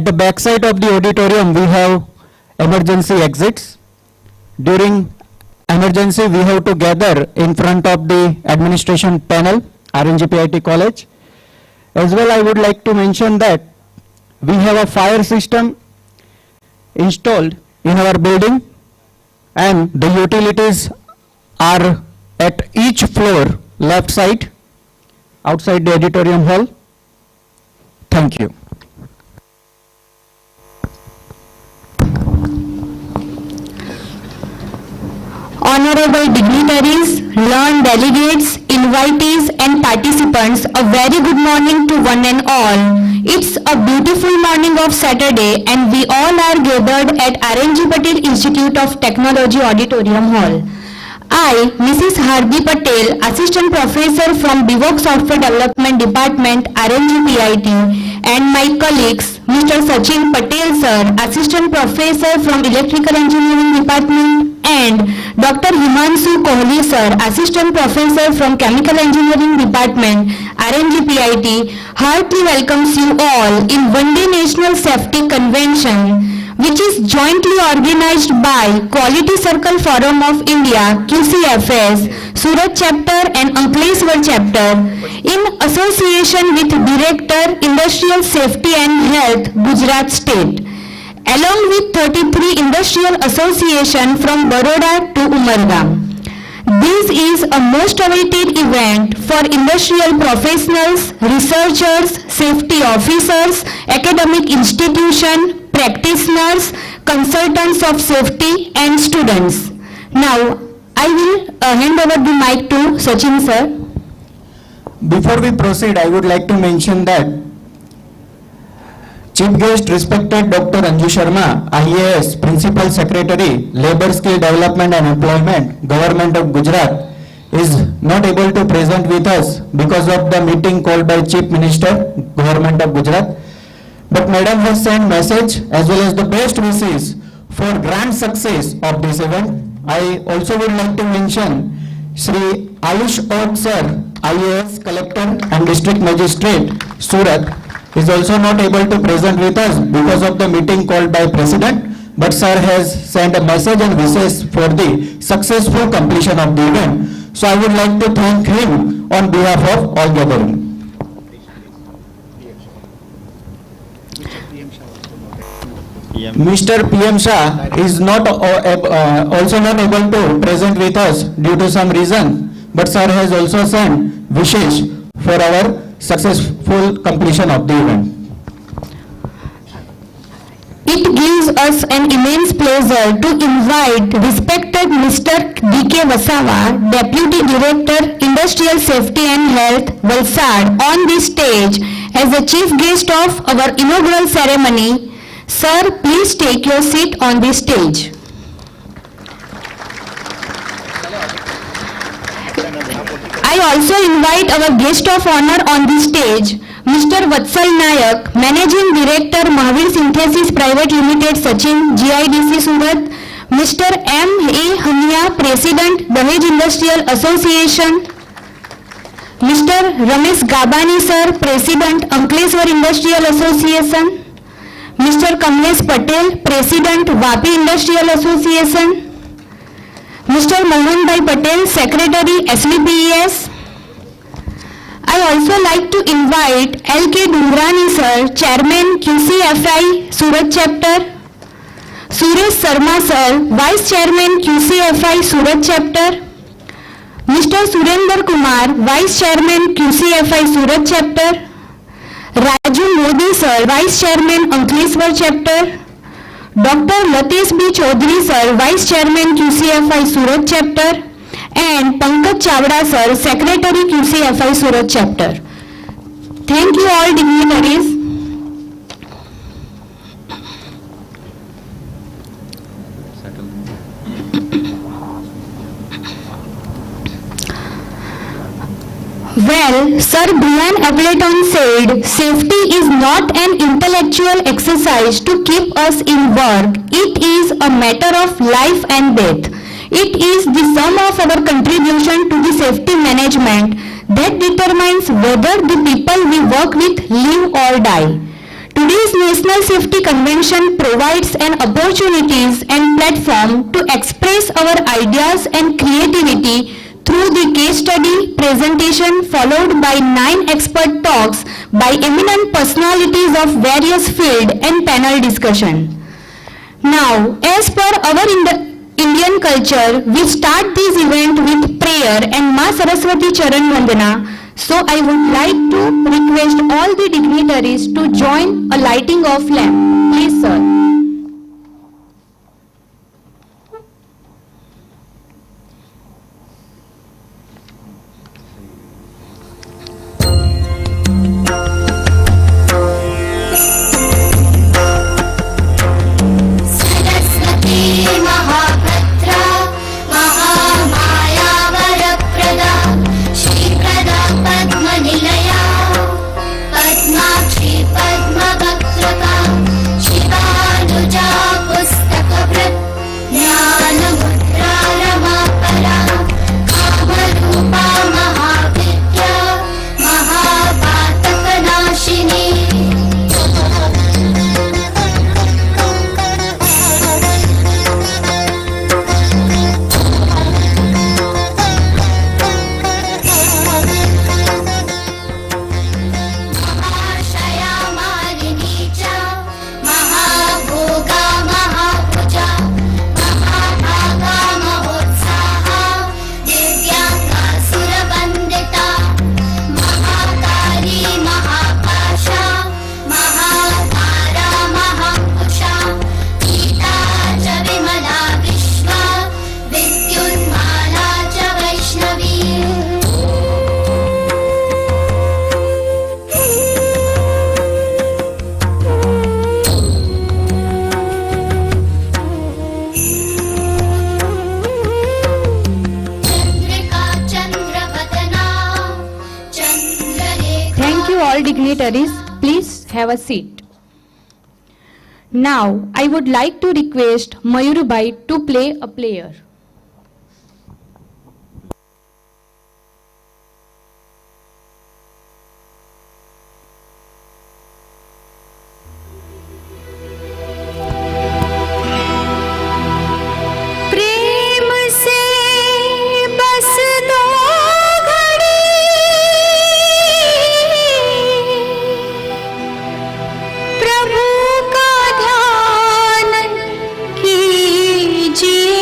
At the back side of the auditorium, we have emergency exits. During emergency, we have to gather in front of the administration panel, RNGPIT College. As well, I would like to mention that we have a fire system installed in our building, and the utilities are at each floor left side outside the auditorium hall. Thank you. Honorable dignitaries, learned delegates, invitees and participants, a very good morning to one and all. It's a beautiful morning of Saturday and we all are gathered at RNG Patel Institute of Technology Auditorium Hall. I, Mrs. Hardi Patel, Assistant Professor from BVOC Software Development Department, RNG PIT, and my colleagues, Mr. Sachin Patel Sir, Assistant Professor from Electrical Engineering Department, and Dr. Himanshu Kohli Sir, Assistant Professor from Chemical Engineering Department, RNG PIT, heartily welcomes you all in One Day National Safety Convention, which is jointly organized by Quality Circle Forum of India, QCFS, Surat Chapter and Ankleshwar Chapter, in association with Director, Industrial Safety and Health, Gujarat State, along with 33 Industrial Association from Baroda to Umargam. This is a most awaited event for industrial professionals, researchers, safety officers, academic institutions, practitioners, consultants of safety and students. Now, I will hand over the mic to Sachin sir. Before we proceed, I would like to mention that Chief Guest respected Dr. Anju Sharma, IAS, Principal Secretary, Labour Skill Development and Employment, Government of Gujarat, is not able to present with us because of the meeting called by Chief Minister, Government of Gujarat. But Madam has sent message as well as the best wishes for grand success of this event. I also would like to mention Shri Ayush Aut Sir, IAS Collector and District Magistrate, Surat, is also not able to present with us because of the meeting called by President, but Sir has sent a message and wishes for the successful completion of the event. So I would like to thank him on behalf of all gathering. Mr. PM Shah is not also not able to present with us due to some reason, but Sir has also sent wishes for our successful completion of the event. It gives us an immense pleasure to invite respected Mr. D.K. Vasawa, Deputy Director, Industrial Safety and Health, Valsad, on the stage as the chief guest of our inaugural ceremony. Sir, please take your seat on the stage. I also invite our guest of honor on the stage, Mr. Vatsal Nayak, Managing Director, Mahavir Synthesis Private Limited, Sachin, GIDC Surat, Mr. M. A. Hania, President, Dahej Industrial Association, Mr. Ramesh Gabani Sir, President, Ankleshwar Industrial Association, Mr. Kamlesh Patel, President, Vapi Industrial Association, Mr. Mohan Bhai Patel, Secretary, SVPES. I also like to invite L.K. Dungrani Sir, Chairman, QCFI, Surat Chapter, Suresh Sarma Sir, Vice Chairman, QCFI, Surat Chapter, Mr. Surendra Kumar, Vice Chairman, QCFI, Surat Chapter, Raju Modi Sir, Vice Chairman, Ankleshwar Chapter, Dr. Latesh B. Chaudhary Sir, Vice Chairman, QCFI, Surat Chapter, and Pankaj Chavda Sir, Secretary, QCFI, Surat Chapter. Thank you all dignitaries. Well, Sir Brian Appleton said, safety is not an intellectual exercise to keep us in work. It is a matter of life and death. It is the sum of our contribution to the safety management that determines whether the people we work with live or die. Today's National Safety Convention provides an opportunities and platform to express our ideas and creativity through the case study presentation followed by 9 expert talks by eminent personalities of various field and panel discussion. Now, as per our Indian culture, we start this event with prayer and Ma Saraswati Charan Vandana. So I would like to request all the dignitaries to join a lighting of lamp. Please, sir. Saraswati महाभद्रा Mahamaya वरप्रदा श्रीप्रदा पद्मनिलया Padmakshi पद्मवक्त्रका शिवानुजा पुस्तकभृत् ज्ञानमुद्रा रमापरा Kamrupa महाविद्या महापातकनाशिनी महाशया मालिनी च महाभोगा महाभुजा महाभागा महोत्साहा दिव्याङ्गा सुरवन्दिता महाकाली महापाशा महाभारा महाकुशा गीता च विमला विश्वा विद्युन्माला च Vaishnavi Chandrika चन्द्रवदना Chandralekha Thank you all dignitaries. Please have a seat. Now, I would like to request Mayurubai to play a player. प्रेम से बस दो घड़ी प्रभु का ध्यान कीजिए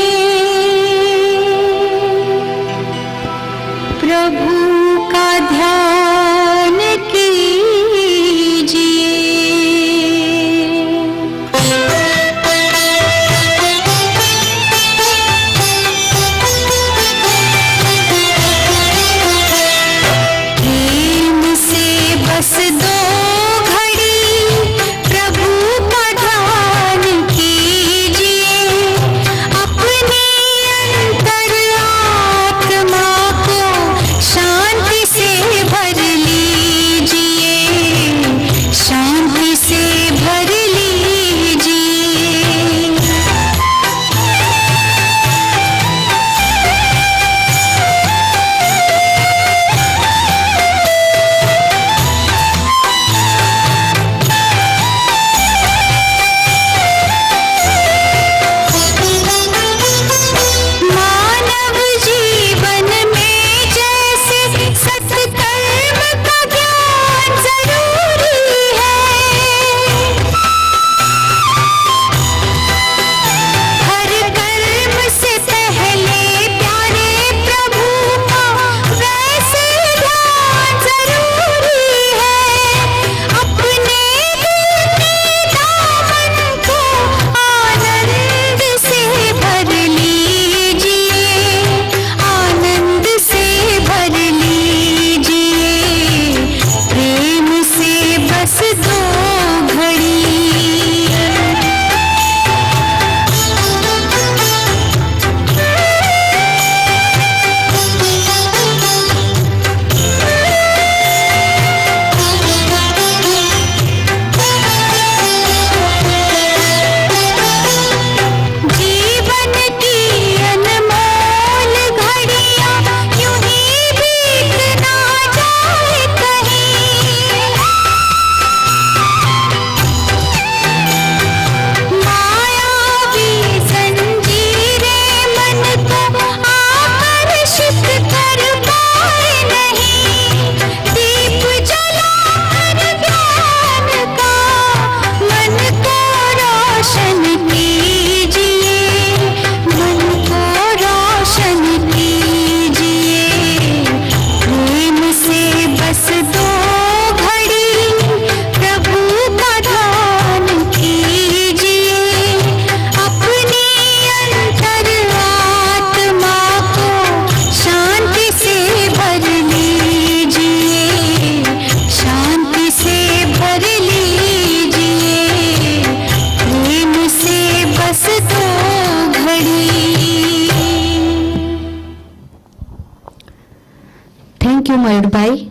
Mayurbhai.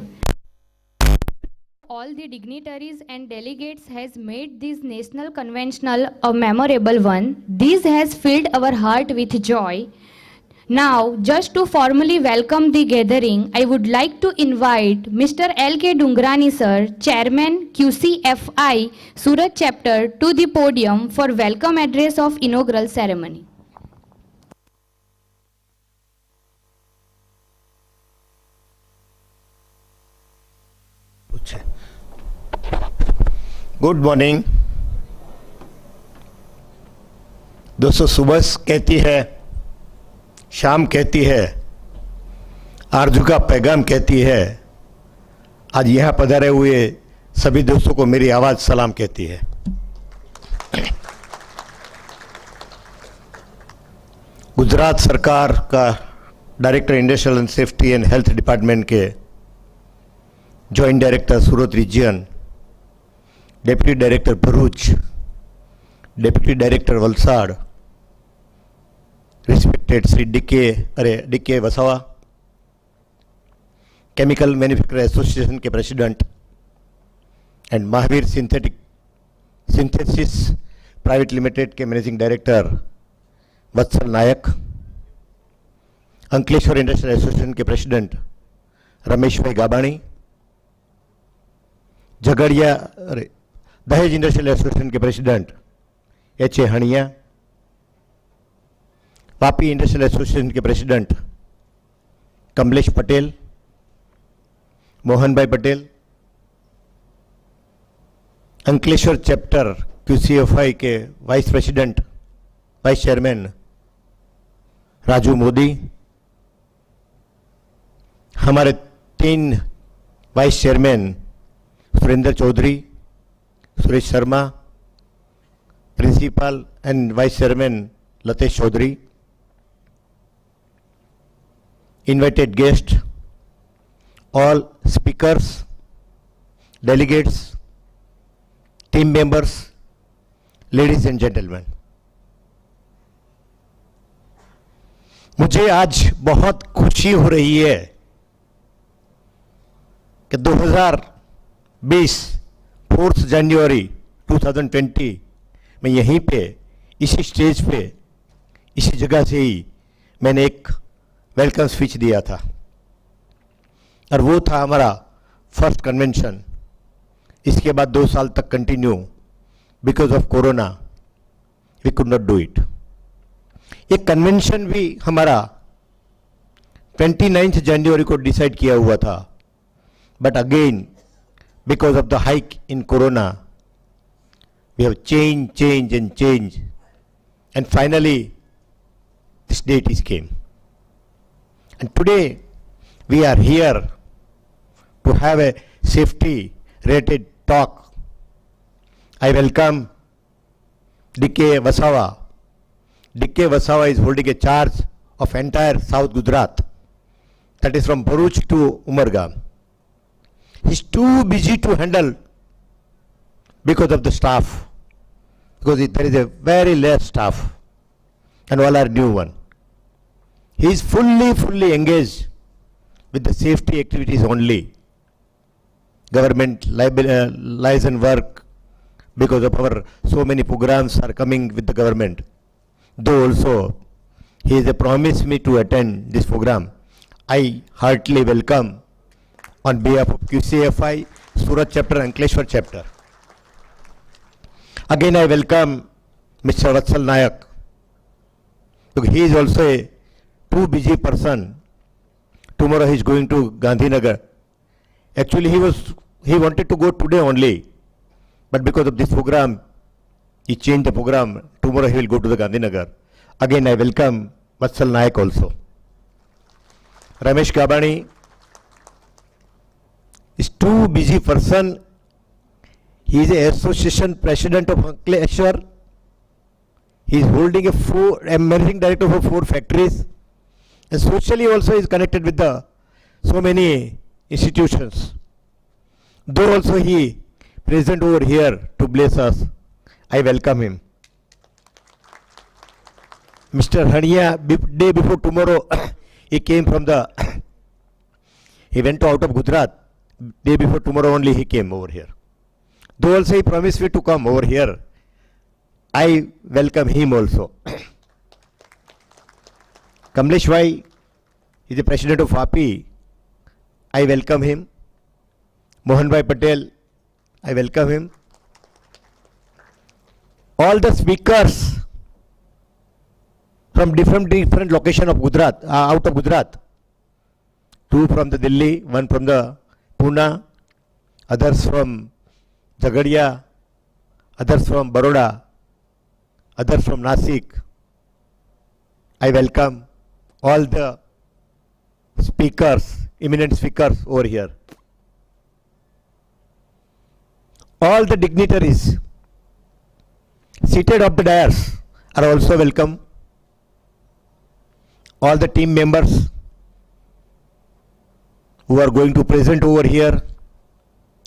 All the dignitaries and delegates has made this national conventional a memorable one. This has filled our heart with joy. Now, just to formally welcome the gathering, I would like to invite Mr. L.K. Dungrani sir, Chairman QCFI Surat Chapter, to the podium for welcome address of inaugural ceremony. Good morning दोस्तों। सुबह कहती है, शाम कहती है, आरजू का पैगाम कहती है। आज यहाँ पधारे हुए सभी दोस्तों को मेरी आवाज़ सलाम कहती है। गुजरात सरकार का director industrial and safety and health department के joint director Surat region, deputy director Bharuch, deputy director Valsad, respected Shri D K Vasava, chemical manufacturer association के president and Mahavir synthesis private limited के managing director Vatsal Nayak, Ankleshwar industrial association के president Ramesh bhai Gabani, Dahej industrial association के president H A Haniya, Vapi industrial association के president Kamlesh Patel, Mohan bhai Patel, Ankleshwar chapter QCFI के vice president, vice chairman Raju Modi, हमारे 3 vice chairman Surendra Chaudhary, Suresh Sharma, principal and vice chairman Latesh Chaudhary, invited guests, all speakers, delegates, team members, ladies and gentlemen. मुझे आज बहुत खुशी हो रही है कि 2020 4 जनवरी 2020 में यहीं पे इसी स्टेज पे इसी जगह से ही मैंने एक वेलकम स्पीच दिया था और वो था हमारा फर्स्ट कन्वेंशन। इसके बाद 2 साल तक continue because of corona we could not do it. ये कन्वेंशन भी हमारा 29 जनवरी को डिसाइड किया हुआ था, but again because of the hike in corona we have changed and finally this date is came, and today we are here to have a safety rated talk. I welcome DK Wasawa. DK Wasawa is holding a charge of entire South Gujarat, that is from Bharuch to Umargam. He's too busy to handle because of the staff, because there is a very less staff and all are new one. He is fully engaged with the safety activities only. Government liaison work, because of our so many programs are coming with the government. Though also he has promised me to attend this program, I heartily welcome on behalf of QCFI, Surat chapter, Ankleshwar chapter. Again I welcome Mr. Vatsal Nayak. So he is also a too busy person. Tomorrow he is going to Gandhinagar. Actually he wanted to go today only, but because of this program he changed the program. Tomorrow he will go to the Gandhinagar. Again I welcome Vatsal Nayak also. Ramesh Gabani is too busy person. He is a association president of Ankleshwar. He is holding a managing director for 4 factories, and socially also is connected with the so many institutions. Though also he present over here to bless us, I welcome him. Mr. Hania, day before tomorrow, he came from the He went to out of Gujarat. Day before tomorrow only he came over here. Though also he promised me to come over here, I welcome him also. Kamlesh Bhai is the president of API. I welcome him. Mohan Bhai Patel, I welcome him. All the speakers from different location of Gujarat, out of Gujarat. 2 from the Delhi, 1 from the Pune, others from Jagadia, others from Baroda, others from Nasik. I welcome all the speakers, eminent speakers over here. All the dignitaries seated up the dais are also welcome. All the team members who are going to present over here,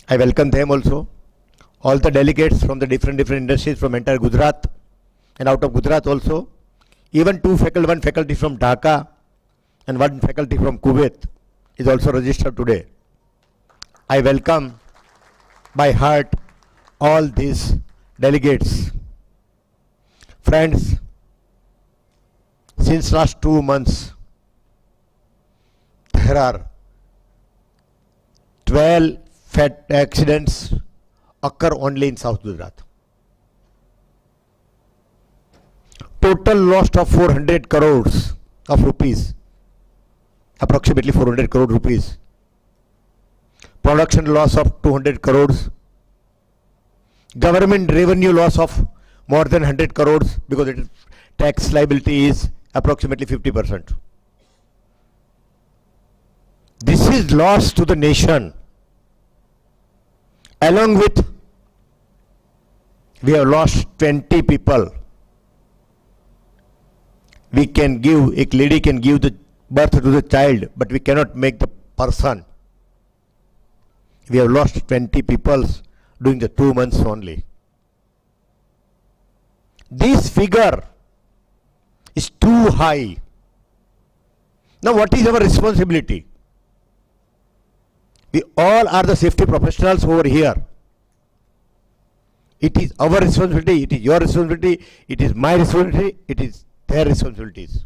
I welcome them also. All the delegates from the different industries from entire Gujarat and out of Gujarat also. Even 1 faculty from Dhaka and 1 faculty from Kuwait is also registered today. I welcome by heart all these delegates. Friends, since last 2 months, there are 12 accidents occur only in South Gujarat. Total loss of 400 crores of rupees, approximately 400 crore rupees. Production loss of 200 crores. Government revenue loss of more than 100 crores because its tax liability is approximately 50%. This is loss to the nation. Along with, we have lost 20 people. We can give, a lady can give the birth to the child, but we cannot make the person. We have lost 20 people during the 2 months only. This figure is too high. Now what is our responsibility? We all are the safety professionals over here. It is our responsibility, it is your responsibility, it is my responsibility, it is their responsibilities.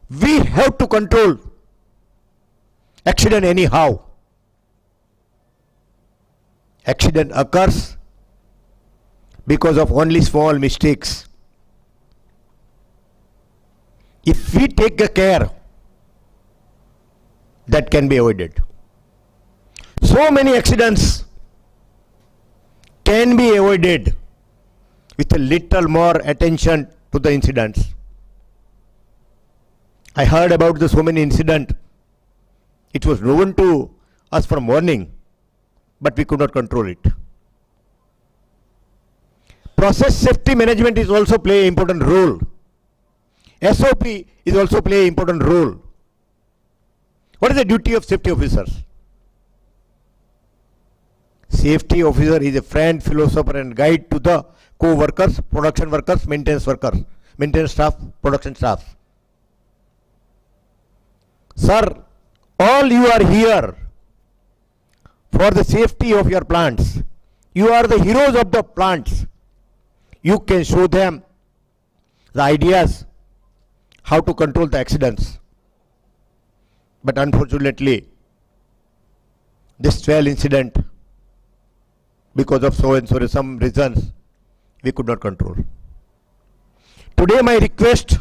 We have to control accident anyhow. Accident occurs because of only small mistakes. If we take a care, that can be avoided. So many accidents can be avoided with a little more attention to the incidents. I heard about the so many incidents. It was known to us from morning, but we could not control it. Process safety management is also play an important role. SOP is also play an important role. What is the duty of safety officers? Safety officer is a friend, philosopher and guide to the co-workers, production workers, maintenance staff, production staff. Sir, all you are here for the safety of your plants. You are the heroes of the plants. You can show them the ideas how to control the accidents. But unfortunately, this 12 incident, because of so and so some reasons, we could not control. Today my request,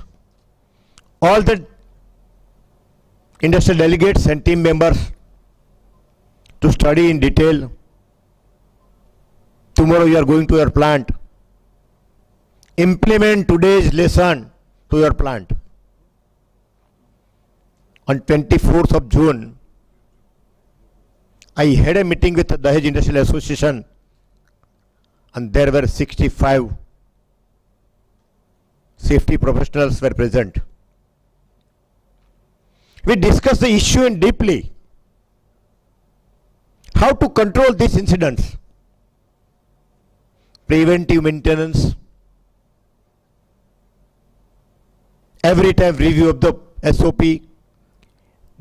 all the industrial delegates and team members to study in detail. Tomorrow you are going to your plant. Implement today's lesson to your plant. On 24th of June, I had a meeting with the Dahej Industrial Association and there were 65 safety professionals were present. We discussed the issue in deeply. How to control these incidents. Preventive maintenance. Every time review of the SOP.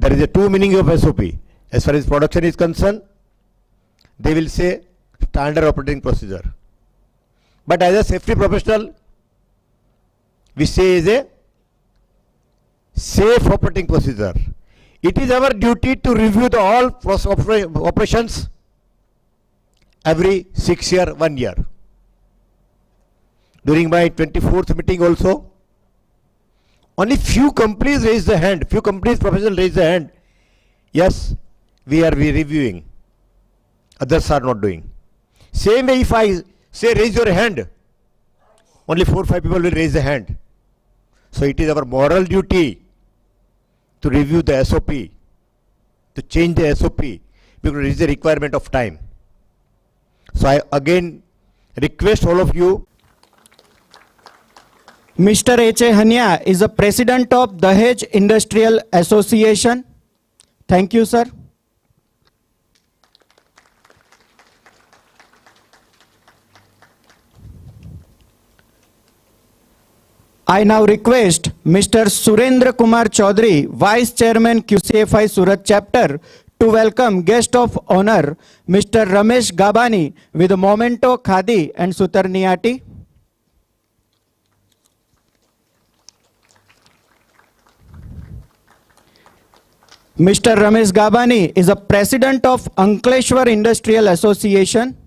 there is a two meaning of SOP. As far as production is concerned, they will say standard operating procedure. But as a safety professional, we say is a safe operating procedure. It is our duty to review the all operations every 6 year, 1 year. During my 24th meeting also, only few companies raised the hand, few companies professionals raised the hand. Yes, we are reviewing. Others are not doing. Same way if I say raise your hand, only 4 or 5 people will raise the hand. So it is our moral duty to review the SOP, to change the SOP, because it is a requirement of time. So I again request all of you. Mr. H.A. Hania is the President of Dahej Industrial Association. Thank you, sir. I now request Mr. Surendra Kumar Chaudhary, Vice Chairman QCFI Surat Chapter, to welcome guest of honor Mr. Ramesh Gabani with a memento Khadi and Sutarniati. Mr. Ramesh Gabani is a President of Ankleshwar Industrial Association.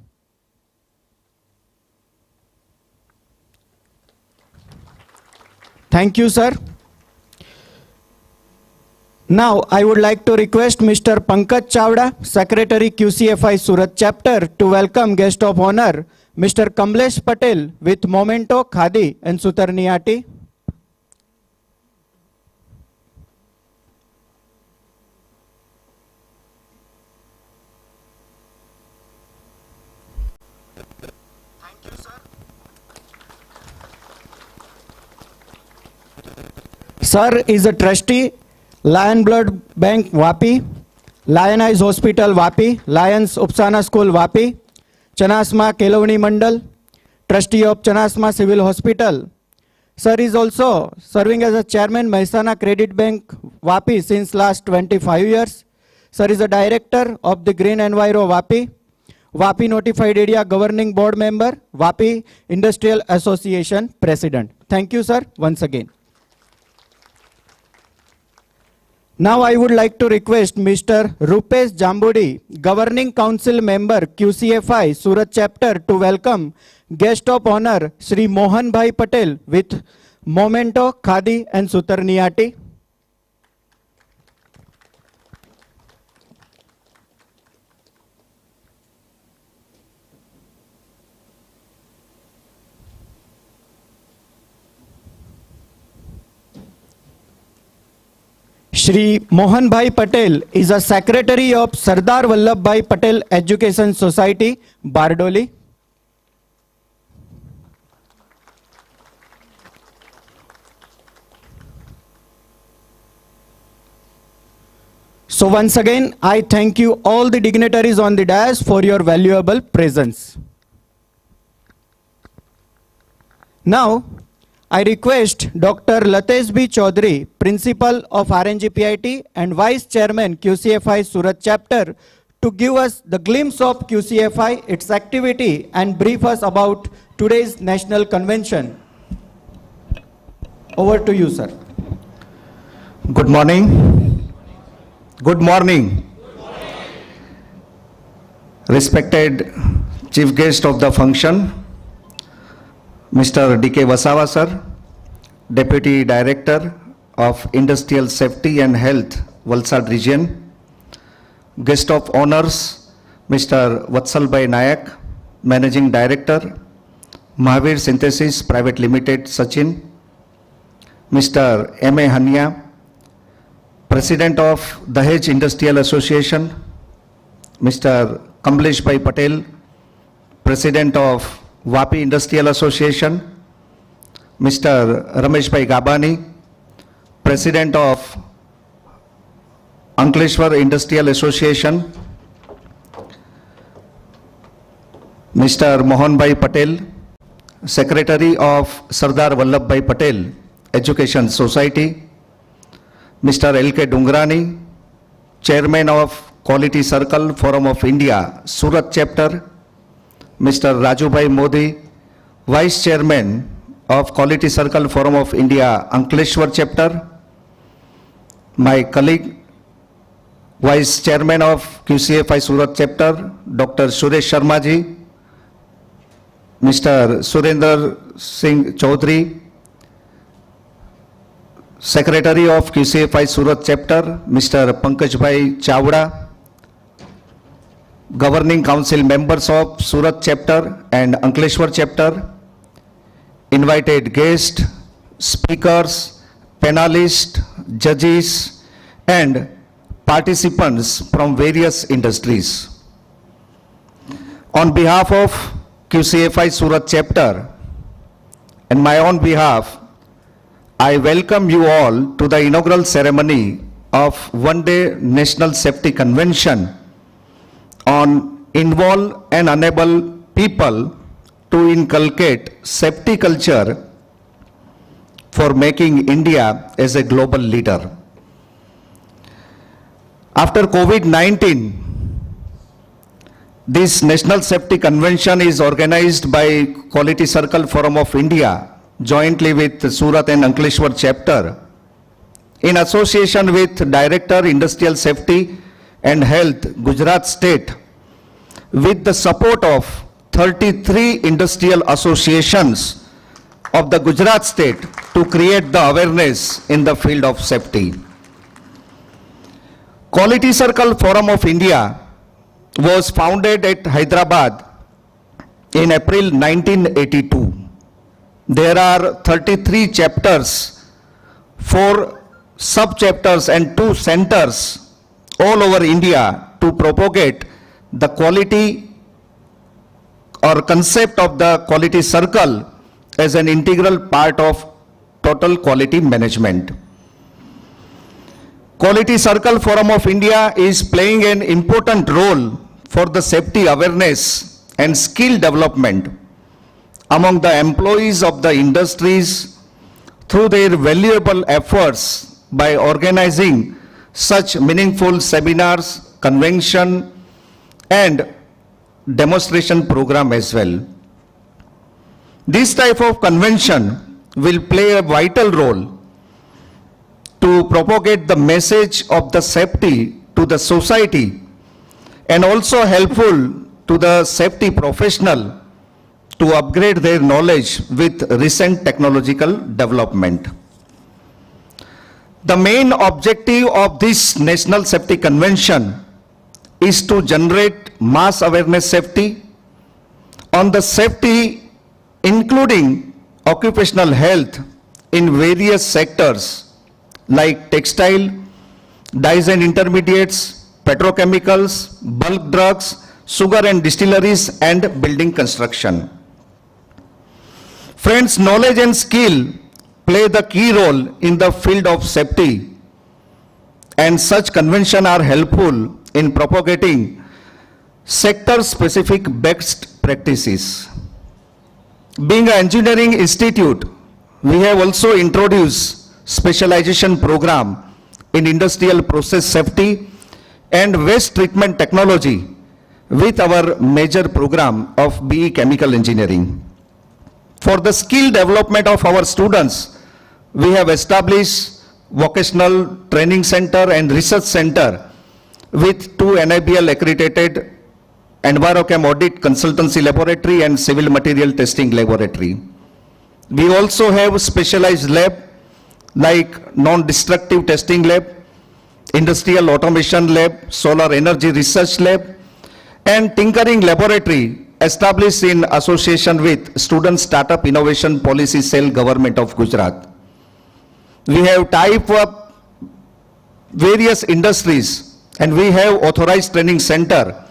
Thank you, sir. Now, I would like to request Mr. Pankaj Chavda, Secretary QCFI Surat Chapter, to welcome guest of honor Mr. Kamlesh Patel with memento Khadi and Sutarniati. Sir is a trustee, Lion Blood Bank Vapi, Lion Eyes Hospital Vapi, Lions Upsana School Vapi, Chanasma Kelavani Mandal, trustee of Chanasma Civil Hospital. Sir is also serving as a chairman Mehsana Credit Bank Vapi since last 25 years. Sir is a director of the Green Enviro Vapi, Vapi Notified Area Governing Board member, Vapi Industrial Association President. Thank you, sir, once again. Now I would like to request Mr. Rupesh Jambudi, Governing Council Member QCFI Surat Chapter, to welcome guest of honor Shri Mohan Bhai Patel with memento Khadi and Sutarniati. Shri Mohan Bhai Patel is a secretary of Sardar Vallabhbhai Patel Education Society, Bardoli. So once again, I thank you all the dignitaries on the dais for your valuable presence. Now, I request Dr. Latesh B. Chaudhary, Principal of RNGPIT and Vice Chairman QCFI Surat Chapter, to give us the glimpse of QCFI, its activity, and brief us about today's National Convention. Over to you, sir. Good morning. Good morning. Respected Chief Guest of the function, Mr. D.K. Wasawa, sir, Deputy Director of Industrial Safety and Health, Valsad Region. Guest of honors, Mr. Vatsalbhai Nayak, Managing Director, Mahavir Synthesis Private Limited, Sachin. Mr. M.A. Hania, President of Dahej Industrial Association. Mr. Kamlesh Bhai Patel, President of Vapi Industrial Association. Mr. Ramesh Bhai Gabani, President of Ankleshwar Industrial Association. Mr. Mohan Bhai Patel, Secretary of Sardar Vallabhbhai Patel Education Society. Mr. L.K. Dungrani, Chairman of Quality Circle Forum of India, Surat Chapter, Mr. Rajubhai Modi, Vice Chairman of Quality Circle Forum of India, Ankleshwar Chapter, my colleague, Vice Chairman of QCFI Surat Chapter, Dr. Suresh Sharma ji, Mr. Surendra Singh Chaudhary, Secretary of QCFI Surat Chapter, Mr. Pankaj Bhai Chavda, Governing Council members of Surat Chapter and Ankleshwar Chapter, invited guests, speakers, panelists, judges, and participants from various industries. On behalf of QCFI Surat Chapter and my own behalf, I welcome you all to the inaugural ceremony of one-day National Safety Convention on involve and enable people to inculcate safety culture for making India as a global leader. After COVID-19, this National Safety Convention is organized by Quality Circle Forum of India jointly with Surat and Ankleshwar Chapter in association with Director Industrial Safety and Health, Gujarat State, with the support of 33 industrial associations of the Gujarat State to create the awareness in the field of safety. Quality Circle Forum of India was founded at Hyderabad in April 1982. There are 33 chapters, 4 sub-chapters and 2 centers all over India to propagate the quality or concept of the quality circle as an integral part of total quality management. Quality Circle Forum of India is playing an important role for the safety awareness and skill development among the employees of the industries through their valuable efforts by organizing such meaningful seminars, convention, and demonstration program as well. This type of convention will play a vital role to propagate the message of the safety to the society and also helpful to the safety professional to upgrade their knowledge with recent technological development. The main objective of this National Safety Convention is to generate mass awareness safety on the safety including occupational health in various sectors like textile, dyes and intermediates, petrochemicals, bulk drugs, sugar and distilleries, and building construction. Friends, knowledge and skill play the key role in the field of safety, and such conventions are helpful in propagating sector-specific best practices. Being an engineering institute, we have also introduced specialization program in industrial process safety and waste treatment technology with our major program of BE Chemical Engineering. For the skill development of our students, we have established vocational training center and research center with 2 NIBL accredited EnviroChem audit consultancy laboratory and civil material testing laboratory. We also have specialized lab like non-destructive testing lab, industrial automation lab, solar energy research lab, and tinkering laboratory established in association with Student Startup Innovation Policy Cell, Government of Gujarat. We have tied up various industries and we have authorized training center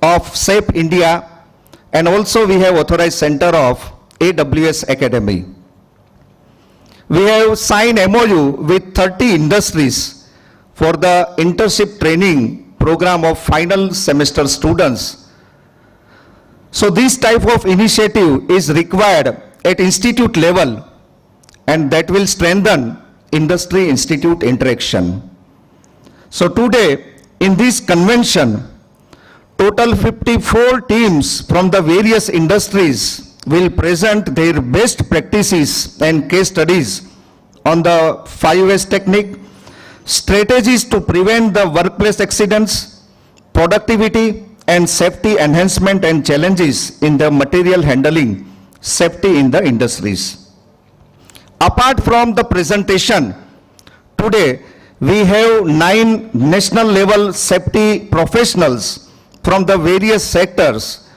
of SAFE India, and also we have authorized center of AWS Academy. We have signed MOU with 30 industries for the internship training program of final semester students. So this type of initiative is required at institute level, and that will strengthen industry-institute interaction. So today, In this convention, total 54 teams from the various industries will present their best practices and case studies on the 5S technique, strategies to prevent the workplace accidents, productivity and safety enhancement and challenges in the material handling, safety in the industries. Apart from the presentation, today we have 9 national level safety professionals from the various sectors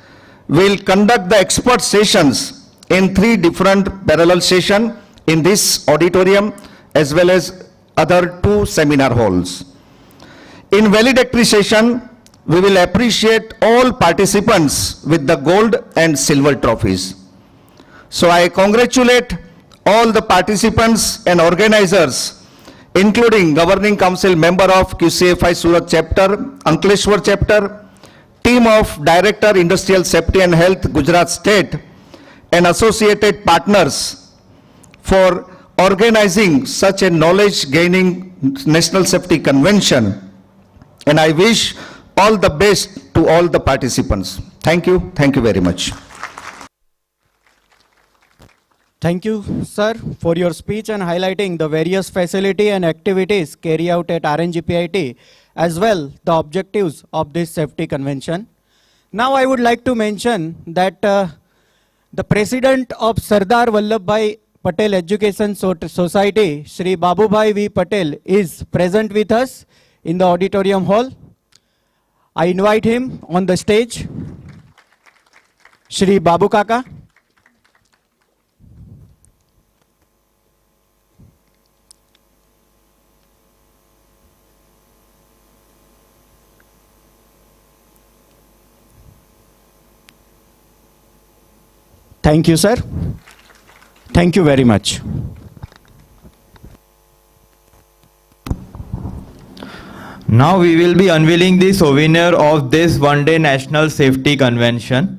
will conduct the expert sessions in 3 different parallel sessions in this auditorium as well as other 2 seminar halls. In valedictory session, we will appreciate all participants with the gold and silver trophies. So I congratulate all the participants and organizers, including Governing Council member of QCFI Surat chapter, Ankleshwar chapter, team of Director Industrial Safety and Health Gujarat State and associated partners for organizing such a knowledge gaining National Safety Convention. And I wish all the best to all the participants. Thank you very much. Thank you, sir, for your speech and highlighting the various facility and activities carried out at RNGPIT, as well the objectives of this safety convention. Now I would like to mention that the president of Sardar Vallabhbhai Patel Education Society, Shri Babubhai V. Patel, is present with us in the auditorium hall. I invite him on the stage. Shri Babu Kaka. Thank you, sir. Thank you very much. Now we will be unveiling the souvenir of this one-day National Safety Convention.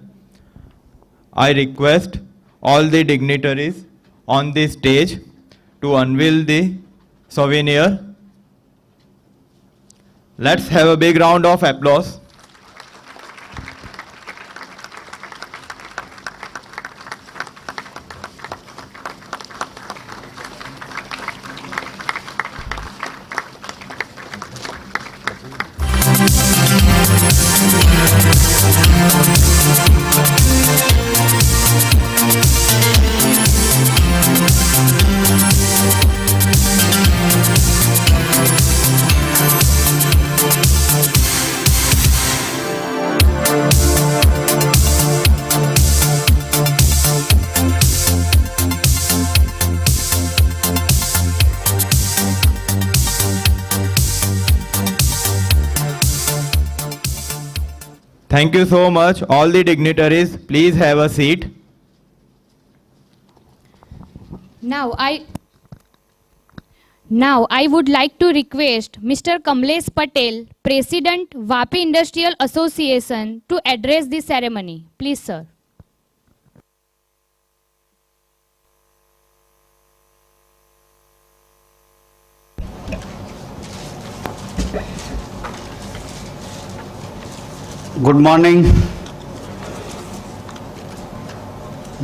I request all the dignitaries on the stage to unveil the souvenir. Let's have a big round of applause. Thank you so much. All the dignitaries, please have a seat. Now I would like to request Mr. Kamlesh Patel, President, Vapi Industrial Association, to address the ceremony. Please, sir. Good morning,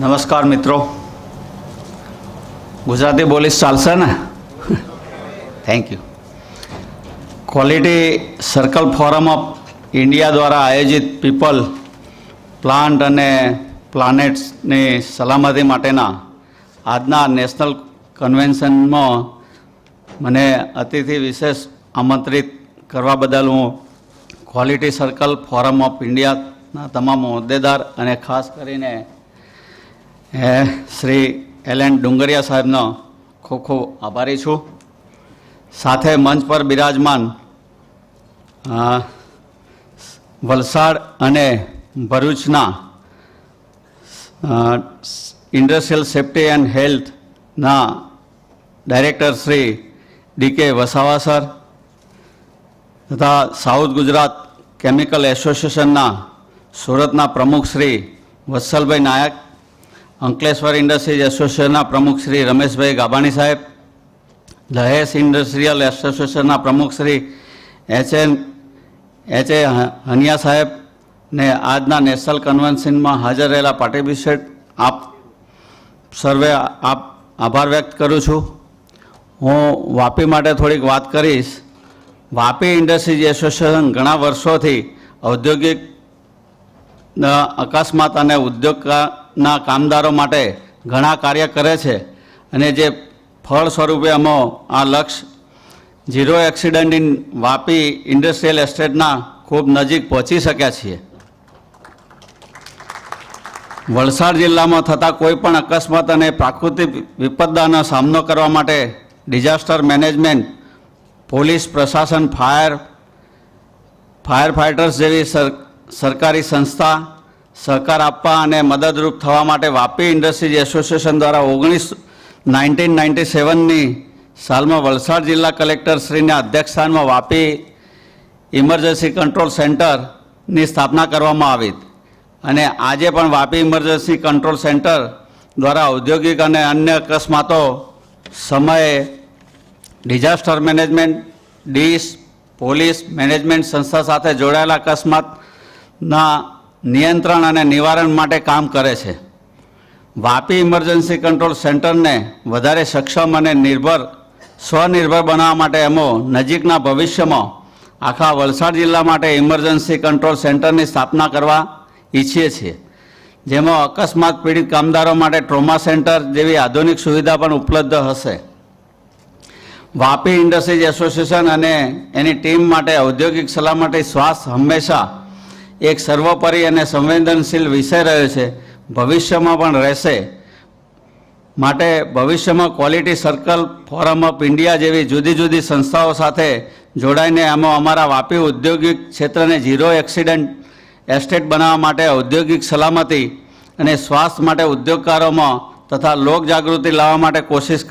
નમસ્કાર મિત્રો. ગુજરાતી બોલીશ ચાલશે ને? Thank you. Quality circle forum of India દ્વારા આયોજિત people, plant અને પ્લાનેટ્સની સલામતી માટેના આજના નેશનલ કન્વેન્શનમાં મને અતિથિ વિશેષ આમંત્રિત કરવા બદલ હું ક્વોલિટી સર્કલ ફોરમ ઓફ ઇન્ડિયાના તમામ હોદ્દેદાર અને ખાસ કરીને શ્રી એલ.એન. ડુંગરિયા સાહેબનો ખૂબ ખૂબ આભારી છું. સાથે મંચ પર બિરાજમાન વલસાડ અને ભરૂચના ઇન્ડસ્ટ્રીયલ સેફ્ટી એન્ડ હેલ્થના director Shri D K. Vasava sir તથા સાઉથ ગુજરાત કેમિકલ એસોસિએશનના સુરતના પ્રમુખ શ્રી વત્સલભાઈ નાયક, અંકલેશ્વર ઇન્ડસ્ટ્રીઝ એસોસિએશનના પ્રમુખ શ્રી રમેશભાઈ ગાબાણી સાહેબ, દહેજ ઇન્ડસ્ટ્રીયલ એસોસિએશનના પ્રમુખ શ્રી એચ.એન. એચ.એ. હનિયા સાહેબ ને આજના નેશનલ કન્વેન્શનમાં હાજર રહેલા પાર્ટિસિપેટ આપ સર્વે આભાર વ્યક્ત કરું છું. હું વાપી માટે થોડીક વાત કરીશ. વાપી ઇન્ડસ્ટ્રીઝ એસોસિએશન ઘણા વર્ષોથી ઔદ્યોગિક અકસ્માત અને ઉદ્યોગના કામદારો માટે ઘણા કાર્ય કરે છે અને જે ફળ સ્વરૂપે અમે આ લક્ષ્ય zero accident in Vapi industrial એસ્ટેટના ખૂબ નજીક પહોંચી શક્યા છીએ. વલસાડ જિલ્લામાં થતા કોઈપણ અકસ્માત અને પ્રાકૃતિક વિપદાનો સામનો કરવા માટે ડિઝાસ્ટર મેનેજમેન્ટ, પોલીસ પ્રશાસન, ફાયર ફાઇટર્સ જેવી સરકારી સંસ્થા સહકાર આપવા અને મદદરૂપ થવા માટે વાપી ઇન્ડસ્ટ્રીઝ એસોસિએશન દ્વારા 1997ની સાલમાં વલસાડ જિલ્લા કલેક્ટરશ્રીના અધ્યક્ષસ્થાનમાં વાપી ઇમરજન્સી કંટ્રોલ સેન્ટરની સ્થાપના કરવામાં આવી અને આજે પણ વાપી ઇમરજન્સી કંટ્રોલ સેન્ટર દ્વારા ઔદ્યોગિક અને અન્ય અકસ્માતો સમયે ડિઝાસ્ટર મેનેજમેન્ટ, ડીસ, પોલીસ મેનેજમેન્ટ સંસ્થા સાથે જોડાયેલા અકસ્માતના નિયંત્રણ અને નિવારણ માટે કામ કરે છે. વાપી ઇમરજન્સી કંટ્રોલ સેન્ટરને વધારે સક્ષમ અને સ્વનિર્ભર બનાવવા માટે અમે નજીકના ભવિષ્યમાં આખા વલસાડ જિલ્લા માટે ઇમરજન્સી કંટ્રોલ સેન્ટરની સ્થાપના કરવા ઈચ્છીએ છીએ, જેમાં અકસ્માત પીડિત કામદારો માટે ટ્રોમા સેન્ટર જેવી આધુનિક સુવિધા પણ ઉપલબ્ધ હશે. વાપી ઇન્ડસ્ટ્રીઝ એસોસિએશન અને એની ટીમ માટે ઔદ્યોગિક સલામતી સ્વાસ્થ્ય હંમેશા એક સર્વોપરી અને સંવેદનશીલ વિષય રહ્યો છે, ભવિષ્યમાં પણ રહેશે. માટે ભવિષ્યમાં quality circle, forum of India જેવી જુદી જુદી સંસ્થાઓ સાથે જોડાઈને અમે અમારા વાપી ઔદ્યોગિક ક્ષેત્રને ઝીરો એક્સિડન્ટ એસ્ટેટ બનાવવા માટે ઔદ્યોગિક સલામતી અને સ્વાસ્થ્ય માટે ઉદ્યોગકારોમાં તથા લોકજાગૃતિ લાવવા માટે કોશિશ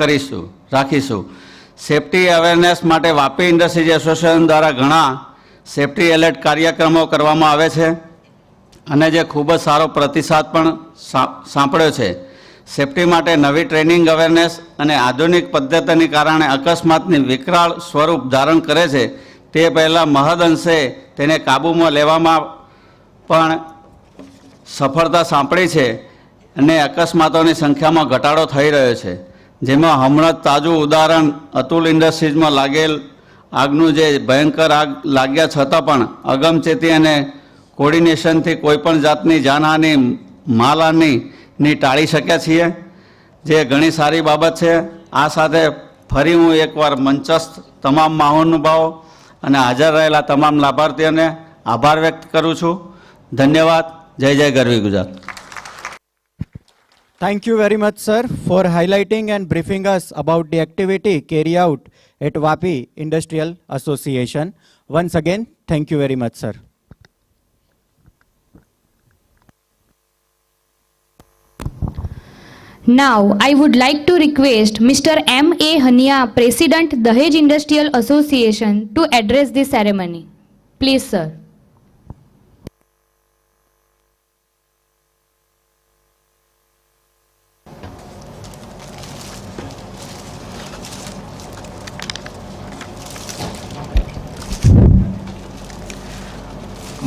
રાખીશું. સેફ્ટી અવેરનેસ માટે વાપી ઇન્ડસ્ટ્રીઝ એસોસિએશન દ્વારા ઘણા સેફ્ટી એલર્ટ કાર્યક્રમો કરવામાં આવે છે અને જે ખૂબ જ સારો પ્રતિસાદ પણ સાંપડ્યો છે. સેફ્ટી માટે નવી ટ્રેનિંગ, અવેરનેસ અને આધુનિક પદ્ધતિને કારણે અકસ્માતની વિકરાળ સ્વરૂપ ધારણ કરે છે તે પહેલાં મહદઅંશે તેને કાબૂમાં લેવામાં પણ સફળતા સાંપડી છે અને અકસ્માતોની સંખ્યામાં ઘટાડો થઈ રહ્યો છે. જેમાં હમણાં જ તાજું ઉદાહરણ અતુલ ઇન્ડસ્ટ્રીઝમાં લાગેલ આગનું જે ભયંકર આગ લાગ્યા છતાં પણ અગમચેતી અને કોર્ડિનેશનથી કોઈપણ જાતની જાનહાની, માલહાની ટાળી શક્યા છીએ, જે ઘણી સારી બાબત છે. આ સાથે ફરી હું એકવાર મંચસ્થ તમામ મહાનુભાવો અને હાજર રહેલા તમામ લાભાર્થીઓને આભાર વ્યક્ત કરું છું. ધન્યવાદ. જય જય ગરવી Gujarat. Thank you very much, sir, for highlighting and briefing us about the activity carried out at Vapi Industrial Association. Once again, thank you very much, sir. Now, I would like to request Mr. M.A. Hania, President, Dahej Industrial Association, to address the ceremony. Please, sir.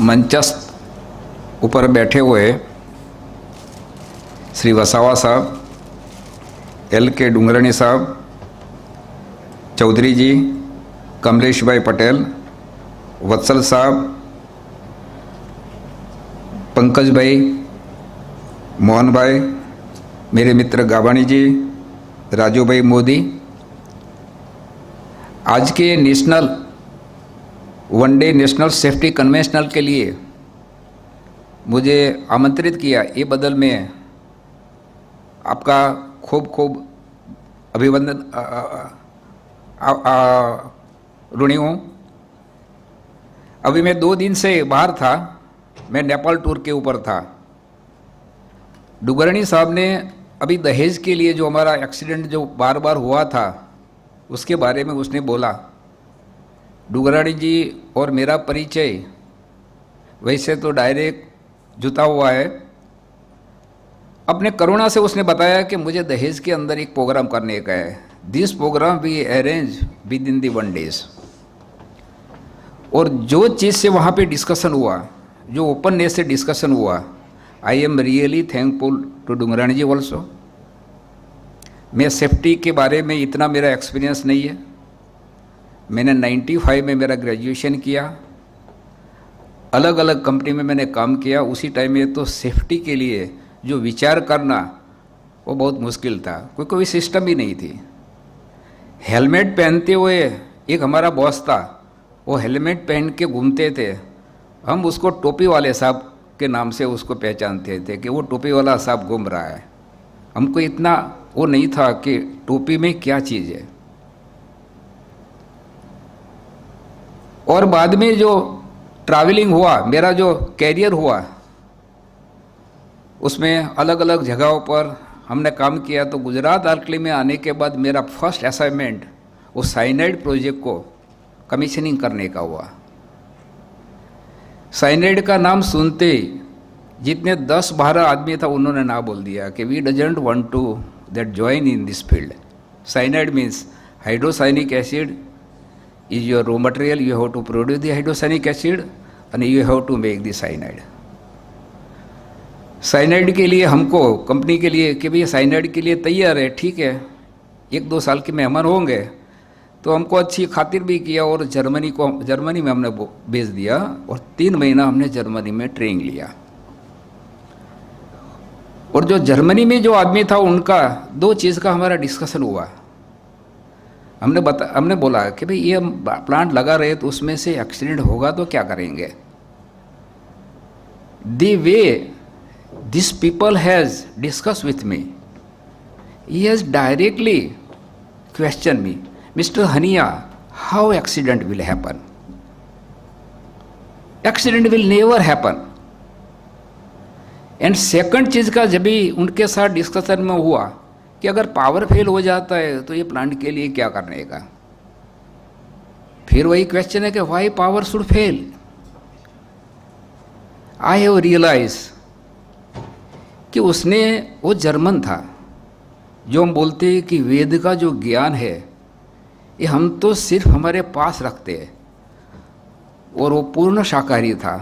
मंचस्थ ऊपर बैठे हुए श्री वसावा साहब, L.K. डुंगराणी साहब, चौधरी जी, कमलेश भाई पटेल, वत्सल साहब, पंकज भाई, मोहन भाई, मेरे मित्र गाबाणी जी, राजू भाई मोदी, आज के national one day national safety conventional के लिए मुझे आमंत्रित किया, ये बदल मैं आपका खूब खूब अभिनंदन ऋणी हूँ. अभी मैं 2 दिन से बाहर था, मैं नेपाल टूर के ऊपर था. डुगरणी साहब ने अभी दहेज के लिए जो हमारा एक्सीडेंट जो बार बार हुआ था उसके बारे में उसने बोला. डुगराणी जी और मेरा परिचय वैसे तो डायरेक्ट जुता हुआ है. अपने करुणा से उसने बताया कि मुझे दहेज के अंदर एक प्रोग्राम करने का है. This program we arrange within the 1 days. और जो चीज़ से वहाँ पे डिस्कशन हुआ, जो ओपननेस से डिस्कशन हुआ, I am really thankful to Dungrani ji also. मैं सेफ्टी के बारे में इतना मेरा एक्सपीरियंस नहीं है। मैंने 95 में मेरा ग्रेजुएशन किया, अलग अलग कंपनी में मैंने काम किया। उसी टाइम में तो सेफ्टी के लिए जो विचार करना वो बहुत मुश्किल था, कोई सिस्टम ही नहीं थी। हेलमेट पहनते हुए एक हमारा बॉस था, वो हेलमेट पहन के घूमते थे, हम उसको टोपी वाले साहब के नाम से उसको पहचानते थे कि वो टोपी वाला साहब घूम रहा है। हमको इतना वो नहीं था कि टोपी में क्या चीज़ है। और बाद में जो ट्रैवलिंग हुआ, मेरा जो कैरियर हुआ, उसमें अलग अलग जगहों पर हमने काम किया। तो गुजरात आर्कली में आने के बाद मेरा फर्स्ट असाइनमेंट वो साइनाइड प्रोजेक्ट को कमीशनिंग करने का हुआ। साइनाइड का नाम सुनते ही जितने 10-12 आदमी था उन्होंने ना बोल दिया कि we doesn't want to that join in this field. Cyanide means hydrocyanic acid is your raw material, you have to produce the hydrosanic acid and you have to make the cyanide. Cyanide के लिए हमको company के लिए कि भाई cyanide के लिए तैयार है, ठीक है, 1-2 साल के मेहमान होंगे, तो हमको अच्छी खातिर भी किया और जर्मनी में हमने भेज दिया और 3 महीना हमने जर्मनी में ट्रेनिंग लिया। और जो जर्मनी में जो आदमी था उनका 2 चीज़ का हमारा डिस्कशन हुआ। हमने बोला कि भाई ये प्लांट लगा रहे तो उसमें से एक्सीडेंट होगा तो क्या करेंगे। The way this people has discuss with me, he has directly question me, mister Haniyeh, how accident will happen? Accident will never happen. And second चीज का जब भी उनके साथ डिस्कशन में हुआ कि अगर पावर फेल हो जाता है तो ये प्लांट के लिए क्या करने का। फिर वही क्वेश्चन है कि why power should fail. I have realise कि उसने, वो जर्मन था, जो हम बोलते हैं कि वेद का जो ज्ञान है ये हम तो सिर्फ हमारे पास रखते हैं, और वो पूर्ण शाकाहारी था,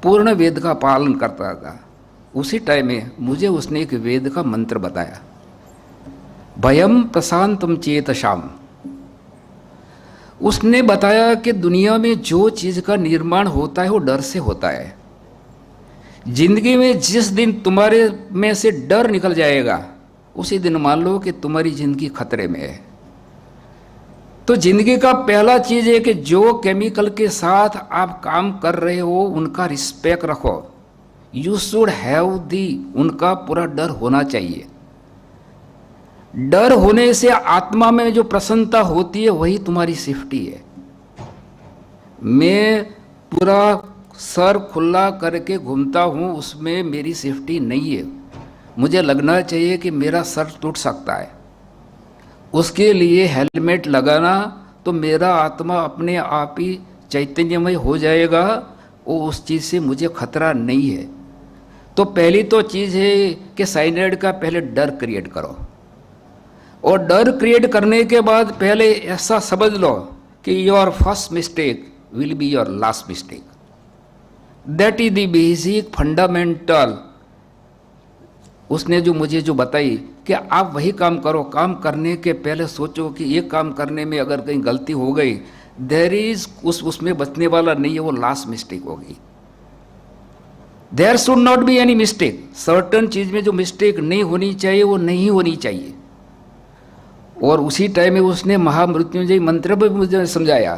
पूर्ण वेद का पालन करता था। उसी टाइम में मुझे उसने एक वेद का मंत्र बताया, भयम प्रशांतम चेतशाम। उसने बताया कि दुनिया में जो चीज़ का निर्माण होता है वो डर से होता है। जिंदगी में जिस दिन तुम्हारे में से डर निकल जाएगा उसी दिन मान लो कि तुम्हारी जिंदगी खतरे में है। तो जिंदगी का पहला चीज़ है कि जो केमिकल के साथ आप काम कर रहे हो उनका रिस्पेक्ट रखो। यू शुड हैव दी, उनका पूरा डर होना चाहिए। डर होने से आत्मा में जो प्रसन्नता होती है वही तुम्हारी सेफ्टी है। मैं पूरा सर खुला करके घूमता हूँ, उसमें मेरी सेफ्टी नहीं है। मुझे लगना चाहिए कि मेरा सर टूट सकता है, उसके लिए हेलमेट लगाना तो मेरा आत्मा अपने आप ही चैतन्यमय हो जाएगा, वो उस चीज़ से मुझे खतरा नहीं है। तो पहली तो चीज़ है कि साइनाइड का पहले डर क्रिएट करो, और डर क्रिएट करने के बाद पहले ऐसा समझ लो कि your first mistake will be your last mistake. That is the basic fundamental. उसने जो मुझे जो बताई कि आप वही काम करो, काम करने के पहले सोचो कि ये काम करने में अगर कहीं गलती हो गई, देयर इज उसमें बचने वाला नहीं है, वो लास्ट मिस्टेक होगी। There should not be any mistake. Certain चीज में जो मिस्टेक नहीं होनी चाहिए वो नहीं होनी चाहिए। और उसी टाइम में उसने महामृत्युंजय मंत्र भी मुझे समझाया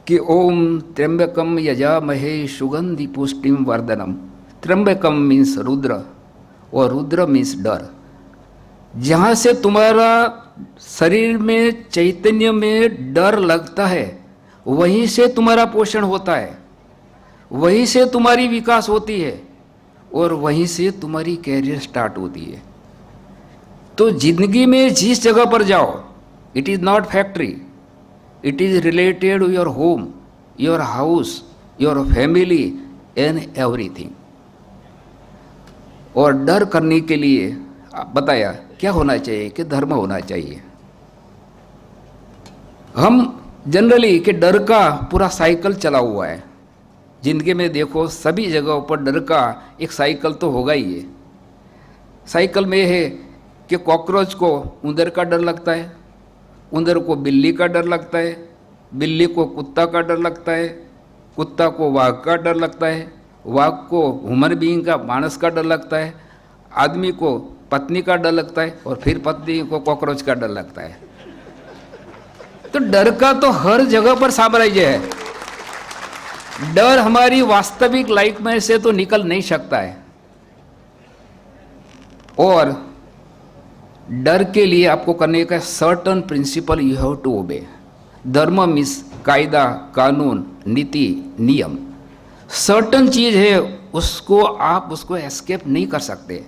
कि ओम त्र्यंबकम यजामहे सुगंधि पुष्टिम वर्धनम। त्र्यंबकम मीन्स रुद्र, और रुद्र मीन्स डर। जहाँ से तुम्हारा शरीर में चैतन्य में डर लगता है वहीं से तुम्हारा पोषण होता है, वहीं से तुम्हारी विकास होती है, और वहीं से तुम्हारी कैरियर स्टार्ट होती है। तो जिंदगी में जिस जगह पर जाओ, it is not factory, it is related to your home, your house, your family and everything. और डर करने के लिए बताया क्या होना चाहिए कि धर्म होना चाहिए। हम जनरली कि डर का पूरा साइकिल चला हुआ है। जिंदगी में देखो सभी जगहों पर डर का एक साइकिल तो होगा ही है। साइकिल में है कि कॉकरोच को उंदर का डर लगता है, उंदर को बिल्ली का डर लगता है, बिल्ली को कुत्ता का डर लगता है, कुत्ता को वाघ का डर लगता है, वाघ को ह्यूमन बीइंग का मानस का डर लगता है, आदमी को पत्नी का डर लगता है और फिर पत्नी को कॉकरोच का डर लगता है। तो डर का तो हर जगह पर साम्राज्य है। डर हमारी वास्तविक लाइफ में से तो निकल नहीं सकता है। और डर के लिए आपको करने का certain principle you have to obey. धर्म मीन्स कायदा, कानून, नीति, नियम। सर्टन चीज है उसको आप उसको एस्केप नहीं कर सकते।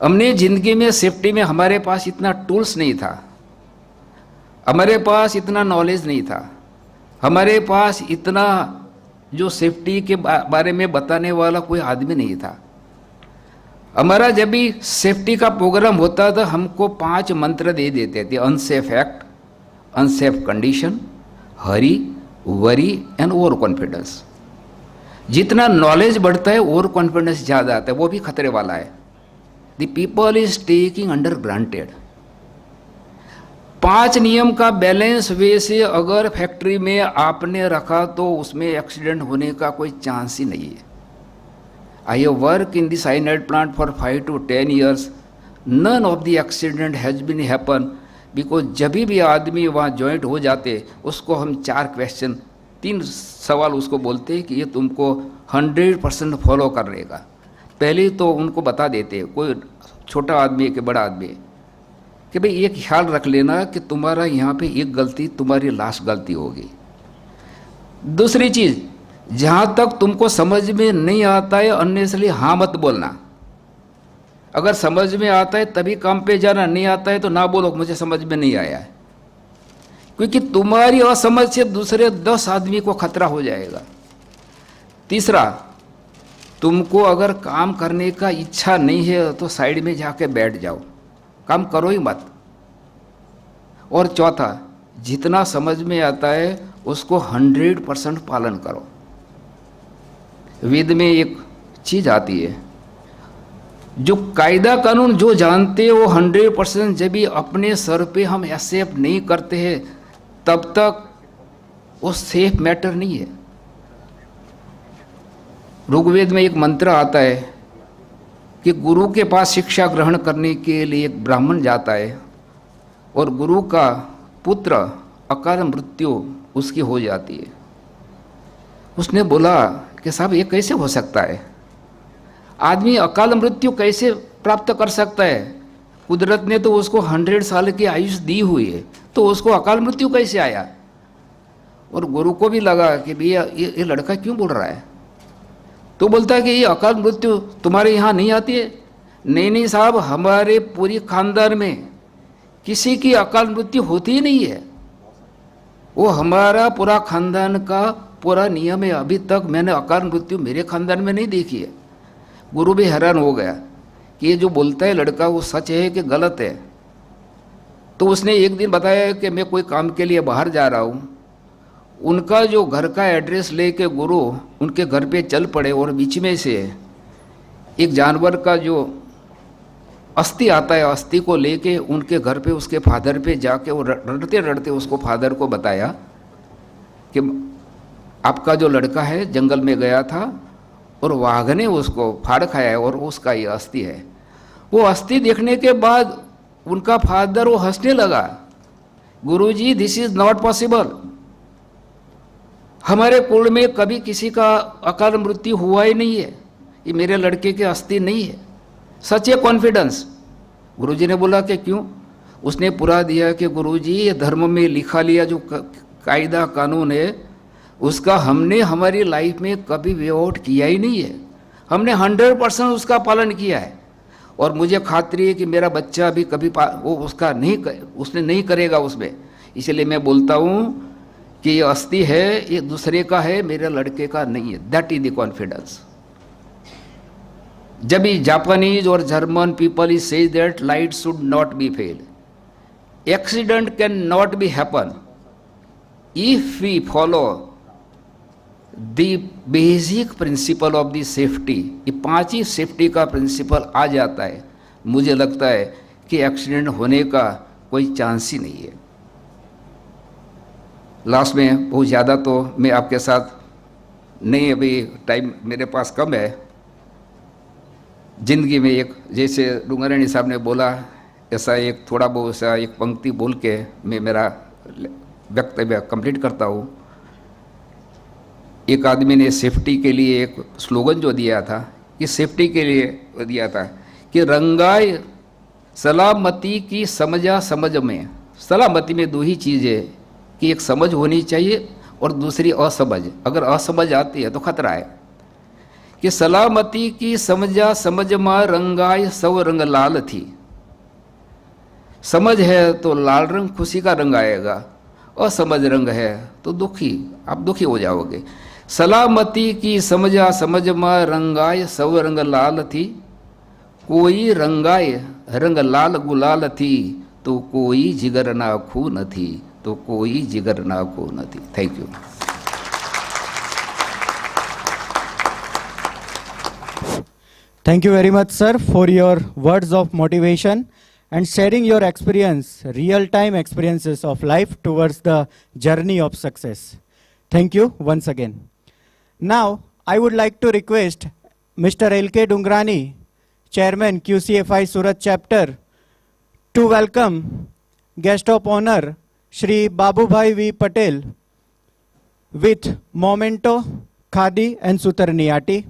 हमने जिंदगी में सेफ्टी में हमारे पास इतना टूल्स नहीं था, हमारे पास इतना नॉलेज नहीं था, हमारे पास इतना जो सेफ्टी के बारे में बताने वाला कोई आदमी नहीं था। हमारा जब भी सेफ्टी का प्रोग्राम होता था हमको 5 मंत्र दे देते थे। Unsafe act, unsafe condition, Hari, worry and over confidence. जितना नॉलेज बढ़ता है ओवर कॉन्फिडेंस ज़्यादा आता है, वो भी खतरे वाला है। The people is taking under granted. 5 नियम का बैलेंस वे से अगर फैक्ट्री में आपने रखा तो उसमें एक्सीडेंट होने का कोई चांस ही नहीं है। I have work in the cyanide plant for 5 to 10 years. None of the accident has been happen because जब भी आदमी वहाँ ज्वाइंट हो जाते उसको हम 3 सवाल उसको बोलते कि ये तुमको 100% फॉलो कर लेगा। पहले तो उनको बता देते, कोई छोटा आदमी है कि बड़ा आदमी है, कि भाई ये ख्याल रख लेना कि तुम्हारा यहाँ पे एक गलती तुम्हारी लास्ट गलती होगी। दूसरी चीज़, जहाँ तक तुमको समझ में नहीं आता है अननेसली हाँ मत बोलना। अगर समझ में आता है तभी काम पे जाना, नहीं आता है तो ना बोलो मुझे समझ में नहीं आया है, क्योंकि तुम्हारी असमझ से दूसरे 10 आदमी को खतरा हो जाएगा। तीसरा, तुमको अगर काम करने का इच्छा नहीं है तो साइड में जाके बैठ जाओ, काम करो ही मत। और चौथा, जितना समझ में आता है उसको 100% पालन करो। वेद में एक चीज आती है, जो कायदा कानून जो जानते हैं वो 100% जब भी अपने सर पे हम एक्सेप्ट नहीं करते हैं तब तक वो सेफ मैटर नहीं है। ऋग्वेद में एक मंत्र आता है कि गुरु के पास शिक्षा ग्रहण करने के लिए एक ब्राह्मण जाता है और गुरु का पुत्र अकाल मृत्यु उसकी हो जाती है। उसने बोला कि साहब ये कैसे हो सकता है, आदमी अकाल मृत्यु कैसे प्राप्त कर सकता है? कुदरत ने तो उसको 100 साल की आयुष दी हुई है, तो उसको अकाल मृत्यु कैसे आया? और गुरु को भी लगा कि भैया ये लड़का क्यों बोल रहा है। तो बोलता है कि ये अकाल मृत्यु तुम्हारे यहाँ नहीं आती है। नहीं साहब, हमारे पूरी खानदान में किसी की अकाल मृत्यु होती ही नहीं है। वो हमारा पूरा खानदान का पूरा नियम है, अभी तक मैंने अकाल मृत्यु मेरे खानदान में नहीं देखी है। गुरु भी हैरान हो गया कि ये जो बोलता है लड़का वो सच है कि गलत है। तो उसने एक दिन बताया कि मैं कोई काम के लिए बाहर जा रहा हूँ। उनका जो घर का एड्रेस लेके गुरु उनके घर पे चल पड़े और बीच में से एक जानवर का जो अस्थि आता है, अस्थि को लेके उनके घर पे उसके फादर पे जाके वो रड़ते रड़ते उसको फादर को बताया कि आपका जो लड़का है जंगल में गया था और वाघ ने उसको फाड़ खाया है और उसका ये अस्थि है। वो अस्थि देखने के बाद उनका फादर वो हंसने लगा, गुरुजी दिस इज नॉट पॉसिबल, हमारे कुल में कभी किसी का अकाल मृत्यु हुआ ही नहीं है, ये मेरे लड़के के अस्थि नहीं है, सच है कॉन्फिडेंस। गुरुजी ने बोला कि क्यों? उसने पुरा दिया कि गुरुजी ये धर्म में लिखा लिया जो कायदा कानून है उसका हमने हमारी लाइफ में कभी वे आउट किया ही नहीं है, हमने 100% उसका पालन किया है और मुझे खात्री है कि मेरा बच्चा भी कभी वो उसका उसने नहीं करेगा उसमें। इसलिए मैं बोलता हूँ कि ये अस्थि है ये दूसरे का है, मेरे लड़के का नहीं है। That is the confidence. जब भी जापानीज और German people is says that light should not B fail, accident can not be happen, if we follow the basic principle of the safety, ये 5 ही सेफ्टी का प्रिंसिपल आ जाता है, मुझे लगता है कि एक्सीडेंट होने का कोई चांस ही नहीं है। लास्ट में बहुत ज़्यादा तो मैं आपके साथ नहीं, अभी टाइम मेरे पास कम है। ज़िंदगी में एक, जैसे डूंगरानी साहब ने बोला, ऐसा एक थोड़ा बहुत सा एक पंक्ति बोल के मैं मेरा वक्तव्य कंप्लीट करता हूँ। एक आदमी ने सेफ्टी के लिए एक स्लोगन जो दिया था, कि सेफ्टी के लिए दिया था कि रंगाए सलामती की समझा समझ में। सलामती में 2 ही चीज़ें, कि एक समझ होनी चाहिए और दूसरी असमझ। अगर असमझ आती है तो खतरा है। कि सलामती की समझा समझ में रंगाए सब रंग लाल थी। समझ है तो लाल रंग खुशी का रंग आएगा, असमझ रंग है तो दुखी, आप दुखी हो जाओगे। सलामती की समझा समझ में रंगाए सब रंग लाल थी, कोई रंगाए रंग लाल गुलाल थी, तो कोई जिगर ना खून थी, तो कोई जिगर ना खून थी। Thank you. Thank you very much, sir, for your words of motivation and sharing your experience, real-time experiences of life towards the journey of success. Thank you once again. Now, I would like to request Mr. L.K. Dungrani, Chairman QCFI Surat Chapter, to welcome guest of honor Shri Babubhai V. Patel with Momento, Khadi and Sutarniati.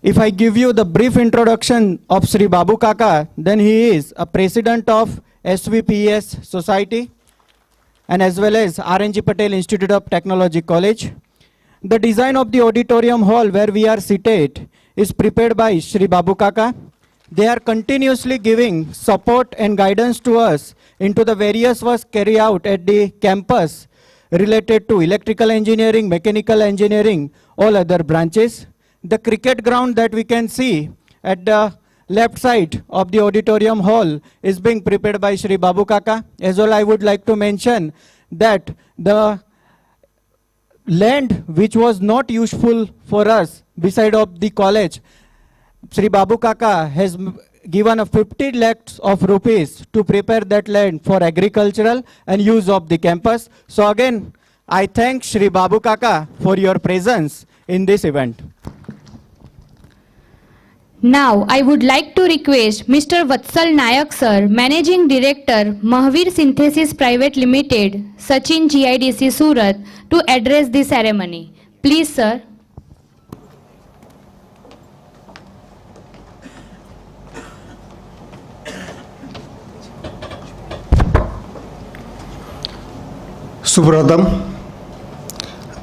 If I give you the brief introduction of Sri Babu Kaka, then he is a president of SVPS Society and as well as RNG Patel Institute of Technology College. The design of the auditorium hall where we are seated is prepared by Sri Babu Kaka. They are continuously giving support and guidance to us into the various works carried out at the campus related to electrical engineering, mechanical engineering, all other branches. The cricket ground that we can see at the left side of the auditorium hall is being prepared by Shri Babu Kaka. As well, I would like to mention that the land which was not useful for us beside of the college, Shri Babu Kaka has given a 50 lakhs of rupees to prepare that land for agricultural and use of the campus. So again, I thank Shri Babu Kaka for your presence in this event. Now, I would like to request Mr. Vatsal Nayak sir, Managing Director, Mahavir Synthesis Private Limited, Sachin GIDC Surat, to address the ceremony. Please, sir. Supratham,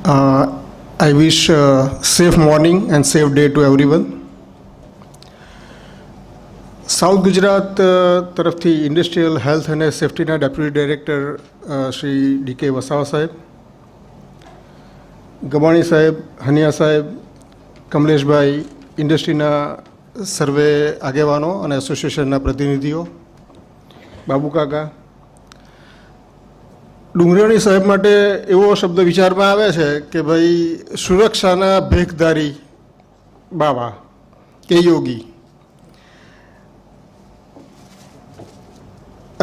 I wish safe morning and safe day to everyone. South Gujarat તરફથી industrial health અને સેફ્ટીના deputy director Shri D K. Vasava સાહેબ, ગમાણી સાહેબ, હનિયા સાહેબ, કમલેશભાઈ, ઇન્ડસ્ટ્રીના સર્વે આગેવાનો અને એસોસિએશનના પ્રતિનિધિઓ, બાબુ કાકા, ડુંગરાણી સાહેબ માટે એવો શબ્દ વિચારમાં આવે છે કે ભાઈ સુરક્ષાના ભેખધારી બાબા કે યોગી.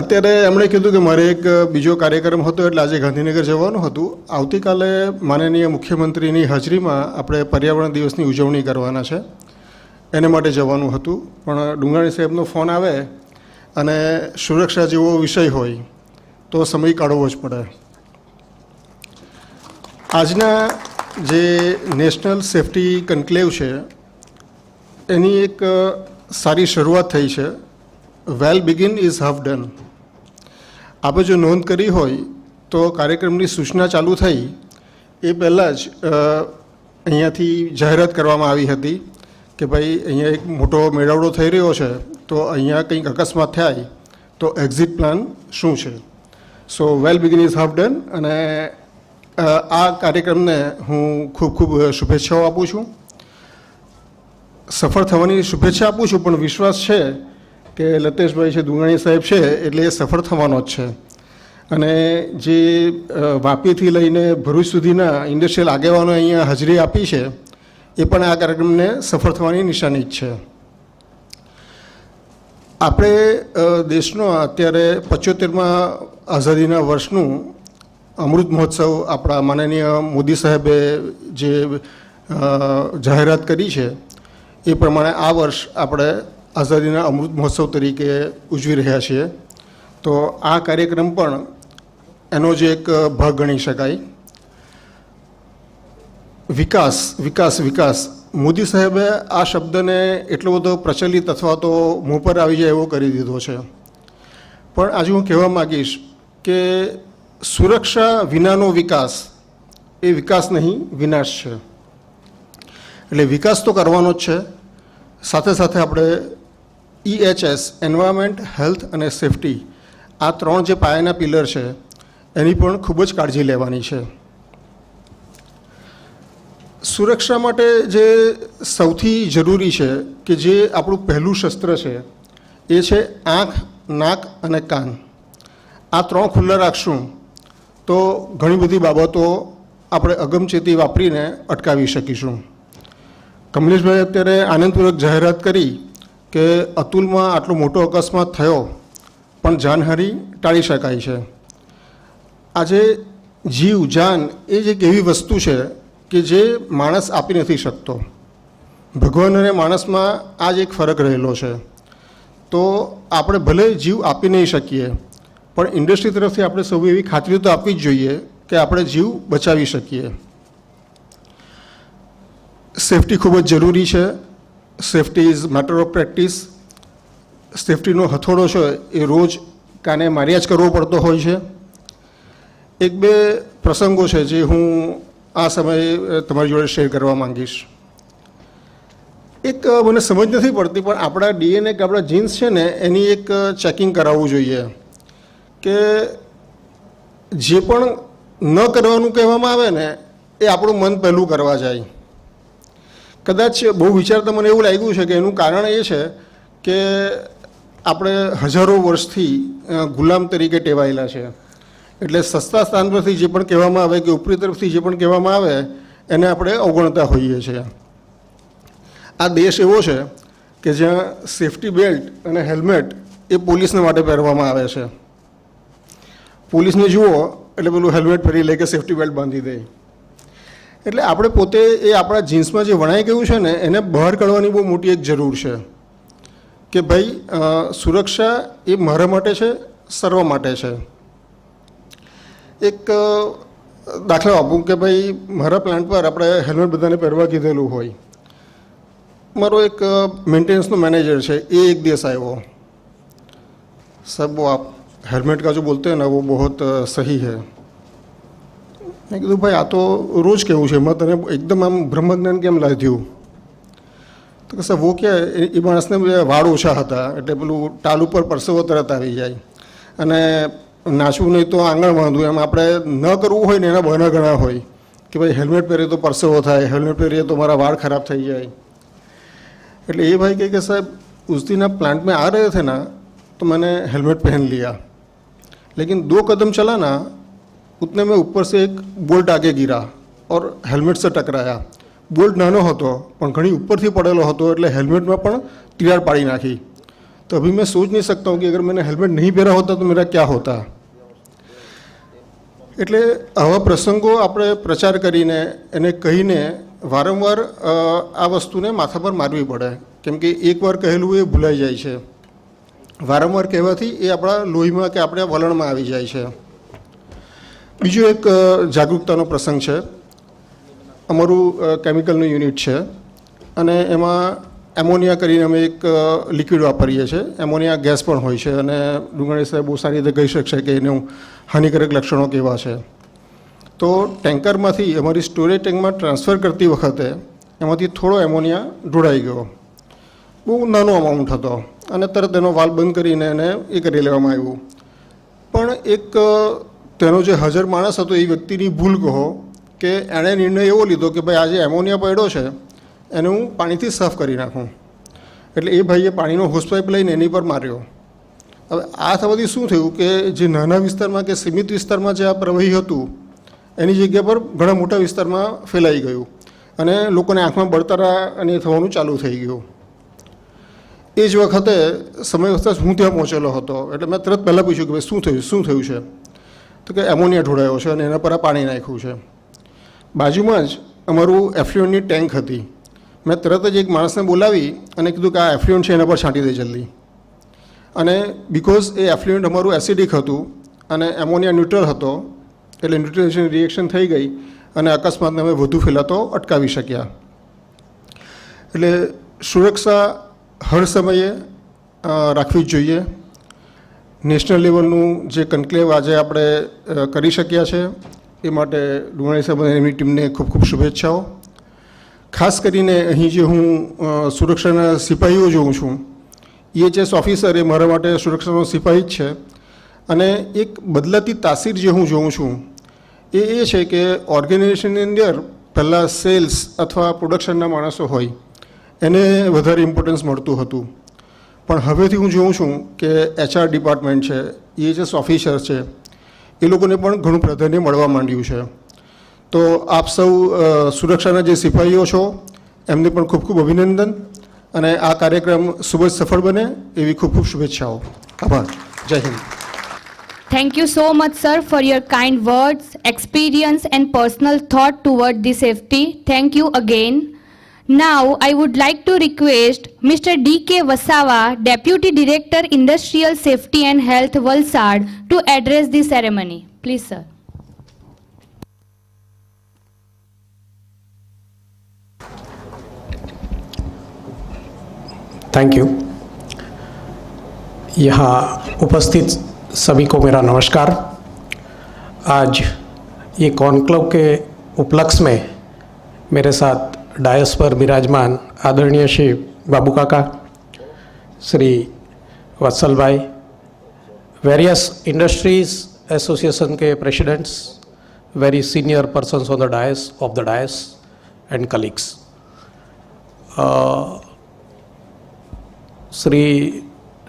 અત્યારે એમણે કીધું કે મારે એક બીજો કાર્યક્રમ હતો એટલે આજે ગાંધીનગર જવાનું હતું. આવતીકાલે માનનીય મુખ્યમંત્રીની હાજરીમાં આપણે પર્યાવરણ દિવસની ઉજવણી કરવાના છે, એને માટે જવાનું હતું. પણ ડુંગરાણી સાહેબનો ફોન આવે અને સુરક્ષા જેવો વિષય હોય તો સમય કાઢવો જ પડે. આજના જે નેશનલ સેફ્ટી કન્ક્લેવ છે એની એક સારી શરૂઆત થઈ છે. વેલ બિગિન ઇઝ હાફ ડન. આપણે જો નોંધ કરી હોય તો કાર્યક્રમની સૂચના ચાલુ થઈ એ પહેલાં જ અહીંયાથી જાહેરાત કરવામાં આવી હતી કે ભાઈ અહીંયા એક મોટો મેળાવડો થઈ રહ્યો છે, તો અહીંયા કંઈક અકસ્માત થાય તો એક્ઝિટ પ્લાન શું છે. સો વેલ બિગિન ઇઝ હાફ ડન. અને આ કાર્યક્રમને હું ખૂબ ખૂબ શુભેચ્છાઓ આપું છું, સફળ થવાની શુભેચ્છા આપું છું, પણ વિશ્વાસ છે કે લતેશભાઈ છે, દુગાણી સાહેબ છે, એટલે એ સફળ થવાનો જ છે. અને જે વાપીથી લઈને ભરૂચ સુધીના ઇન્ડસ્ટ્રીયલ આગેવાનો અહીંયા હાજરી આપી છે, એ પણ આ કાર્યક્રમને સફળ થવાની નિશાની જ છે. આપણે દેશનો અત્યારે 75મા આઝાદીના વર્ષનું અમૃત મહોત્સવ આપણા માનનીય મોદી સાહેબે જે જાહેરાત કરી છે, એ પ્રમાણે આ વર્ષ આપણે આઝાદીના અમૃત મહોત્સવ તરીકે ઉજવી રહ્યા છીએ. તો આ કાર્યક્રમ પણ એનો જ એક ભાગ ગણી શકાય. વિકાસ વિકાસ વિકાસ, મોદી સાહેબે આ શબ્દને એટલો બધો પ્રચલિત અથવા તો મોં પર આવી જાય એવો કરી દીધો છે. પણ આજે હું કહેવા માગીશ કે સુરક્ષા વિનાનો વિકાસ એ વિકાસ નહીં, વિનાશ છે. એટલે વિકાસ તો કરવાનો જ છે, સાથે સાથે આપણે EHS, એન્વાયરમેન્ટ, હેલ્થ અને સેફટી, આ 3 જે પાયાના પિલર છે એની પણ ખૂબ જ કાળજી લેવાની છે. સુરક્ષા માટે જે સૌથી જરૂરી છે કે જે આપણું પહેલું શસ્ત્ર છે એ છે આંખ, નાક અને કાન. આ 3 ખુલ્લા રાખશું તો ઘણી બધી બાબતો આપણે અગમચેતી વાપરીને અટકાવી શકીશું. કમલેશભાઈ અત્યારે આનંદપૂર્વક જાહેરાત કરી કે અતુલમાં આટલો મોટો અકસ્માત થયો પણ જાનહાનિ ટાળી શકાય છે. આજે જીવ, જાન એ જ એક એવી વસ્તુ છે કે જે માણસ આપી નથી શકતો. ભગવાન અને માણસમાં આ જ એક ફરક રહેલો છે. તો આપણે ભલે જીવ આપી નહીં શકીએ, પણ ઇન્ડસ્ટ્રી તરફથી આપણે સૌ એવી ખાતરી તો આપવી જ જોઈએ કે આપણે જીવ બચાવી શકીએ. સેફટી ખૂબ જ જરૂરી છે. Safety is matter of practice. સેફટીનો હથોડો છે એ રોજ કાને માર્યા જ કરવો પડતો હોય છે. 1-2 પ્રસંગો છે જે હું આ સમયે તમારી જોડે શેર કરવા માંગીશ. એક મને સમજ નથી પડતી, પણ આપણા DNA કે આપણા જીન્સ છે ને એની એક ચેકિંગ કરાવવું જોઈએ કે જે પણ ન કરવાનું કહેવામાં આવે ને એ આપણું મન પહેલું કરવા જાય. કદાચ બહુ વિચારતા મને એવું લાગ્યું છે કે એનું કારણ એ છે કે આપણે હજારો વર્ષથી ગુલામ તરીકે ટેવાયેલા છે. એટલે સસ્તા સ્થાન પરથી જે પણ કહેવામાં આવે કે ઉપરી તરફથી જે પણ કહેવામાં આવે એને આપણે અવગણતા હોઈએ છીએ. આ દેશ એવો છે કે જ્યાં સેફટી બેલ્ટ અને હેલ્મેટ એ પોલીસને માટે પહેરવામાં આવે છે. પોલીસને જુઓ એટલે પેલું હેલ્મેટ પહેરી લે કે સેફટી બેલ્ટ બાંધી દે. એટલે આપણે પોતે એ આપણા જીન્સમાં જે વણાઈ ગયું છે ને એને બહાર કાઢવાની બહુ મોટી એક જરૂર છે કે ભાઈ સુરક્ષા એ મારા માટે છે, સર્વ માટે છે. એક દાખલો આપું કે ભાઈ મારા પ્લાન્ટ પર આપણે હેલ્મેટ બધાને પહેરવા કીધેલું હોય. મારો એક મેન્ટેનન્સનો મેનેજર છે, એ એક દિવસ આવ્યો, સાહેબ वो आप हेलमेट का जो बोलते हैं ना वो बहुत सही है. મેં કીધું ભાઈ આ તો રોજ કેવું છે, એમાં તને એકદમ આમ બ્રહ્મજ્ઞાન કેમ લાગ્યું? તો કે સાહેબ વો ક્યાં, એ માણસને વાળ ઓછા હતા એટલે પેલું ટાલ ઉપર પરસેવો તરત આવી જાય અને નાચવું નહીં તો આંગણ બાંધવું, એમ આપણે ન કરવું હોય ને એના બહાના ઘણા હોય કે ભાઈ હેલ્મેટ પહેરીએ તો પરસેવો થાય, હેલ્મેટ પહેરીએ તો મારા વાળ ખરાબ થઈ જાય. એટલે એ ભાઈ કહે કે સાહેબ उस दिन आप प्लांट में आ रहे थे ना तो मैंने हेलमेट पहन लिया, लेकिन 2 कदम चला ना उतने में ऊपर से एक बोल्ट आगे गिरा और हेलमेट से टकराया. बोल्ट नानो હતો પણ ઘણી ઉપરથી પડેલો હતો એટલે હેલ્મેટમાં પણ તિરાડ પાડી નાખી. तो अभी मैं सोच नहीं सकता हूँ कि अगर मैंने हेलमेट नहीं पहना होता तो मेरा क्या होता. એટલે આવા પ્રસંગો આપણે પ્રચાર કરીને એને કહીને વારંવાર આ વસ્તુને માથા પર મારવી પડે, કેમ કે એકવાર કહેલું એ ભૂલાઈ જાય છે. વારંવાર કહેવાથી એ આપણા લોહીમાં કે આપણા વલણમાં આવી જાય છે. બીજો એક જાગૃતતાનો પ્રસંગ છે. અમારું કેમિકલનું યુનિટ છે અને એમાં એમોનિયા કરીને અમે એક લિક્વિડ વાપરીએ છીએ. એમોનિયા ગેસ પણ હોય છે અને ડુંગળી સાહેબ બહુ સારી રીતે કહી શકશે કે એનું હાનિકારક લક્ષણો કેવા છે. તો ટેન્કરમાંથી અમારી સ્ટોરેજ ટેન્કમાં ટ્રાન્સફર કરતી વખતે એમાંથી થોડો એમોનિયા ઢોળાઈ ગયો. બહુ નાનો અમાઉન્ટ હતો અને તરત એનો વાલ્વ બંધ કરીને એને એ કરી લેવામાં આવ્યું. પણ એક તેનો જે હાજર માણસ હતો એ વ્યક્તિની ભૂલ કહો કે એણે નિર્ણય એવો લીધો કે ભાઈ આજે એમોનિયા પડ્યો છે એને હું પાણીથી સાફ કરી નાખું. એટલે એ ભાઈએ પાણીનો હોસપાઇપ લઈને એની પર માર્યો. હવે આ થવાથી શું થયું કે જે નાના વિસ્તારમાં કે સીમિત વિસ્તારમાં જે આ પ્રવાહી હતું એની જગ્યા પર ઘણા મોટા વિસ્તારમાં ફેલાઈ ગયું અને લોકોને આંખમાં બળતરા અને એ થવાનું ચાલુ થઈ ગયું. એ જ વખતે સમય વખતે હું ત્યાં પહોંચેલો હતો એટલે મેં તરત પહેલાં પૂછ્યું કે ભાઈ શું થયું છે? તો કે એમોનિયા ઢોળાયો છે અને એના પર આ પાણી નાખ્યું છે. બાજુમાં જ અમારું એફ્લુએન્ટની ટેન્ક હતી. મેં તરત જ એક માણસને બોલાવી અને કીધું કે આ એફ્લુએન્ટ છે એના પર છાંટી દે જલ્દી. અને બિકોઝ એ એફ્લુએન્ટ અમારું એસિડિક હતું અને એમોનિયા ન્યુટ્રલ હતો એટલે ન્યુટ્રલાઇઝેશન રિએક્શન થઈ ગઈ અને અકસ્માતને અમે વધુ ફેલાતો અટકાવી શક્યા. એટલે સુરક્ષા હર સમયે રાખવી જ જોઈએ. નેશનલ લેવલનું જે કન્ક્લેવ આજે આપણે કરી શક્યા છે એ માટે ડુંગરાણી સાહેબ અને એમની ટીમને ખૂબ ખૂબ શુભેચ્છાઓ. ખાસ કરીને અહીં જે હું સુરક્ષાના સિપાહીઓ જોઉં છું, EHS ઓફિસર એ મારા માટે સુરક્ષાનો સિપાહી જ છે. અને એક બદલાતી તાસીર જે હું જોઉં છું એ છે કે ઓર્ગેનાઇઝેશનની અંદર પહેલાં સેલ્સ અથવા પ્રોડક્શનના માણસો હોય એને વધારે ઇમ્પોર્ટન્સ મળતું હતું, પણ હવેથી હું જોઉં છું કે HR ડિપાર્ટમેન્ટ છે, EHS ઓફિસર છે, એ લોકોને પણ ઘણું પ્રાધાન્ય મળવા માંડ્યું છે. તો આપ સૌ સુરક્ષાના જે સિપાહીઓ છો એમને પણ ખૂબ ખૂબ અભિનંદન અને આ કાર્યક્રમ ખૂબ જ સફળ બને એવી ખૂબ ખૂબ શુભેચ્છાઓ. આભાર. જય Hind. Thank you so much, sir, for your kind words, experience and personal thought toward the safety. Thank you again. Now, I would like to request Mr. D.K. Vasawa, Deputy Director, Industrial Safety and Health, Valsad, to address the ceremony. Please, sir. Thank you. यहाँ उपस्थित सभी को मेरा नमस्कार. आज ये conclave के उपलक्ष्य में मेरे साथ डायस पर विराजमान आदरणीय श्री बाबू काका, Shri Vatsal bhai, various industries association के presidents, very senior persons on the dais of the dais and colleagues. Shri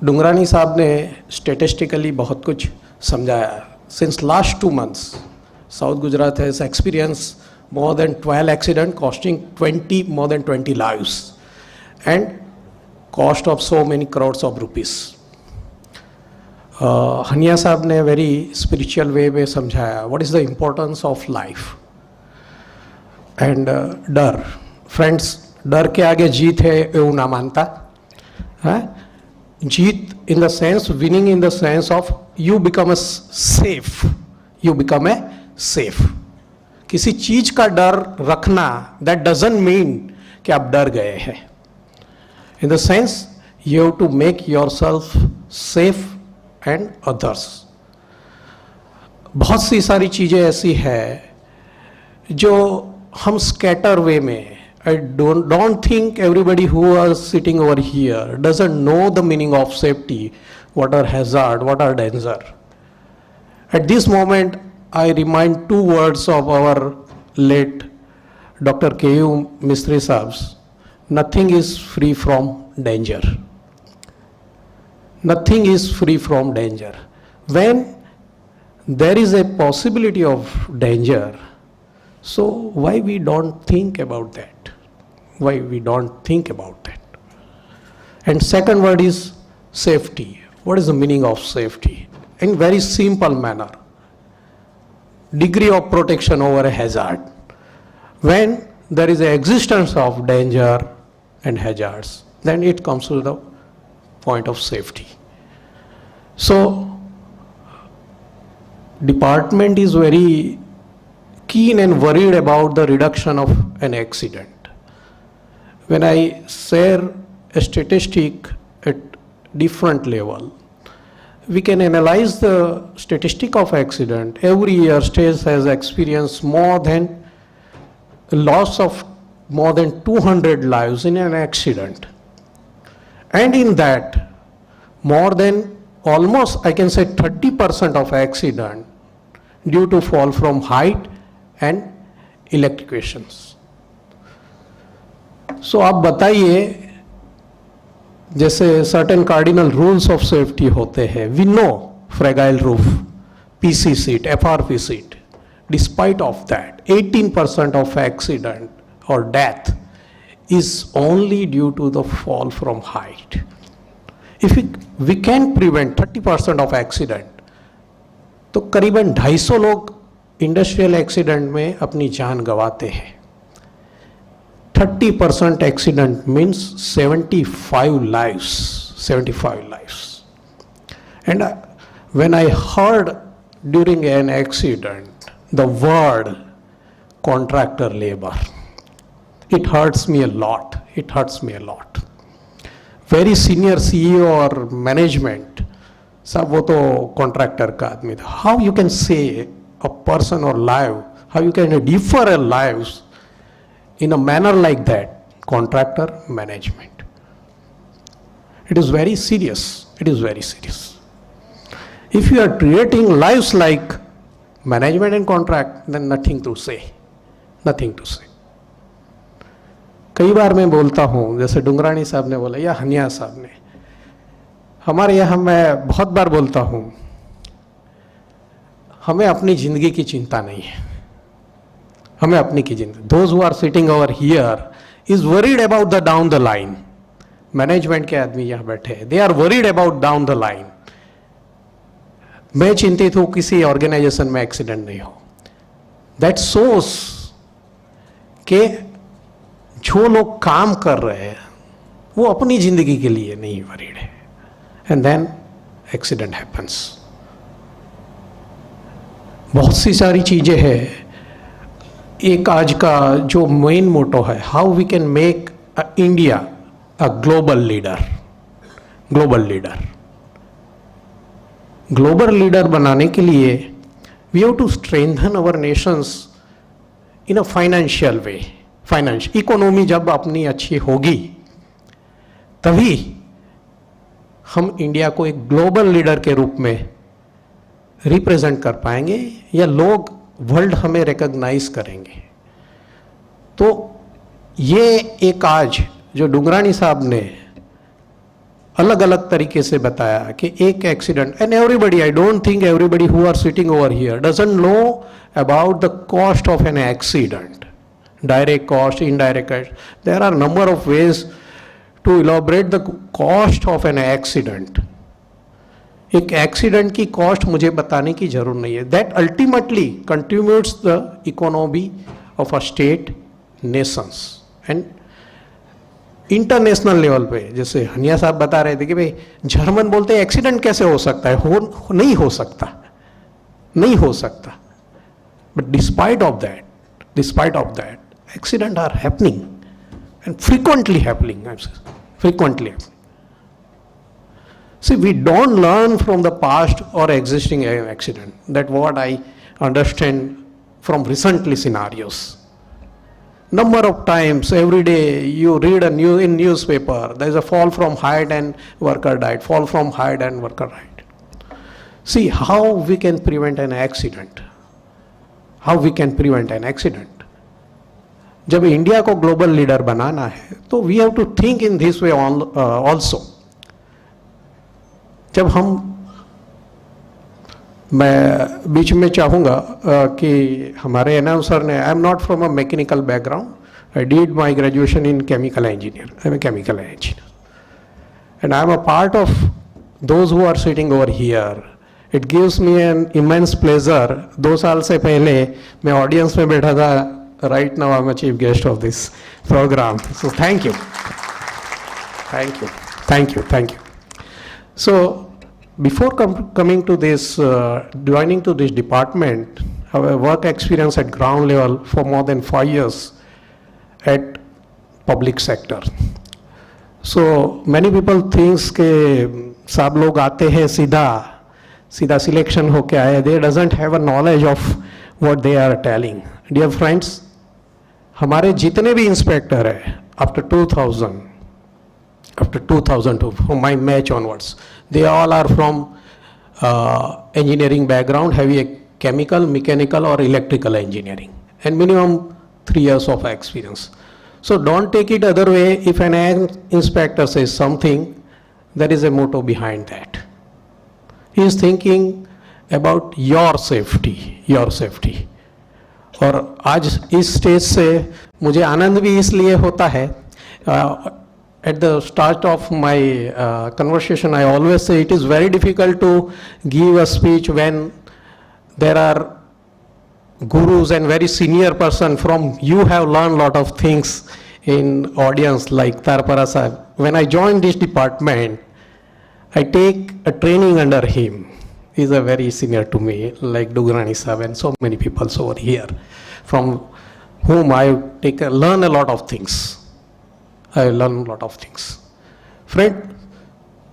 Dungrani साहब ने स्टेटिस्टिकली बहुत कुछ समझाया. Since last 2 months south Gujarat has experience more than 12 accidents costing more than 20 lives and cost of so many crores of rupees. Haniyeh साहब ने very spiritual way में समझाया what is the importance of life and डर. Friends, डर के आगे जीत है ये ना मानता है. जीत in the sense, winning in the sense of you become a safe, you become a safe. किसी चीज का डर रखना दैट डजंट मीन कि आप डर गए हैं. In the sense you have to make yourself safe and others. बहुत सी सारी चीज़ें ऐसी है जो हम स्कैटर वे में, I don't think everybody who are sitting over here doesn't know the meaning of safety, what are hazard, what are danger. At this moment I remind 2 words of our late Dr. K.U. Mistry Saab's. Nothing is free from danger. Nothing is free from danger. When there is a possibility of danger, so why we don't think about that? Why we don't think about that? And second word is safety. What is the meaning of safety? In very simple manner. Degree of protection over a hazard. When there is an existence of danger and hazards, then it comes to the point of safety. So, department is very keen and worried about the reduction of an accident. When I share a statistic at different level, we can analyze the statistic of accident. Every year state has experienced more than a loss of more than 200 lives in an accident. And in that, more than almost I can say 30% of accident due to fall from height and electrocutions. So आप बताइए जैसे certain cardinal rules of safety होते हैं, we know fragile roof, PC sheet, FRP sheet, despite of that 18% of accident और death is only due to the fall from height. If we can prevent 30% of accident, तो करीबन 250 लोग industrial accident में अपनी जान गंवाते हैं. 30% accident means 75 lives, 75 lives. And when I heard during an accident the word contractor labor, it hurts me a lot. It hurts me a lot. Very senior CEO or management, सब वो तो contractor का आदमी था. How you can say a person or life, how you can defer a lives in a manner like that? Contractor management. It is very serious. It is very serious. If you are creating lives like management and contract, then nothing to say. Nothing to say. कई बार मैं बोलता हूँ, जैसे डुंगरानी साहब ने बोला या Haniyeh साहब ने, हमारे यहाँ मैं बहुत बार बोलता हूँ, हमें अपनी ज़िंदगी की चिंता नहीं है. हमें अपनी की जिंदगी. Those who are sitting over here is worried about the down the line. Management के आदमी यहाँ बैठे हैं, they are worried about down the line. मैं चिंतित हूँ किसी ऑर्गेनाइजेशन में एक्सीडेंट नहीं हो. That shows कि जो लोग काम कर रहे हैं वो अपनी जिंदगी के लिए नहीं वरीड है. And then accident happens. बहुत सी सारी चीजें हैं. एक आज का जो मेन मोटो है, how we can make India a global leader. Global leader. Global leader बनाने के लिए we have to strengthen our nations in a financial way. Finance economy जब अपनी अच्छी होगी तभी हम इंडिया को एक ग्लोबल लीडर के रूप में रिप्रेजेंट कर पाएंगे या लोग वर्ल्ड हमें रिकॉग्नाइज करेंगे. तो ये एक आज जो डुंगरानी साहब ने अलग अलग तरीके से बताया कि एक accident, and everybody, I don't think everybody who are sitting over here doesn't know about the cost of an accident. Direct cost, indirect cost. There are number of ways to elaborate the cost of an accident. एक accident की cost मुझे बताने की जरूरत नहीं है. That ultimately contributes the economy of a state, nations and international level पे. जैसे हनिया साहब बता रहे थे कि भाई जर्मन बोलते हैं एक्सीडेंट कैसे हो सकता है, नहीं हो सकता, नहीं हो सकता. But despite of that accidents are happening and frequently happening. Frequently. See, we don't learn from the past or existing accident. That's what I understand from recently scenarios. Number of times every day you read in newspaper, there is a fall from height and worker died. Fall from height and worker died. See how we can prevent an accident. How we can prevent an accident. जब India को global leader बनाना है तो we have to think in this way also. जब मैं बीच में चाहूँगा कि हमारे अनाउंसर ने, I am not from a mechanical background, I did my graduation in chemical engineer, I am a chemical engineer, and I am a part of those who are sitting over here. It gives me an immense pleasure. 2 साल से पहले मैं audience में बैठा था. Right now I'm a chief guest of this program. So thank you. Thank you. So before coming to this, joining to this department, I have work experience at ground level for more than 5 years at public sector. So many people thinks के सब लोग आते हैं सीधा selection होके आए. They doesn't have a knowledge of what they are telling. Dear friends, हमारे जितने भी इंस्पेक्टर है after 2002 from my match onwards, they all are from engineering background, heavy chemical, mechanical or electrical engineering, and minimum 3 years of experience. So don't take it other way. If an inspector says something, there is a motto behind that. He is thinking about your safety, your safety. और आज इस stage से मुझे आनंद भी इसलिए होता है, at the start of my conversation I always say it is very difficult to give a speech when there are gurus and very senior person from you have learned lot of things in audience like Tarpara Sahib. When I joined this department, I take a training under him. He is a very senior to me, like Dugrani Sahib and so many people over here, from whom I learn a lot of things. I learn a lot of things. Friend,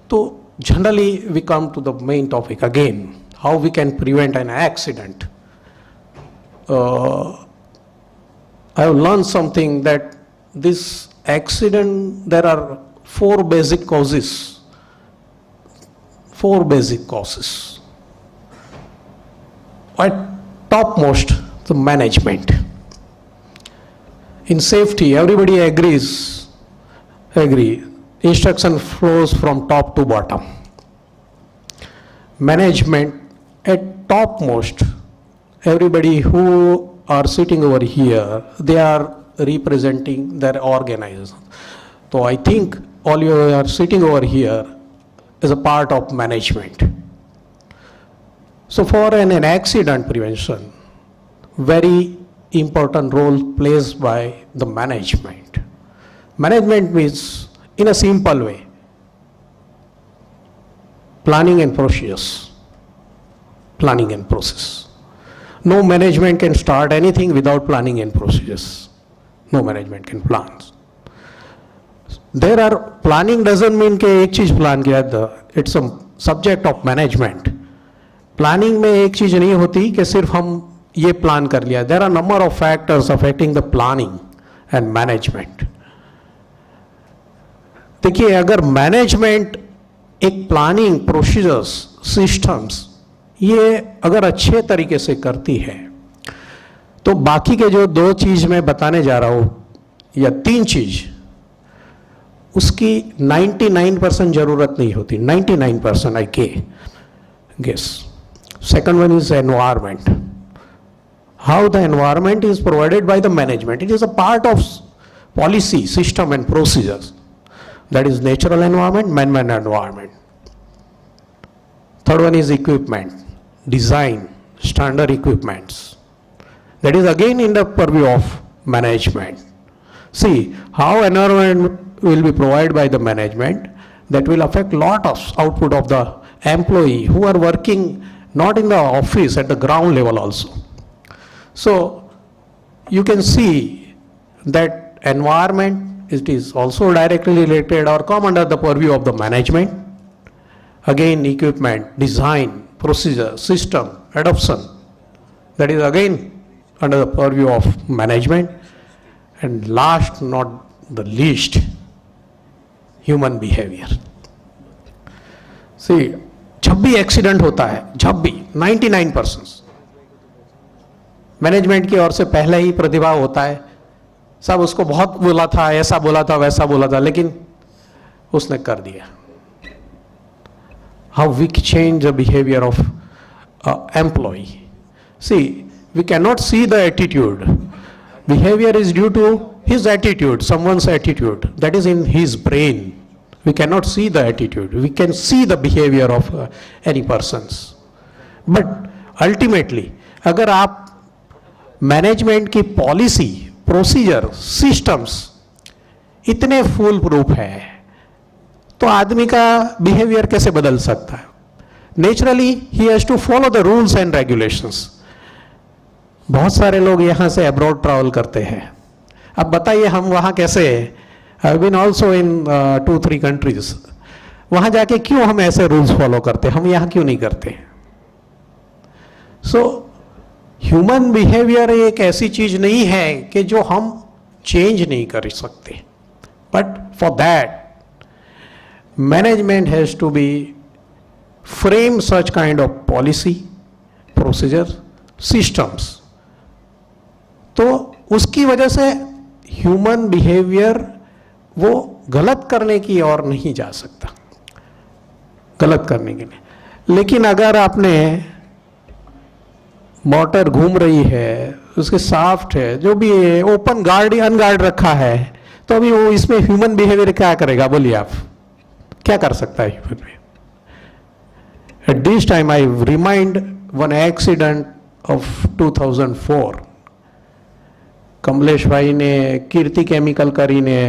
so generally we come to the main topic again, how we can prevent an accident. I have learned something that this accident, there are four basic causes. Four basic causes. At topmost, the management. In safety, everybody agree. Instruction flows from top to bottom. Management at topmost, everybody who are sitting over here, they are representing their organization. So I think all you are sitting over here is a part of management. So for an accident prevention, very important role plays by the management. Management means, in a simple way, planning and procedures. Planning and process. No management can start anything without planning and procedures. No management can plan. There are, planning doesn't mean कि एक चीज plan किया, it's a subject of management. Planning में एक चीज नहीं होती कि सिर्फ हम ये प्लान कर लिया. There are number of factors affecting the planning and management. देखिए, अगर मैनेजमेंट एक प्लानिंग, प्रोसीजर्स, सिस्टम्स ये अगर अच्छे तरीके से करती है तो बाकी के जो दो चीज मैं बताने जा रहा हूं या तीन चीज, उसकी 99% जरूरत नहीं होती. 99% I guess. Second one is environment. How the environment is provided by the management. It is a part of policy, system and procedures. That is natural environment, man-made environment. Third one is equipment, design, standard equipments. That is again in the purview of management. See, how environment will be provided by the management, that will affect lot of output of the employee who are working not in the office, at the ground level also. So you can see that environment, it is also directly related or come under the purview of the management. Again, equipment, design, procedure, system, adoption, that is again under the purview of management. And last not the least, human behavior. See, जब भी accident होता है, जब भी 99% management की ओर से पहले ही प्रतिभाव होता है. सब उसको बहुत बोला था, ऐसा बोला था, वैसा बोला था, लेकिन उसने कर दिया. How we change the behavior of employee. See, we cannot see the attitude. Behavior is due to his attitude, someone's attitude. That is in his brain. We cannot see the attitude. We can see the behavior of any persons. But ultimately, अगर आप management की policy, procedure, systems इतने full proof है तो आदमी का behaviour कैसे बदल सकता है? नेचुरली ही has to follow the rules and regulations. बहुत सारे लोग यहां से अब्रॉड ट्रैवल करते हैं. अब बताइए हम वहां कैसे, I have been also in 2-3 countries, वहां जाके क्यों हम ऐसे रूल्स फॉलो करते, हम यहां क्यों नहीं करते? सो ह्यूमन बिहेवियर एक ऐसी चीज नहीं है कि जो हम चेंज नहीं कर सकते. But for that management has to be frame such kind of policy, procedure, systems. तो उसकी वजह से ह्यूमन बिहेवियर वो गलत करने की ओर नहीं जा सकता. गलत करने के लिए। लेकिन अगर आपने मोटर घूम रही है, उसके साफ्ट है, जो भी है, ओपन गार्ड या अनगार्ड रखा है, तो अभी वो इसमें ह्यूमन बिहेवियर क्या करेगा? बोलिए आप, क्या कर सकता है human behaviour? At this time I remind one accident of 2004. Kamlesh भाई ने कीर्ति केमिकल કરીને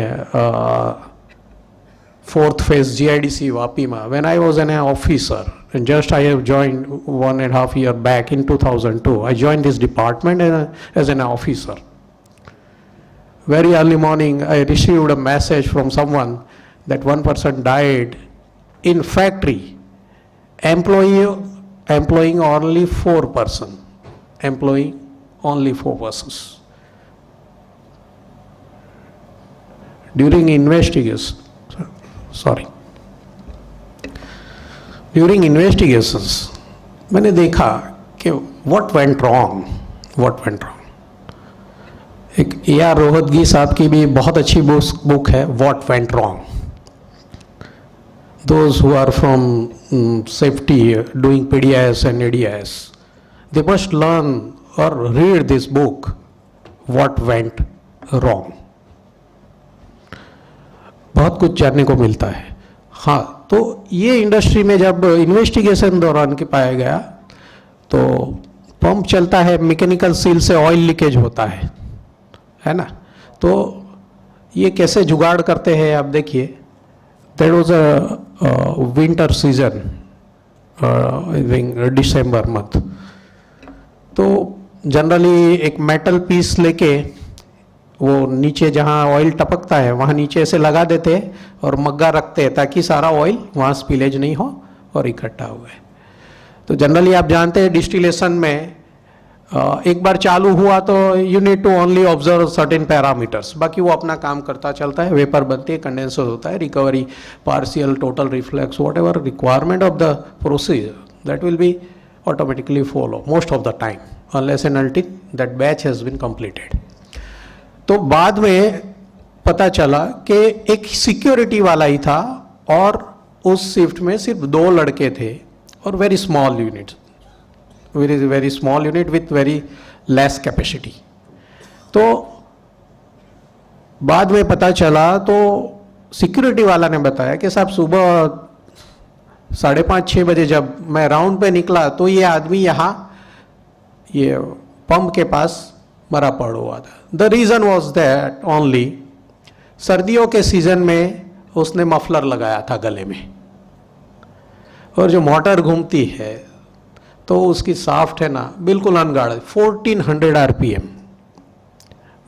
4th phase GIDC वापी में, when I was an officer, and just I have joined 1.5 years back in 2002. I joined this department as an officer. Very early morning, I received a message from someone that one person died in factory, employing only 4 persons, employing only 4 persons. During investigations, मैंने देखा कि what went wrong. एक A.R. Rohatgi साहब की भी बहुत अच्छी book है, What Went Wrong. Those who are from safety, doing PDIS and ADIS, they must learn or read this book, What Went Wrong. बहुत कुछ जानने को मिलता है। हाँ, तो ये इंडस्ट्री में जब इन्वेस्टिगेशन दौरान के पाया गया, तो पंप चलता है, मैकेनिकल सील से ऑयल लीकेज होता है ना? तो ये कैसे जुगाड़ करते हैं आप देखिए। There was a winter season, December month, तो जनरली एक मेटल पीस लेके वो नीचे जहाँ ऑयल टपकता है वहाँ नीचे ऐसे लगा देते और मग्गा रखते हैं ताकि सारा ऑयल वहाँ स्पिलेज नहीं हो और इकट्ठा हुए। तो जनरली आप जानते हैं डिस्टिलेशन में एक बार चालू हुआ तो you need to only observe certain parameters, बाकी वो अपना काम करता चलता है, वेपर बनती है, कंडेंसर होता है, recovery, partial, total reflex, whatever requirement of the procedure, that will be automatically follow most of the time unless and until that batch has been completed. तो बाद में पता चला कि एक सिक्योरिटी वाला ही था और उस शिफ्ट में सिर्फ 2 लड़के थे और very small unit with very less capacity. तो बाद में पता चला तो सिक्योरिटी वाला ने बताया कि साहब सुबह 5:30-6 बजे जब मैं राउंड पे निकला तो ये आदमी यहाँ ये पंप के पास मरा पड़ा हुआ था। The reason was that only सर्दियों के सीजन में उसने मफलर लगाया था गले में, और जो मोटर घूमती है तो उसकी साफ्ट है ना बिल्कुल अनगार्ड, 1400 RPM,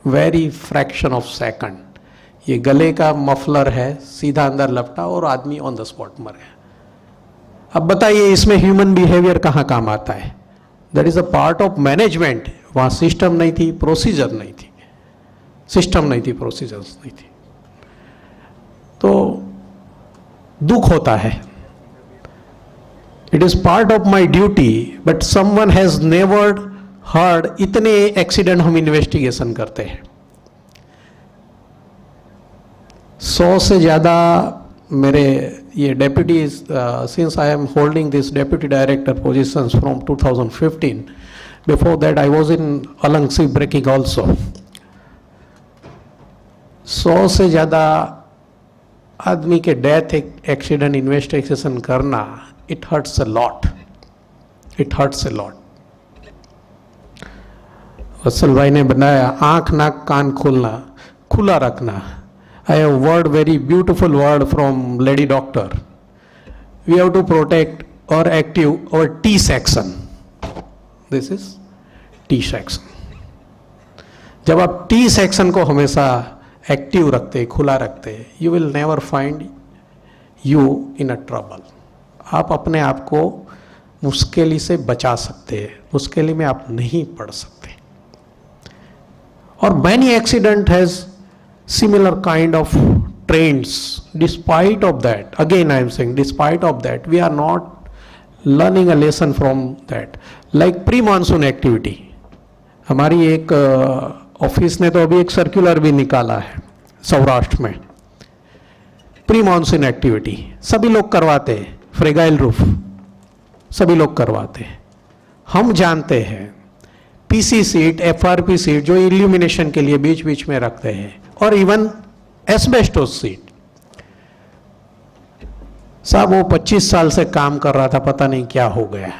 very fraction of second, ये गले का मफलर है, सीधा अंदर लपटा और आदमी ऑन द स्पॉट मर गया। अब बताइए इसमें ह्यूमन बिहेवियर कहाँ काम आता है? That is a part of management. वहाँ सिस्टम नहीं थी, प्रोसीजर नहीं थी, प्रोसीजर्स नहीं थी। तो दुख होता है। It is part of my duty, but someone has never heard. इतने एक्सीडेंट हम इन्वेस्टिगेशन करते हैं, 100 से ज़्यादा मेरे ये deputy, since I am holding this deputy director positions from 2015, before that I was in along ship breaking also. 100 से ज़्यादा आदमी के डेथ एक्सीडेंट इन्वेस्टिगेशन करना, इट हर्ट्स अ लॉट, वत्सल भाई ने बनाया आँख नाक कान खोलना, खुला रखना। I have word, very beautiful word from lady doctor. We have to protect or active our T section. This is T section. जब आप T section को हमेशा एक्टिव रखते, खुला रखते, you will never find you in a trouble. आप अपने आप को मुश्किल से बचा सकते हैं, मुश्किल में आप नहीं पड़ सकते। और many accident has similar kind of trends. Despite of that, again I am saying, despite of that, we are not learning a lesson from that. Like pre-monsoon activity, हमारी एक ऑफिस ने तो अभी एक सर्कुलर भी निकाला है सौराष्ट्र में, प्री मानसून एक्टिविटी सभी लोग करवाते हैं। फ्रेगाइल रूफ सभी लोग करवाते हैं। हम जानते हैं पीसी सीट, एफआरपी सीट जो इल्यूमिनेशन के लिए बीच बीच में रखते हैं, और इवन एस्बेस्टोस सीट। साहब वो 25 साल से काम कर रहा था, पता नहीं क्या हो गया।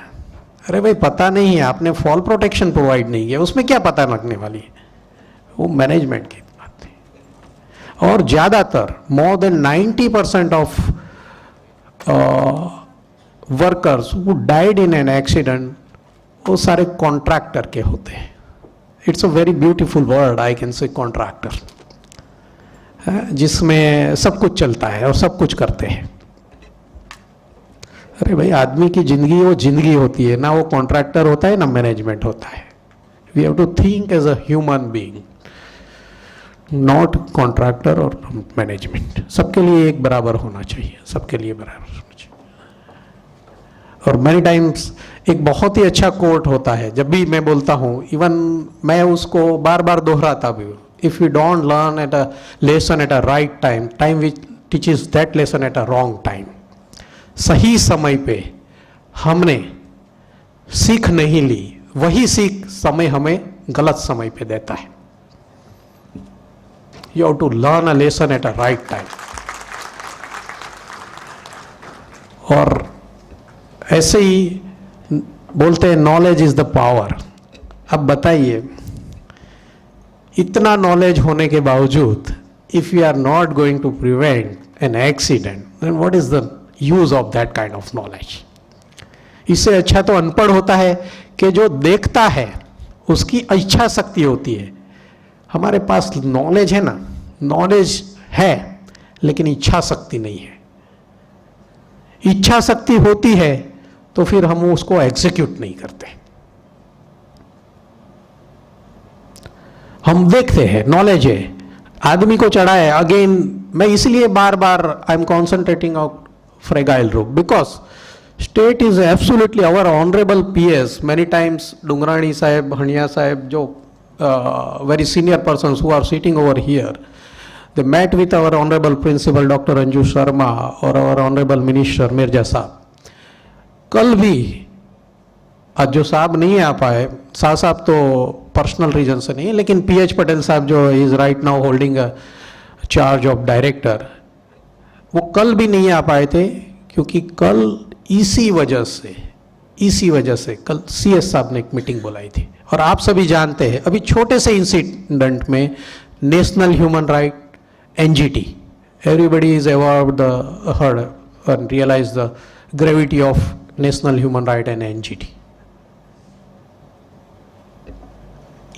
अरे भाई पता नहीं है, आपने फॉल प्रोटेक्शन प्रोवाइड नहीं किया, उसमें क्या पता लगने वाली है, वो मैनेजमेंट की बात है। और ज़्यादातर more than 90% of workers who died in an accident वो सारे कॉन्ट्रैक्टर के होते हैं। It's a very beautiful word, I can say contractor, जिसमें सब कुछ चलता है और सब कुछ करते हैं। अरे भाई आदमी की जिंदगी वो जिंदगी होती है ना, वो कॉन्ट्रैक्टर होता है ना मैनेजमेंट होता है। We have to think as a human being, not contractor और मैनेजमेंट। सबके लिए एक बराबर होना चाहिए, सबके लिए बराबर होना चाहिए। और मैनी टाइम्स एक बहुत ही अच्छा कोट होता है, जब भी मैं बोलता हूँ, इवन मैं उसको बार बार दोहराता भी हूँ, if you don't learn at a lesson at a right time, time which teaches that lesson at a wrong time. सही समय पे हमने सीख नहीं ली, वही सीख समय हमें गलत समय पे देता है। You have to learn a lesson at a right time. और ऐसे ही बोलते हैं नॉलेज इज द पावर। अब बताइए, इतना नॉलेज होने के बावजूद if you are not going to prevent an accident, then what is the use of that kind of knowledge. इससे अच्छा तो अनपढ़ होता है कि जो देखता है उसकी इच्छा शक्ति होती है। हमारे पास नॉलेज है ना, नॉलेज है लेकिन इच्छा शक्ति नहीं है। इच्छा शक्ति होती है तो फिर हम उसको एग्जीक्यूट नहीं करते। हम देखते हैं नॉलेज है, आदमी को चढ़ा है। अगेन मैं इसलिए बार बार I am concentrating on fragile roof because state is absolutely our honorable PS many times Dungrani sahib, Hania sahib, jo very senior persons who are sitting over here, they met with our honorable principal Dr. Anju Sharma or our honorable minister Mirza साहब। कल भी आज जो साहब नहीं आ पाए, शाह साहब तो पर्सनल रीजन से नहीं है, लेकिन PH पटेल साहब जो is right now holding a charge of director, वो कल भी नहीं आ पाए थे क्योंकि कल इसी वजह से कल CS साहब ने एक मीटिंग बुलाई थी। और आप सभी जानते हैं अभी छोटे से इंसिडेंट में national human right NGT, everybody is aware the heard and realize the gravity of national human right and NGT.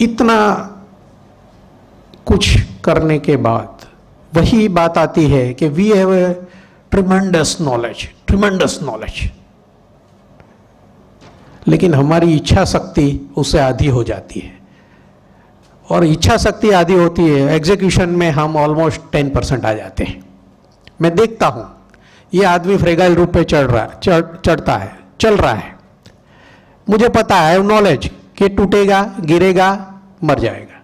इतना कुछ करने के बाद वही बात आती है कि we have a tremendous knowledge, लेकिन हमारी इच्छा शक्ति उससे आधी हो जाती है। और इच्छा शक्ति आधी होती है, एग्जीक्यूशन में हम ऑलमोस्ट 10% आ जाते हैं। मैं देखता हूं ये आदमी फ्रेगाइल रूप पे चल रहा है, मुझे पता है नॉलेज कि टूटेगा, गिरेगा, मर जाएगा,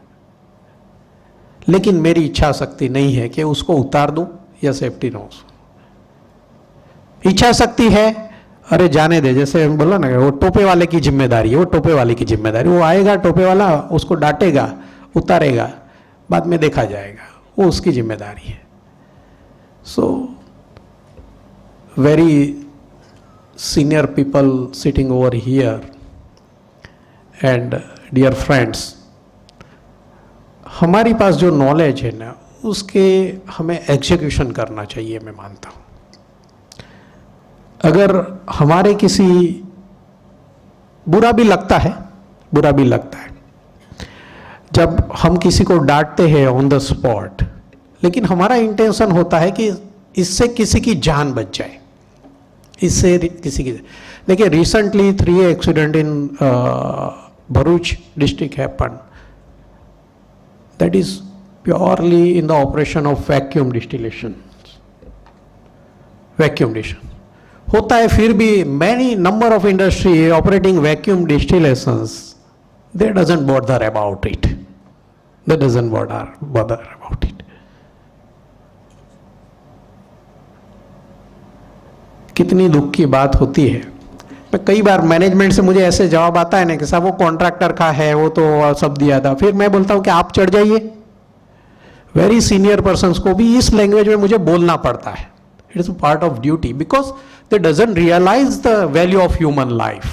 लेकिन मेरी इच्छा शक्ति नहीं है कि उसको उतार दूं या सेफ्टी नोज। इच्छा शक्ति है, अरे जाने दे, जैसे हम बोला ना वो टोपे वाले की जिम्मेदारी है, वो टोपे वाले की जिम्मेदारी, वो आएगा टोपे वाला, उसको डांटेगा, उतारेगा, बाद में देखा जाएगा, वो उसकी जिम्मेदारी है। So very senior people sitting over here and dear friends, हमारी पास जो नॉलेज है ना, उसके हमें एग्जीक्यूशन करना चाहिए। मैं मानता हूँ अगर हमारे किसी बुरा भी लगता है जब हम किसी को डांटते हैं ऑन द स्पॉट, लेकिन हमारा इंटेंशन होता है कि इससे किसी की जान बच जाए, इससे किसी की। देखिए recently 3 accident in Bharuch district happened, that is purely in the operation of vacuum distillation होता है। फिर भी many number of industry operating vacuum distillations, they doesn't bother about it, कितनी दुख की बात होती है। मैं कई बार मैनेजमेंट से मुझे ऐसे जवाब आता है ना कि साहब वो कॉन्ट्रैक्टर का है, वो तो सब दिया था। फिर मैं बोलता हूँ कि आप चढ़ जाइए। वेरी सीनियर पर्सन्स को भी इस लैंग्वेज में मुझे बोलना पड़ता है। It is part of duty because they doesn't realize the value of human life.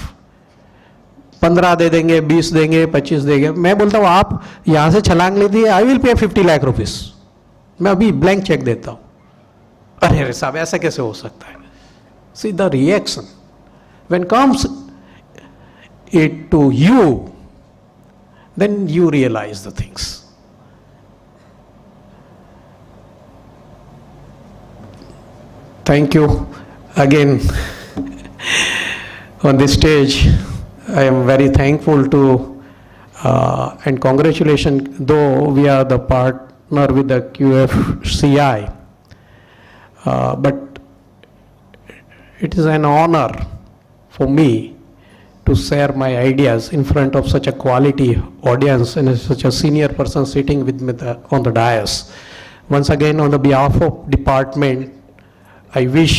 15 दे देंगे, 20 देंगे, 25 देंगे। मैं बोलता हूँ आप यहाँ से छलांग ले दिए, I will pay 50 lakh rupees. मैं अभी ब्लैंक चेक देता हूँ। अरे साहब ऐसा कैसे हो सकता है? See the reaction when comes it to you, then you realize the things. Thank you again on this stage. I am very thankful to and congratulations, though we are the partner with the QFCI, but it is an honor for me to share my ideas in front of such a quality audience and such a senior person sitting with me on the dais. Once again, on the behalf of department, I wish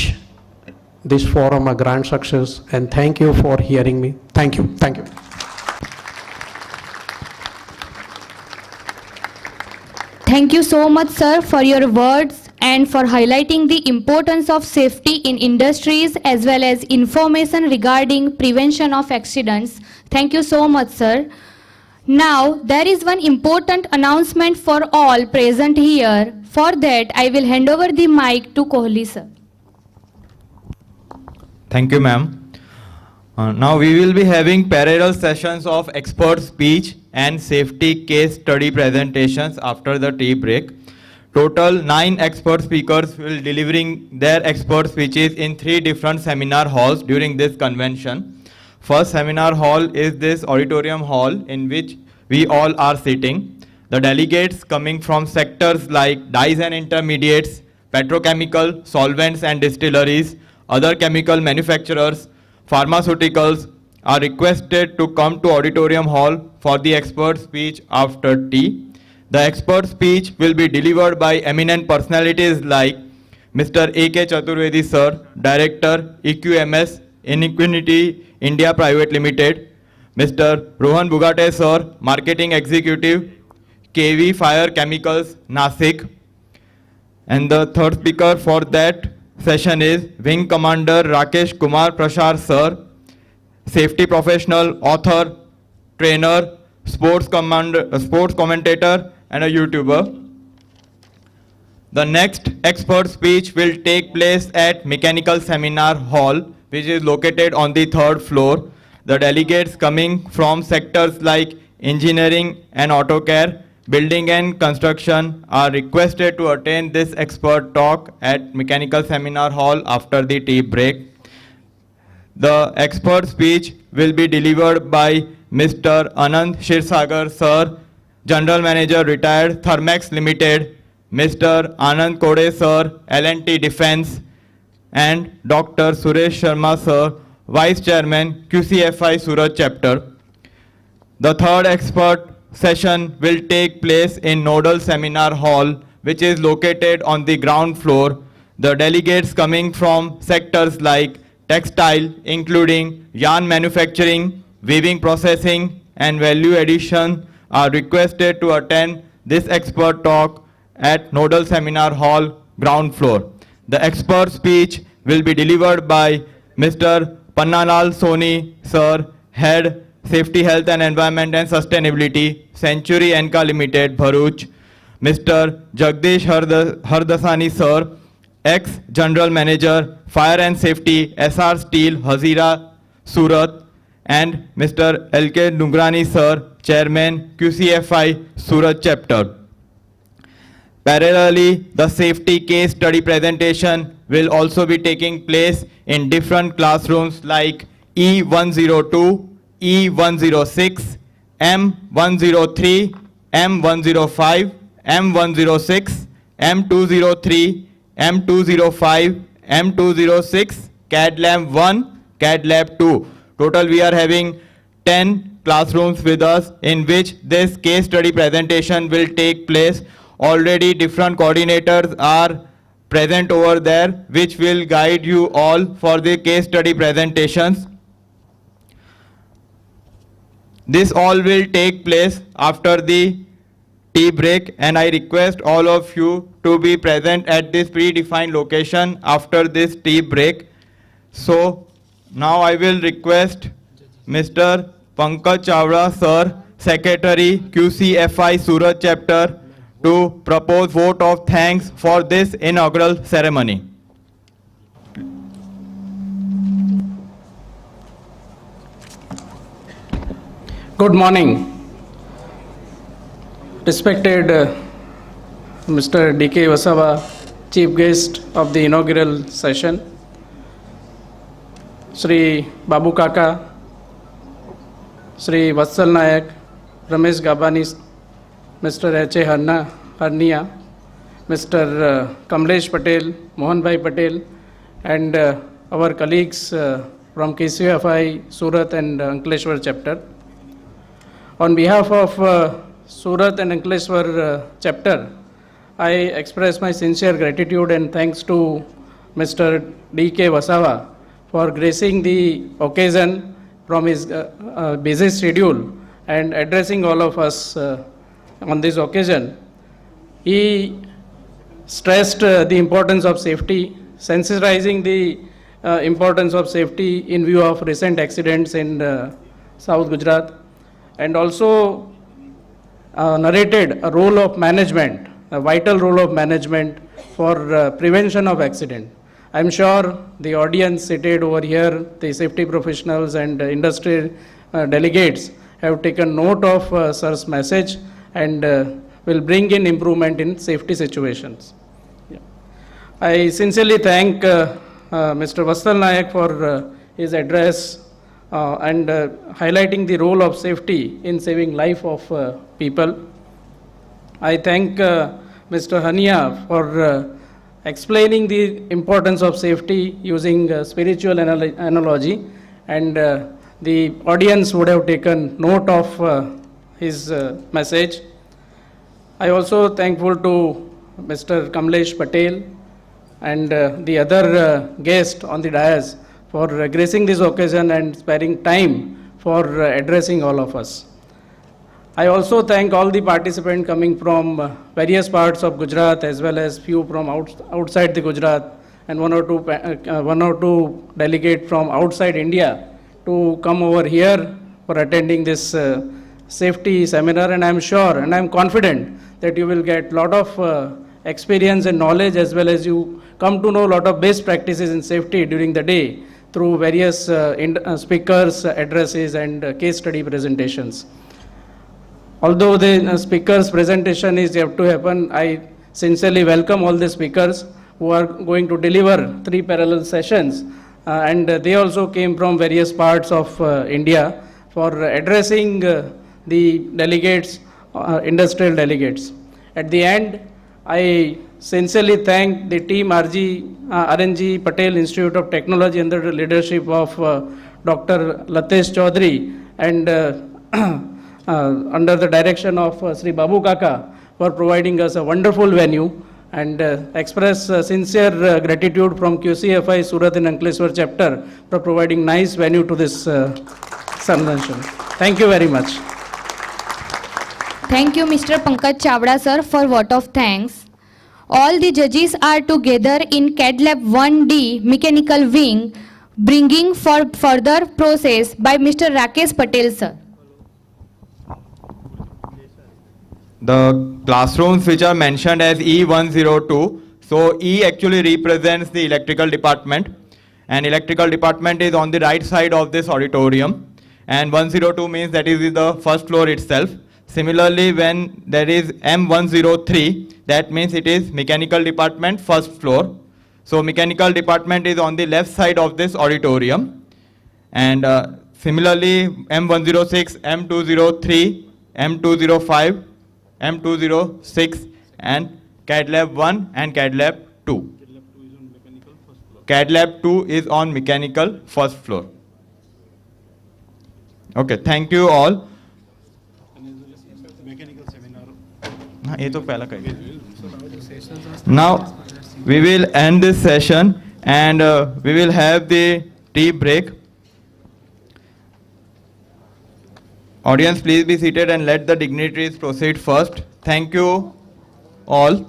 this forum a grand success and thank you for hearing me. Thank you. Thank you. Thank you so much, sir, for your words and for highlighting the importance of safety in industries as well as information regarding prevention of accidents. Thank you so much, sir. Now, there is one important announcement for all present here. For that, I will hand over the mic to Kohli, sir. Thank you, ma'am. Now we will be having parallel sessions of expert speech and safety case study presentations after the tea break. Total 9 expert speakers will delivering their expert speeches in 3 different seminar halls during this convention. First seminar hall is this auditorium hall in which we all are sitting. The delegates coming from sectors like dyes and intermediates, petrochemical, solvents and distilleries, other chemical manufacturers, pharmaceuticals are requested to come to auditorium hall for the expert speech after tea. The expert speech will be delivered by eminent personalities like Mr. A.K. Chaturvedi sir, Director EQMS Infinity India Private Limited, Mr. Rohan Bugate sir, Marketing Executive, KV Fire Chemicals, Nasik. And the third speaker for that session is Wing Commander Rakesh Kumar Prashar sir, safety professional, author, trainer, sports commentator and a YouTuber. The next expert speech will take place at Mechanical Seminar Hall, which is located on the 3rd floor. The delegates coming from sectors like engineering and auto care, building and construction are requested to attend this expert talk at Mechanical Seminar Hall after the tea break. The expert speech will be delivered by Mr. Anand Shirsagar sir, General Manager Retired Thermax Limited, Mr. Anand Kode sir, L&T Defense, and Dr. Suresh Sharma sir, Vice Chairman QCFI Surat Chapter. The third expert session will take place in Nodal Seminar Hall, which is located on the ground floor. The delegates coming from sectors like textile, including yarn manufacturing, weaving processing, and value addition are requested to attend this expert talk at Nodal Seminar Hall, ground floor. The expert speech will be delivered by Mr. Pannalal Soni, sir, Head, Safety, Health and Environment and Sustainability, Century Enka Limited, Bharuch, Mr. Jagdish Hardasani, sir, ex-General Manager, Fire and Safety, SR Steel, Hazira, Surat, and Mr. L.K. Dungrani, sir, Chairman, QCFI, Surat Chapter. Parallelly, the safety case study presentation will also be taking place in different classrooms like E102, E106, M103, M105, M106, M203, M205, M206, CAD Lab 1, CAD Lab 2. Total we are having 10 classrooms with us in which this case study presentation will take place. Already different coordinators are present over there, which will guide you all for the case study presentations. This all will take place after the tea break, and I request all of you to be present at this predefined location after this tea break. So now I will request Mr. Pankaj Chawda sir, Secretary QCFI Surat chapter, to propose vote of thanks for this inaugural ceremony. Good morning. Respected Mr. D.K. Vasava, Chief Guest of the inaugural session, Sri Babu Kaka, Sri Vatsal Nayak, Ramesh Gabani, Mr. H.A. Harnia, Mr. Kamlesh Patel, Mohan Bhai Patel, and our colleagues from KCFI, Surat and Ankleshwar chapter. On behalf of Surat and Ankleshwar chapter, I express my sincere gratitude and thanks to Mr. D.K. Vasava for gracing the occasion from his busy schedule and addressing all of us on this occasion. He stressed the importance of safety, sensitizing the importance of safety in view of recent accidents in South Gujarat, and also narrated a role of management, a vital role of management for prevention of accident. I'm sure the audience seated over here, the safety professionals and industry delegates have taken note of sir's message and will bring in improvement in safety situations. Yeah. I sincerely thank Mr. Vatsal Nayak for his address and highlighting the role of safety in saving life of people. I thank Mr. Hania for explaining the importance of safety using spiritual analogy, and the audience would have taken note of his message. I also thankful to Mr. Kamlesh Patel and the other guest on the dais for gracing this occasion and sparing time for addressing all of us. I also thank all the participants coming from various parts of Gujarat as well as few from outside the Gujarat, and one or two delegate from outside India to come over here for attending this safety seminar, and I'm sure and I'm confident that you will get lot of experience and knowledge as well as you come to know a lot of best practices in safety during the day through various speakers, addresses and case study presentations. Although the speaker's presentation is yet to happen, I sincerely welcome all the speakers who are going to deliver 3 parallel sessions, and they also came from various parts of India for addressing the delegates, industrial delegates. At the end, I sincerely thank the team RNG Patel Institute of Technology under the leadership of Dr. Latesh Chaudhary and under the direction of Sri Babu Kaka for providing us a wonderful venue, and express sincere gratitude from QCFI Surat and Ankleshwar chapter for providing nice venue to this convention. Thank you very much. Thank you, Mr. Pankaj Chawda sir, for vote of thanks. All the judges are together in CAD Lab 1D mechanical wing, bringing for further process by Mr. Rakesh Patel sir. The classrooms which are mentioned as E102, so E actually represents the electrical department, and electrical department is on the right side of this auditorium, and 102 means that is the first floor itself. Similarly, when there is M103, that means it is mechanical department first floor. So mechanical department is on the left side of this auditorium, and similarly M106, M203, M205, M206 and CAD Lab 1 and CAD Lab 2. CAD Lab 2 is on mechanical first floor. Okay, thank you all. हाँ, ये तो पहला करेंगे. Now we will end this session and we will have the tea break. Audience, please be seated and let the dignitaries proceed first. Thank you all.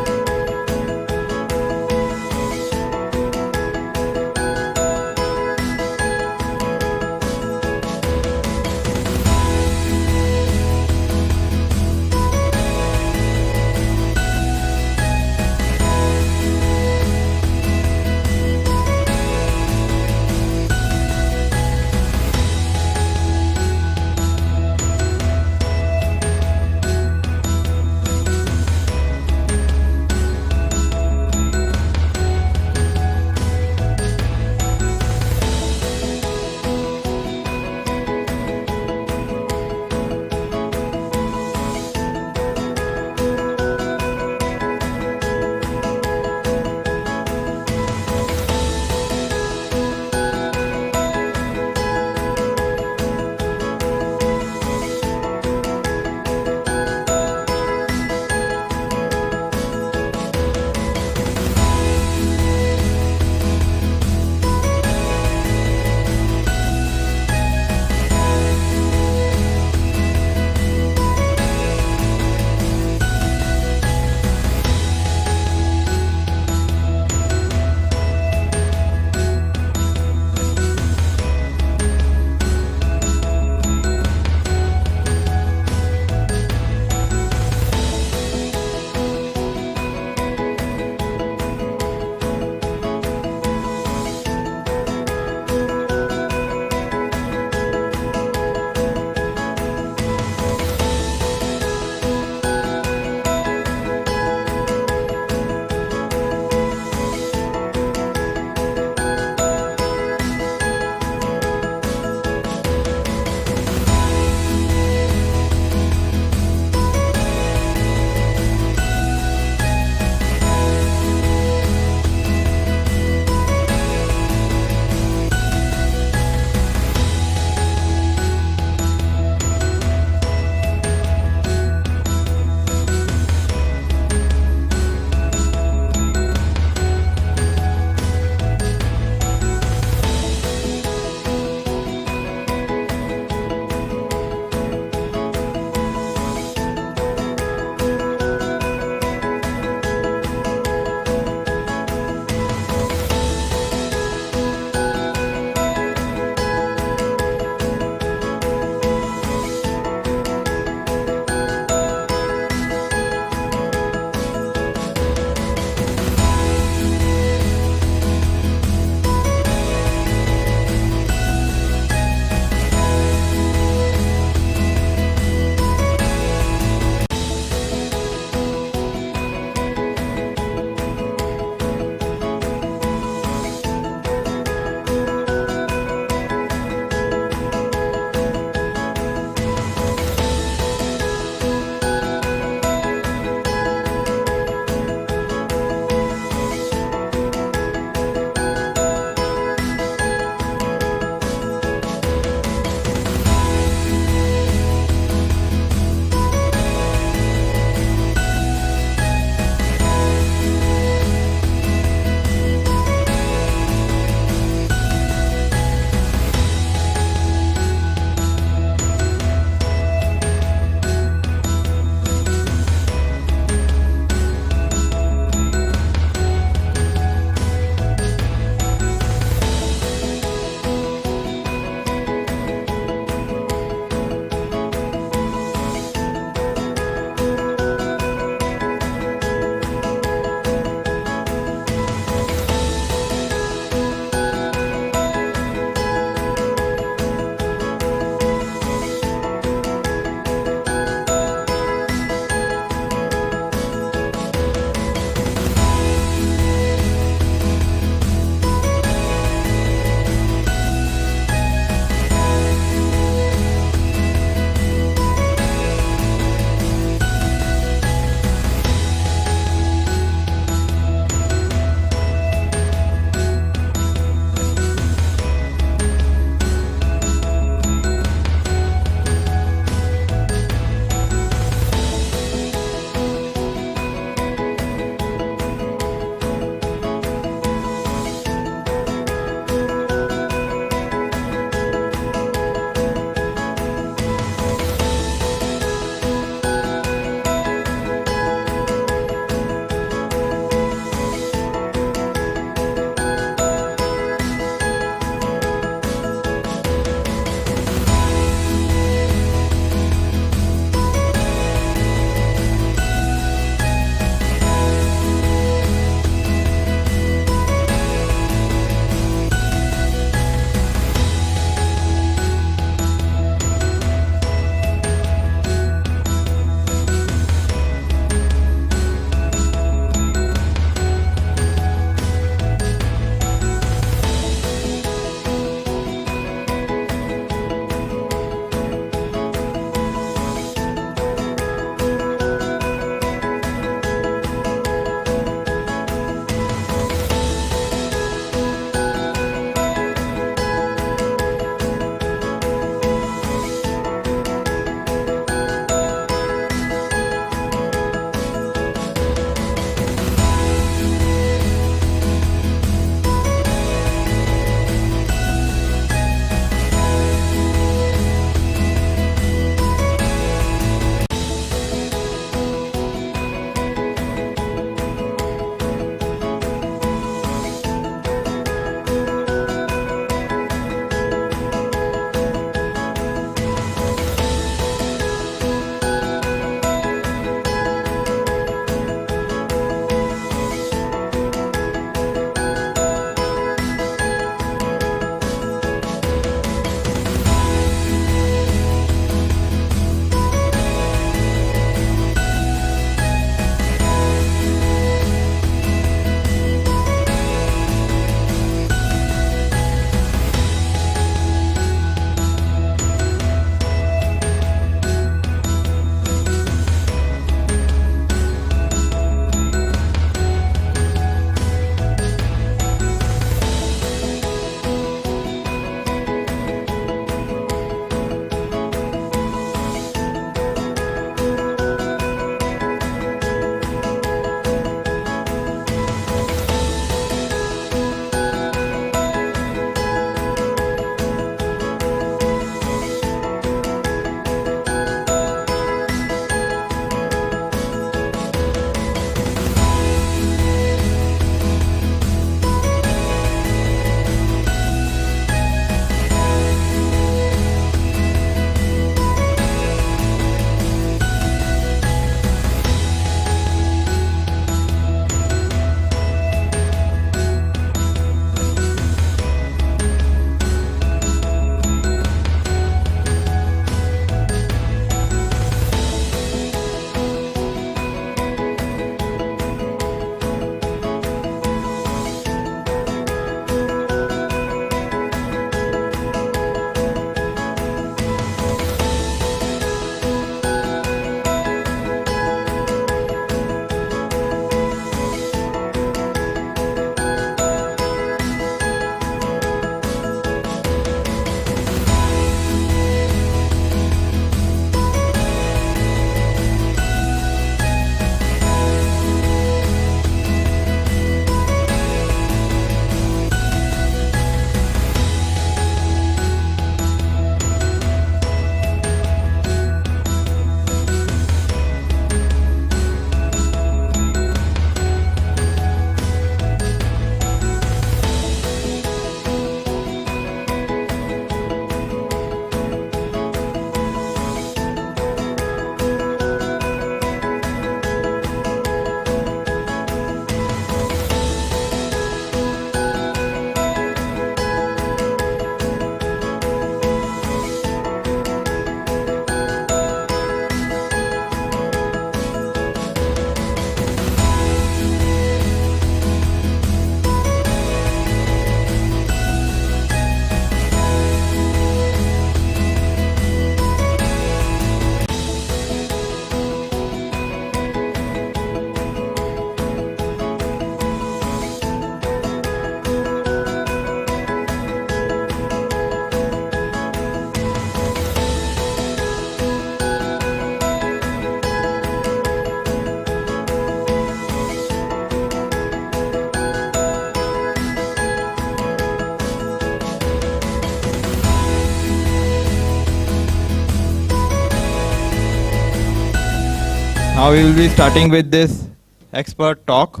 Now we will be starting with this expert talk.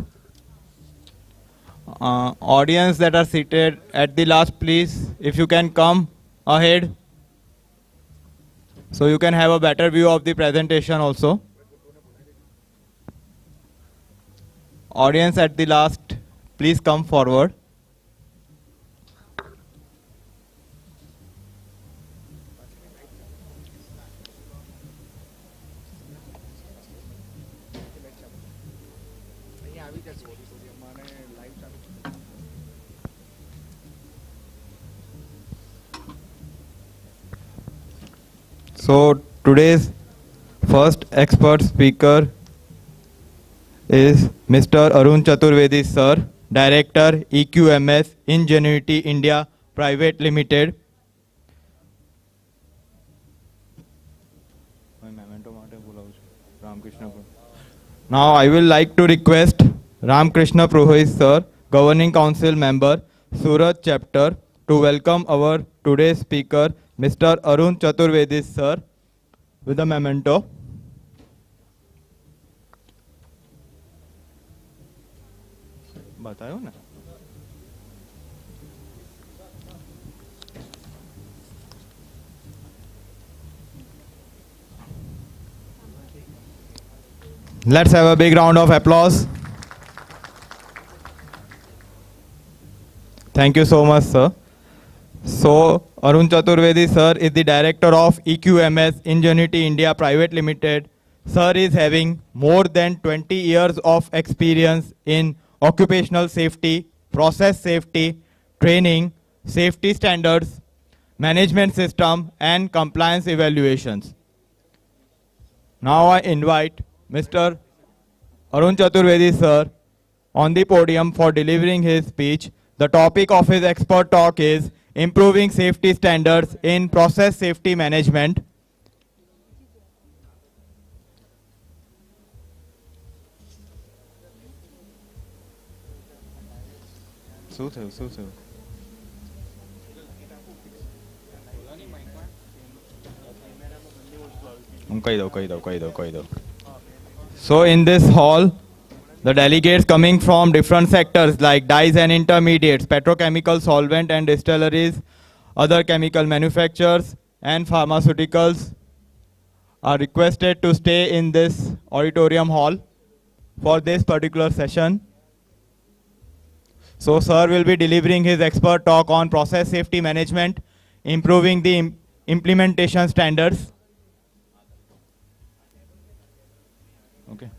Audience that are seated at the last, please, if you can come ahead, so you can have a better view of the presentation also. Audience at the last, please come forward. So today's first expert speaker is Mr. Arun Chaturvedi sir, Director EQMS Ingenuity India Private Limited. Now I will like to request Ramkrishna Purohit sir, Governing Council Member, Surat Chapter, to welcome our today's speaker, Mr. Arun Chaturvedi sir, with a memento. बतायो ना. Let's have a big round of applause. Thank you so much, sir. So, Arun Chaturvedi sir is the director of EQMS Ingenuity India Private Limited. Sir is having more than 20 years of experience in occupational safety, process safety, training, safety standards, management system, and compliance evaluations. Now I invite Mr. Arun Chaturvedi sir on the podium for delivering his speech. The topic of his expert talk is improving safety standards in process safety management. So in this hall, the delegates coming from different sectors like dyes and intermediates, petrochemical solvent and distilleries, other chemical manufacturers and pharmaceuticals are requested to stay in this auditorium hall for this particular session. So sir will be delivering his expert talk on process safety management, improving the implementation standards. Okay.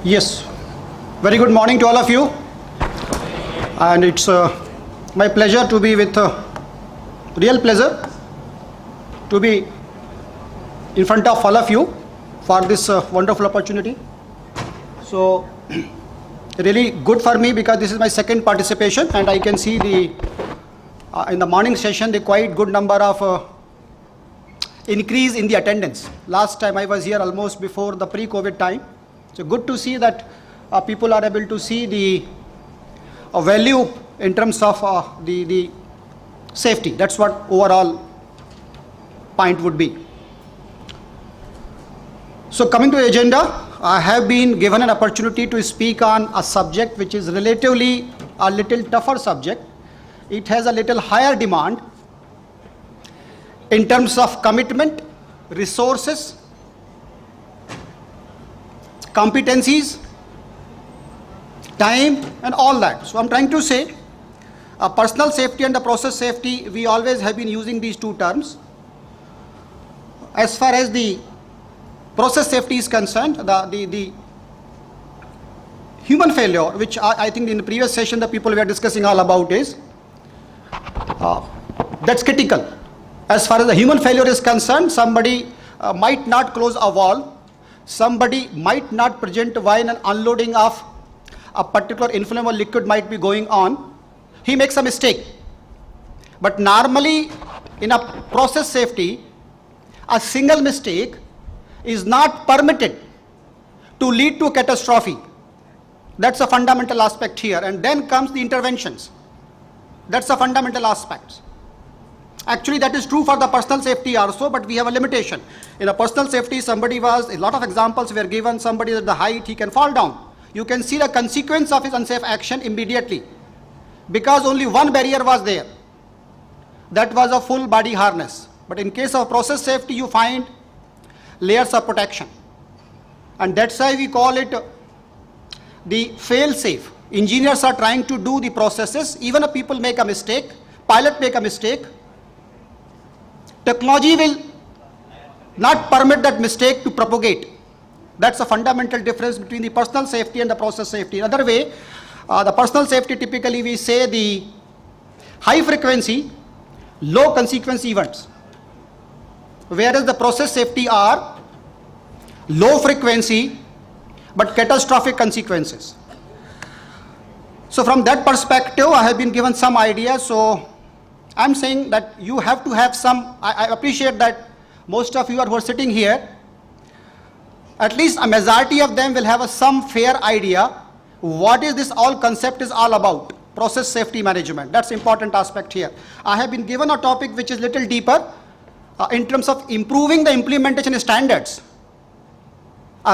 Yes, very good morning to all of you. And it's my pleasure to be with, real pleasure to be in front of all of you for this wonderful opportunity. So, really good for me because this is my second participation and I can see the, in the morning session, the quite good number of increase in the attendance. Last time I was here almost before the pre-COVID time. So good to see that people are able to see the value in terms of the safety. That's what overall point would be. So coming to the agenda, I have been given an opportunity to speak on a subject which is relatively a little tougher subject. It has a little higher demand in terms of commitment, resources, competencies, time and all that. So I'm trying to say personal safety and the process safety, we always have been using these two terms. As far as the process safety is concerned, the human failure, which I think in the previous session the people were discussing all about is, that's critical. As far as the human failure is concerned, somebody might not close a valve, somebody might not present while an unloading of a particular inflammable liquid might be going on, he makes a mistake. But normally in a process safety, a single mistake is not permitted to lead to catastrophe. That's a fundamental aspect here. And then comes the interventions. That's a fundamental aspect. Actually, that is true for the personal safety also, but we have a limitation. In a personal safety, a lot of examples were given, somebody at the height, he can fall down. You can see the consequence of his unsafe action immediately because only one barrier was there. That was a full body harness. But in case of process safety, you find layers of protection. And that's why we call it the fail-safe. Engineers are trying to do the processes. Even if people make a mistake, pilot make a mistake, technology will not permit that mistake to propagate. That's a fundamental difference between the personal safety and the process safety. Another way, the personal safety typically we say the high frequency, low consequence events. Whereas the process safety are low frequency but catastrophic consequences. So from that perspective, I have been given some ideas. So I'm saying that you have to have some, I appreciate that most of you who are sitting here, at least a majority of them will have some fair idea what is this all concept is all about. Process safety management, that's important aspect here. I have been given a topic which is little deeper in terms of improving the implementation standards.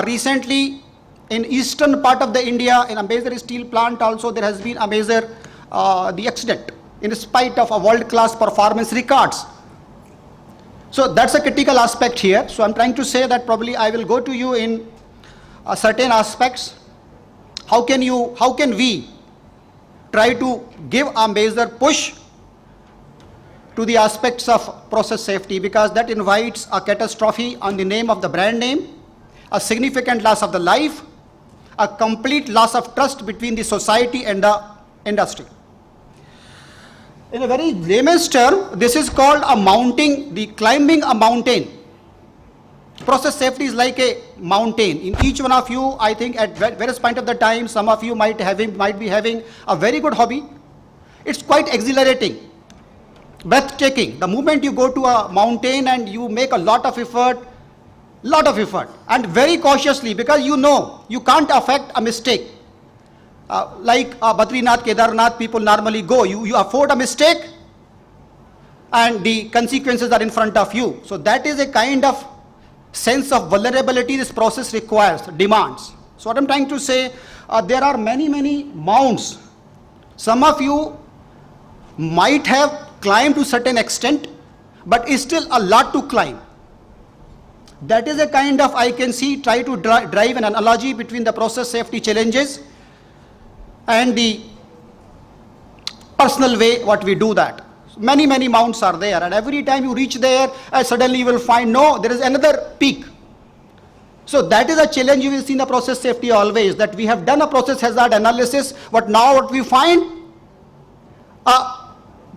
Recently in eastern part of the India, in a major steel plant also there has been a major the accident in spite of a world-class performance records. So that's a critical aspect here. So I'm trying to say that probably I will go to you in certain aspects. How can we try to give a major push to the aspects of process safety, because that invites a catastrophe on the name of the brand name, a significant loss of the life, a complete loss of trust between the society and the industry. In a very layman's term, this is called climbing a mountain. Process safety is like a mountain. In each one of you, I think at various point of the time, some of you might be having a very good hobby. It's quite exhilarating, breathtaking. The moment you go to a mountain and you make a lot of effort, and very cautiously, because you know you can't affect a mistake. Like Badrinath, Kedarnath, people normally go. You afford a mistake and the consequences are in front of you. So that is a kind of sense of vulnerability this process requires, demands. So what I'm trying to say, there are many mounts. Some of you might have climbed to certain extent, but is still a lot to climb. That is a kind of, I can see, try to drive an analogy between the process safety challenges and the personal way what we do that. Many mounts are there, and every time you reach there, suddenly you will find, no, there is another peak. So that is a challenge you will see in the process safety always, that we have done a process hazard analysis, but now what we find,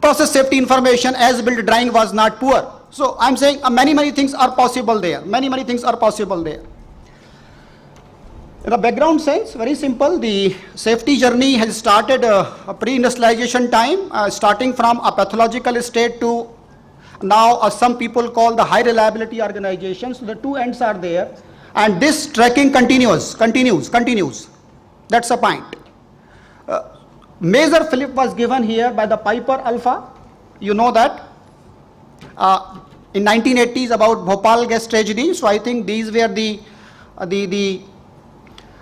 process safety information as built drawing was not poor. So I'm saying many things are possible there. Many things are possible there. In the background sense, very simple, the safety journey has started a pre-industrialization time, starting from a pathological state to now some people call the high reliability organization. So the two ends are there. And this tracking continues. That's the point. Major flip was given here by the Piper Alpha. You know that. In 1980s about Bhopal gas tragedy. So I think these were the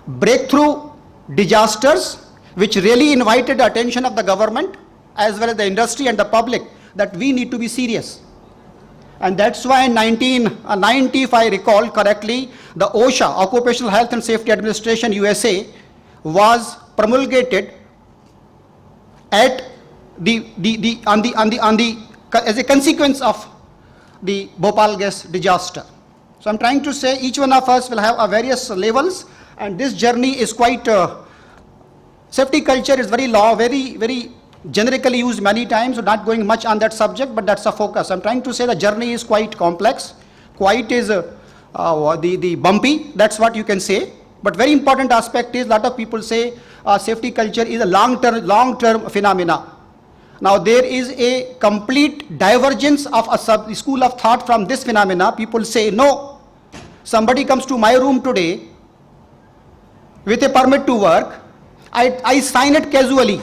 breakthrough disasters which really invited the attention of the government as well as the industry and the public that we need to be serious. And that's why in 1990, if I recall correctly, the OSHA, Occupational Health and Safety Administration USA, was promulgated at as a consequence of the Bhopal gas disaster. So I'm trying to say each one of us will have a various levels, and this journey is quite, safety culture is very very generically used many times, so not going much on that subject, but that's a focus. I'm trying to say the journey is quite complex, quite is the bumpy, that's what you can say. But very important aspect is, lot of people say safety culture is a long-term phenomena. Now there is a complete divergence of a school of thought from this phenomena. People say, no, somebody comes to my room today with a permit to work, I sign it casually,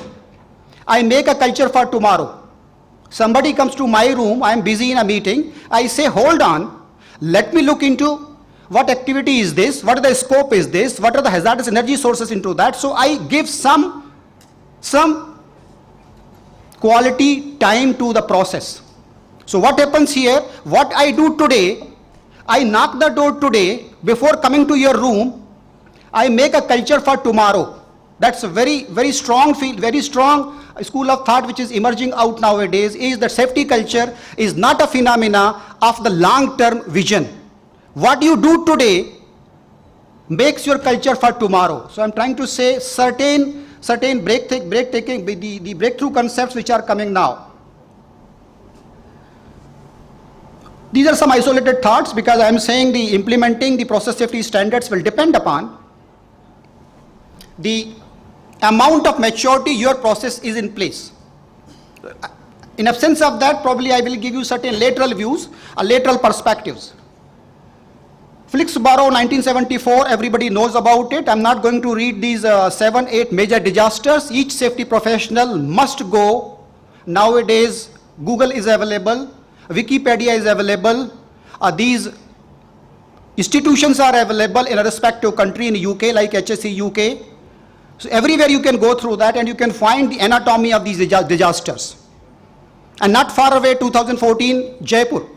I make a culture for tomorrow. Somebody comes to my room, I am busy in a meeting, I say, hold on, let me look into what activity is this, what the scope is this, what are the hazardous energy sources into that. So I give some quality time to the process. So what happens here, what I do today, I knock the door today, before coming to your room, I make a culture for tomorrow. That's a very strong school of thought which is emerging out nowadays, is that safety culture is not a phenomena of the long-term vision. What you do today makes your culture for tomorrow. So I'm trying to say certain breathtaking, the breakthrough concepts which are coming now. These are some isolated thoughts, because I'm saying the implementing the process safety standards will depend upon the amount of maturity your process is in place. In absence of that, probably I will give you certain lateral views, lateral perspectives. Flixborough 1974, everybody knows about it. I'm not going to read these 7-8 major disasters. Each safety professional must go. Nowadays, Google is available, Wikipedia is available, these institutions are available in a respective country in UK like HSE UK. So everywhere you can go through that and you can find the anatomy of these disasters. And not far away, 2014, Jaipur.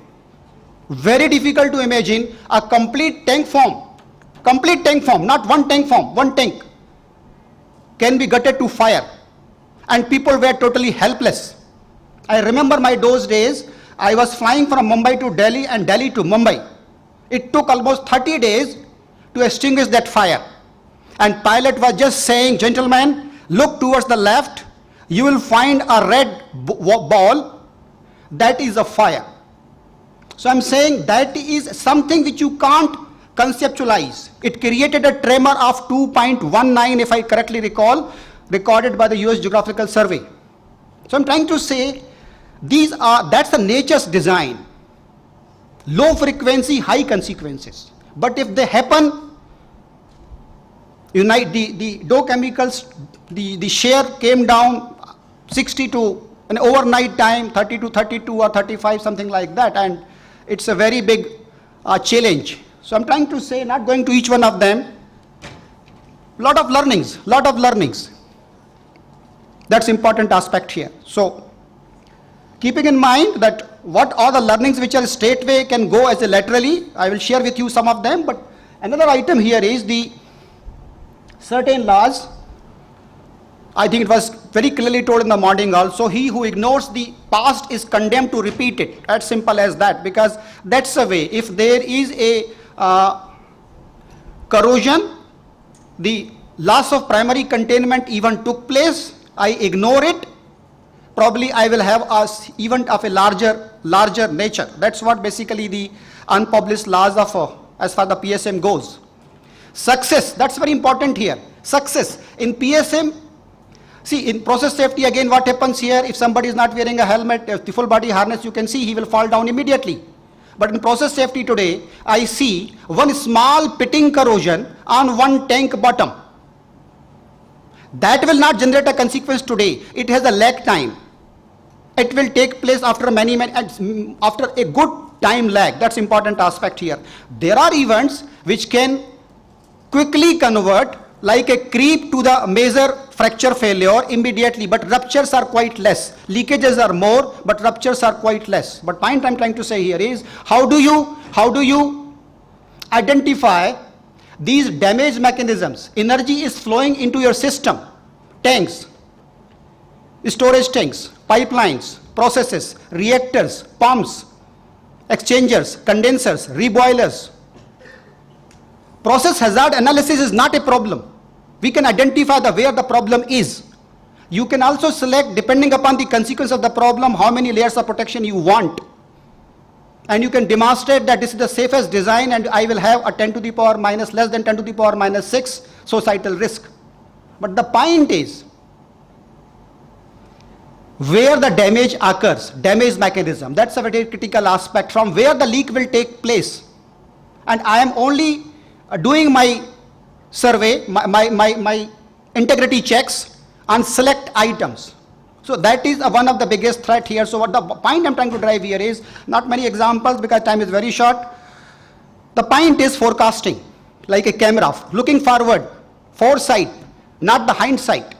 Very difficult to imagine a complete tank farm, not one tank farm, one tank can be gutted to fire, and people were totally helpless. I remember those days, I was flying from Mumbai to Delhi and Delhi to Mumbai. It took almost 30 days to extinguish that fire. And pilot was just saying, gentlemen, look towards the left, you will find a red ball, that is a fire. So I'm saying that is something which you can't conceptualize. It created a tremor of 2.19, if I correctly recall, recorded by the US Geographical Survey. So I'm trying to say, that's the nature's design. Low frequency, high consequences. But if they happen, the Dow Chemicals, the share came down 60 to an overnight time, 30 to 32 or 35, something like that, and it's a very big challenge. So I'm trying to say, not going to each one of them, lot of learnings. That's important aspect here. So keeping in mind that what are the learnings which are straightway can go as a laterally, I will share with you some of them, but another item here is the certain laws. I think it was very clearly told in the morning also, he who ignores the past is condemned to repeat it. As simple as that, because that's the way. If there is a corrosion, the loss of primary containment even took place, I ignore it, probably I will have a event of a larger nature. That's what basically the unpublished laws of, as far the PSM goes. Success, that's very important here. Success in PSM, see in process safety again what happens here, if somebody is not wearing a helmet, the full body harness, you can see he will fall down immediately. But in process safety today, I see one small pitting corrosion on one tank bottom. That will not generate a consequence today. It has a lag time. It will take place after after a good time lag. That's important aspect here. There are events which can quickly convert like a creep to the major fracture failure immediately, but ruptures are quite less. Leakages are more, but ruptures are quite less. But point I'm trying to say here is, how do you identify these damage mechanisms? Energy is flowing into your system, tanks, storage tanks, pipelines, processes, reactors, pumps, exchangers, condensers, reboilers. Process hazard analysis is not a problem. We can identify where the problem is. You can also select, depending upon the consequence of the problem, how many layers of protection you want. And you can demonstrate that this is the safest design and I will have a 10 to the power minus less than 10 to the power minus 6 societal risk. But the point is, where the damage occurs, damage mechanism, that's a very critical aspect, from where the leak will take place. And I am only doing my survey, my integrity checks on select items. So that is one of the biggest threat here. So what the point I'm trying to drive here is, not many examples because time is very short. The point is forecasting, like a camera, looking forward, foresight, not the hindsight.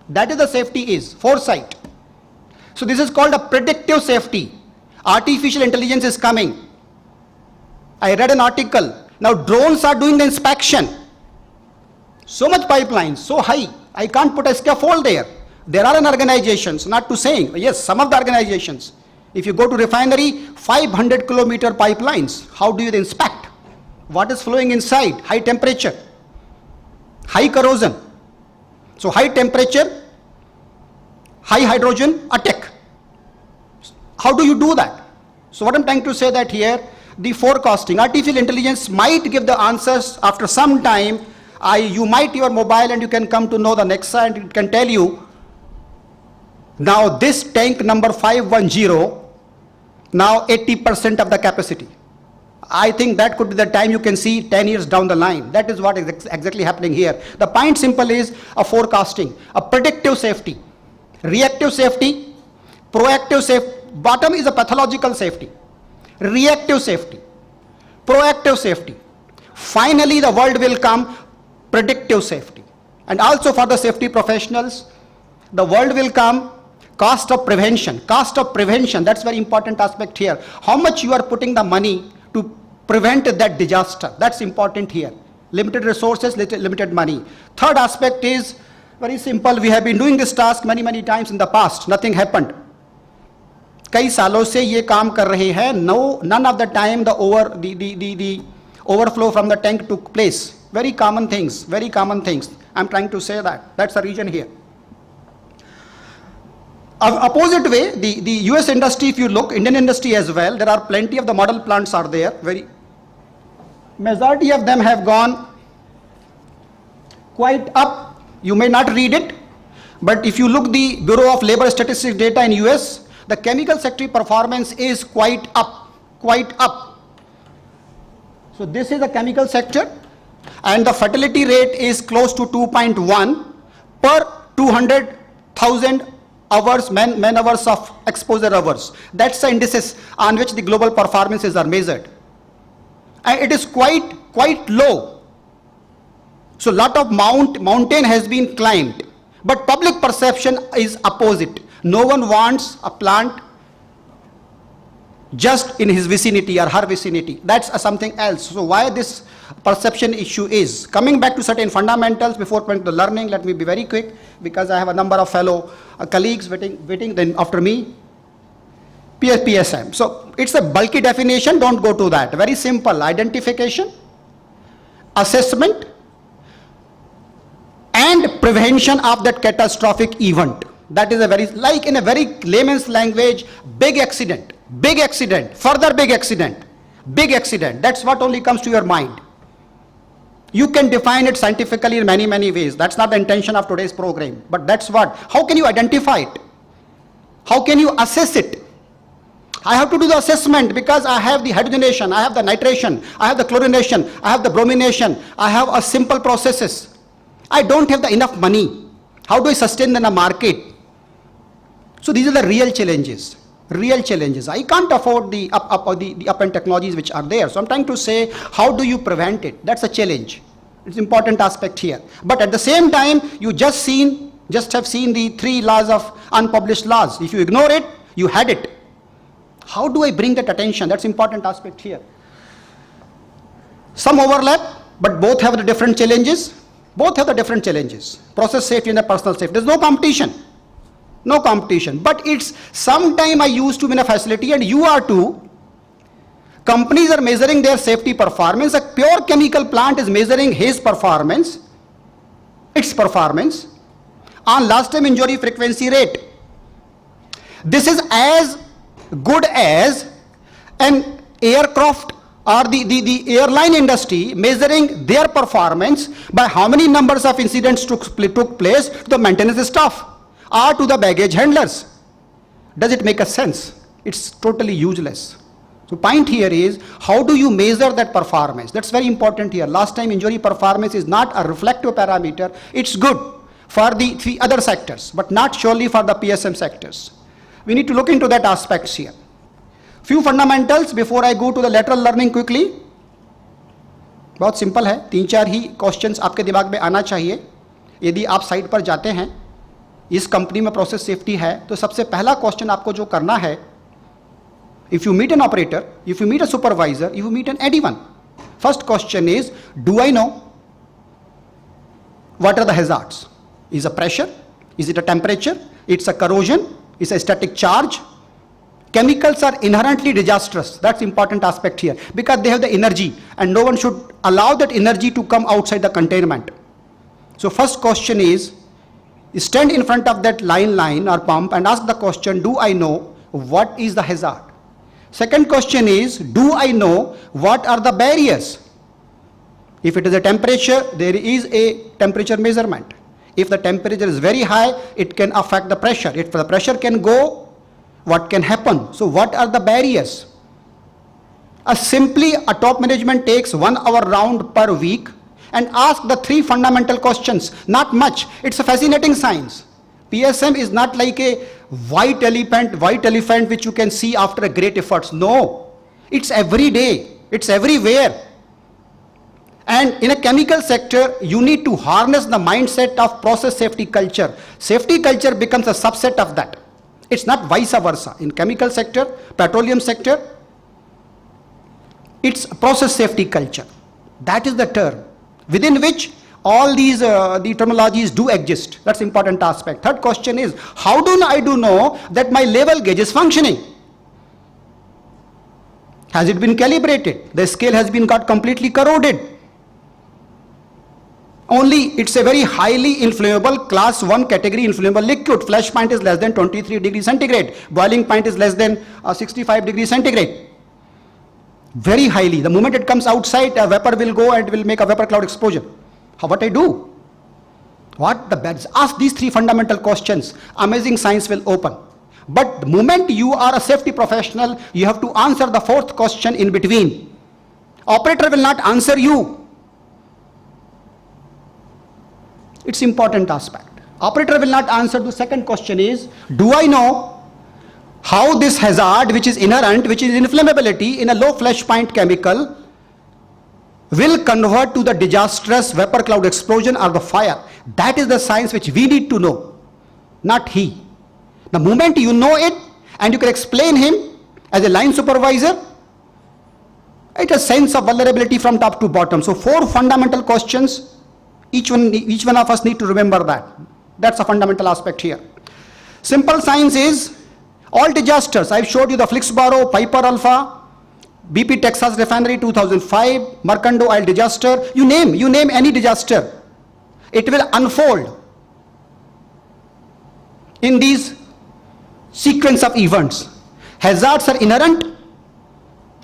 That is the safety is, foresight. So this is called a predictive safety. Artificial intelligence is coming. I read an article. Now drones are doing the inspection. So much pipelines, so high, I can't put a scaffold there. There are organizations, not to saying, yes, some of the organizations. If you go to refinery, 500 kilometer pipelines, how do you inspect? What is flowing inside? High temperature, high corrosion. So high temperature, high hydrogen attack. How do you do that? So what I'm trying to say that here, the forecasting, artificial intelligence might give the answers after some time. You might your mobile and you can come to know the Nexa and it can tell you, now this tank number 510, now 80% of the capacity. I think that could be the time you can see 10 years down the line. That is what is exactly happening here. The point simple is a forecasting, a predictive safety, reactive safety, proactive safety. Bottom is a pathological safety, reactive safety, proactive safety. Finally, the world will come predictive safety. And also for the safety professionals, the world will come cost of prevention. Cost of prevention, that's very important aspect here. How much you are putting the money to prevent that disaster, that's important here. Limited resources, limited money. Third aspect is very simple. We have been doing this task many times in the past. Nothing happened. कई सालों से ये काम कर रहे हैं. None of the time the overflow from the tank took place. Very common things. I'm trying to say that. That's the reason here. Opposite way, the US industry, if you look, Indian industry as well, there are plenty of the model plants are there. Majority of them have gone quite up. You may not read it, but if you look the Bureau of Labor Statistics data in US, the chemical sector performance is quite up. So this is the chemical sector, and the fatality rate is close to 2.1 per 200,000 hours, man hours of exposure hours. That's the indices on which the global performances are measured. And it is quite low. So lot of mountain has been climbed, but public perception is opposite. No one wants a plant just in his vicinity or her vicinity. That's something else. So why this perception issue is? Coming back to certain fundamentals before going to the learning, let me be very quick because I have a number of fellow colleagues waiting then after me. PSM. So it's a bulky definition, don't go to that. Very simple identification. assessment, and prevention of that catastrophic event. That is a very, like in a very layman's language, big accident, further big accident, that's what only comes to your mind. You can define it scientifically in many, many ways. That's not the intention of today's program, but that's what. How can you identify it? How can you assess it? I have to do the assessment because I have the hydrogenation, I have the nitration, I have the chlorination, I have the bromination, I have a simple processes. I don't have the enough money. How do I sustain in a market? So these are the real challenges. I can't afford the up-end technologies which are there. So I'm trying to say, how do you prevent it? That's a challenge. It's an important aspect here. But at the same time, you just have seen the 3 laws of unpublished laws. If you ignore it, you had it. How do I bring that attention? That's important aspect here. Some overlap, but both have the different challenges. Process safety and the personal safety. There's no competition. But it's sometime I used to be in a facility and you are too. Companies are measuring their safety performance. A pure chemical plant is measuring its performance on last time injury frequency rate. This is as good as an aircraft or the airline industry measuring their performance by how many numbers of incidents took place to the maintenance staff or to the baggage handlers. Does it make a sense? It's totally useless. So point here is, how do you measure that performance? That's very important here. Last time injury performance is not a reflective parameter. It's good for the 3 other sectors, but not surely for the PSM sectors. We need to look into that aspects here. Few fundamentals before I go to the lateral learning quickly. बहुत simple है, 3-4 ही questions आपके दिमाग में आना चाहिए. यदि आप site पर जाते हैं, इस कंपनी में प्रोसेस सेफ्टी है, तो सबसे पहला क्वेश्चन आपको जो करना है, if you meet an operator, if you meet a supervisor, if you meet anyone, first question is, do I know what are the hazards? Is a pressure? Is it a temperature? It's a corrosion? It's a static charge? Chemicals are inherently disastrous. That's important aspect here because they have the energy and no one should allow that energy to come outside the containment. So first question is, stand in front of that line or pump and ask the question, do I know what is the hazard? Second question is, do I know what are the barriers? If it is a temperature, there is a temperature measurement. If the temperature is very high, it can affect the pressure. If the pressure can go, what can happen? So what are the barriers? Simply a top management takes 1 hour round per week and ask the 3 fundamental questions. Not much. It's a fascinating science. PSM is not like a white elephant which you can see after a great efforts. No, it's every day. It's everywhere. And in a chemical sector, you need to harness the mindset of process safety culture. Safety culture becomes a subset of that. It's not vice versa. In chemical sector, petroleum sector, it's process safety culture. That is the term within which all these the terminologies do exist. That's important aspect. Third question is, how do I know that my level gauge is functioning? Has it been calibrated? The scale has been got completely corroded. Only it's a very highly inflammable class 1 category inflammable liquid. Flash point is less than 23 degrees centigrade. Boiling point is less than 65 degrees centigrade. Very highly. The moment it comes outside, a vapor will go and will make a vapor cloud explosion. What I do? What the beds? Ask these 3 fundamental questions. Amazing science will open. But the moment you are a safety professional, you have to answer the 4th question in between. Operator will not answer you. It's important aspect. Operator will not answer. The second question is, do I know how this hazard which is inherent, which is inflammability in a low flash point chemical will convert to the disastrous vapor cloud explosion or the fire? That is the science which we need to know, not he. The moment you know it and you can explain him as a line supervisor, it has sense of vulnerability from top to bottom. So 4 fundamental questions. Each one of us need to remember that. That's a fundamental aspect here. Simple science is all disasters. I've showed you the Flixborough, Piper Alpha, BP Texas Refinery 2005, Mercando oil disaster, you name any disaster. It will unfold in these sequence of events. Hazards are inherent.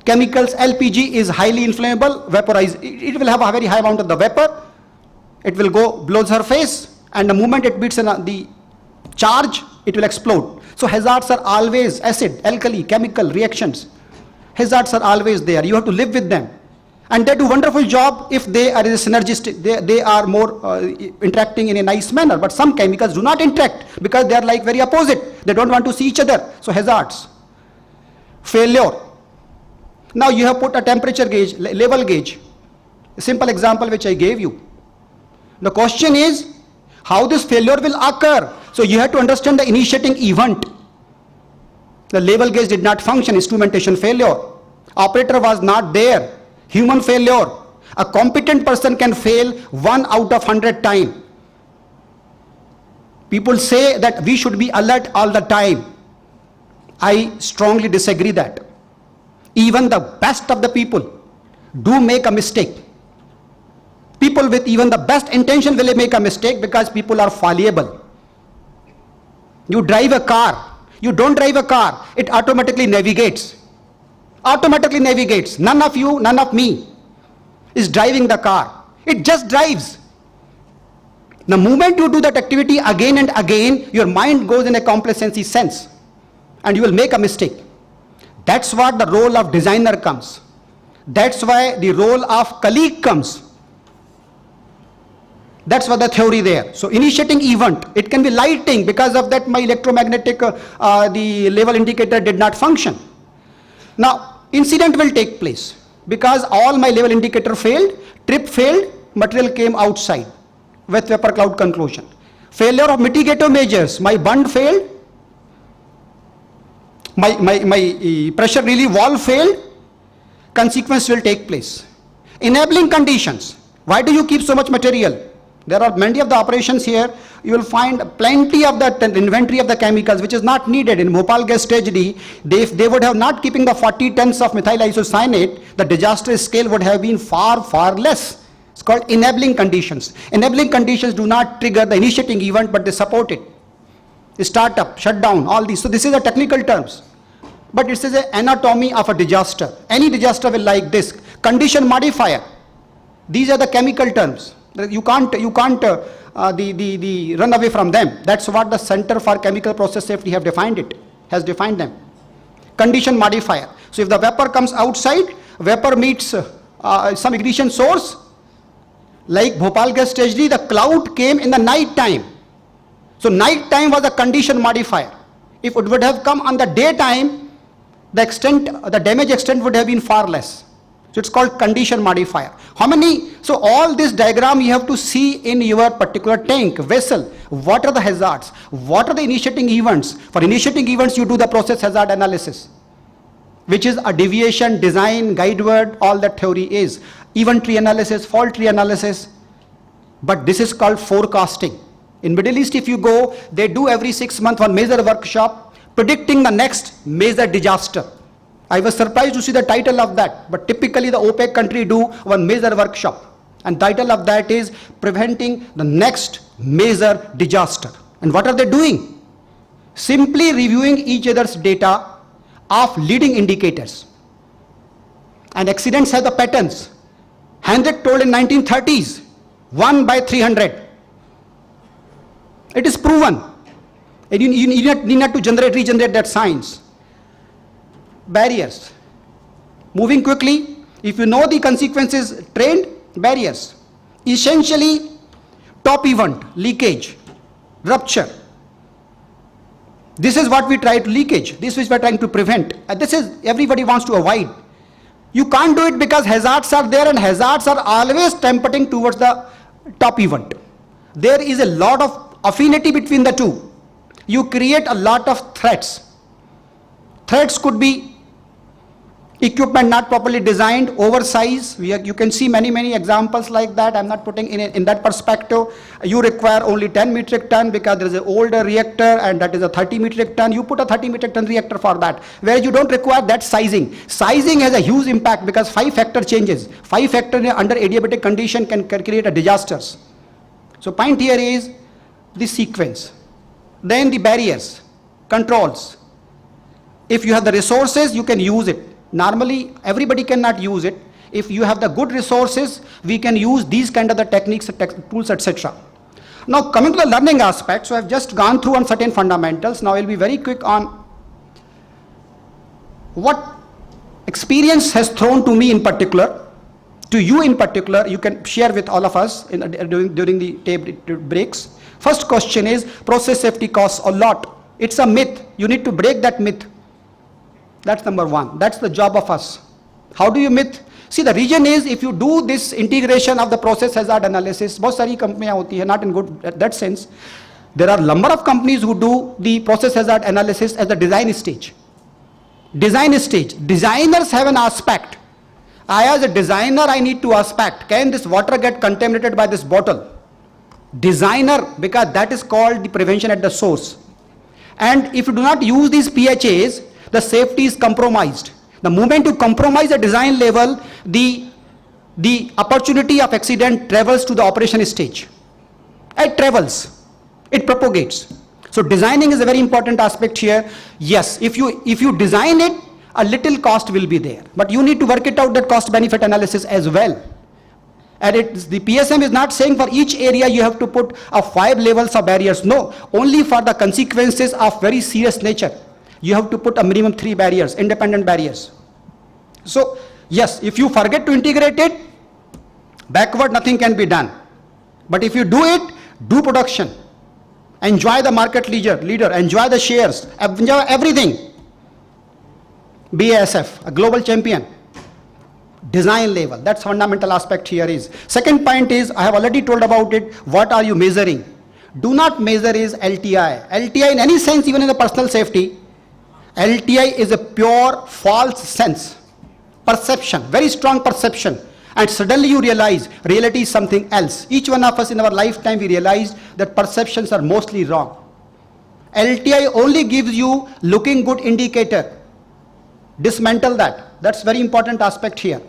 Chemicals, LPG is highly inflammable, vaporize. It will have a very high amount of the vapor. It will go below the surface, and the moment it beats the charge, it will explode. So hazards are always acid, alkali, chemical reactions. Hazards are always there. You have to live with them. And they do wonderful job if they are synergistic. They are more interacting in a nice manner. But some chemicals do not interact because they are like very opposite. They don't want to see each other. So hazards. Failure. Now you have put a temperature gauge, level gauge. A simple example which I gave you. The question is how this failure will occur. So you have to understand the initiating event. The level gauge did not function, instrumentation failure. Operator was not there. Human failure. A competent person can fail 1 out of 100 times. People say that we should be alert all the time. I strongly disagree that. Even the best of the people do make a mistake. People with even the best intention will make a mistake because people are fallible. You drive a car. You don't drive a car. It automatically navigates. Automatically navigates. None of you, none of me is driving the car. It just drives. The moment you do that activity again and again, your mind goes in a complacency sense and you will make a mistake. That's what the role of designer comes. That's why the role of colleague comes. That's what the theory there. So initiating event, it can be lighting. Because of that my electromagnetic, the level indicator did not function. Now incident will take place. Because all my level indicator failed, trip failed, material came outside with vapor cloud conclusion. Failure of mitigative measures, my bund failed, my pressure relief valve failed, consequence will take place. Enabling conditions, why do you keep so much material? There are many of the operations here, you will find plenty of the inventory of the chemicals which is not needed. In Bhopal gas tragedy, they would have not keeping the 40 tons of methyl isocyanate, the disaster scale would have been far, far less. It's called enabling conditions. Enabling conditions do not trigger the initiating event, but they support it. Startup, shutdown, all these. So this is the technical terms. But it is an anatomy of a disaster. Any disaster will like this. Condition modifier. These are the chemical terms. You can't run away from them. That's what the Center for Chemical Process Safety has defined them. Condition modifier. So if the vapor comes outside, vapor meets some ignition source, like Bhopal gas tragedy, the cloud came in the night time. So night time was a condition modifier. If it would have come on the daytime, the damage extent would have been far less. So it's called condition modifier. How many? So all this diagram you have to see in your particular tank, vessel. What are the hazards? What are the initiating events? For initiating events, you do the process hazard analysis, which is a deviation, design, guide word, all that theory is. Event tree analysis, fault tree analysis. But this is called forecasting. In Middle East, if you go, they do every 6 months one major workshop predicting the next major disaster. I was surprised to see the title of that, but typically the OPEC country do one major workshop, and title of that is preventing the next major disaster. And what are they doing? Simply reviewing each other's data of leading indicators. And accidents have the patterns. Hendrick told in 1930s, 1 by 300. It is proven. And you need not to regenerate that science. Barriers. Moving quickly, if you know the consequences, trained, barriers. Essentially, top event, leakage, rupture. This is what we try to leakage. This is what we are trying to prevent. And this is everybody wants to avoid. You can't do it because hazards are there, and hazards are always tempting towards the top event. There is a lot of affinity between the two. You create a lot of threats. Threats could be equipment not properly designed, oversized. You can see many examples like that. I'm not putting in that perspective. You require only 10 metric ton because there is an older reactor and that is a 30 metric ton. You put a 30 metric ton reactor for that, where you don't require that sizing. Sizing has a huge impact because 5-factor changes. 5-factor under adiabatic condition can create a disasters. So point here is the sequence. Then the barriers, controls. If you have the resources, you can use it. Normally, everybody cannot use it. If you have the good resources, we can use these kind of the techniques, tools, etc. Now, coming to the learning aspect, so I've just gone through on certain fundamentals. Now, I'll be very quick on what experience has thrown to me in particular, to you in particular. You can share with all of us during the tape breaks. First question is, process safety costs a lot. It's a myth. You need to break that myth. That's number one. That's the job of us. How do you myth? See, the reason is, if you do this integration of the process hazard analysis, बहुत सारी कंपनियां होती है, not in good that sense. There are number of companies who do the process hazard analysis at the design stage. Design stage. Designers have an aspect. I, as a designer, I need to aspect, can this water get contaminated by this bottle? Designer, because that is called the prevention at the source. And if you do not use these PHAs, the safety is compromised. The moment you compromise the design level, the opportunity of accident travels to the operation stage. It travels, it propagates. So designing is a very important aspect here. Yes, if you design it, a little cost will be there, but you need to work it out, that cost benefit analysis as well. And the PSM is not saying for each area you have to put 5 levels of barriers. No, only for the consequences of very serious nature. You have to put a minimum 3 barriers, independent barriers. So yes, if you forget to integrate it, backward nothing can be done. But if you do it, do production. Enjoy the market leader, enjoy the shares, enjoy everything. BASF, a global champion. Design level, that's fundamental aspect here is. Second point is, I have already told about it, what are you measuring? Do not measure is LTI. LTI in any sense, even in the personal safety, LTI is a pure false sense, perception, very strong perception. And suddenly you realize reality is something else. Each one of us in our lifetime, we realize that perceptions are mostly wrong. LTI only gives you looking good indicator. Dismantle that. That's very important aspect here.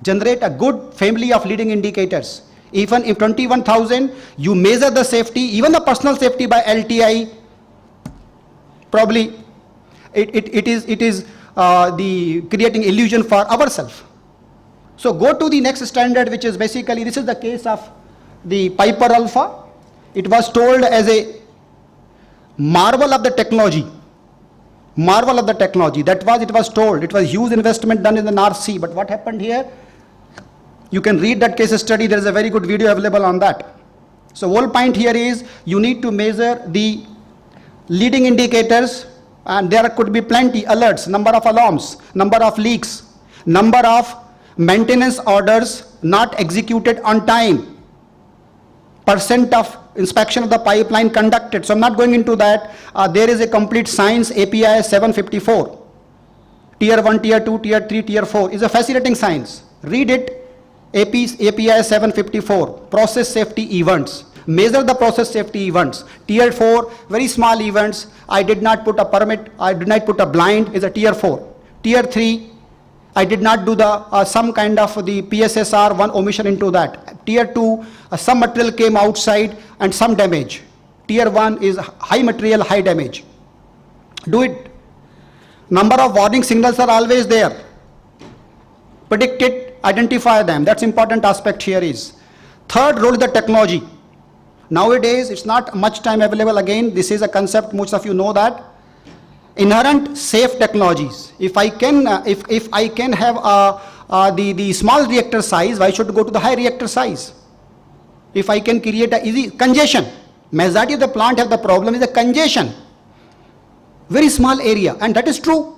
Generate a good family of leading indicators. Even if 21,000, you measure the safety, even the personal safety by LTI, probably it is the creating illusion for ourselves. So go to the next standard, which is basically, this is the case of the Piper Alpha. It was told as a marvel of the technology. Marvel of the technology. It was told. It was huge investment done in the North Sea. But what happened here? You can read that case study. There is a very good video available on that. So whole point here is, you need to measure the leading indicators, and there could be plenty alerts, number of alarms, number of leaks, number of maintenance orders not executed on time, percent of inspection of the pipeline conducted. So I'm not going into that. There is a complete science, API 754. Tier 1, Tier 2, Tier 3, Tier 4 is a fascinating science. Read it. API 754, process safety events. Measure the process safety events. Tier 4, very small events. I did not put a permit, I did not put a blind, is a Tier 4. Tier 3, I did not do the some kind of the PSSR, one omission into that. Tier 2, some material came outside and some damage. Tier 1 is high material, high damage. Do it. Number of warning signals are always there. Predict it, identify them. That's important aspect here is. Third role is the technology. Nowadays, it's not much time available again. This is a concept, most of you know that. Inherent safe technologies. If I can have the small reactor size, why should go to the high reactor size? If I can create a easy congestion, majority of the plant have the problem is the congestion. Very small area, and that is true.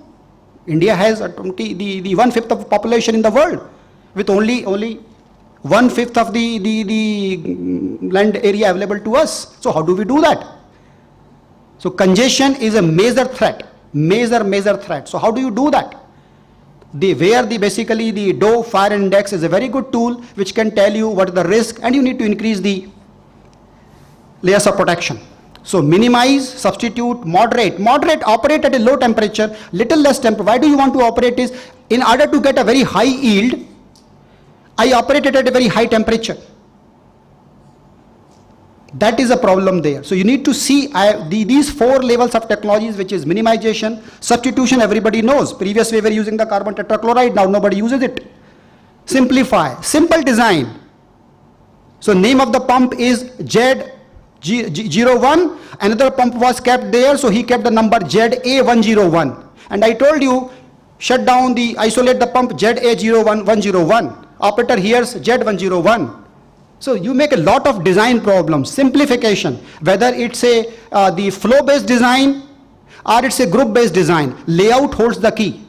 India has the 1/5 of the population in the world, with only 1/5 of the land area available to us. So how do we do that? So congestion is a major threat, major threat. So how do you do that? basically the Doe Fire Index is a very good tool which can tell you what is the risk, and you need to increase the layers of protection. So minimize, substitute, moderate. Moderate, operate at a low temperature, little less temperature. Why do you want to operate is, in order to get a very high yield, I operated at a very high temperature. That is a problem there. So you need to see these 4 levels of technologies, which is minimization, substitution, everybody knows. Previous we were using the carbon tetrachloride, now nobody uses it. Simplify, simple design. So name of the pump is Z01, another pump was kept there, so he kept the number ZA101. And I told you, isolate the pump ZA101. Operator hears Z101. So you make a lot of design problems. Simplification, whether it's the flow-based design or it's a group-based design, layout holds the key.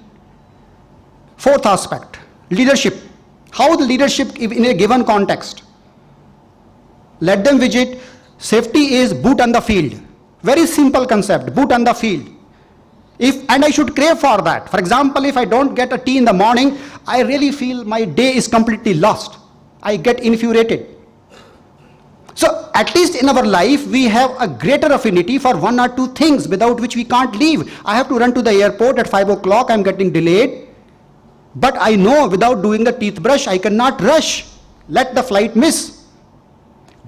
4th aspect, leadership. How the leadership in a given context? Let them visit. Safety is boot on the field. Very simple concept, boot on the field. And I should crave for that. For example, if I don't get a tea in the morning, I really feel my day is completely lost. I get infuriated. So at least in our life, we have a greater affinity for 1 or 2 things without which we can't leave. I have to run to the airport at 5 o'clock, I'm getting delayed. But I know without doing the teeth brush, I cannot rush. Let the flight miss.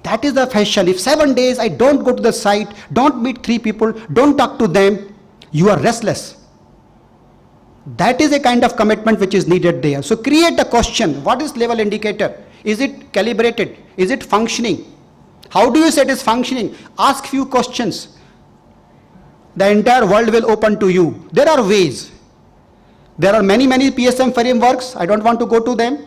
That is the fashion. If 7 days I don't go to the site, don't meet 3 people, don't talk to them, you are restless. That is a kind of commitment which is needed there. So create a question. What is level indicator? Is it calibrated? Is it functioning? How do you say it is functioning? Ask few questions. The entire world will open to you. There are ways. There are many PSM frameworks. I don't want to go to them.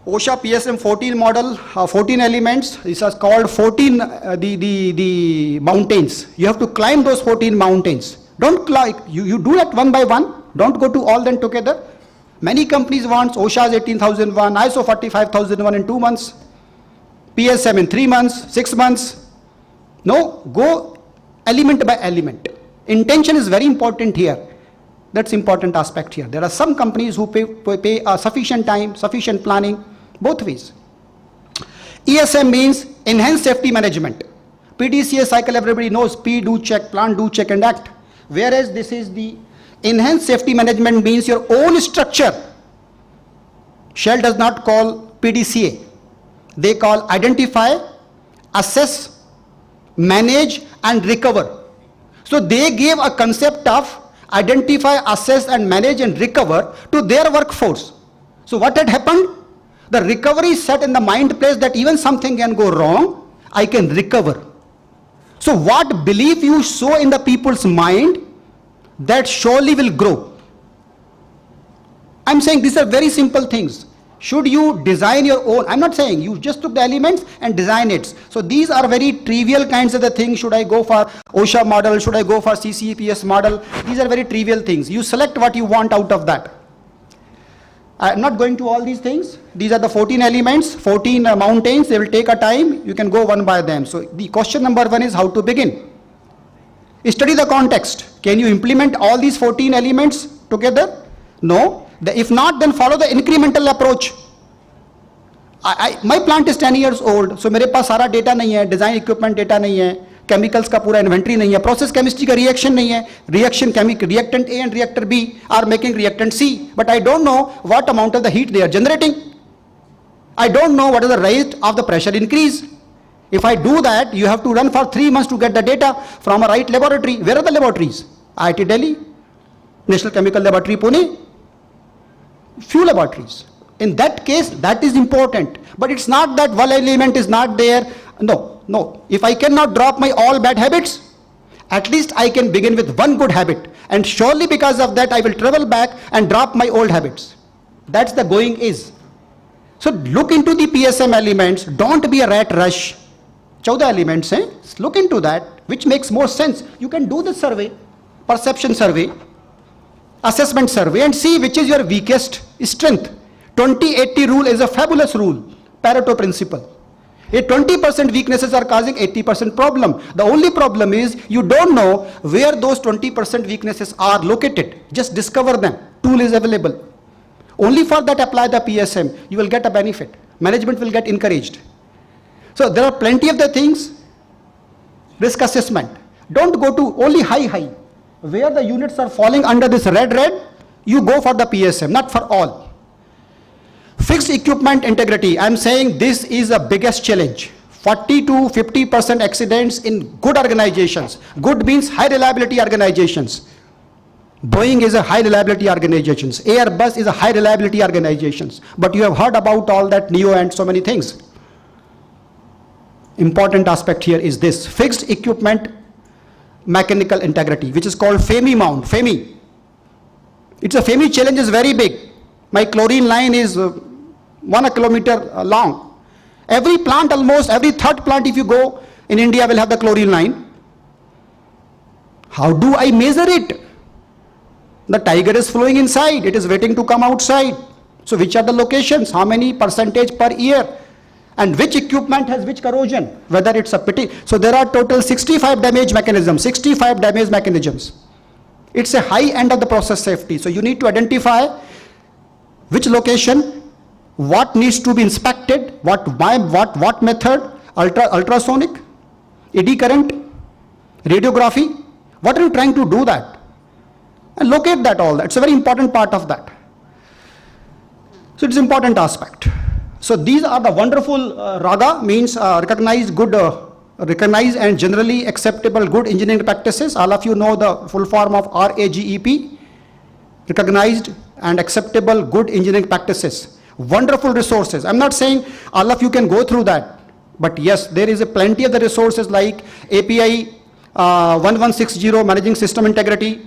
OSHA PSM 14 model, 14 elements. This is called 14 the mountains. You have to climb those 14 mountains. Don't climb. You do that one by one. Don't go to all them together. Many companies want OSHA's 18001, ISO 45001 in 2 months, PSM in 3 months, 6 months. No, go element by element. Intention is very important here. That's important aspect here. There are some companies who pay sufficient time, sufficient planning, both ways. ESM means enhanced safety management. PDCA cycle, everybody knows, P, do, check, plan, do, check and act. Whereas this is the enhanced safety management means your own structure. Shell does not call PDCA. They call identify, assess, manage and recover. So they gave a concept of identify, assess and manage and recover to their workforce. So what had happened? The recovery set in the mind place that even something can go wrong, I can recover. So what belief you sow in the people's mind, that surely will grow. I'm saying these are very simple things. Should you design your own? I'm not saying you just took the elements and design it. So these are very trivial kinds of the things. Should I go for OSHA model? Should I go for CCEPS model? These are very trivial things. You select what you want out of that. I'm not going to all these things. These are the 14 elements, 14 mountains. They will take a time. You can go one by them. So the question number 1 is how to begin. Study the context. Can you implement all these 14 elements together? No. If not, then follow the incremental approach. My plant is 10 years old, so मेरे पास सारा data नहीं है, design equipment data नहीं है, chemicals का पूरा inventory नहीं है, process chemistry का reaction नहीं है, reactant A and reactor B are making reactant C, but I don't know what amount of the heat they are generating. I don't know what is the rate of the pressure increase. If I do that, you have to run for 3 months to get the data from a right laboratory. Where are the laboratories? IIT Delhi, National Chemical Laboratory Pune, few laboratories. In that case, that is important. But it's not that one element is not there. No. If I cannot drop my all bad habits, at least I can begin with one good habit. And surely because of that, I will travel back and drop my old habits. That's the going is. So look into the PSM elements. Don't be a rat rush. 14 elements, look into that, which makes more sense. You can do the survey, perception survey, assessment survey and see which is your weakest strength. 20-80 rule is a fabulous rule, Pareto principle. A 20% weaknesses are causing 80% problem. The only problem is you don't know where those 20% weaknesses are located. Just discover them. tool is available. Only for that apply the PSM. You will get a benefit. Management will get encouraged. So there are plenty of the things. Risk assessment. Don't go to only high. Where the units are falling under this red, you go for the PSM, not for all. Fixed equipment integrity. I am saying this is the biggest challenge. 40 to 50% accidents in good organizations. Good means high reliability organizations. Boeing is a high reliability organization. Airbus is a high reliability organization. But you have heard about all that NEO and so many things. Important aspect here is this. Fixed equipment mechanical integrity, which is called FEMI mount. FEMI. It's a FEMI challenge is very big. My chlorine line is 1 kilometer long. Every plant, almost every third plant if you go in India will have the chlorine line. How do I measure it? The tiger is flowing inside, it is waiting to come outside. So which are the locations? How many percentage per year? And which equipment has which corrosion? Whether it's a pity. So there are total 65 damage mechanisms, 65 damage mechanisms. It's a high end of the process safety. So you need to identify which location, what needs to be inspected, what method, ultrasonic, eddy current, radiography. What are you trying to do that? And locate that all. It's a very important part of that. So it's important aspect. So these are the wonderful RAGA means recognized and generally acceptable good engineering practices. All of you know the full form of RAGEP, recognized and acceptable good engineering practices. Wonderful resources. I'm not saying all of you can go through that, but yes, there is a plenty of the resources like API 1160 managing system integrity,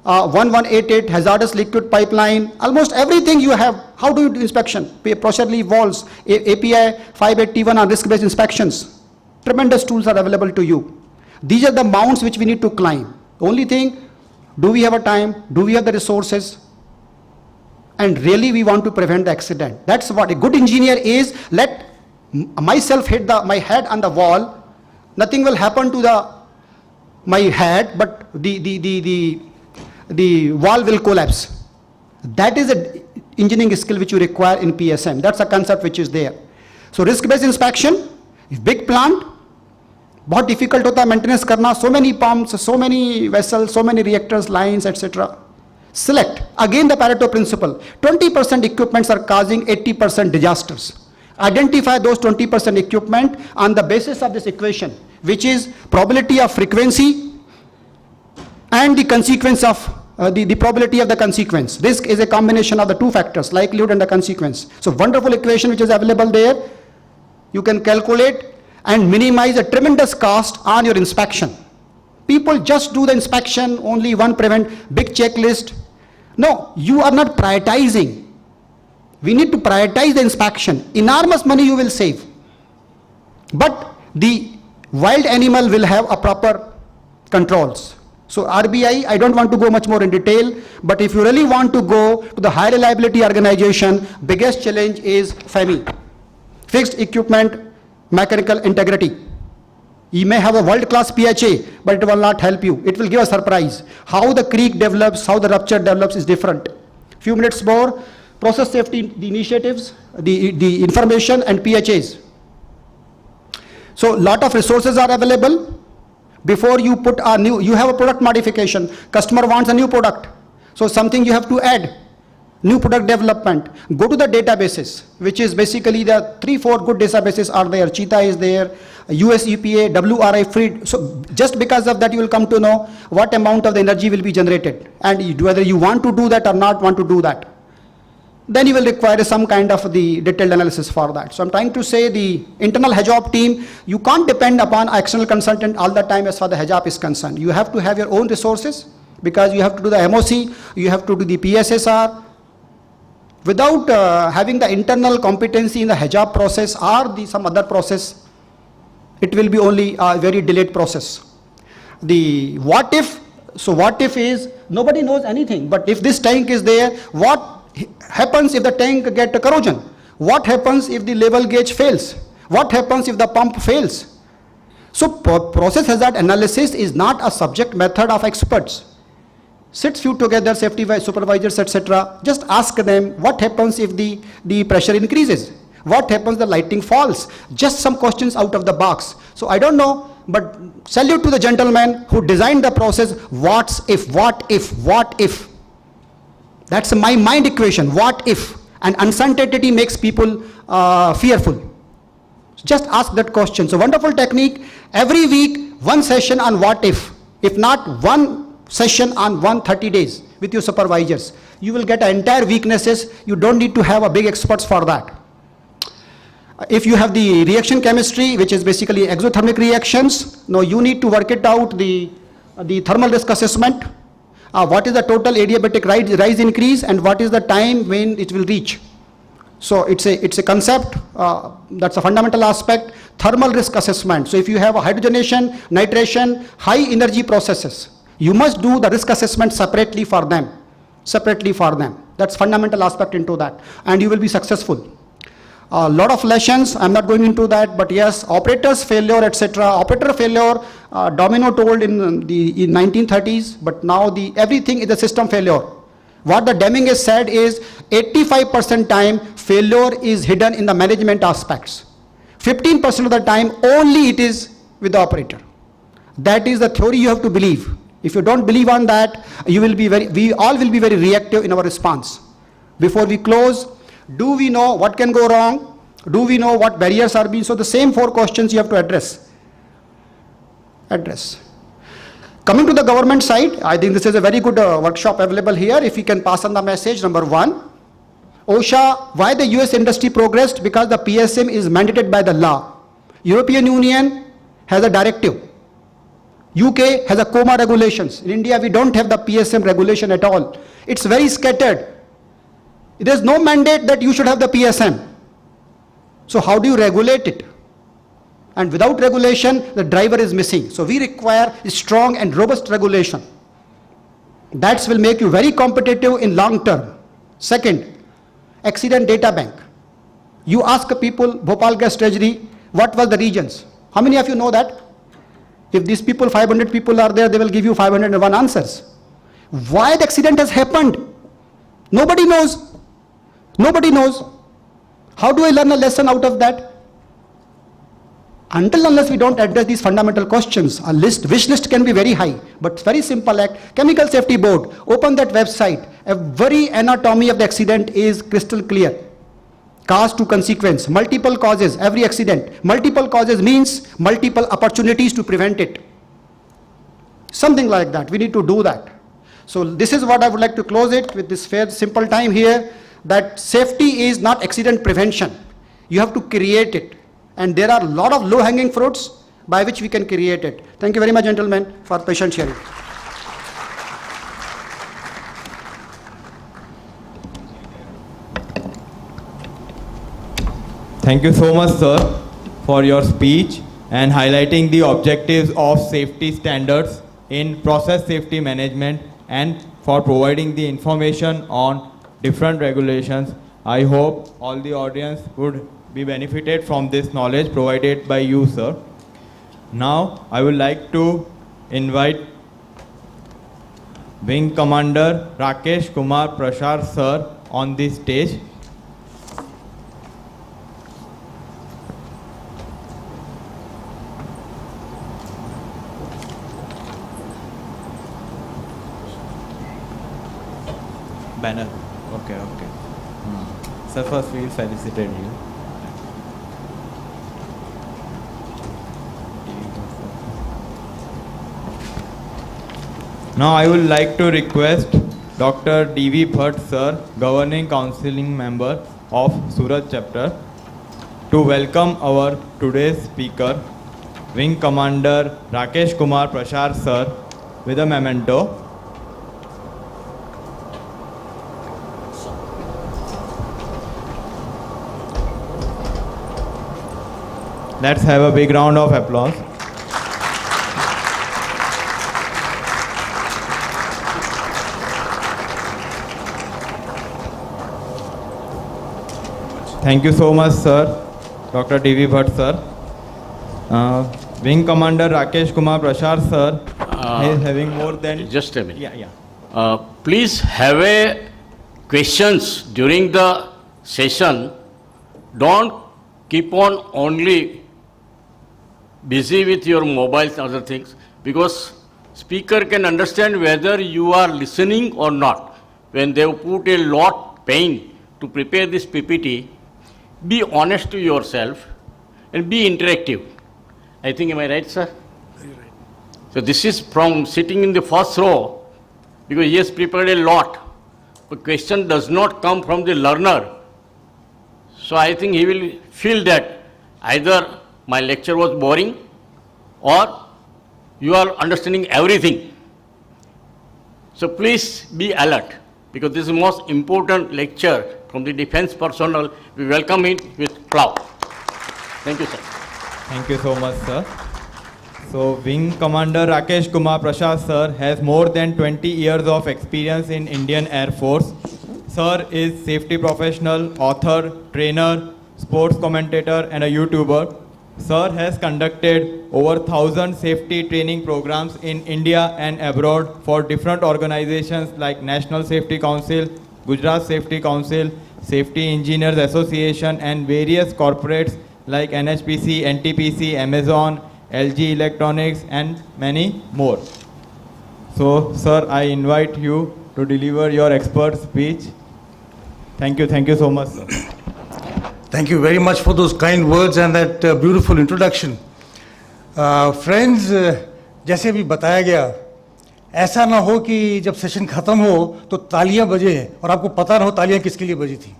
1188 hazardous liquid pipeline, almost everything you have. How do you do inspection? Pressure relief valves, API 581 on risk-based inspections. Tremendous tools are available to you. These are the mounts which we need to climb. The only thing, do we have a time? Do we have the resources? And really we want to prevent the accident. That's what a good engineer is. Let myself hit my head on the wall. Nothing will happen to my head, but the wall will collapse. That is an engineering skill which you require in PSM. That's a concept which is there. So risk-based inspection, big plant, बहुत difficult होता है maintenance करना, so many pumps, so many vessels, so many reactors, lines, etc. Select, again the Pareto principle, 20% equipments are causing 80% disasters. Identify those 20% equipment on the basis of this equation, which is probability of frequency and the consequence of the probability of the consequence. Risk is a combination of the two factors, likelihood and the consequence. So wonderful equation which is available there. You can calculate and minimize a tremendous cost on your inspection. People just do the inspection, only one prevent, big checklist. No, you are not prioritizing. We need to prioritize the inspection. Enormous money you will save. But the wild animal will have a proper controls. So RBI, I don't want to go much more in detail, but if you really want to go to the high reliability organization, biggest challenge is FEMI, fixed equipment mechanical integrity. You may have a world-class PHA, but it will not help you. It will give a surprise. How the creak develops, how the rupture develops is different. Few minutes more, process safety the initiatives, the information and PHAs. So lot of resources are available. Before you put a new, you have a product modification, customer wants a new product. So something you have to add, new product development. Go to the databases, which is basically the 3-4 good databases are there. Cheetah is there, US EPA, WRI free. So just because of that you will come to know what amount of the energy will be generated and whether you want to do that or not want to do that. Then you will require some kind of the detailed analysis for that. So I'm trying to say the internal HAJOP team, you can't depend upon an external consultant all the time as far as the HAJOP is concerned. You have to have your own resources because you have to do the MOC, you have to do the PSSR. Without having the internal competency in the HAJOP process or some other process, it will be only a very delayed process. The what if, so what if is, nobody knows anything, but if this tank is there, what happens if the tank get corrosion? What happens if the level gauge fails? What happens if the pump fails? So process hazard analysis is not a subject method of experts. sit few together, safety supervisors, etc. Just ask them what happens if the pressure increases, what happens the lighting falls, just some questions out of the box. So I don't know, but salute to the gentleman who designed the process. What if? That's my mind equation, what if? And uncertainty makes people fearful. Just ask that question. So wonderful technique. Every week, one session on what if not one session on 130 days with your supervisors. You will get entire weaknesses. You don't need to have a big experts for that. If you have the reaction chemistry, which is basically exothermic reactions, now you need to work it out, the thermal risk assessment. What is the total adiabatic rise increase and what is the time when it will reach. So it's a concept, that's a fundamental aspect. Thermal risk assessment. So if you have a hydrogenation, nitration, high energy processes, you must do the risk assessment separately for them. That's fundamental aspect into that, and you will be successful. A lot of lessons, I'm not going into that, but yes, operators failure, etc. Operator failure, Domino told in 1930s, but now everything is a system failure. What the Deming has said is 85% time failure is hidden in the management aspects. 15% of the time only it is with the operator. That is the theory you have to believe. If you don't believe on that, we all will be very reactive in our response. Before we close, do we know what can go wrong? Do we know what barriers are being? So the same 4 questions you have to address. Coming to the government side, I think this is a very good workshop available here. If you can pass on the message, number 1, OSHA, why the US industry progressed? Because the PSM is mandated by the law. European Union has a directive. UK has a COMA regulations. In India, we don't have the PSM regulation at all. It's very scattered. There is no mandate that you should have the PSM. So how do you regulate it? And without regulation, the driver is missing. So we require strong and robust regulation. That will make you very competitive in long term. Second, accident data bank. You ask people, Bhopal Gas Treasury, what were the regions? How many of you know that? If these people, 500 people are there, they will give you 501 answers. Why the accident has happened? Nobody knows. Nobody knows. How do I learn a lesson out of that? Until unless we don't address these fundamental questions, a wish list can be very high, but very simple act. Chemical Safety Board, open that website. Every anatomy of the accident is crystal clear. Cause to consequence, multiple causes, every accident. Multiple causes means multiple opportunities to prevent it. Something like that, we need to do that. So this is what I would like to close it with this fair simple time here, that safety is not accident prevention. You have to create it. And there are a lot of low-hanging fruits by which we can create it. Thank you very much, gentlemen, for patient sharing. Thank you so much, sir, for your speech and highlighting the objectives of safety standards in process safety management and for providing the information on different regulations. I hope all the audience would be benefited from this knowledge provided by you, sir. Now, I would like to invite Wing Commander Rakesh Kumar Prashar, sir, on the stage. Banner. Okay. Sir, first we will felicitate you. Now I would like to request Dr. D.V. Bhatt, sir, Governing Councilling Member of Surat Chapter, to welcome our today's speaker, Wing Commander Rakesh Kumar Prashar, sir, with a memento. Let's have a big round of applause. Thank you so much, sir, Dr. D.V. Bhatt, sir. Wing Commander Rakesh Kumar Prashar, sir, is having more than... Just a minute. Yeah. please have a questions during the session. Don't keep on only busy with your mobiles and other things, because speaker can understand whether you are listening or not. When they put a lot pain to prepare this PPT, be honest to yourself and be interactive. I think, am I right, sir? Very right. So this is from sitting in the first row, because he has prepared a lot, but question does not come from the learner. So I think he will feel that either my lecture was boring or you are understanding everything. So please be alert, because this is the most important lecture from the defense personnel. We welcome it with clap. Thank you, sir. Thank you so much, sir. So, Wing Commander Rakesh Kumar Prasad, sir, has more than 20 years of experience in Indian Air Force. Sir is safety professional, author, trainer, sports commentator, and a YouTuber. Sir has conducted over 1,000 safety training programs in India and abroad for different organizations like National Safety Council, Gujarat Safety Council, Safety Engineers Association, and various corporates like NHPC, NTPC, Amazon, LG Electronics, and many more. So, sir, I invite you to deliver your expert speech. Thank you so much, sir. Thank you very much for those kind words and that beautiful introduction. Friends, जैसे अभी बताया गया, ऐसा ना हो कि जब session खत्म हो तो तालियां बजे और आपको पता ना हो तालियां किसके लिए बजी थी.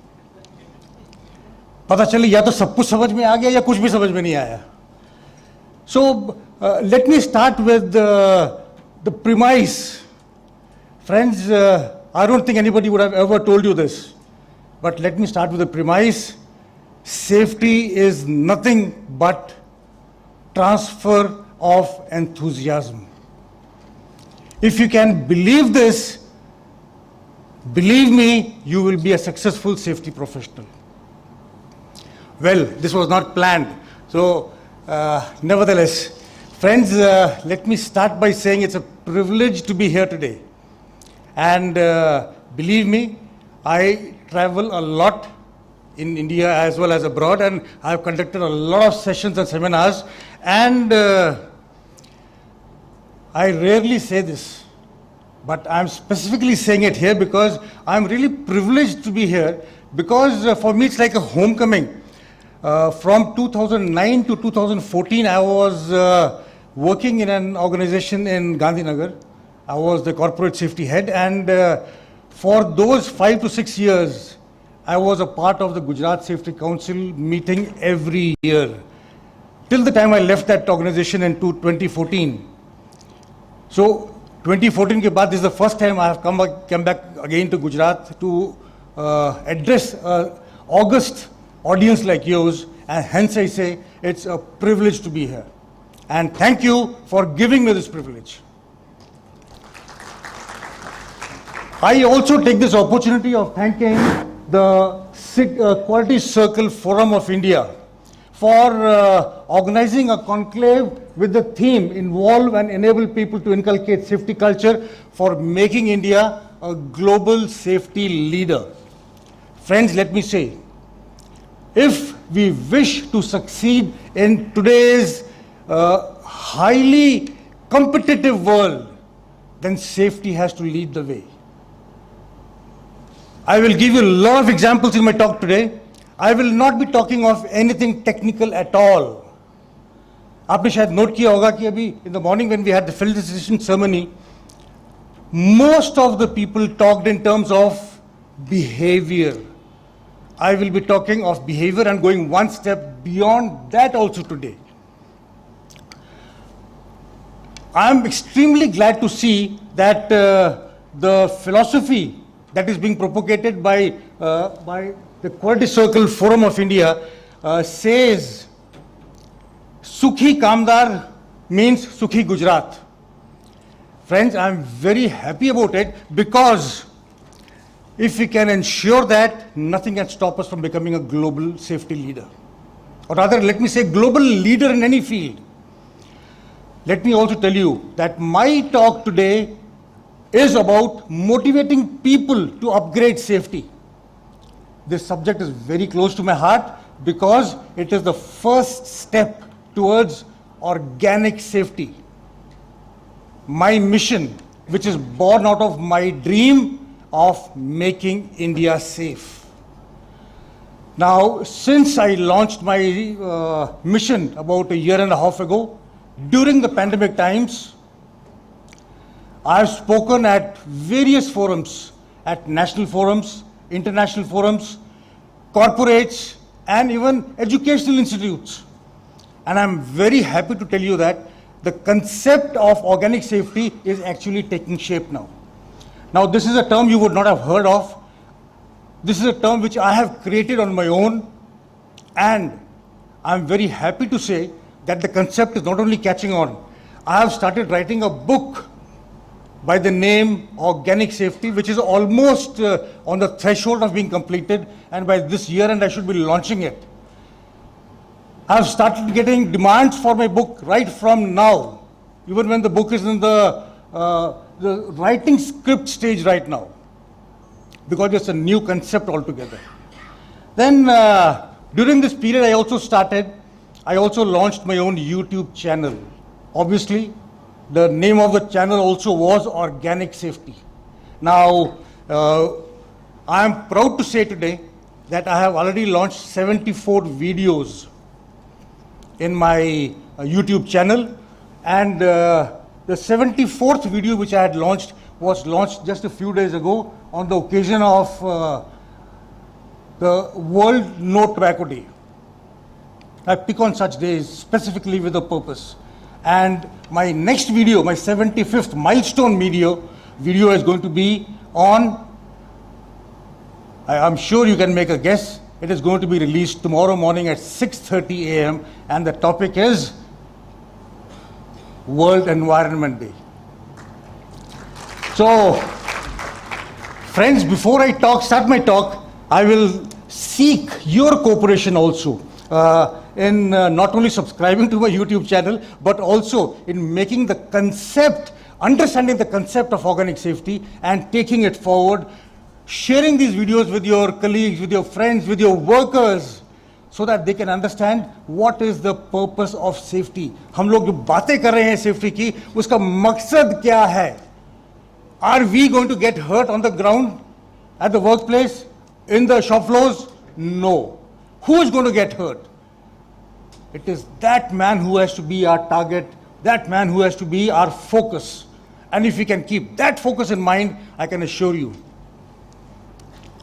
पता चले या तो सब कुछ समझ में आ गया या कुछ भी समझ में नहीं आया. So let me start with the premise. Friends, I don't think anybody would have ever told you this, but let me start with the premise. Safety is nothing but transfer of enthusiasm. If you can believe this, believe me, you will be a successful safety professional. Well, this was not planned. So, nevertheless, friends, let me start by saying it's a privilege to be here today. And believe me, I travel a lot in India as well as abroad, and I've conducted a lot of sessions and seminars, and I rarely say this, but I'm specifically saying it here because I'm really privileged to be here, because for me it's like a homecoming. From 2009 to 2014, I was working in an organization in Gandhinagar. I was the corporate safety head, and for those 5 to 6 years, I was a part of the Gujarat Safety Council meeting every year, till the time I left that organization in 2014. So 2014 ke baad, this is the first time I have come back again to Gujarat to address August audience like yours, and hence I say it's a privilege to be here. And thank you for giving me this privilege. I also take this opportunity of thanking the Quality Circle Forum of India for organizing a conclave with the theme involve and enable people to inculcate safety culture for making India a global safety leader. Friends, let me say, if we wish to succeed in today's highly competitive world, then safety has to lead the way. I will give you a lot of examples in my talk today. I will not be talking of anything technical at all. आपने शायद note किया होगा कि अभी in the morning when we had the felicitation ceremony, most of the people talked in terms of behavior. I will be talking of behavior and going one step beyond that also today. I am extremely glad to see that the philosophy that is being propagated by the Quality Circle Forum of India says Sukhi Kamdar means Sukhi Gujarat. Friends, I am very happy about it, because if we can ensure that, nothing can stop us from becoming a global safety leader. Or rather, let me say global leader in any field. Let me also tell you that my talk today is about motivating people to upgrade safety. This subject is very close to my heart because it is the first step towards organic safety. My mission, which is born out of my dream of making India safe. Now, since I launched my mission about a year and a half ago, during the pandemic times, I have spoken at various forums, at national forums, international forums, corporates, and even educational institutes. And I'm very happy to tell you that the concept of organic safety is actually taking shape now. Now, this is a term you would not have heard of. This is a term which I have created on my own, and I'm very happy to say that the concept is not only catching on. I have started writing a book by the name Organic Safety, which is almost on the threshold of being completed, and by this year end I should be launching it. I have started getting demands for my book right from now, even when the book is in the writing script stage right now, because it's a new concept altogether. Then during this period I also launched my own YouTube channel. Obviously, the name of the channel also was Organic Safety. Now, I am proud to say today that I have already launched 74 videos in my YouTube channel, and the 74th video which I had launched was launched just a few days ago on the occasion of the World No Tobacco Day. I pick on such days specifically with a purpose. And my next video, my 75th milestone video is going to be on, I'm sure you can make a guess, it is going to be released tomorrow morning at 6:30 a.m. and the topic is World Environment Day. So, friends, before I start my talk, I will seek your cooperation also in not only subscribing to my YouTube channel, but also in making the concept, understanding the concept of organic safety and taking it forward, sharing these videos with your colleagues, with your friends, with your workers, so that they can understand what is the purpose of safety. हम लोग जो बातें कर रहे हैं safety की, उसका मकसद क्या है? Are we going to get hurt on the ground, at the workplace, in the shop floors? No. Who is going to get hurt? It is that man who has to be our target, that man who has to be our focus. And if we can keep that focus in mind, I can assure you,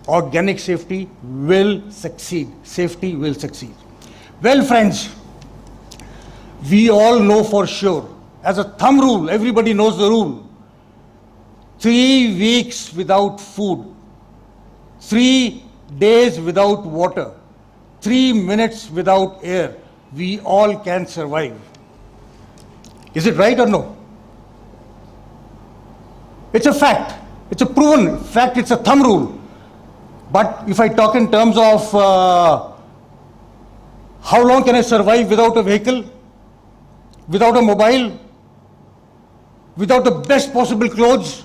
organic safety will succeed. Safety will succeed. Well, friends, we all know for sure, as a thumb rule, everybody knows the rule. 3 weeks without food, 3 days without water, 3 minutes without air, we all can survive. Is it right or no? It's a fact. It's a proven fact. It's a thumb rule. But if I talk in terms of how long can I survive without a vehicle, without a mobile, without the best possible clothes?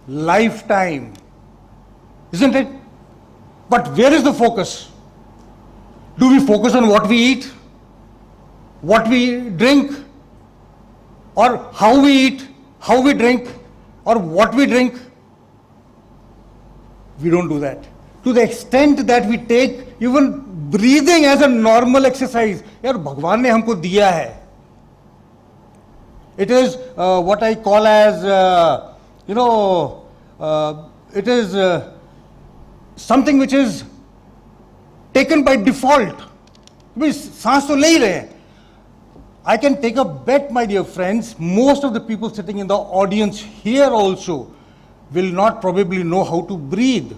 Lifetime. Isn't it? But where is the focus? Do we focus on what we eat, what we drink, or how we eat, how we drink, or what we drink? We don't do that. To the extent that we take even breathing as a normal exercise, यार भगवान ने हमको दिया है. It is what I call as, it is something which is taken by default. सांस तो ले ही रहे हैं. I can take a bet, my dear friends, most of the people sitting in the audience here also will not probably know how to breathe.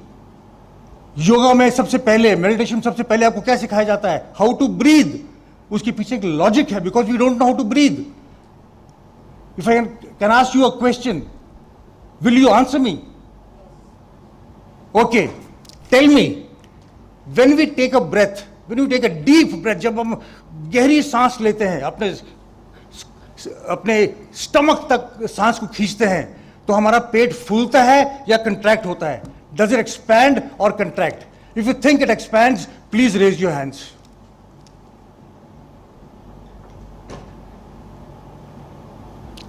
Yoga में सबसे पहले, meditation सबसे पहले आपको क्या सिखाया जाता है? How to breathe. उसके पीछे एक लॉजिक है, because we don't know how to breathe. If I can ask you a question, will you answer me? Okay, tell me, when we take a breath, when you take a deep breath, जब हम गहरी सांस लेते हैं, अपने stomach तक सांस को खींचते हैं, तो तो हमारा पेट फूलता है या कंट्रैक्ट होता है? Does it expand or contract? If you think it expands, please raise your hands.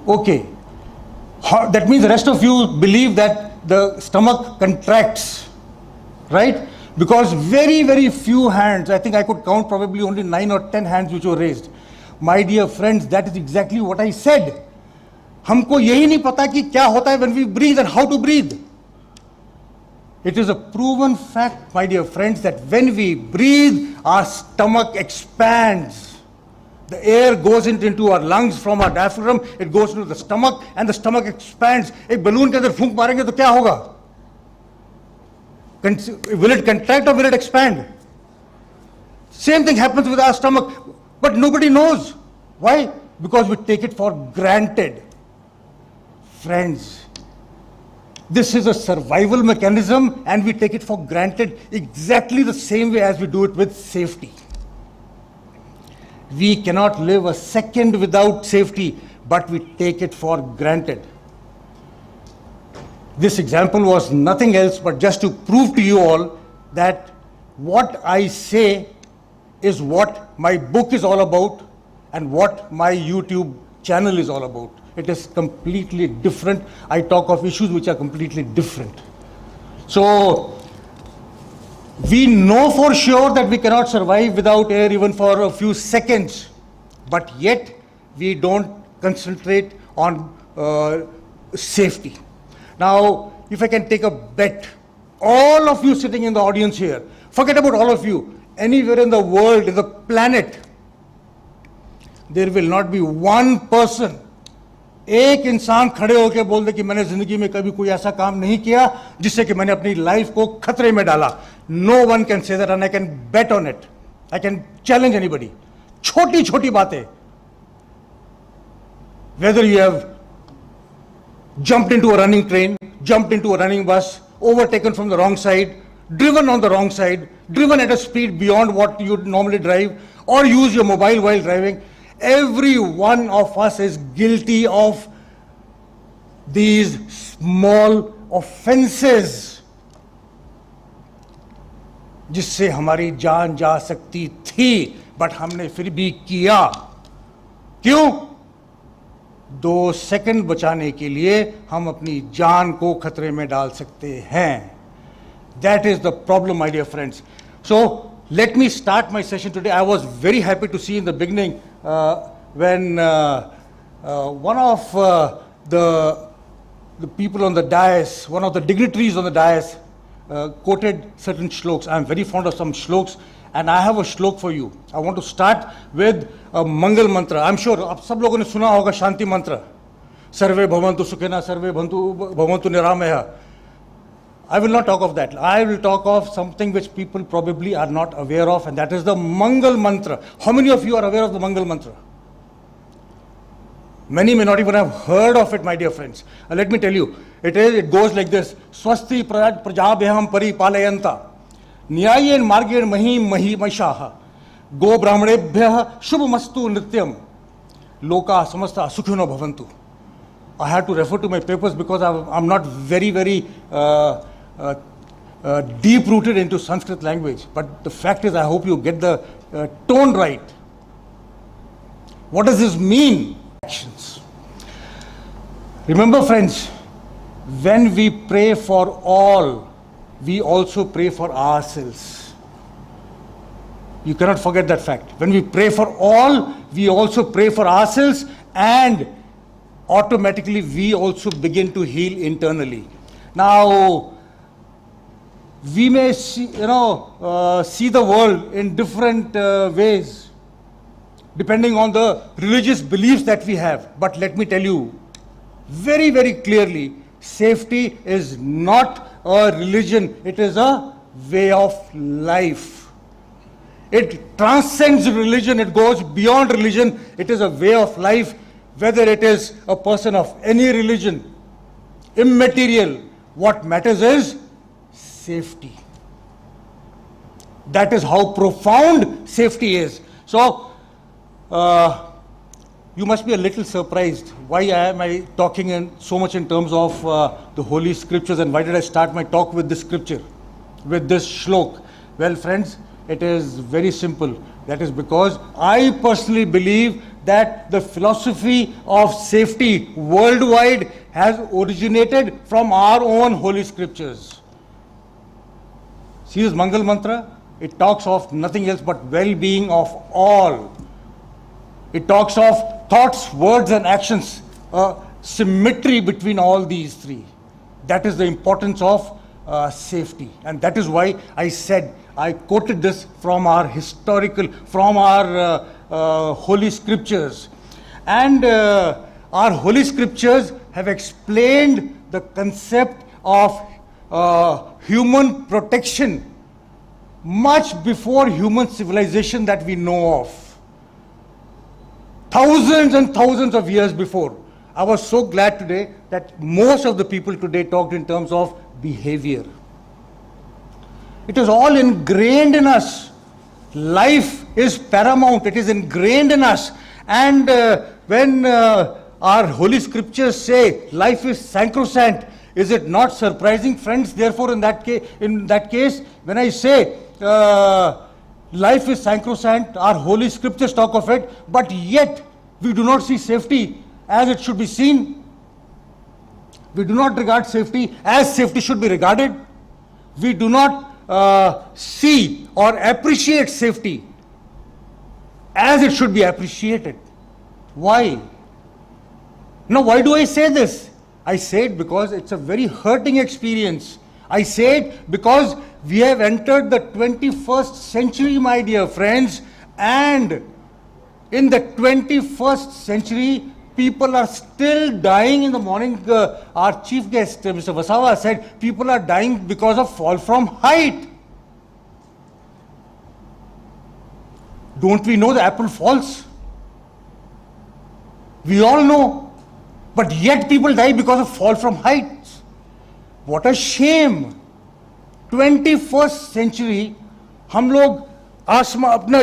Okay. That means the rest of you believe that the stomach contracts, right? Because very, very few hands, I think I could count probably only 9 or 10 hands which were raised. My dear friends, that is exactly what I said. हमको यही नहीं पता कि क्या होता है when we breathe and how to breathe. It is a proven fact, my dear friends, that when we breathe, our stomach expands. The air goes into our lungs from our diaphragm, it goes into the stomach, and the stomach expands. एक balloon के अंदर फूंक मारेंगे तो क्या होगा? Will it contract or will it expand? Same thing happens with our stomach, but nobody knows. Why? Because we take it for granted. Friends, this is a survival mechanism and we take it for granted exactly the same way as we do it with safety. We cannot live a second without safety, but we take it for granted. This example was nothing else but just to prove to you all that what I say is what my book is all about and what my YouTube channel is all about. It is completely different. I talk of issues which are completely different. So, we know for sure that we cannot survive without air even for a few seconds, but yet we don't concentrate on safety. Now, if I can take a bet, all of you sitting in the audience here, forget about all of you, anywhere in the world, in the planet, there will not be one person, एक इंसान खड़े होकर बोल दे कि मैंने जिंदगी में कभी कोई ऐसा काम नहीं किया जिससे कि मैंने अपनी लाइफ को खतरे में डाला. No one can say that and I can bet on it. I can challenge anybody. छोटी छोटी बातें. Whether you have jumped into a running train, jumped into a running bus, overtaken from the wrong side, driven on the wrong side, driven at a speed beyond what you would normally drive, or use your mobile while driving. Every one of us is guilty of these small offenses जिससे हमारी जान जा सकती थी, but हमने फिर भी किया. क्यों? 2 सेकंड बचाने के लिए हम अपनी जान को खतरे में डाल सकते हैं. That is the problem, my dear friends. So, let me start my session today. I was very happy to see in the beginning when one of the people on the dais, one of the dignitaries on the dais, quoted certain shloks. I am very fond of some shloks, and I have a shlok for you. I want to start with a Mangal mantra. I am sure आप सब लोगों ने सुना होगा शांति मंत्र. सर्वे भवन्तु सुखिनः, सर्वे भवन्तु निरामयः. I will not talk of that. I will talk of something which people probably are not aware of, and that is the Mangal mantra. How many of you are aware of the Mangal mantra? Many may not even have heard of it, my dear friends. Let me tell you, it goes like this. Swasti prajabhyam paripalayanta nyayen margen mahimashah go brahmanebhyah shubhamastu nityam loka samasta sukhino bhavantu. I had to refer to my papers because I'm not very deep-rooted into Sanskrit language. But the fact is, I hope you get the tone right. What does this mean? Actions. Remember, friends, when we pray for all, we also pray for ourselves. You cannot forget that fact. When we pray for all, we also pray for ourselves, and automatically we also begin to heal internally. Now, we may see the world in different ways depending on the religious beliefs that we have. But let me tell you very, very clearly, safety is not a religion, it is a way of life. It transcends religion, it goes beyond religion, it is a way of life, whether it is a person of any religion, immaterial. What matters is safety. That is how profound safety is. So, you must be a little surprised. Why am I talking so much in terms of the Holy Scriptures, and why did I start my talk with this scripture, with this shlok? Well, friends, it is very simple. That is because I personally believe that the philosophy of safety worldwide has originated from our own Holy Scriptures. See this Mangal Mantra? It talks of nothing else but well-being of all. It talks of thoughts, words and actions, symmetry between all these three. That is the importance of safety. And that is why I quoted this from our Holy Scriptures. And our Holy Scriptures have explained the concept of human protection much before human civilization that we know of. Thousands and thousands of years before. I was so glad today that most of the people today talked in terms of behavior. It is all ingrained in us. Life is paramount. It is ingrained in us. And when our Holy Scriptures say life is sacrosanct, is it not surprising, friends? Therefore, in that case, when I say life is sacrosanct, our Holy Scriptures talk of it, but yet we do not see safety as it should be seen. We do not regard safety as safety should be regarded. We do not see or appreciate safety as it should be appreciated. Why? Now, why do I say this? I say it because it's a very hurting experience. I say it because we have entered the 21st century, my dear friends, and in the 21st century, people are still dying. In the morning, our chief guest, Mr. Vasawa, said people are dying because of fall from height. Don't we know the apple falls? We all know. But yet people die because of fall from heights. What a shame. 21st century, हम लोग आसमान अपना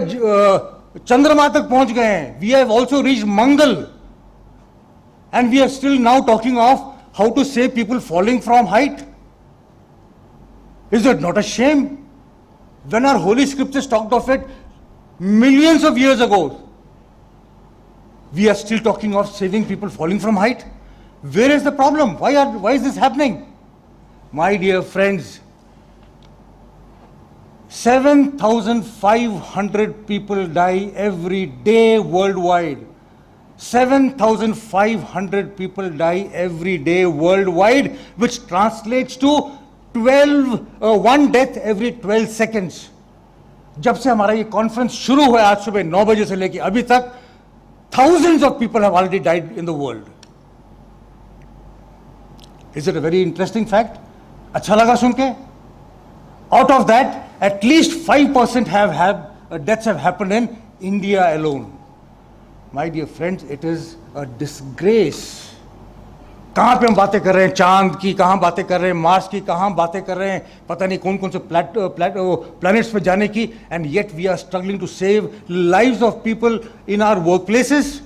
चंद्रमा तक पहुंच गए हैं. We have also reached Mangal. And we are still now talking of how to save people falling from height. Is it not a shame? When our Holy Scriptures talked of it millions of years ago, we are still talking of saving people falling from height. Where is the problem? Why is this happening? My dear friends, 7,500 people die every day worldwide. 7,500 people die every day worldwide, which translates to 1 death every 12 seconds. जब से हमारा ये conference शुरू हुआ आज सुबह 9 बजे से लेकर अभी तक, thousands of people have already died in the world. Is it a very interesting fact? अच्छा लगा सुन के? Out of that, at least 5% deaths have happened in India alone. My dear friends, it is a disgrace. कहाँ पे हम बातें कर रहे हैं चांद की, कहाँ बातें कर रहे हैं मार्स की, कहाँ बातें कर रहे हैं पता नहीं कौन कौन से planets पे जाने की, and yet we are struggling to save lives of people in our workplaces.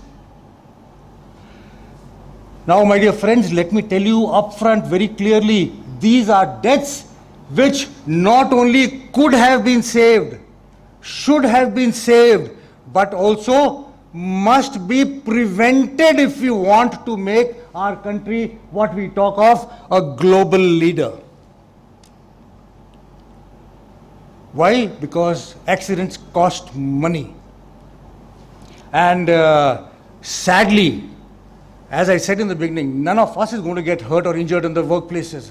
Now, my dear friends, let me tell you upfront very clearly, these are deaths which not only could have been saved, should have been saved, but also must be prevented if we want to make our country what we talk of a global leader. Why? Because accidents cost money. And sadly, as I said in the beginning, none of us is going to get hurt or injured in the workplaces.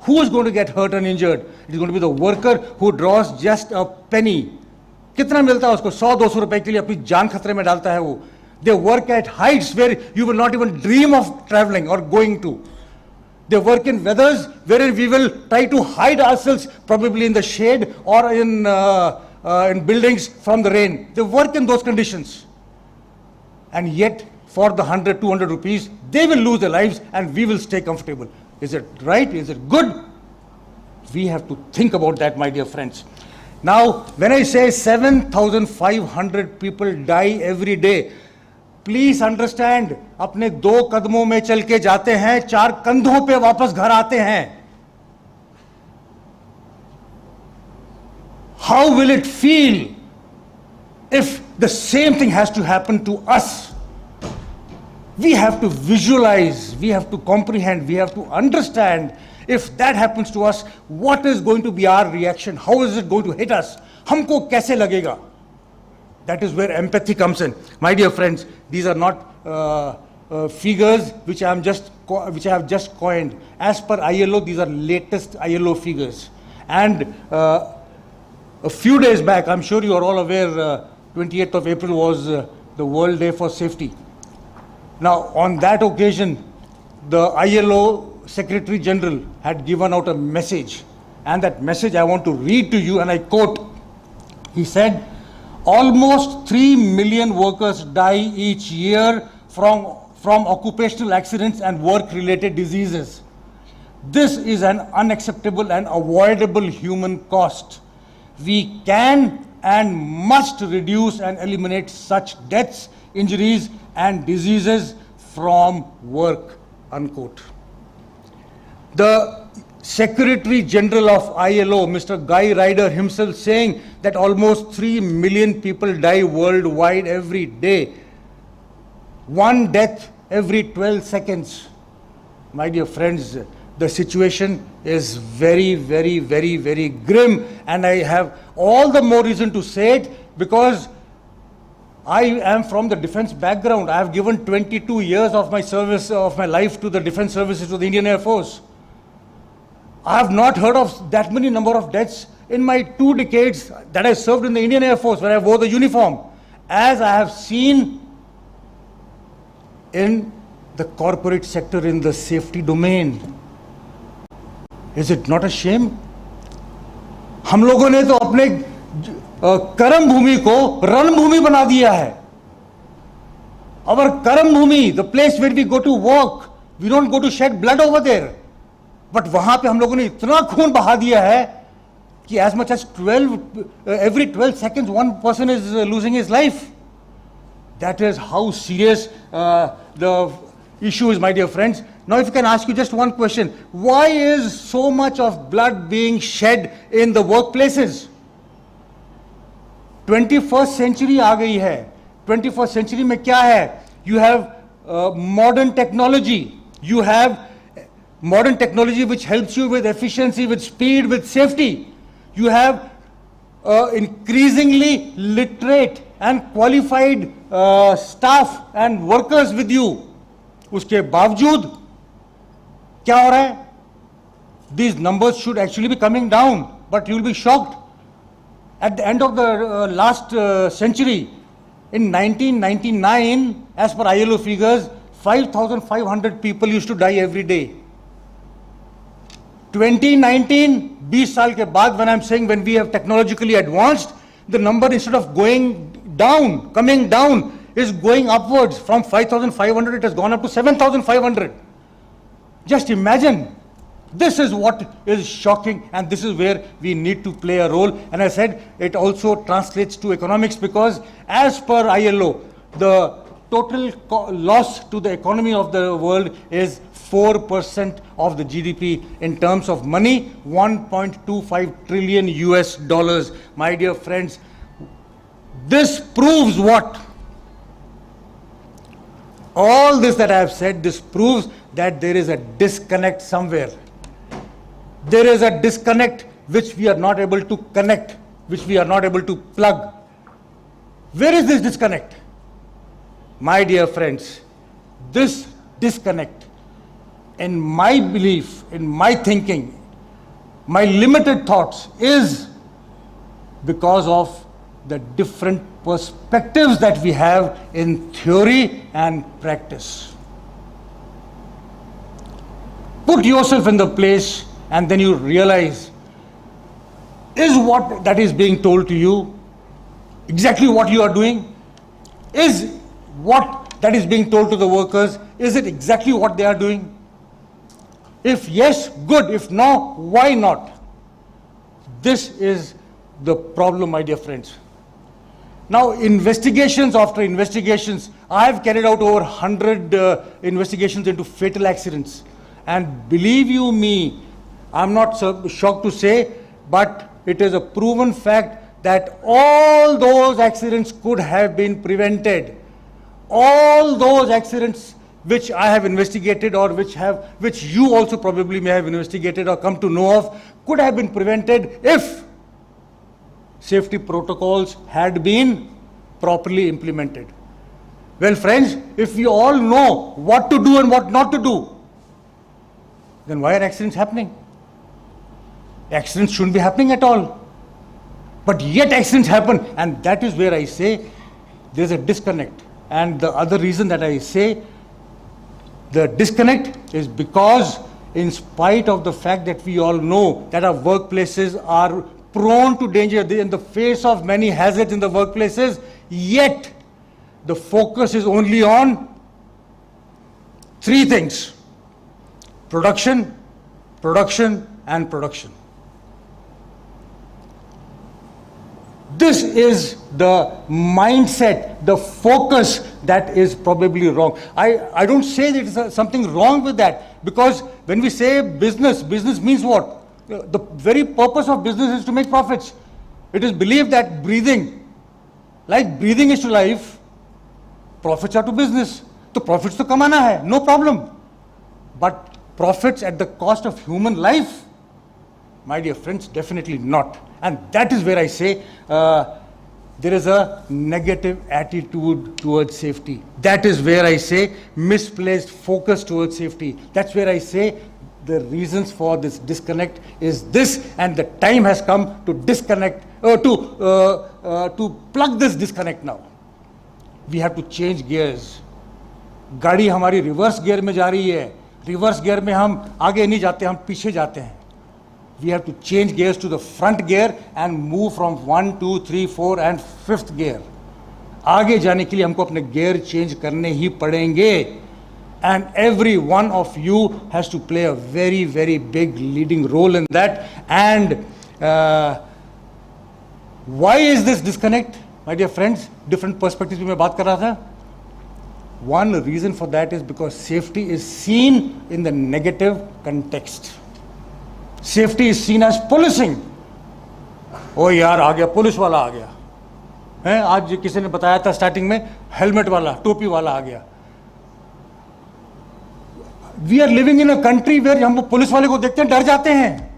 Who is going to get hurt and injured? It is going to be the worker who draws just a penny. कितना मिलता है उसको? 100-200 रुपए के लिए अपनी जान खतरे में डालता है वो. They work at heights where you will not even dream of traveling or going to. They work in weathers wherein we will try to hide ourselves, probably in the shade or in buildings from the rain. They work in those conditions. And yet, for the 100-200 rupees, they will lose their lives and we will stay comfortable. Is it right? Is it good? We have to think about that, my dear friends. Now, when I say 7,500 people die every day, please understand, अपने 2 कदमों में चल के जाते हैं, 4 कंधों पे वापस घर आते हैं. How will it feel if the same thing has to happen to us? We have to visualize, we have to comprehend, we have to understand if that happens to us, what is going to be our reaction? How is it going to hit us? हमको कैसे लगेगा? That is where empathy comes in. My dear friends, these are not figures which I have just coined. As per ILO, these are latest ILO figures. And a few days back, I'm sure you are all aware, 28th of April was the World Day for Safety. Now, on that occasion, the ILO Secretary General had given out a message. And that message I want to read to you, and I quote. He said, almost 3 million workers die each year from occupational accidents and work-related diseases. This is an unacceptable and avoidable human cost. We can and must reduce and eliminate such deaths, injuries, and diseases from work, unquote. The Secretary General of ILO, Mr. Guy Ryder himself, saying that almost 3 million people die worldwide every day. 1 death every 12 seconds. My dear friends, the situation is very, very, very, very grim, and I have all the more reason to say it because I am from the defense background. I have given 22 years of my service, of my life to the defense services, to the Indian Air Force. I have not heard of that many number of deaths in my 2 decades that I served in the Indian Air Force, where I wore the uniform, as I have seen in the corporate sector in the safety domain. Is it not a shame? हम लोगों ने तो अपने कर्म भूमि को रणभूमि बना दिया है. Our कर्म भूमि, the place where we go to work, we don't go to shed blood over there. But वहां पे हम लोगों ने इतना खून बहा दिया है कि as much as every 12 seconds one person is losing his life. That is how serious the issue is, my dear friends. Now, if you can ask you just one question, why is so much of blood being shed in the workplaces? 21st century आ गई है. 21st century में क्या है? You have modern technology. You have modern technology which helps you with efficiency, with speed, with safety. You have increasingly literate and qualified staff and workers with you. उसके बावजूद क्या हो रहा है? These numbers should actually be coming down, but you will be shocked. At the end of the last century, in 1999, as per ILO figures, 5,500 people used to die every day. 2019, 20 साल के बाद, when I'm saying when we have technologically advanced, the number instead of going down, coming down, is going upwards. From 5,500, it has gone up to 7,500. Just imagine. This is what is shocking, and this is where we need to play a role. And I said it also translates to economics, because as per ILO, the total loss to the economy of the world is 4% of the GDP in terms of money, 1.25 trillion US dollars. My dear friends, this proves what? All this that I have said, this proves that there is a disconnect somewhere. There is a disconnect which we are not able to connect, which we are not able to plug. Where is this disconnect? My dear friends, this disconnect, in my belief, in my thinking, my limited thoughts, is because of the different perspectives that we have in theory and practice. Put yourself in the place, and then you realize, is what that is being told to you exactly what you are doing? Is what that is being told to the workers, is it exactly what they are doing? If yes, good. If no, why not? This is the problem, my dear friends. Now, investigations after investigations, I have carried out over 100 investigations into fatal accidents. And believe you me, I'm not so shocked to say, but it is a proven fact that all those accidents could have been prevented. All those accidents which I have investigated or which you also probably may have investigated or come to know of could have been prevented if safety protocols had been properly implemented. Well, friends, if we all know what to do and what not to do, then why are accidents happening? Accidents shouldn't be happening at all. But yet accidents happen, and that is where I say there's a disconnect. And the other reason that I say the disconnect is because, in spite of the fact that we all know that our workplaces are prone to danger, in the face of many hazards in the workplaces, yet the focus is only on three things: production, production, and production. This is the mindset, the focus that is probably wrong. I don't say that there's something wrong with that, because when we say business, business means what? The very purpose of business is to make profits. It is believed that breathing, like breathing is to life, profits are to business. So profits to kamana hai, no problem. But profits at the cost of human life? My dear friends, definitely not. And that is where I say there is a negative attitude towards safety. That is where I say misplaced focus towards safety. That's where I say the reasons for this disconnect is this, and the time has come to disconnect, to plug this disconnect now. We have to change gears. गाड़ी हमारी reverse gear में जा रही है. Reverse gear में हम आगे नहीं जाते, हम पीछे जाते हैं. We have to change gears to the front gear and move from 1, 2, 3, 4 and 5th gear. आगे जाने के लिए हमको अपने gear change करने ही पड़ेंगे. And every one of you has to play a very, very big leading role in that. And why is this disconnect? My dear friends, different perspectives में मैं बात कर रहा था. One reason for that is because safety is seen in the negative context. Safety is seen as policing. ओ यार आ गया, police वाला आ गया हैं. आज किसी ने बताया था स्टार्टिंग में, हेलमेट वाला, टोपी वाला आ गया. We are living in a country where हम पुलिस वाले को देखते हैं डर जाते हैं.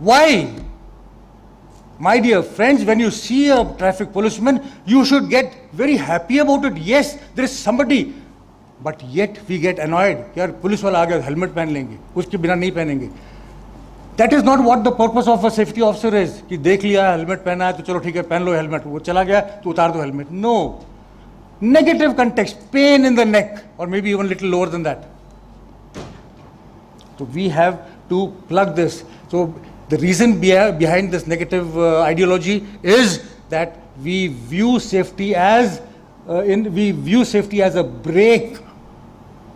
Why? My dear friends, when you see a traffic policeman, you should get very happy about it. Yes, there is somebody. But yet we get annoyed. यार police वाला आ गया, हेलमेट पहन लेंगे, उसके बिना नहीं पहनेंगे. That is not what the purpose of a safety officer is. कि देख लिया हेलमेट पहना है तो चलो ठीक है पहन लो हेलमेट, वो चला गया तो उतार दो helmet. No. Negative context, pain in the neck, or maybe even a little lower than that. So we have to plug this. So the reason behind this negative ideology is that we view safety as a brake,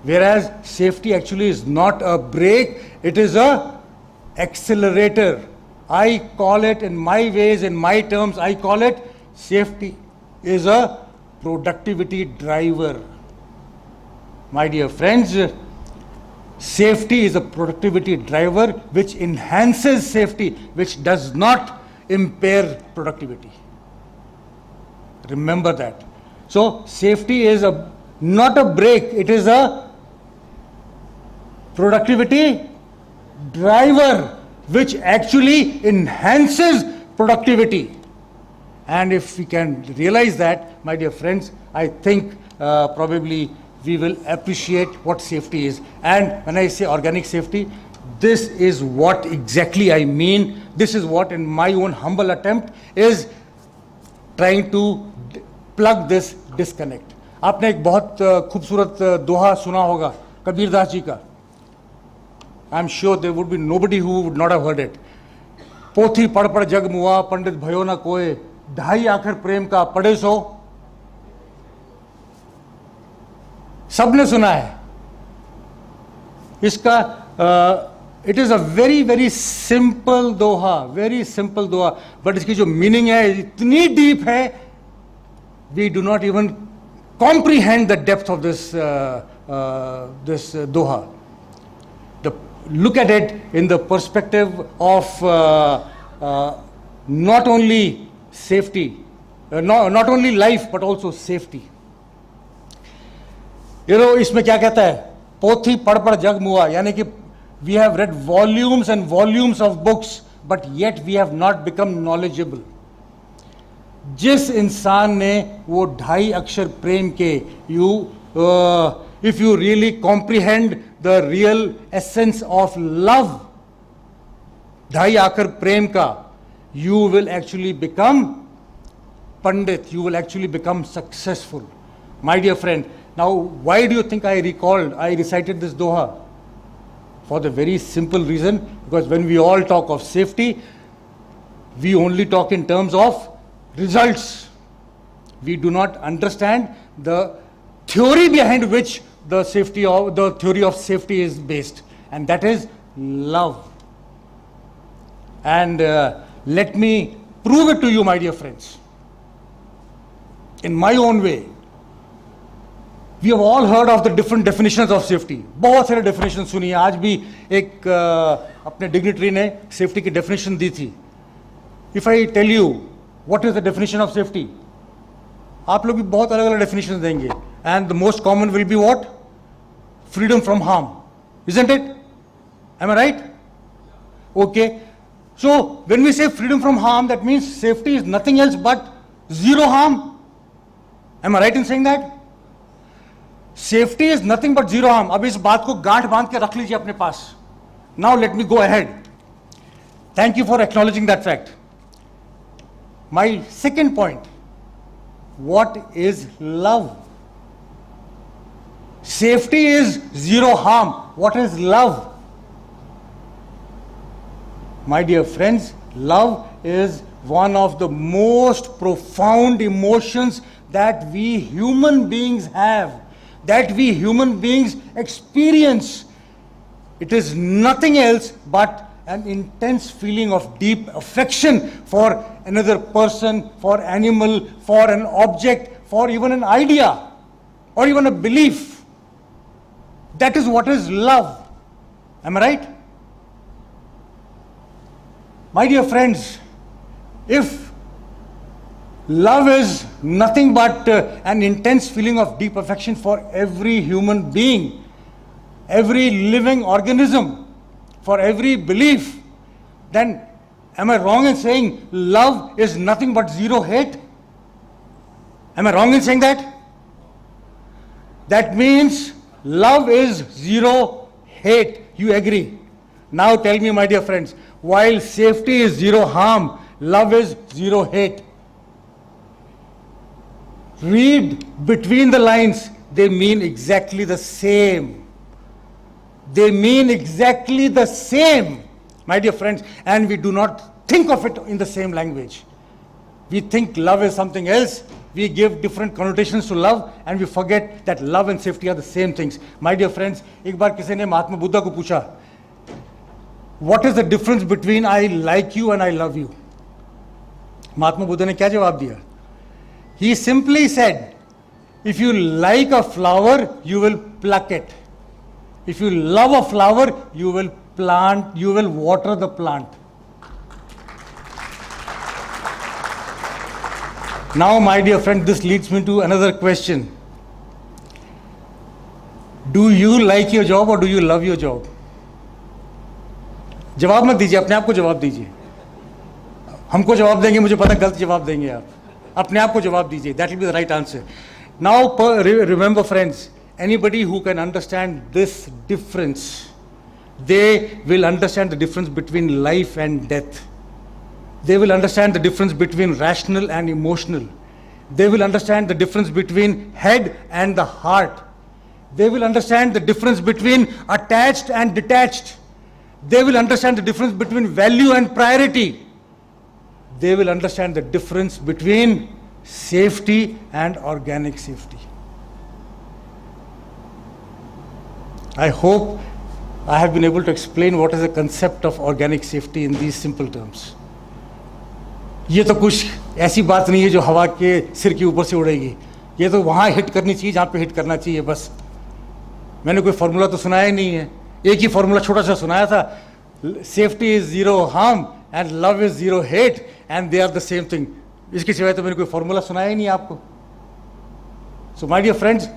whereas safety actually is not a brake, it is a accelerator. I call it in my ways, in my terms, I call it safety is a productivity driver. My dear friends, safety is a productivity driver which enhances safety, which does not impair productivity. Remember that. So safety is not a brake, it is a productivity driver which actually enhances productivity. And if we can realize that, my dear friends, I think probably we will appreciate what safety is. And when I say organic safety, this is what exactly I mean. This is what, in my own humble attempt, is trying to plug this disconnect. आपने एक बहुत खूबसूरत दोहा सुना होगा कबीर दास जी का. I'm sure there would be nobody who would not have heard it. पोथी पढ़ पढ़ जग मुआ, पंडित भयो न कोय, ढाई आखिर प्रेम का पढ़े सो. सबने सुना है. इसका It is a very, very simple doha, very simple doha. But इसकी जो meaning है इतनी deep है, we do not even comprehend the depth of this doha. Look at it in the perspective of not only safety, not only life but also safety. You know, इसमें क्या कहता है? पोथी पढ़ पढ़ जग मुआ, यानी कि we have read volumes and volumes of books, but yet we have not become knowledgeable. जिस इंसान ने वो 2.5 अक्षर प्रेम के, if you really comprehend the real essence of love, 2.5 अक्षर प्रेम का, you will actually become Pandit, you will actually become successful. My dear friend, now why do you think I recited this doha? For the very simple reason, because when we all talk of safety, we only talk in terms of results. We do not understand the theory behind which the theory of safety is based, and that is love. And let me prove it to you, my dear friends, in my own way. We have all heard of the different definitions of safety. बहुत सारे definitions सुनी है. आज भी एक अपने dignitary ने safety की definition दी थी. If I tell you what is the definition of safety, आप लोग भी बहुत अलग-अलग definitions देंगे. And the most common will be what? Freedom from harm, isn't it? Am I right? Okay. So when we say freedom from harm, that means safety is nothing else but zero harm. Am I right in saying that? Safety is nothing but zero harm. अब इस बात को गांठ बांध के रख लीजिए अपने पास. Now let me go ahead. Thank you for acknowledging that fact. My second point. What is love? Safety is zero harm. What is love? My dear friends, love is one of the most profound emotions that we human beings have, that we human beings experience. It is nothing else but an intense feeling of deep affection for another person, for animal, for an object, for even an idea, or even a belief. That is what is love. Am I right? My dear friends, if love is nothing but an intense feeling of deep affection for every human being, every living organism, for every belief, then am I wrong in saying love is nothing but zero hate? Am I wrong in saying that? That means love is zero hate. You agree? Now tell me, my dear friends, while safety is zero harm, love is zero hate. Read between the lines, they mean exactly the same. They mean exactly the same, my dear friends, and we do not think of it in the same language. We think love is something else. We give different connotations to love and we forget that love and safety are the same things. My dear friends, एक बार किसी ने महात्मा बुद्धा को पूछा, what is the difference between I like you and I love you? महात्मा बुद्धा ने क्या जवाब दिया? He simply said, if you like a flower, you will pluck it. If you love a flower, you will water the plant. Now, my dear friend, this leads me to another question. Do you like your job or do you love your job? जवाब मत दीजिए, अपने आप को जवाब दीजिए. हमको जवाब देंगे, मुझे पता गलत जवाब देंगे आप. अपने आप को जवाब दीजिए. That will be the right answer. Now, remember, friends, anybody who can understand this difference, they will understand the difference between life and death. They will understand the difference between rational and emotional. They will understand the difference between head and the heart. They will understand the difference between attached and detached. They will understand the difference between value and priority. They will understand the difference between safety and organic safety. I hope I have been able to explain what is the concept of organic safety in these simple terms. ये तो कुछ ऐसी बात नहीं है जो हवा के सिर के ऊपर से उड़ेगी, ये तो वहाँ हिट करनी चाहिए जहाँ पे हिट करना चाहिए बस. मैंने कोई फार्मूला तो सुनाया ही नहीं है, एक ही फार्मूला छोटा सा सुनाया था, safety is zero harm and love is zero hate and they are the same thing. इसके सिवाय तो मैंने कोई फार्मूला सुनाया ही नहीं आपको. So my dear friends,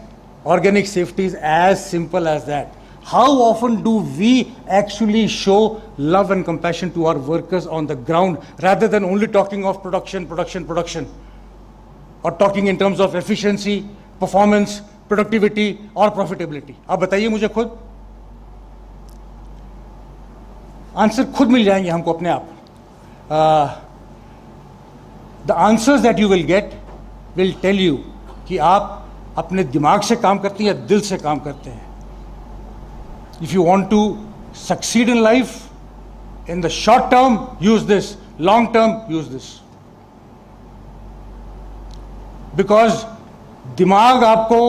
organic safety is as simple as that. How often do we actually show love and compassion to our workers on the ground rather than only talking of production, or talking in terms of efficiency, performance, productivity or profitability? आप बताइए मुझे खुद. Answer खुद मिल जाएंगे हमको अपने आप. The answers that you will get will tell you कि आप अपने दिमाग से काम करते हैं या दिल से काम करते हैं. If you want to succeed in life, in the short term, use this. Long term, use this. Because दिमाग आपको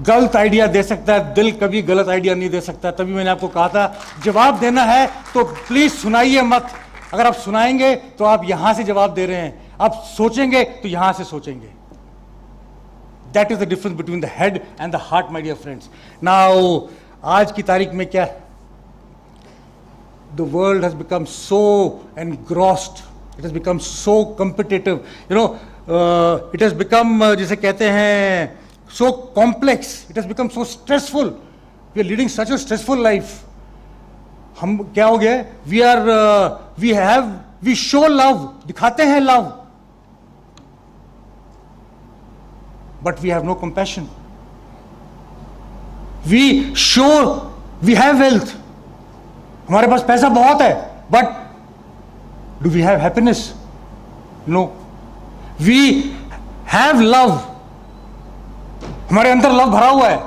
गलत आइडिया दे सकता है, दिल कभी गलत आइडिया नहीं दे सकता. तभी मैंने आपको कहा था जवाब देना है तो प्लीज सुनाइए मत. अगर आप सुनाएंगे तो आप यहां से जवाब दे रहे हैं, आप सोचेंगे तो यहां से सोचेंगे. That is the difference between the head and the heart, my dear friends. Now, आज की तारीख में क्या है? The world has become so engrossed. It has become so competitive. You know, it has become, जिसे कहते हैं, so complex. It has become so stressful. We are leading such a stressful life. हम क्या हो गया? We show love. दिखाते हैं love. But we have no compassion. We show we have wealth. हमारे पास पैसा बहुत है, but do we have happiness? No. We have love. हमारे अंदर लव भरा हुआ है,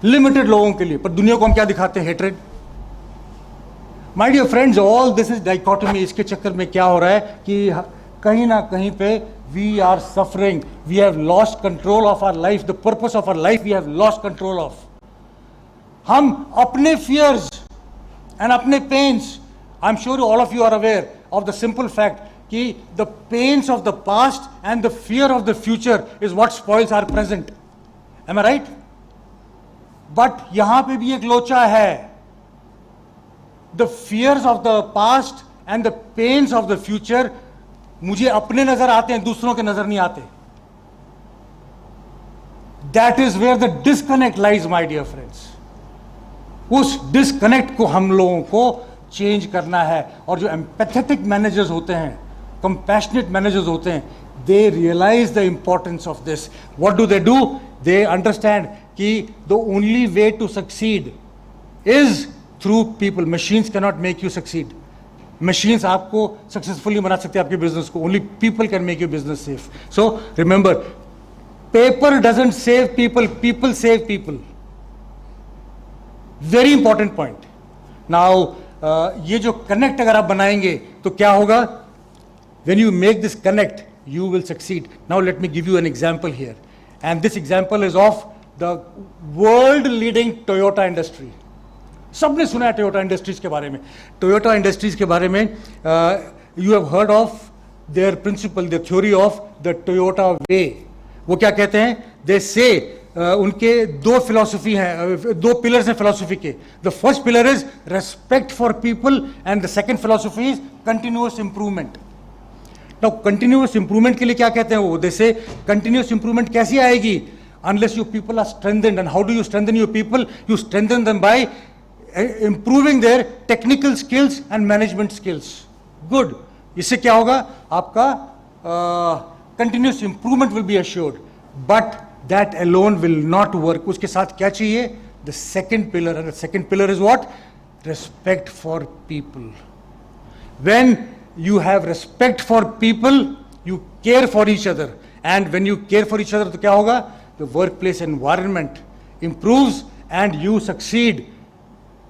लिमिटेड लोगों के लिए, पर दुनिया को हम क्या दिखाते हैं? Hatred. My dear friends, all this is dichotomy. इसके चक्कर में क्या हो रहा है कि कहीं ना कहीं पे we are suffering. We have lost control of our life. The purpose of our life we have lost control of. हम अपने fears and अपने pains, I'm sure all of you are aware of the simple fact कि the pains of the past and the fear of the future is what spoils our present. Am I right? But यहाँ पे भी एक लोचा है. The fears of the past and the pains of the future मुझे अपने नजर आते हैं, दूसरों के नजर नहीं आते. That is where the disconnect lies, my dear friends. उस disconnect को हम लोगों को चेंज करना है. और जो empathetic managers होते हैं, compassionate managers होते हैं, they realize the importance of this. What do? They understand कि the only way to succeed is through people. Machines cannot make you succeed. Machines आपको सक्सेसफुली बना सकते हैं आपके बिजनेस को. Only people can make your business safe. So remember, paper doesn't save people, people save people. Very important point. Now ये जो connect अगर आप बनाएंगे तो क्या होगा? When you make this connect, you will succeed. Now let me give you an example here. And this example is of the world leading Toyota industry. सबने सुना है टोयोटा इंडस्ट्रीज के बारे में. टोयोटा इंडस्ट्रीज के बारे में you have heard of their principle, the theory of the Toyota way. वो क्या कहते हैं? दे से उनके दो फिलॉसफी हैं, दो पिलर्स हैं फिलॉसफी के. The first pillar is respect for people and the second philosophy is continuous improvement. Now continuous improvement के लिए क्या कहते हैं वो? दे से कंटिन्यूअस इंप्रूवमेंट कैसी आएगी? Unless your people are strengthened. And how do you strengthen your people? You strengthen them by improving their technical skills and management skills. Good. इससे क्या होगा? आपका continuous improvement will be assured. But that alone will not work. उसके साथ क्या चाहिए? The second pillar. And the second pillar is what? Respect for people. When you have respect for people, you care for each other. And when you care for each other, तो क्या होगा? The workplace environment improves and you succeed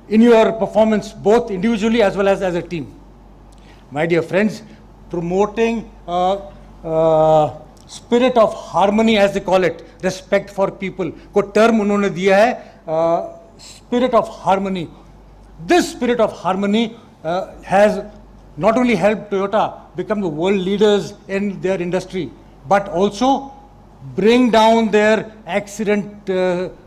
in your performance, both individually as well as a team. My dear friends, promoting spirit of harmony, as they call it, respect for people, को term उन्होंने दिया है spirit of harmony. This spirit of harmony has not only helped Toyota become the world leaders in their industry, but also bring down their accident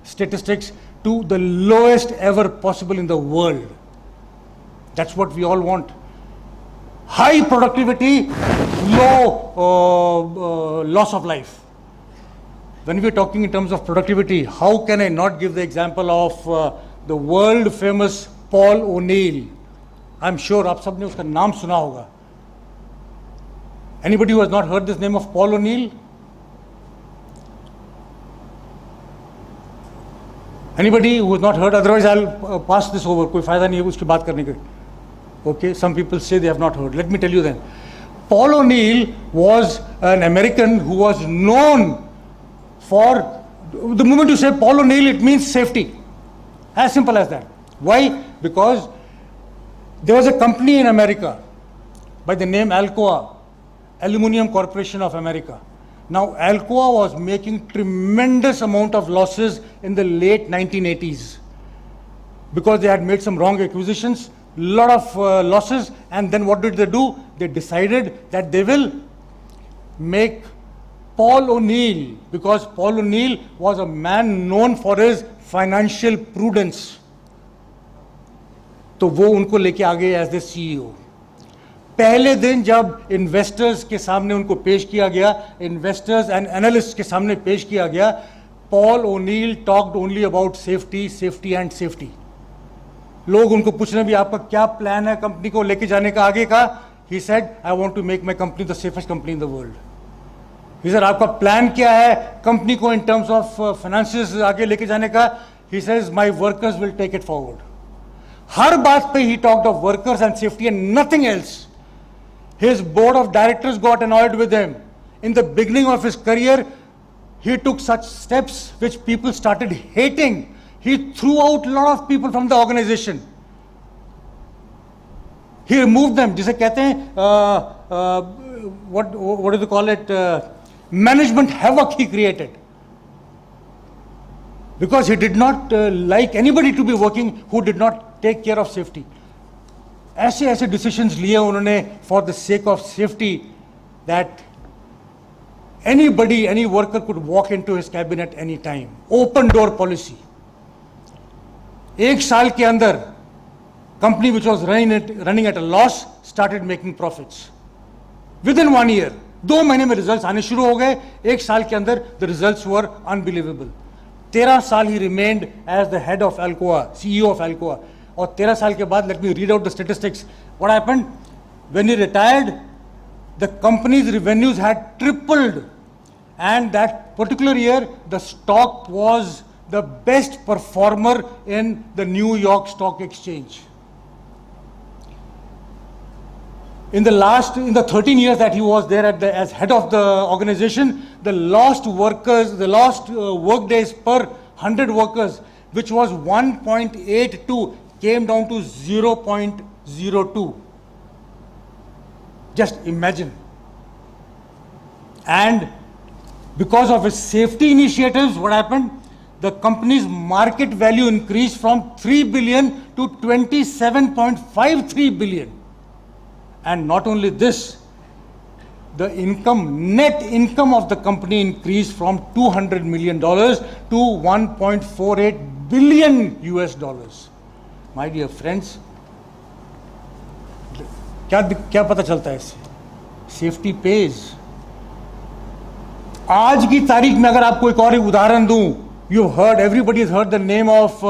statistics to the lowest ever possible in the world. That's what we all want. High productivity, low loss of life. When we are talking in terms of productivity, how can I not give the example of the world famous Paul O'Neill? I'm sure आप सबने उसका नाम सुना होगा. Anybody who has not heard this name of Paul O'Neill? Anybody who has not heard? Otherwise, I'll pass this over. कोई फायदा नहीं है उसकी बात करने का. Okay, some people say they have not heard. Let me tell you then. Paul O'Neill was an American who was known for, the moment you say Paul O'Neill, it means safety. As simple as that. Why? Because there was a company in America by the name Alcoa, Aluminium Corporation of America. Now, Alcoa was making tremendous amount of losses in the late 1980s because they had made some wrong acquisitions, lot of losses, and then what did they do? They decided that they will make Paul O'Neill, because Paul O'Neill was a man known for his financial prudence. तो वो उनको लेके आ गए as the CEO. पहले दिन जब investors के सामने उनको पेश किया गया, इन्वेस्टर्स एंड एनालिस्ट के सामने पेश किया गया, Paul O'Neill talked only about safety, safety and safety. लोग उनको पूछ रहे भी आपका क्या प्लान है कंपनी को लेके जाने का आगे का. He said I want to make my company the safest company in the world. He said आपका प्लान क्या है कंपनी को इन टर्म्स ऑफ फाइनेंसेस आगे लेके जाने का. He says my workers will take it forward. हर बात पे he talked of workers and safety and nothing else. His board of directors got annoyed with him. In the beginning of his career, he took such steps which people started hating. He threw out a lot of people from the organization. He removed them. जिसे कहते हैं what do you call it? Management havoc he created. Because he did not like anybody to be working who did not take care of safety. ऐसे ऐसे decisions लिए उन्होंने for the sake of safety that anybody, any worker could walk into his cabin at any time. Open door policy. एक साल के अंदर company which was running at a loss started making profits with in 1 year. 2 महीने में results आने शुरू हो गए. एक साल के अंदर द रिजल्ट्स वर अनबिलीवेबल. 13 साल he remained as the head of Alcoa, CEO of Alcoa. और 13 साल के बाद, let me read out the statistics. What happened when he retired, the company's revenues had tripled, and that particular year the stock was the best performer in the New York stock exchange. In the 13 years that he was there as head of the organization, the lost work days per 100 workers, which was 1.82, came down to 0.02. Just imagine. And because of his safety initiatives, what happened? The company's market value increased from 3 billion to 27.53 billion. And not only this, the net income of the company increased from $200 million to $1.48 billion US. My dear friends, क्या पता चलता है इससे? Safety page. आज की तारीख में अगर आपको एक और उदाहरण दूं, you heard, everybody has heard the name of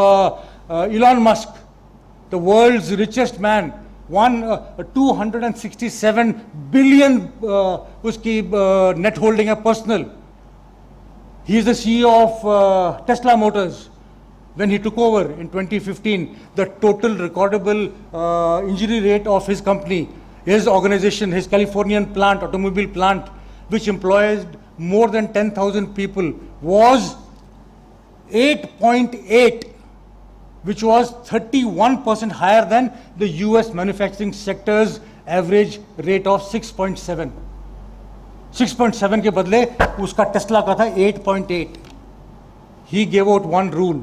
Elon Musk, the world's richest man. 267 billion उसकी नेट होल्डिंग है personal. He is the CEO of Tesla Motors. When he took over in 2015, the total recordable injury rate of his company, his organization, his Californian plant, automobile plant, which employs more than 10,000 people, was 8.8, which was 31% higher than the US manufacturing sector's average rate of 6.7. 6.7 के बदले उसका Tesla का था 8.8. He gave out one rule.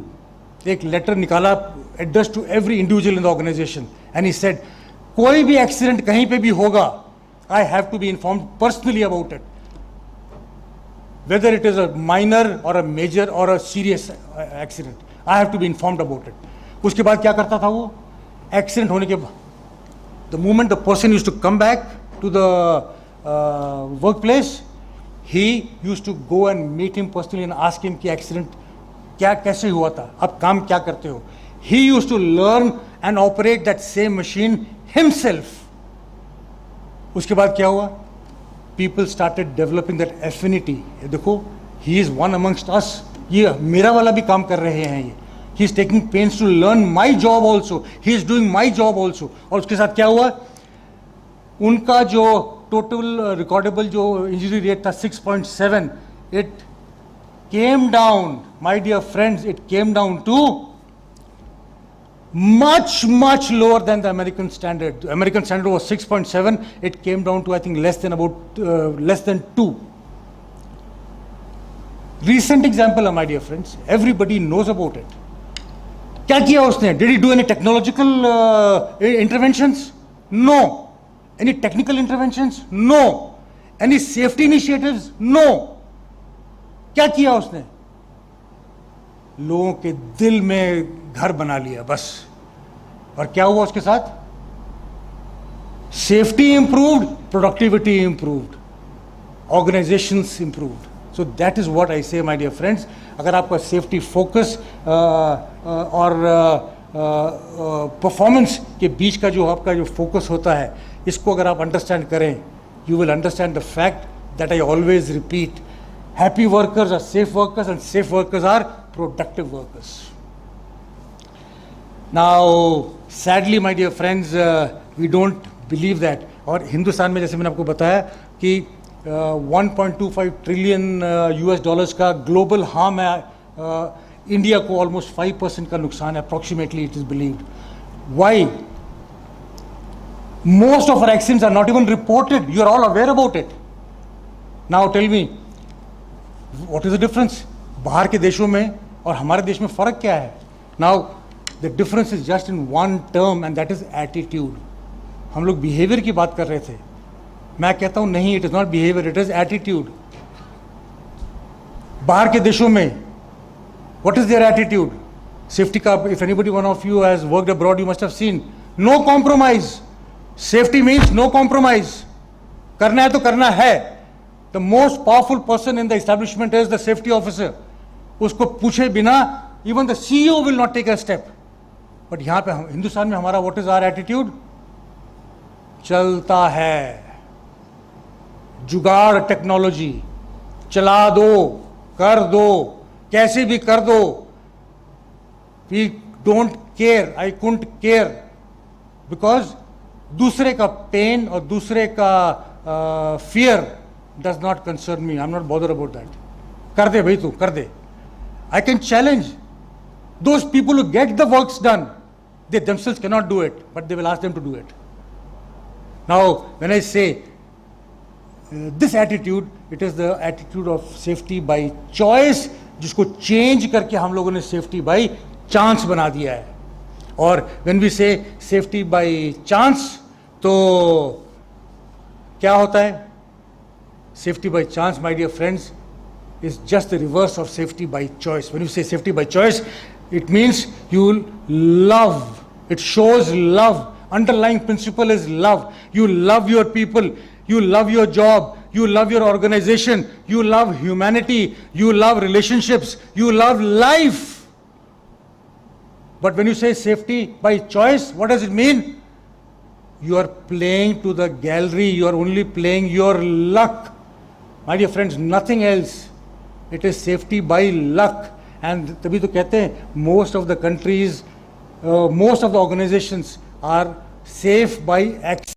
एक letter निकाला address to every individual in the organization and he said कोई भी accident कहीं पे भी होगा, I have to be informed personally about it, whether it is a minor or a major or a serious accident, I have to be informed about it. उसके बाद क्या करता था वो? एक्सीडेंट होने के बाद, the moment the person used to come back to the workplace, he used to go and meet him personally and ask him कि एक्सीडेंट क्या कैसे हुआ था, आप काम क्या करते हो. He used to learn and operate that same machine himself. उसके बाद क्या हुआ? People started developing that affinity. देखो, he is one amongst us. ये मेरा वाला भी काम कर रहे हैं ये. He is taking pains to learn my job also. He is doing my job also. और उसके साथ क्या हुआ? उनका जो total recordable जो injury rate था 6.7, it came down, my dear friends, it came down to much lower than the American standard. The American standard was 6.7. It came down to I think less than 2. Recent example, my dear friends. Everybody knows about it. क्या किया उसने? Did he do any technological interventions? No. Any technical interventions? No. Any safety initiatives? No. क्या किया उसने? लोगों के दिल में घर बना लिया बस. और क्या हुआ उसके साथ? Safety improved, productivity improved, organisations improved. So that is what I से माय डियर फ्रेंड्स. अगर आपका सेफ्टी फोकस और परफॉर्मेंस के बीच का जो आपका जो फोकस होता है, इसको अगर आप अंडरस्टैंड करें, you will understand the fact that I always repeat, happy workers are safe workers and safe workers are productive workers. Now, sadly, my dear friends, we don't believe that. और हिंदुस्तान में जैसे मैंने आपको बताया कि 1.25 ट्रिलियन US डॉलर्स का global harm है. India को ऑलमोस्ट 5% का नुकसान है, approximately it is believed. Why? Most of our accidents are not even reported. You are all aware about it. Now tell me, what is the difference? बाहर के देशों में और हमारे देश में फ़र्क क्या है? Now the difference is just in one term and that is attitude. हम लोग behavior की बात कर रहे थे. मैं कहता हूँ नहीं, it is not behavior, it is attitude. बाहर के देशों में what is their attitude? Safety का, if anybody one of you has worked abroad, you must have seen. No compromise. Safety means no compromise. करना है तो करना है. The most powerful person in the establishment is the safety officer. उसको पूछे बिना even the CEO will not take a step. But यहाँ पे हिंदुस्तान में हमारा what is our attitude? चलता है, जुगाड़ टेक्नोलॉजी, चला दो, कर दो, कैसे भी कर दो. We don't care. I couldn't care because दूसरे का पेन और दूसरे का fear does not concern me. I'm not bothered about that. कर दे भाई, तू कर दे. I can challenge those people who get the works done. They themselves cannot do it, but they will ask them to do it. Now, when I say this attitude, it is the attitude of safety by choice, जिसको change करके हम लोगों ने safety by chance बना दिया है. और when we say safety by chance, तो क्या होता है? Safety by chance, my dear friends, is just the reverse of safety by choice. When you say safety by choice, it means you love. It shows love. Underlying principle is love. You love your people. You love your job. You love your organization. You love humanity. You love relationships. You love life. But when you say safety by choice, what does it mean? You are playing to the gallery. You are only playing your luck. My dear friends, nothing else. It is safety by luck. And तभी तो कहते हैं most of the countries, most of the organizations are safe by accident.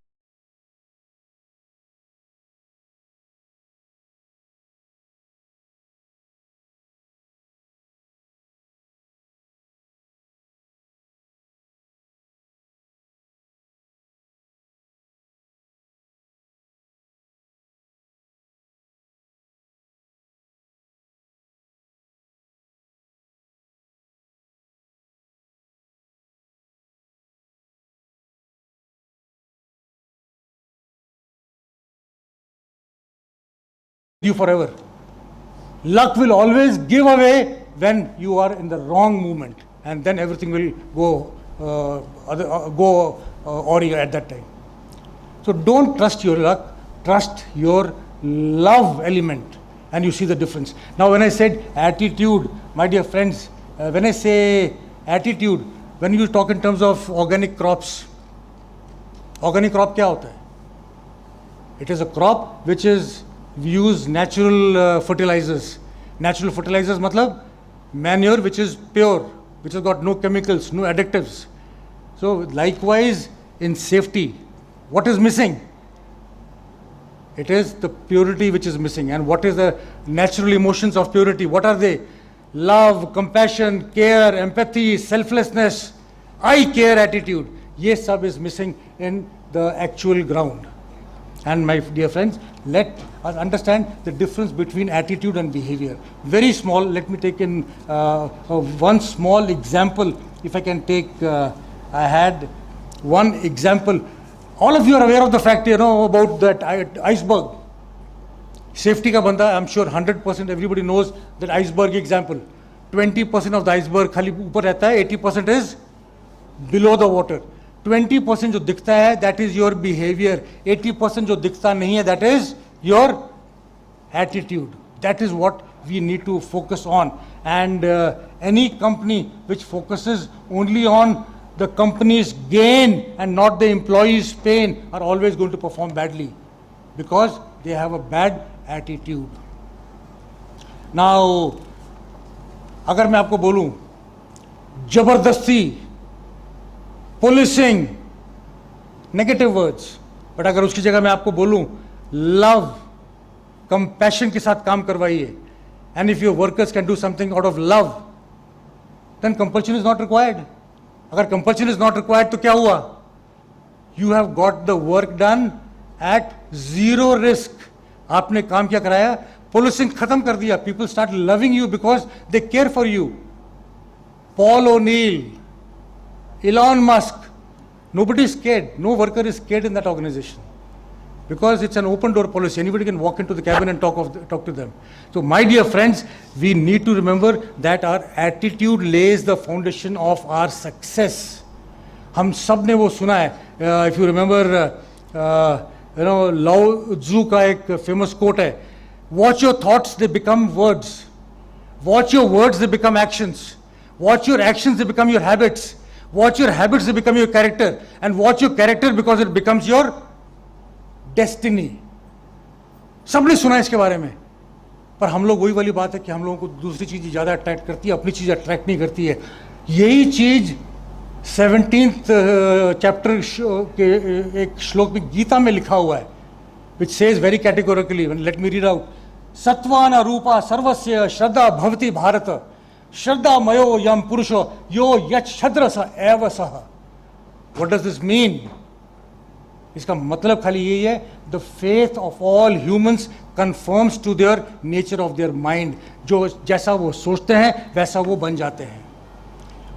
you forever. Luck will always give away when you are in the wrong movement, and then everything will go awry at that time. So don't trust your luck, trust your love element, and you see the difference. Now when I said attitude, my dear friends, when I say attitude, when you talk in terms of organic crops, organic crop क्या होता है? It is a crop which is, we use natural fertilizers. Natural fertilizers matlab manure which is pure, which has got no chemicals, no additives. So likewise in safety, what is missing? It is the purity which is missing. And what is the natural emotions of purity? What are they? Love, compassion, care, empathy, selflessness, I care attitude. Ye sab is missing in the actual ground. And my dear friends, let us understand the difference between attitude and behavior. Very small, let me take in one small example. If I can take, I had one example. All of you are aware of the fact, about that iceberg. Safety ka banda, I'm sure 100% everybody knows that iceberg example. 20% of the iceberg khali upar rehta hai, 80% is below the water. 20% जो दिखता है, that is your behavior. 80% जो दिखता नहीं है, that is your attitude. That is what we need to focus on. And any company which focuses only on the company's gain and not the employee's pain are always going to perform badly because they have a bad attitude. Now, अगर मैं आपको बोलूं, जबरदस्ती, policing, negative words, but अगर उसकी जगह मैं आपको बोलूं, love, compassion के साथ काम करवाइए, and if your workers can do something out of love, then compulsion is not required. अगर compulsion is not required तो क्या हुआ? You have got the work done at zero risk. आपने काम क्या कराया? Policing खत्म कर दिया. People start loving you because they care for you. Paul O'Neill, Elon Musk, nobody is scared. No worker is scared in that organization because it's an open door policy. Anybody can walk into the cabin and talk to them. So my dear friends, we need to remember that our attitude lays the foundation of our success. हम सब ने वो सुना है. If you remember, Lao Tzu का एक famous quote है, watch your thoughts, they become words. Watch your words, they become actions. Watch your actions, they become your habits. Watch your habits, they become your character. And watch your character because it becomes your destiny. सबने सुना है इसके बारे में, पर हम लोग वही वाली बात है कि हम लोगों को दूसरी चीज़ ज़्यादा अट्रैक्ट करती है, अपनी चीज़ अट्रैक्ट नहीं करती है. यही चीज़ 17th चैप्टर के एक श्लोक में गीता में लिखा हुआ है, which says very categorically, let me read out, सत्वान रूपा सर्वस्य श्रद्धा भवति भारत श्रद्धा मयो यम पुरुषो यो यच छद्र स एव सह. What does this mean? इसका मतलब खाली यही है, the faith of all humans conforms to their nature of their mind. जो जैसा वो सोचते हैं वैसा वो बन जाते हैं.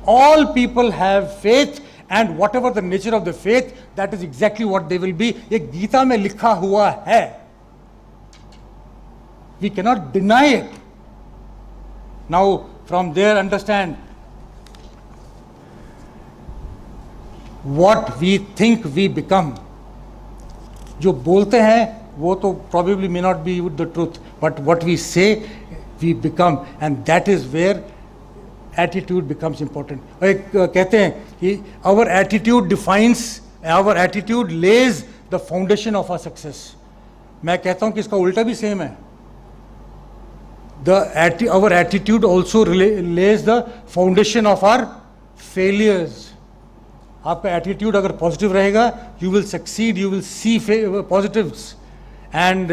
All people have faith and whatever the nature of the faith, that is exactly what they will be. ये गीता में लिखा हुआ है. We cannot deny it. Now from there understand what we think we become. जो बोलते हैं वो तो probably may not be the truth, but what we say we become, and that is where attitude becomes important. एक कहते हैं कि our attitude defines, our attitude lays the foundation of our success. मैं कहता हूँ कि इसका उल्टा भी सेम है. Our attitude also lays the foundation of our failures. आपका एटीट्यूड अगर पॉजिटिव रहेगा, you will succeed, you will see positives, and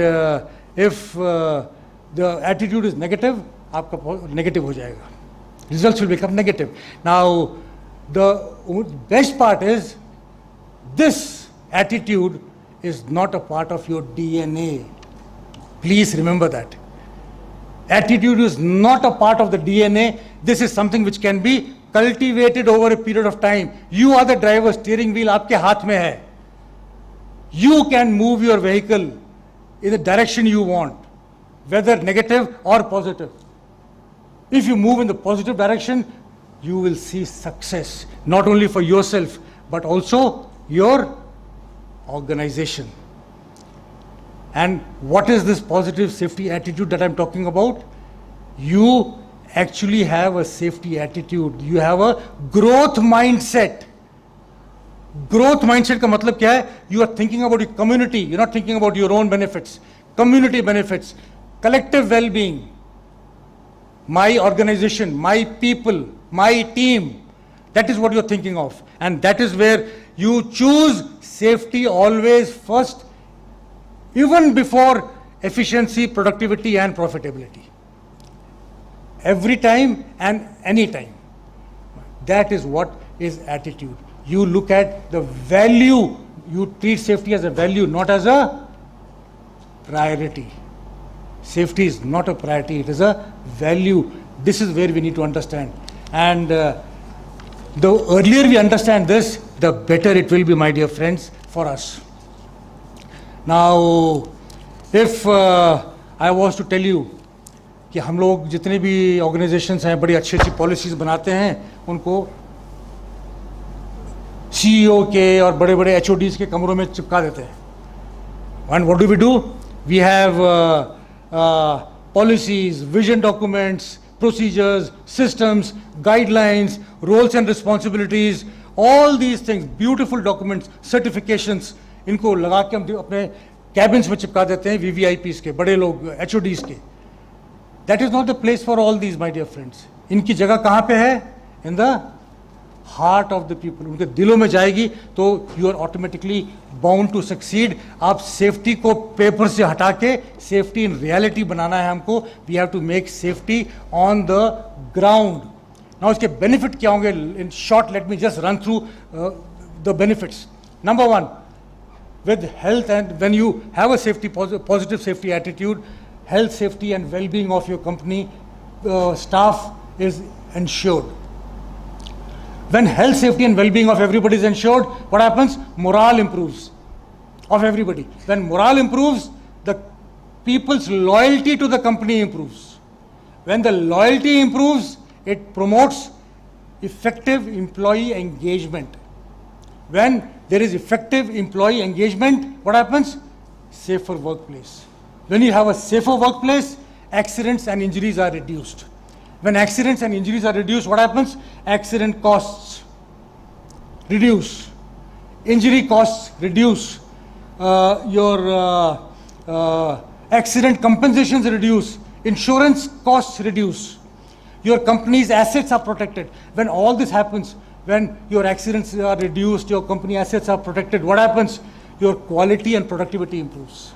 if the attitude is negative, आपका नेगेटिव हो जाएगा, results will become negative. Now the best part is this attitude is not a part of your DNA. Please remember that. Attitude is not a part of the DNA. This is something which can be cultivated over a period of time. You are the driver, steering wheel आपके हाथ में है. You can move your vehicle in the direction you want. whether negative or positive. If you move in the positive direction, you will see success, not only for yourself, but also your organization. And what is this positive safety attitude that I'm talking about? You actually have a safety attitude. You have a growth mindset. Growth mindset का मतलब क्या है? You are thinking about your community. You're not thinking about your own benefits. Community benefits, collective well-being. My organization, my people, my team. That is what you're thinking of. And that is where you choose safety always first, even before efficiency, productivity, and profitability. Every time and any time. That is what is attitude. You look at the value. You treat safety as a value, not as a priority. Safety is not a priority, it is a value. This is where we need to understand. And the earlier we understand this, the better it will be, my dear friends, for us. Now, if I was to tell you कि हम लोग जितने भी organisations हैं बड़ी अच्छी अच्छी policies बनाते हैं, उनको सीईओ के और बड़े बड़े एचओडीज के कमरों में चिपका देते हैं. And what do? We have policies, vision documents, procedures, systems, guidelines, roles and responsibilities, all these things, beautiful documents, certifications, इनको लगा के हम अपने cabins में चिपका देते हैं VVIPs के, बड़े लोग HODs के. That is not the place for all these, my dear friends. इनकी जगह कहाँ पे है? In the heart of the people. उनके दिलों में जाएगी तो you are automatically bound to succeed. आप safety को paper से हटा के safety in reality बनाना है हमको. We have to make safety on the ground. Now इसके benefit क्या होंगे? In short, let me just run through the benefits. Number one, with health, and when you have a safety positive safety attitude, health, safety and well-being of your company staff is ensured. When health, safety and well-being of everybody is ensured, what happens? Morale improves of everybody. When morale improves, the people's loyalty to the company improves. When the loyalty improves, it promotes effective employee engagement. When there is effective employee engagement, what happens? Safer workplace. When you have a safer workplace, accidents and injuries are reduced. When accidents and injuries are reduced, what happens? Accident costs reduce. Injury costs reduce. Your accident compensations reduce. Insurance costs reduce. Your company's assets are protected. When all this happens, when your accidents are reduced, your company assets are protected, what happens? Your quality and productivity improves.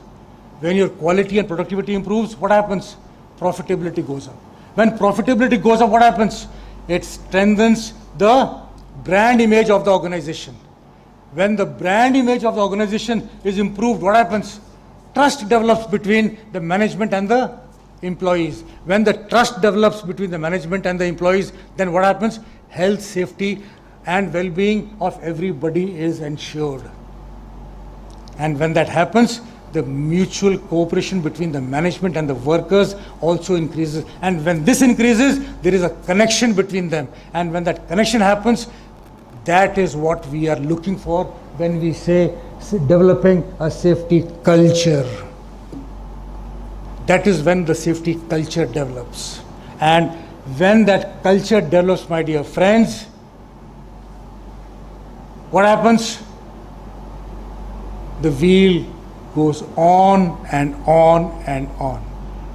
When your quality and productivity improves, what happens? Profitability goes up. When profitability goes up, what happens? It strengthens the brand image of the organization. When the brand image of the organization is improved, what happens? Trust develops between the management and the employees. When the trust develops between the management and the employees, then what happens? Health, safety and well-being of everybody is ensured. And when that happens, the mutual cooperation between the management and the workers also increases. And when this increases, there is a connection between them. And when that connection happens, that is what we are looking for when we say developing a safety culture. That is when the safety culture develops. And when that culture develops, my dear friends, what happens? The wheel goes on and on and on.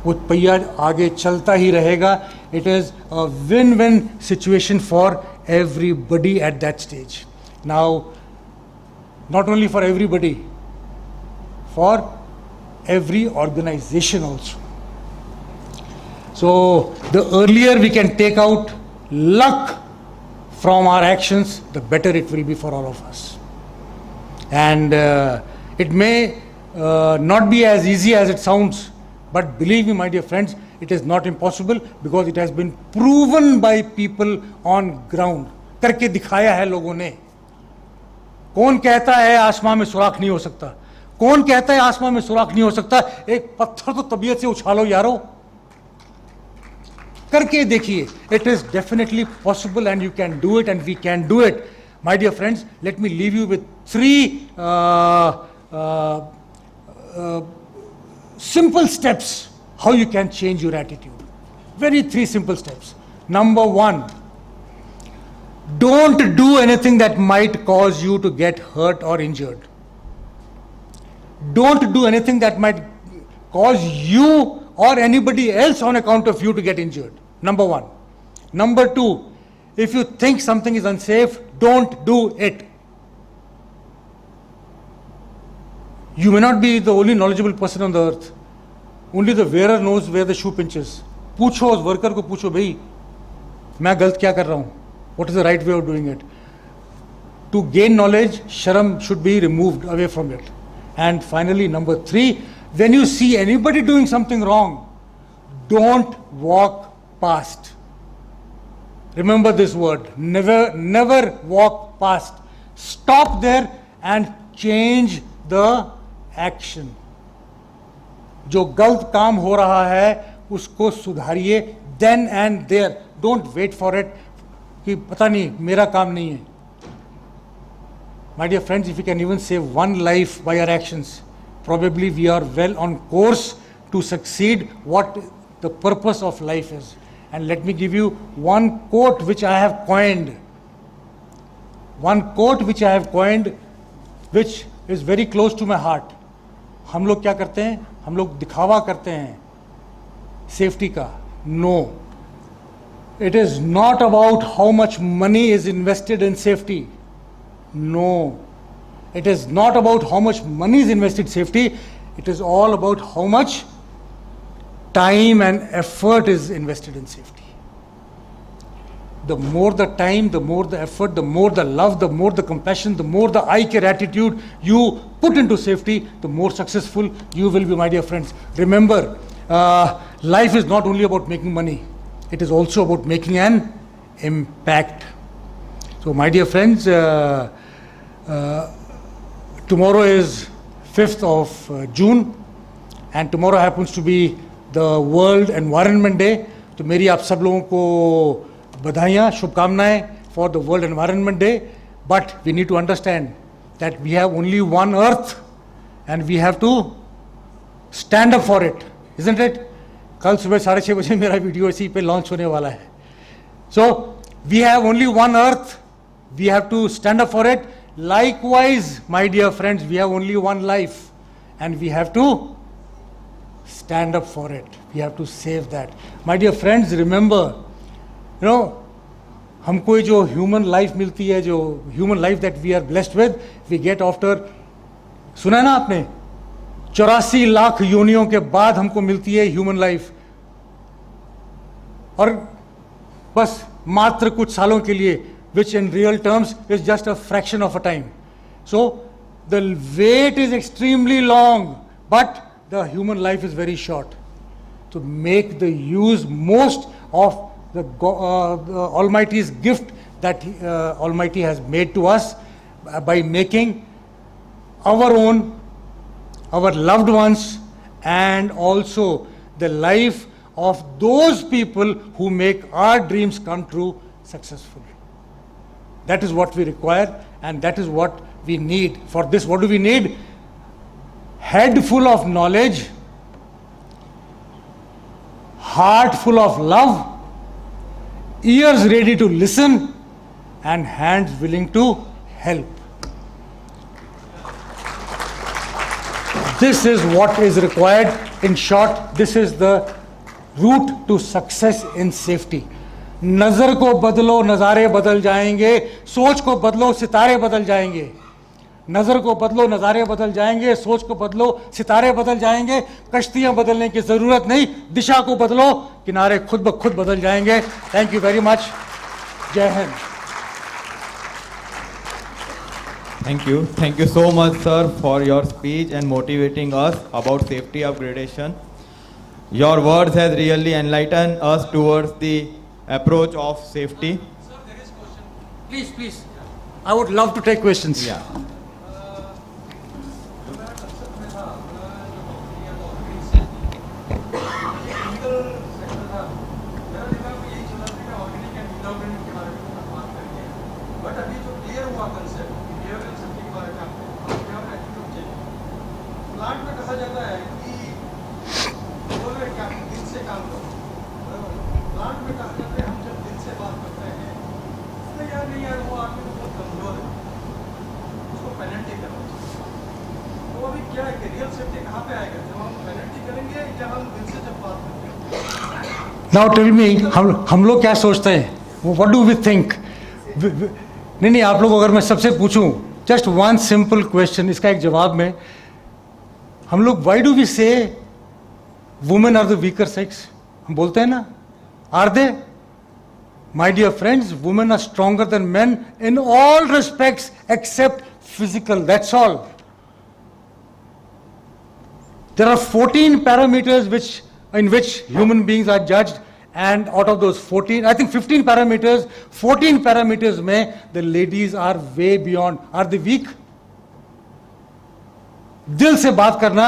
वो पहिया आगे चलता ही रहेगा. It is a win-win situation for everybody at that stage. Now, not only for everybody, for every organization also. So, the earlier we can take out luck from our actions, the better it will be for all of us. And it may not be as easy as it sounds, but believe me, my dear friends, it is not impossible because it has been proven by people on ground. करके दिखाया है लोगों ने. कौन कहता है आसमान में सुराख नहीं हो सकता? कौन कहता है आसमान में सुराख नहीं हो सकता? एक पत्थर तो तबीयत से उछालो यारो, करके देखिए. It is definitely possible and you can do it and we can do it. My dear friends, let me leave you with three simple steps how you can change your attitude. Three simple steps. Number one, don't do anything that might cause you to get hurt or injured. Don't do anything that might cause you or anybody else on account of you to get injured. Number one. Number two, if you think something is unsafe, don't do it. You may not be the only knowledgeable person on the earth. Only the wearer knows where the shoe pinches. पूछो उस worker को, पूछो भाई मैं गलत क्या कर रहा हूँ? What is the right way of doing it? To gain knowledge, sharam should be removed away from it. And finally, number three, when you see anybody doing something wrong, don't walk past. Remember this word, never walk past. Stop there and change the action. जो गलत काम हो रहा है उसको सुधारिए then and there. Don't wait for it कि पता नहीं मेरा काम नहीं है. My dear friends, if we can even save one life by our actions, probably we are well on course to succeed what the purpose of life is. And let me give you one quote which I have coined. One quote which I have coined, which is very close to my heart. हम लोग क्या करते हैं? हम लोग दिखावा करते हैं सेफ्टी का. No. It is not about how much money is invested in safety. No. It is not about how much money is invested in safety. It is all about how much time and effort is invested in safety. The more the time, the more the effort, the more the love, the more the compassion, the more the I care attitude you put into safety, the more successful you will be, my dear friends. Remember, life is not only about making money, it is also about making an impact. So, my dear friends, tomorrow is 5th of June, and tomorrow happens to be the World Environment Day. तो मेरी आप सब लोगों को बधाइयाँ, शुभकामनाएं for the World Environment Day. But we need to understand that we have only one earth and we have to stand up for it, isn't it? कल सुबह 6:30 बजे मेरा वीडियो इसी पे लॉन्च होने वाला है. So we have only one earth, we have to stand up for it. Likewise, my dear friends, we have only one life and we have to stand up for it. We have to save that. My dear friends, remember, you know, हमको जो human life मिलती है, जो human life that we are blessed with, we get after, सुना है ना आपने, 84 लाख योनियों के बाद हमको मिलती है ह्यूमन लाइफ, और बस मात्र कुछ सालों के लिए, which in real terms is just a fraction of a time. So the wait is extremely long, but the human life is very short. To make the use most of the Almighty's gift that Almighty has made to us by making our own, our loved ones, and also the life of those people who make our dreams come true successfully. That is what we require, and that is what we need. For this, what do we need? Head full of knowledge, heart full of love, ears ready to listen, and hands willing to help. This is what is required. In short, this is the route to success in safety. नजर को बदलो, नज़ारे बदल जाएंगे. सोच को बदलो, सितारे बदल जाएंगे. नजर को बदलो, नज़ारे बदल जाएंगे. सोच को बदलो, सितारे बदल जाएंगे. कश्तियां बदलने की जरूरत नहीं, दिशा को बदलो, किनारे खुद ब खुद बदल जाएंगे. Thank you very much. जय Hind. Thank you so much, sir, for your speech and motivating us about safety upgradation. Your words has really enlightened us towards the approach of safety. Sir, there is question. Please, please. I would love to take questions. Yeah. ऐसा जाता है कि बोल रहे क्या दिल से काम करो, प्लांट में कहा जाता है हम जब दिल से बात करते हैं तो यार नहीं यार वो आदमी तो बहुत कमजोर है, उसको पेनल्टी करना चाहिए। तो अभी क्या है कि रियल सेफ्टी कहाँ पे आएगा, जब हम पेनल्टी करेंगे या हम दिल से जब बात करेंगे। नाउ टेल मी, हम लोग क्या सोचते हैं, व्हाट डू वी थिंक? नहीं, आप लोग अगर मैं सबसे पूछूं जस्ट वन सिंपल क्वेश्चन, इसका एक जवाब में, हम लोग why do we say women are the weaker sex, हम बोलते हैं ना, are they? My dear friends, women are stronger than men in all respects except physical, that's all. There are 14 parameters in which human beings are judged, and out of those 14, I think 15 parameters, 14 parameters mein the ladies are way beyond. Are they weak? Dil se baat karna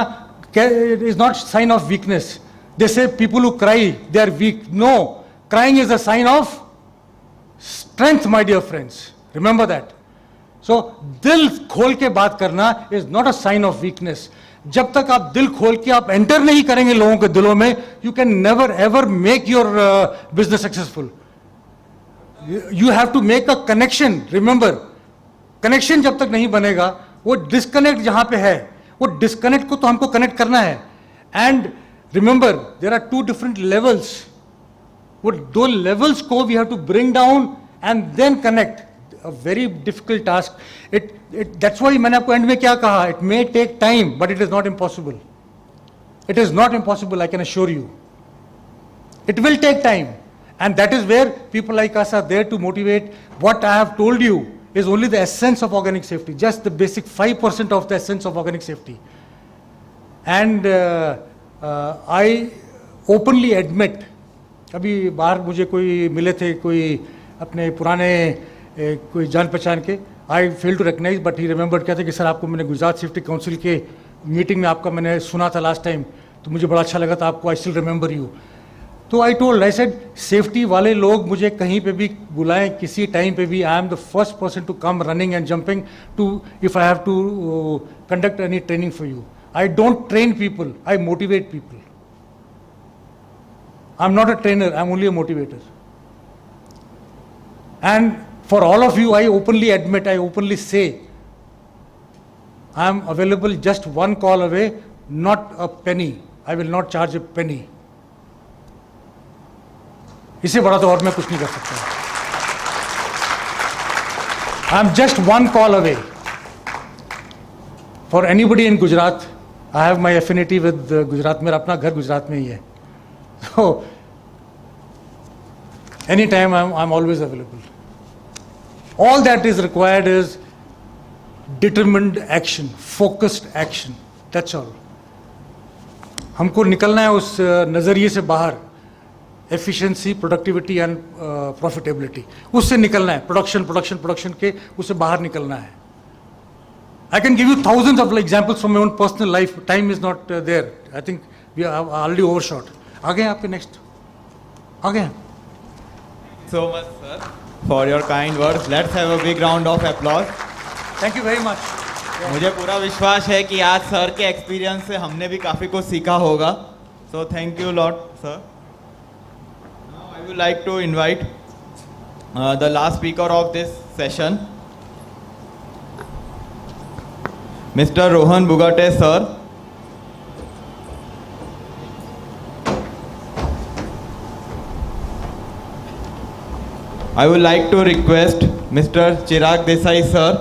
is not sign of weakness. They say people who cry, they are weak. No, crying is a sign of strength, my dear friends. Remember that. So, dil khol ke baat karna is not a sign of weakness. जब तक आप दिल खोल के आप enter नहीं करेंगे लोगों के दिलों में, you can never ever make your business successful. You have to make a connection. Remember, connection जब तक नहीं बनेगा, वो डिस्कनेक्ट जहां पे है, वो डिस्कनेक्ट को तो हमको कनेक्ट करना है. And remember, there are 2 different levels. वो 2 लेवल्स को we have to bring down and then connect. A very difficult task. That's why मैंने आपको एंड में क्या कहा, it may take time, but it is not impossible. It is not impossible, I can assure you. It will take time, and that is where people like us are there to motivate. What I have told you is only the essence of organic safety, just the basic 5% of the essence of organic safety. And I openly admit, अभी बाहर मुझे कोई मिले थे, कोई अपने पुराने कोई जान पहचान के, I fail to recognise, but he remembered, कहते कि सर आपको मैंने गुजरात सेफ्टी काउंसिल के मीटिंग में आपका मैंने सुना था लास्ट टाइम, तो मुझे बड़ा अच्छा लगा था आपको, आई स्टिल रिमेंबर यू. तो I told, I said safety वाले लोग मुझे कहीं पे भी बुलाएं, किसी टाइम पे भी, I am the first person to come running and jumping to if I have to conduct any training for you. I don't train people, I motivate people. I am not a trainer, I am only a motivator. And for all of you, I openly admit, I openly say, I am available just one call away, not a penny. I will not charge a penny. इससे बड़ा तो और मैं कुछ नहीं कर सकता. I am just one call away. For anybody in Gujarat, I have my affinity with Gujarat. मेरा अपना घर गुजरात में ही है. So, anytime I'm always available. All that is required is determined action, focused action. That's all. हमको निकलना है उस नज़रिए से बाहर, efficiency, productivity and profitability. उससे निकलना है, production के उससे बाहर निकलना है. I can give you thousands of examples from my own personal life. Time is not there. I think we have already overshot. आगे हैं आपके next. आगे हैं. So much, sir, for your kind words. Let's have a big round of applause. Thank you very much. मुझे पूरा विश्वास है कि आज सर के एक्सपीरियंस से हमने भी काफ़ी कुछ सीखा होगा. So thank you lot, sir. Now I would like to invite the last speaker of this session, Mr. Rohan Bugate, sir. I would like to request Mr. Chirag Desai, sir,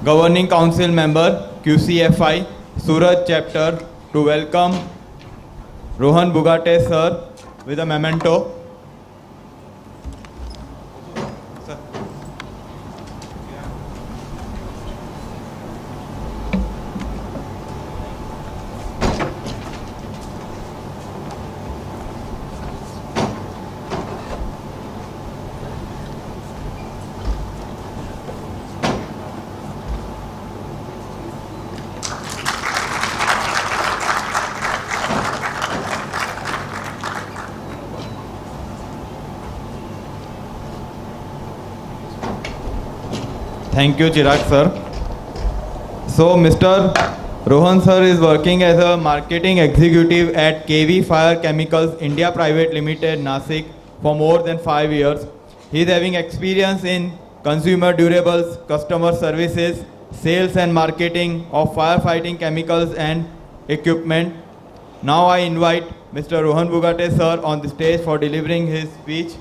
Governing Council Member, QCFI, Surat Chapter, to welcome Rohan Bugate, sir, with a memento. Sir. Thank you, Chirag sir. So, Mr. Rohan sir is working as a marketing executive at KV Fire Chemicals India Private Limited, Nasik, for more than 5 years. He is having experience in consumer durables, customer services, sales and marketing of firefighting chemicals and equipment. Now I invite Mr. Rohan Bugate sir on the stage for delivering his speech.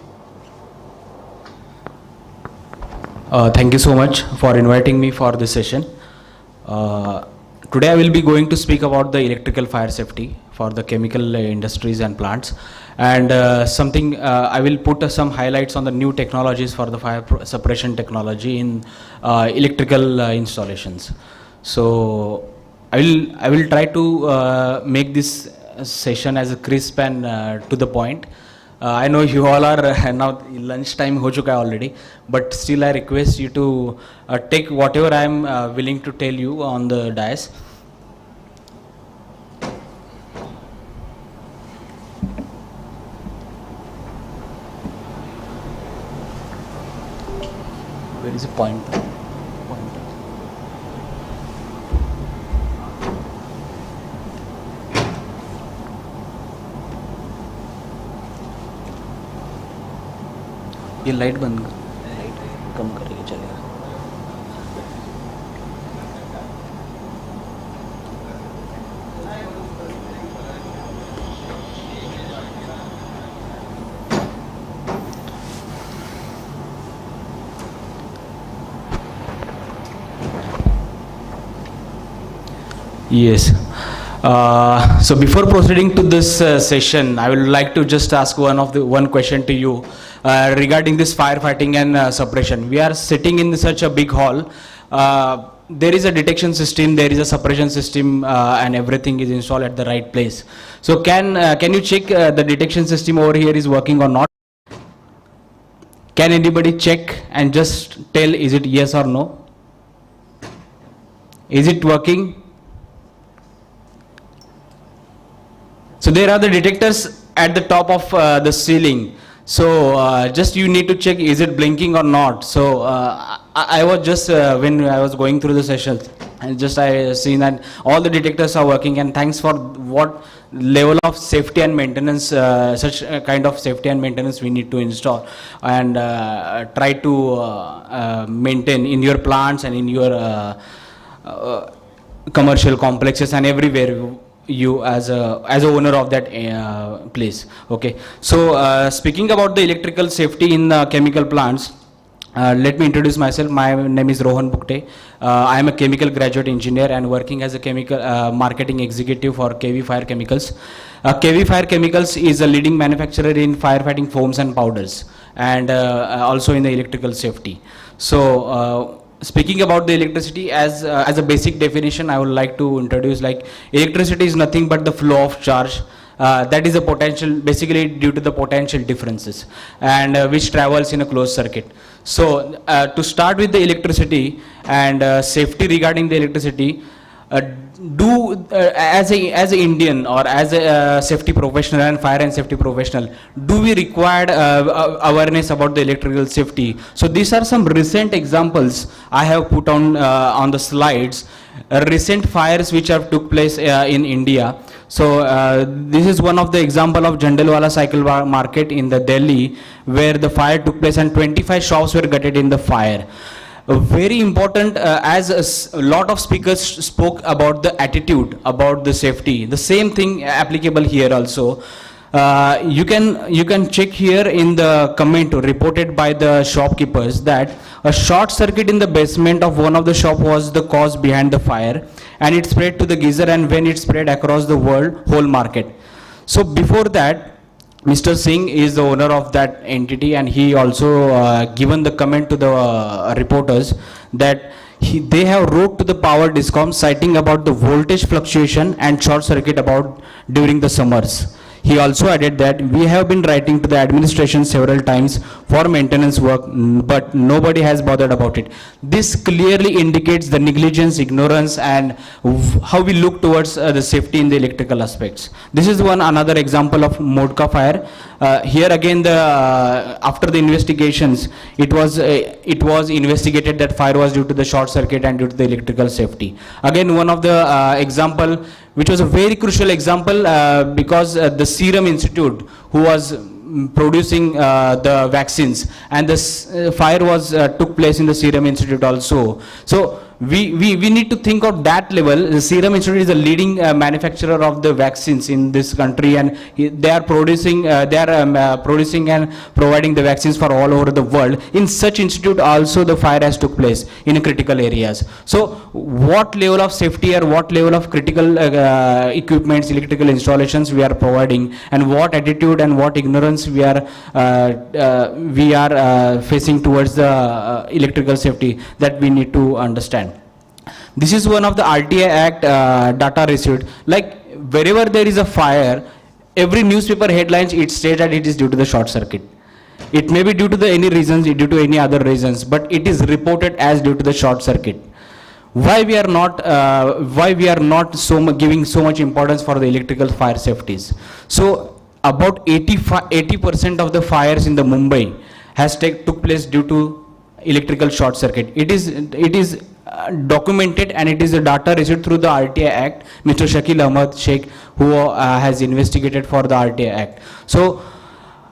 Thank you so much for inviting me for this session. Today I will be going to speak about the electrical fire safety for the chemical industries and plants, and I will put some highlights on the new technologies for the fire suppression technology in electrical installations. So I will try to make this session as a crisp and to the point. I know you all are now lunch time ho chuka hai already, but still I request you to take whatever I am willing to tell you on the dais. Where is the pointer? ये light बंद कर, light कम करके चलेगा. Yes. So before proceeding to this session, I would like to just ask one question to you regarding this firefighting and suppression. We are sitting in such a big hall. There is a detection system, there is a suppression system, and everything is installed at the right place. So can you check the detection system over here is working or not? Can anybody check and just tell is it yes or no? Is it working? So there are the detectors at the top of the ceiling. So just you need to check is it blinking or not. So I was just when I was going through the session, and just I seen that all the detectors are working, and thanks for what level of safety and maintenance, such kind of safety and maintenance we need to install and try to maintain in your plants and in your commercial complexes and everywhere you as a owner of that place. Okay, so speaking about the electrical safety in chemical plants, let me introduce myself. My name is Rohan Bugate. I am a chemical graduate engineer and working as a chemical marketing executive for KV Fire Chemicals. KV Fire Chemicals is a leading manufacturer in firefighting foams and powders, and also in the electrical safety. So speaking about the electricity as a basic definition, I would like to introduce like electricity is nothing but the flow of charge that is a potential, basically due to the potential differences, and which travels in a closed circuit. So to start with the electricity and safety regarding the electricity, as an Indian or as a safety professional and fire and safety professional, do we require awareness about the electrical safety? So these are some recent examples I have put on the slides. Recent fires which have took place in India. So this is one of the example of Jandalwala Cycle Market in the Delhi, where the fire took place and 25 shops were gutted in the fire. Very important, as a lot of speakers spoke about the attitude, about the safety. The same thing applicable here also. You can check here in the comment reported by the shopkeepers that a short circuit in the basement of one of the shop was the cause behind the fire, and it spread to the geyser, and when it spread across the whole market. So before that, Mr. Singh is the owner of that entity, and he also given the comment to the reporters that they have wrote to the power discom citing about the voltage fluctuation and short circuit about during the summers. He also added that we have been writing to the administration several times for maintenance work, but nobody has bothered about it. This clearly indicates the negligence, ignorance, and how we look towards the safety in the electrical aspects. This is another example of Modka fire. Here again, after the investigations, it was investigated that fire was due to the short circuit and due to the electrical safety. Again, one of the example, which was a very crucial example, because the Serum Institute, who was producing the vaccines, and this fire was took place in the Serum Institute also. So we need to think of that level. The Serum Institute is the leading manufacturer of the vaccines in this country, and they are producing producing and providing the vaccines for all over the world. In such institute also the fire has took place in critical areas. So what level of safety or what level of critical equipments, electrical installations we are providing, and what attitude and what ignorance we are facing towards the electrical safety, that we need to understand. This is one of the RTI Act data received. Like wherever there is a fire, every newspaper headlines it states that it is due to the short circuit. It may be due to any reasons, due to any other reasons, but it is reported as due to the short circuit. Why we are not giving so much importance for the electrical fire safeties? So about 80% of the fires in the Mumbai took place due to electrical short circuit. It is documented, and it is a data received through the RTI Act. Mr. Shakil Ahmad Sheikh, who has investigated for the RTI Act. So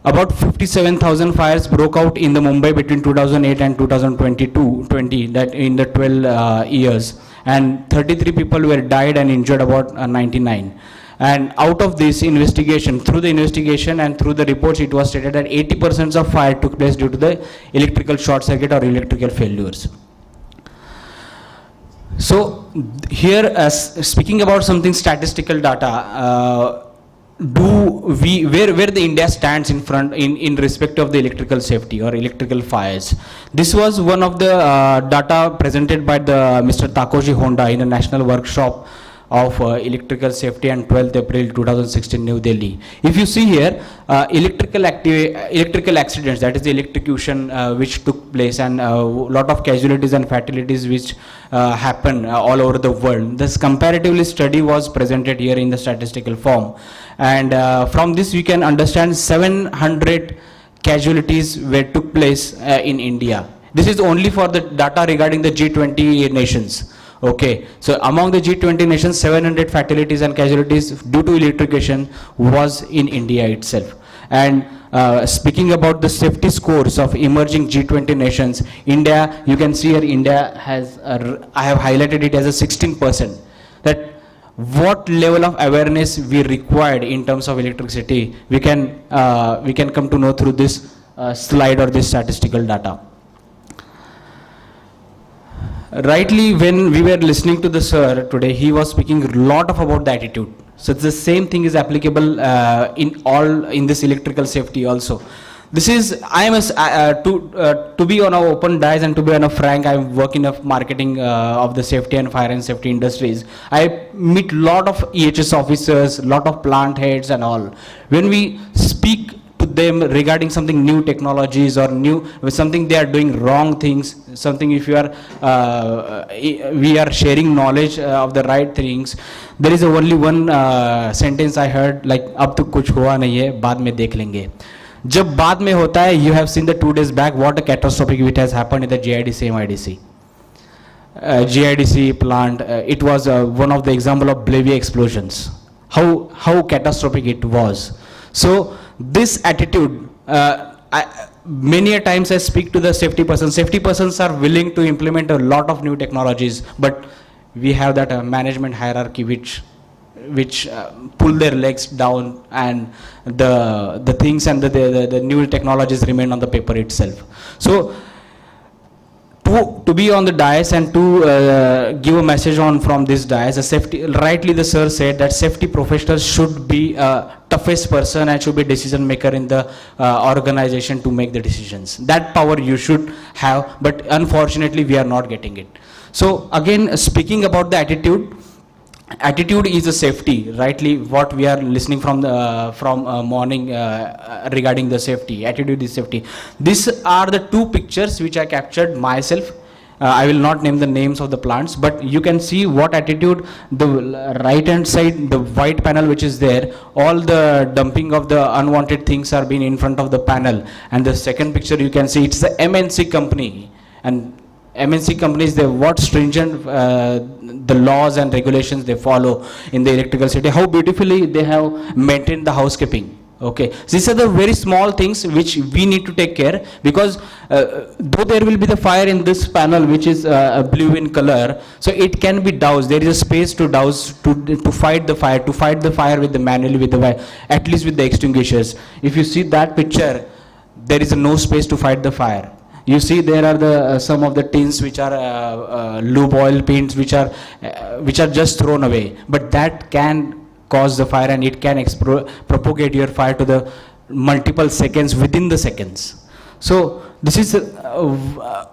about 57,000 fires broke out in the Mumbai between 2008 and 2020, that in the 12 years, and 33 people were died and injured, about 99. And out of this investigation, through the investigation and through the reports, it was stated that 80% of fire took place due to the electrical short circuit or electrical failures. So here, speaking about something statistical data, where the India stands in respect of the electrical safety or electrical fires. This was one of the data presented by the Mr. Takoji Honda in a national workshop of electrical safety on 12th April 2016, New Delhi. If you see here, electrical accidents, that is the electrocution which took place, and a lot of casualties and fatalities which happen all over the world. This comparatively study was presented here in the statistical form, and from this we can understand 700 casualties took place in India. This is only for the data regarding the G20 nations. Okay, so among the G20 nations, 700 fatalities and casualties due to electrocution was in India itself. And speaking about the safety scores of emerging G20 nations, India, you can see here, India has, I have highlighted it as a 16%. That what level of awareness we required in terms of electricity, we can come to know through this slide or this statistical data. Rightly, when we were listening to the sir today, he was speaking a lot about the attitude. So the same thing is applicable in this electrical safety also. This is, to be on an open dice and to be on a frank, I work in a marketing of the safety and fire and safety industries. I meet lot of EHS officers, lot of plant heads and all. When we speak to them regarding something new technologies or something they are doing wrong things, something if you are we are sharing knowledge of the right things, there is only one sentence I heard, like ab to kuch hua nahi hai, baad mein dekh lenge. Jab baad mein hota hai, you have seen the 2 days back what a catastrophic which has happened in the GIDC MIDC. GIDC plant, it was one of the example of Blavia explosions. How catastrophic it was. So this attitude, many a times I speak to the safety persons. Safety persons are willing to implement a lot of new technologies, but we have that management hierarchy which pull their legs down, and the things and the new technologies remain on the paper itself. So to be on the dais and to give a message from this dais, rightly the sir said that safety professionals should be toughest person and should be decision maker in the organization to make the decisions. That power you should have, but unfortunately we are not getting it. So again, speaking about the attitude, attitude is a safety, rightly what we are listening from the morning regarding the safety. Attitude is safety. These are the two pictures which I captured myself. I will not name the names of the plants, but you can see what attitude. The right hand side, the white panel which is there, all the dumping of the unwanted things are being in front of the panel. And the second picture you can see, it's the MNC company, and MNC companies, they what stringent the laws and regulations they follow in the electrical city, how beautifully they have maintained the housekeeping. Okay, these are the very small things which we need to take care, because though there will be the fire in this panel which is blue in color, so it can be doused. There is a space to douse, to fight the fire with the manually, with the at least with the extinguishers. If you see that picture, there is no space to fight the fire. You see there are the some of the tins which are lube oil paints which are just thrown away, but that can cause the fire, and it can propagate your fire to the multiple seconds, within the seconds. So this is a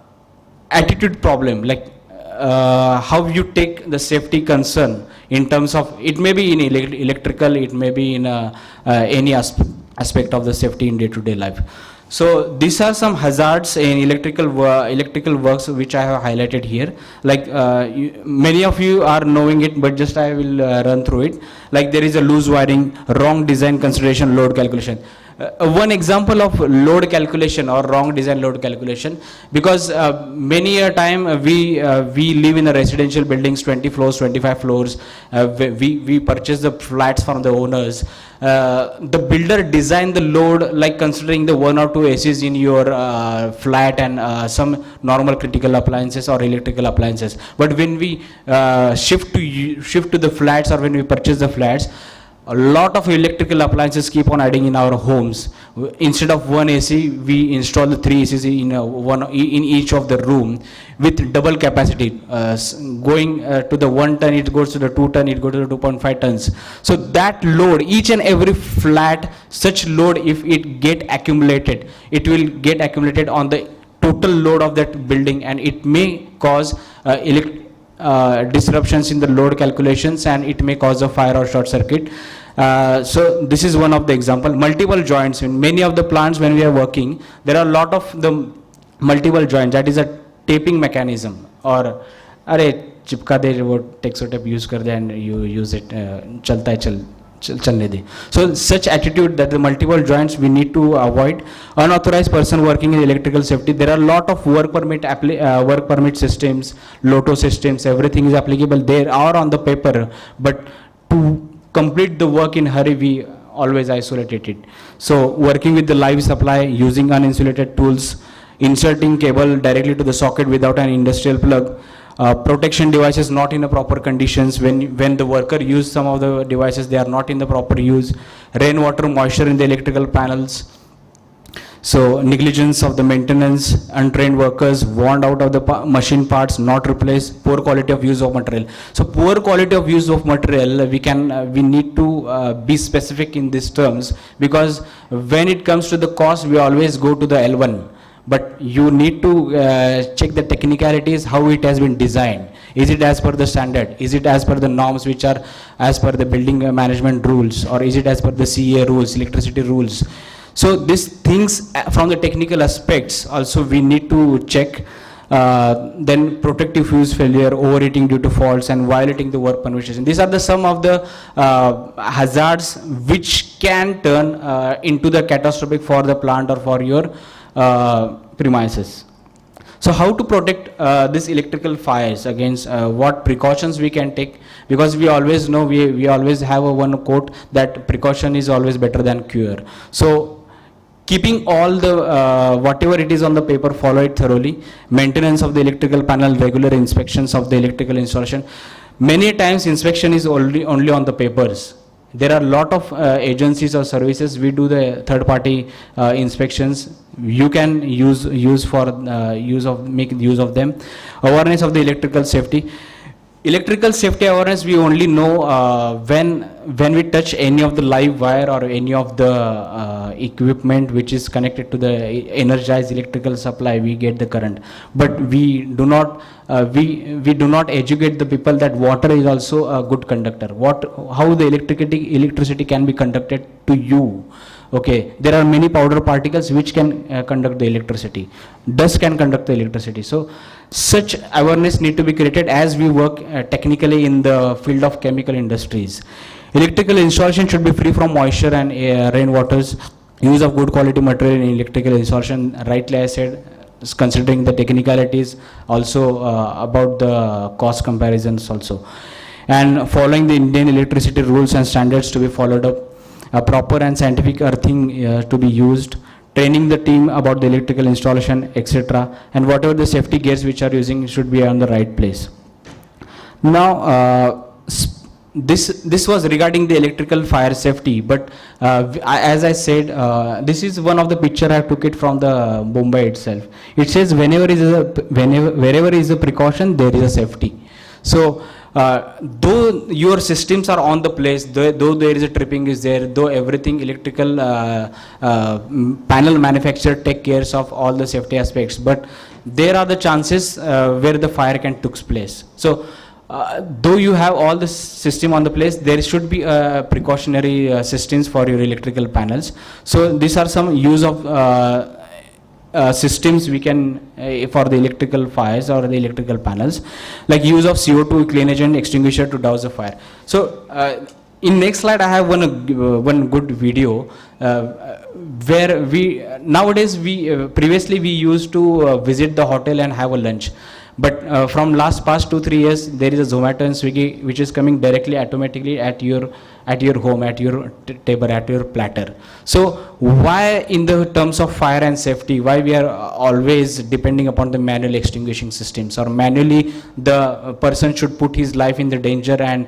attitude problem, like how you take the safety concern in terms of, it may be in electrical, it may be in any aspect of the safety in day-to-day life. So these are some hazards in electrical works which I have highlighted here. Like many of you are knowing it, but just I will run through it. Like there is a loose wiring, wrong design consideration, load calculation. One example of load calculation or wrong design load calculation, because many a time we live in a residential buildings, 20 floors, 25 floors. We purchase the flats from the owners. The builder designed the load like considering the 1 or 2 ACs in your flat and some normal critical appliances or electrical appliances. But when we shift to the flats, or when we purchase the flats, a lot of electrical appliances keep on adding in our homes. Instead of 1 AC, we install the 3 ACs in each of the room with double capacity. Going to the 1 ton, it goes to the 2 ton, it goes to the 2.5 tons. So that load, each and every flat, such load, if it get accumulated, it will get accumulated on the total load of that building, and it may cause disruptions in the load calculations, and it may cause a fire or short circuit. So this is one of the example. Multiple joints in many of the plants when we are working, there are a lot of the multiple joints. That is a taping mechanism, or चिपका दे वो टेक्सो tape use कर दे and you use it, चलता है चलने दे. So such attitude that the multiple joints we need to avoid. Unauthorized person working in electrical safety, there are a lot of work permit systems, lotto systems, everything is applicable there or on the paper, but to complete the work in hurry, we always isolated it. So working with the live supply, using uninsulated tools, inserting cable directly to the socket without an industrial plug, protection devices not in a proper conditions. When the worker use some of the devices, they are not in the proper use. Rainwater moisture in the electrical panels. So negligence of the maintenance, untrained workers, warned out of the machine parts, not replaced, poor quality of use of material. So poor quality of use of material, we need to be specific in these terms, because when it comes to the cost, we always go to the L1. But you need to check the technicalities, how it has been designed. Is it as per the standard? Is it as per the norms which are as per the building management rules? Or is it as per the CA rules, electricity rules? So these things from the technical aspects also we need to check. Then protective fuse failure, overheating due to faults, and violating the work permission. These are some of the hazards which can turn into the catastrophic for the plant or for your premises. So how to protect these electrical fires against, what precautions we can take, because we always know, we always have a one quote that precaution is always better than cure. So keeping all the whatever it is on the paper, follow it thoroughly. Maintenance of the electrical panel, regular inspections of the electrical installation. Many times inspection is only on the papers. There are a lot of agencies or services, we do the third party inspections. You can make use of them. Awareness of the electrical safety. electrical safety awareness we only know when we touch any of the live wire or any of the equipment which is connected to the energized electrical supply, we get the current. But we do not we do not educate the people that water is also a good conductor. How the electricity can be conducted to you. Okay, there are many powder particles which can conduct the electricity. Dust can conduct the electricity. So such awareness need to be created as we work technically in the field of chemical industries. Electrical installation should be free from moisture and rainwaters. Use of good quality material in electrical installation, rightly I said, considering the technicalities, also about the cost comparisons also. And following the Indian electricity rules and standards to be followed up. Proper and scientific earthing to be used, training the team about the electrical installation, etc. And whatever the safety gears which are using should be on the right place. Now, this was regarding the electrical fire safety, but as I said, this is one of the picture I took it from the Mumbai itself. It says wherever is a precaution, there is a safety. So, though your systems are on the place, though there is a tripping is there, though everything electrical panel manufacturer take care of all the safety aspects, but there are the chances where the fire can took place. So though you have all the system on the place, there should be precautionary systems for your electrical panels. So these are some use of systems we can for the electrical fires or the electrical panels, like use of CO2 clean agent extinguisher to douse the fire. So in next slide I have one good video where nowadays previously we used to visit the hotel and have a lunch. But from past 2-3 years, there is a Zomato and Swiggy which is coming directly automatically at your home, at your table, at your platter. So why in the terms of fire and safety, why we are always depending upon the manual extinguishing systems, or manually the person should put his life in the danger and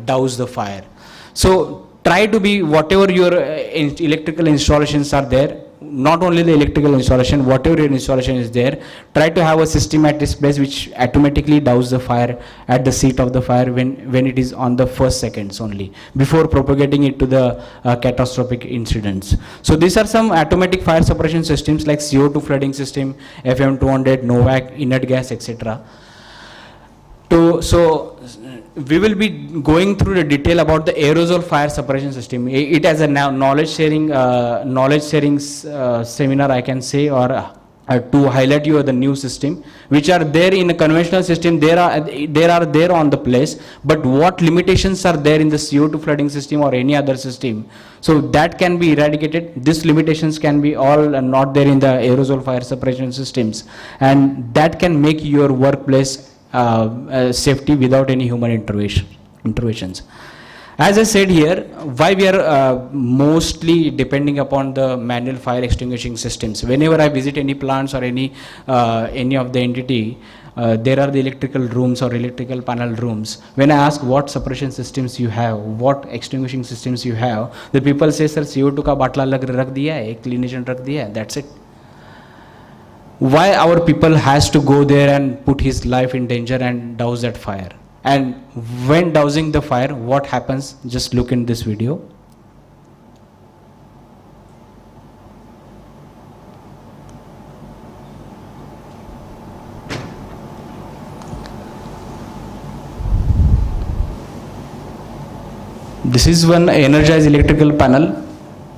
douse the fire. So try to be whatever your electrical installations are there, not only the electrical installation, whatever your installation is there, try to have a system at this place which automatically douse the fire at the seat of the fire when it is on the first seconds only, before propagating it to the catastrophic incidents. So these are some automatic fire suppression systems like CO2 flooding system, FM200, Novak, inert gas, etc. So we will be going through the detail about the aerosol fire suppression system. It has a knowledge sharing seminar, I can say, or to highlight you the new system which are there in a conventional system. There are there on the place, but what limitations are there in the CO2 flooding system or any other system, so that can be eradicated. These limitations can be all not there in the aerosol fire suppression systems, and that can make your workplace safety without any human interventions. As I said here, why we are mostly depending upon the manual fire extinguishing systems. Whenever I visit any plants or any of the entity, there are the electrical rooms or electrical panel rooms. When I ask what suppression systems you have, what extinguishing systems you have, the people say, sir, CO2 ka batla rakh diya hai, ek clean agent rakh diya hai, that's it. Why our people has to go there and put his life in danger and douse that fire? And when dousing the fire, what happens? Just look in this video. This is one energized electrical panel.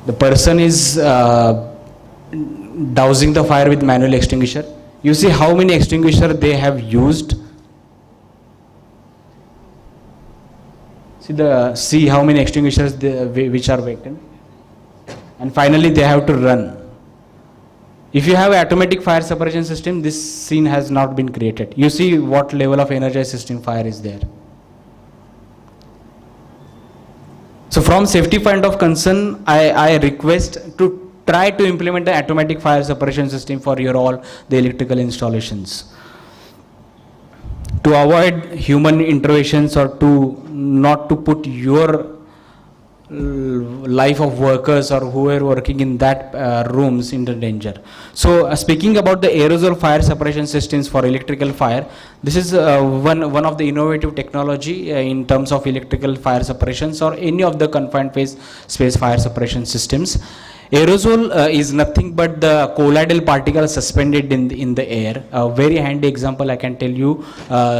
The person is dousing the fire with manual extinguisher. You see how many extinguishers they have used. See how many extinguishers which are vacant. And finally they have to run. If you have an automatic fire suppression system, this scene has not been created. You see what level of energized system fire is there. So from safety point of concern, I request to try to implement an automatic fire suppression system for your all the electrical installations. To avoid human interventions or to not to put your life of workers or who are working in that rooms in the danger. So speaking about the aerosol fire separation systems for electrical fire, this is one of the innovative technology in terms of electrical fire separations or any of the confined space fire separation systems. Aerosol is nothing but the colloidal particles suspended in the air. A very handy example I can tell you,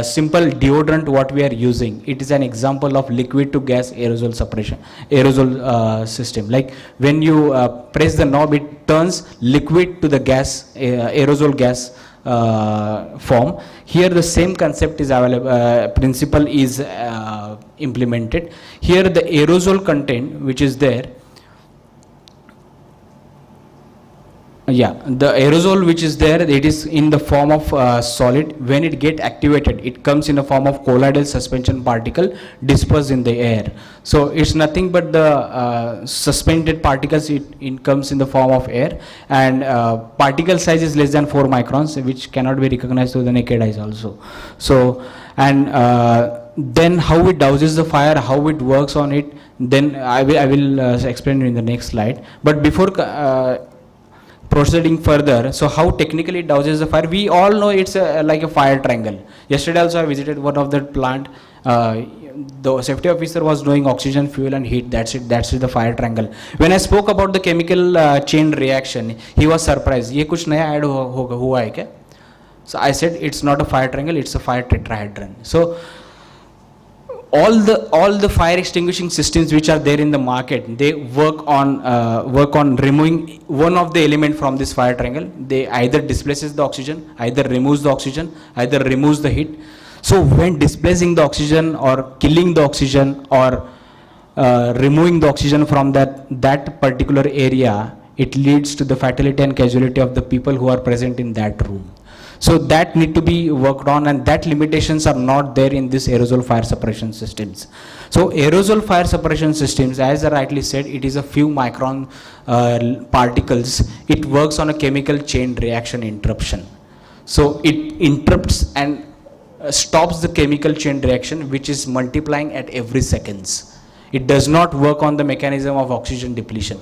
simple deodorant what we are using. It is an example of liquid to gas aerosol separation, aerosol system. Like when you press the knob, it turns liquid to the gas, aerosol gas form. Here the same concept is available, principle is implemented. Here the aerosol content which is there, the aerosol which is there, it is in the form of solid. When it get activated, it comes in a form of colloidal suspension particle dispersed in the air. So it's nothing but the suspended particles, it comes in the form of air, and particle size is less than 4 microns, which cannot be recognized with the naked eyes also. So, and then how it douses the fire, how it works on it, then I will explain in the next slide. But before proceeding further, so how technically it douses the fire, we all know it's like a fire triangle. Yesterday also I visited one of the plant, the safety officer was doing oxygen, fuel and heat, that's it the fire triangle. When I spoke about the chemical chain reaction, he was surprised, ye kuch naya add hua hai kya? So I said it's not a fire triangle, it's a fire tetrahedron. So all the fire extinguishing systems which are there in the market, they work on removing one of the element from this fire triangle. They either displaces the oxygen, either removes the oxygen, either removes the heat. So when displacing the oxygen or killing the oxygen or removing the oxygen from that particular area, it leads to the fatality and casualty of the people who are present in that room. So that need to be worked on, and that limitations are not there in this aerosol fire separation systems. So aerosol fire separation systems, as I rightly said, it is a few micron particles. It works on a chemical chain reaction interruption. So it interrupts and stops the chemical chain reaction which is multiplying at every seconds. It does not work on the mechanism of oxygen depletion.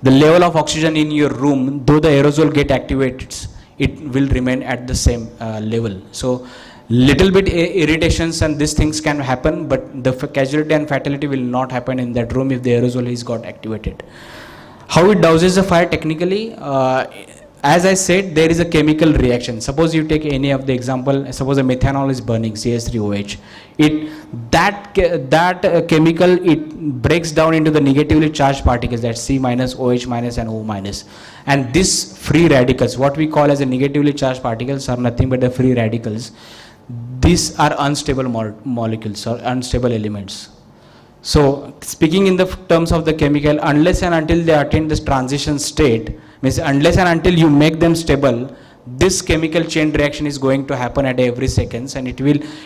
The level of oxygen in your room, though the aerosol get activated, it will remain at the same level. So little bit irritations and these things can happen, but the casualty and fatality will not happen in that room if the aerosol is got activated. How it douses the fire technically? As I said, there is a chemical reaction. Suppose you take any of the example, suppose a methanol is burning, CH3OH. That chemical, it breaks down into the negatively charged particles, that's C minus, OH minus and O minus. And these free radicals, what we call as a negatively charged particles, are nothing but the free radicals. These are unstable molecules or unstable elements. So speaking in the terms of the chemical, unless and until they attain this transition state, means unless and until you make them stable, this chemical chain reaction is going to happen at every seconds, and it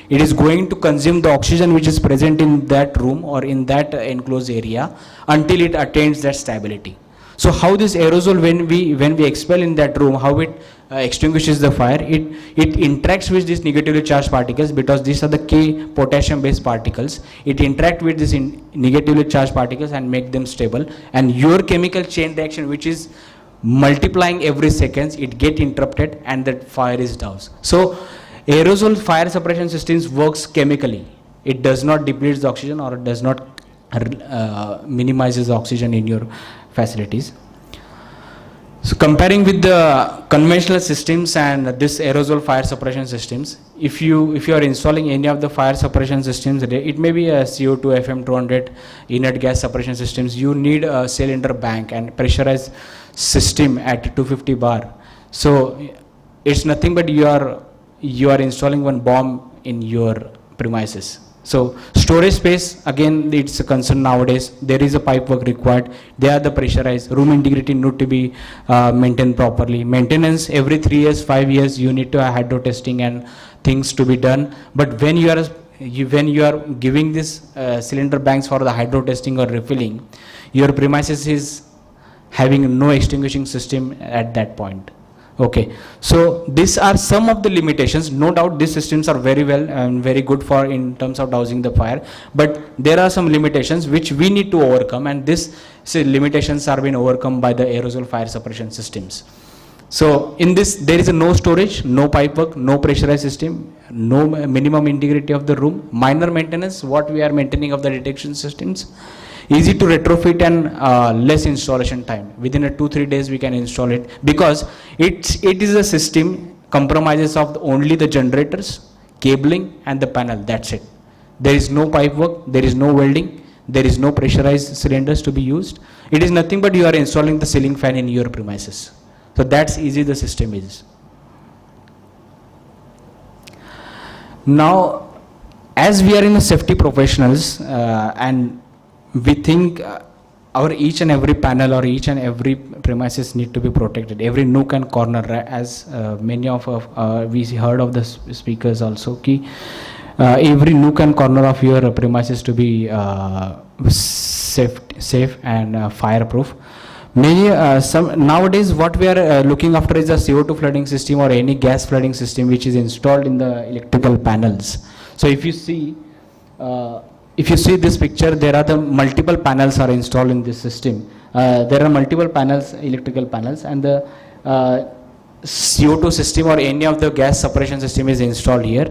is going to consume the oxygen which is present in that room or in that enclosed area until it attains that stability. So how this aerosol, when we expel in that room, how it extinguishes the fire, it interacts with these negatively charged particles, because these are the K potassium based particles. It interact with these negatively charged particles and make them stable, and your chemical chain reaction which is multiplying every seconds, it get interrupted and that fire is doused. So aerosol fire separation systems works chemically. It does not deplete the oxygen, or it does not minimizes the oxygen in your facilities. So comparing with the conventional systems and this aerosol fire separation systems, if you are installing any of the fire separation systems, it may be a CO2, FM200 inert gas separation systems, you need a cylinder bank and pressurized system at 250 bar. So it's nothing but you are installing one bomb in your premises. So storage space, again, it's a concern nowadays. There is a pipe work required. They are the pressurized. Room integrity need to be maintained properly. Maintenance every 3 years, 5 years, you need to have hydro testing and things to be done. But when you are giving this cylinder banks for the hydro testing or refilling, your premises is having no extinguishing system at that point. Okay, so these are some of the limitations. No doubt these systems are very well and very good for in terms of dousing the fire, but there are some limitations which we need to overcome, and these limitations are being overcome by the aerosol fire suppression systems. So in this, there is a no storage, no pipework, no pressurized system, no minimum integrity of the room, minor maintenance, what we are maintaining of the detection systems, easy to retrofit and less installation time. Within 2-3 days we can install it, because it is a system compromises of only the generators, cabling and the panel, that's it. There is no pipe work, there is no welding, there is no pressurized cylinders to be used. It is nothing but you are installing the ceiling fan in your premises. So that's easy the system is. Now, as we are in the safety professionals and we think our each and every panel or each and every premises need to be protected, every nook and corner, as many of we heard of the speakers also, every nook and corner of your premises to be safe and fireproof. Nowadays what we are looking after is a CO2 flooding system or any gas flooding system which is installed in the electrical panels. So if you see this picture, there are the multiple panels are installed in this system. There are multiple panels, electrical panels, and the CO2 system or any of the gas separation system is installed here,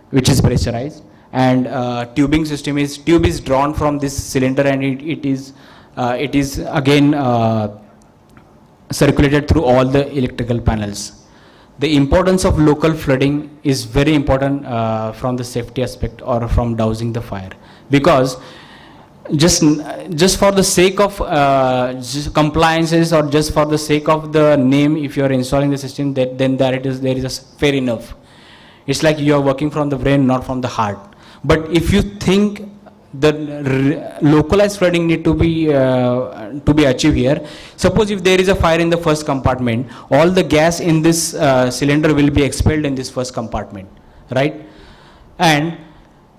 which is pressurized, and tube is drawn from this cylinder, and it is again circulated through all the electrical panels. The importance of local flooding is very important from the safety aspect or from dousing the fire, because just for the sake of compliances or just for the sake of the name, if you are installing the system, then there is a fair enough. It's like you are working from the brain, not from the heart. But if you think the localized flooding need to be achieved here, suppose if there is a fire in the first compartment, all the gas in this cylinder will be expelled in this first compartment, right? And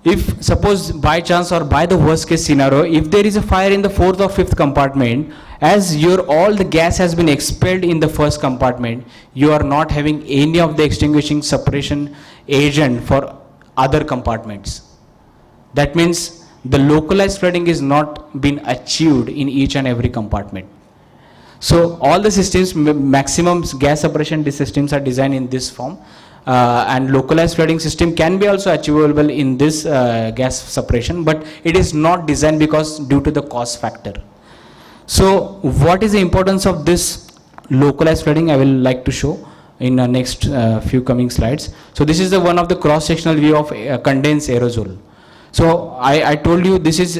if suppose by chance or by the worst case scenario, if there is a fire in the fourth or fifth compartment, as all the gas has been expelled in the first compartment, you are not having any of the extinguishing suppression agent for other compartments. That means the localized flooding is not been achieved in each and every compartment. So all the systems, maximum gas suppression systems are designed in this form, and localized flooding system can be also achievable in this gas suppression, but it is not designed because due to the cost factor. So what is the importance of this localized flooding? I will like to show in the next few coming slides. So this is one of the cross-sectional view of condensed aerosol. So I told you this is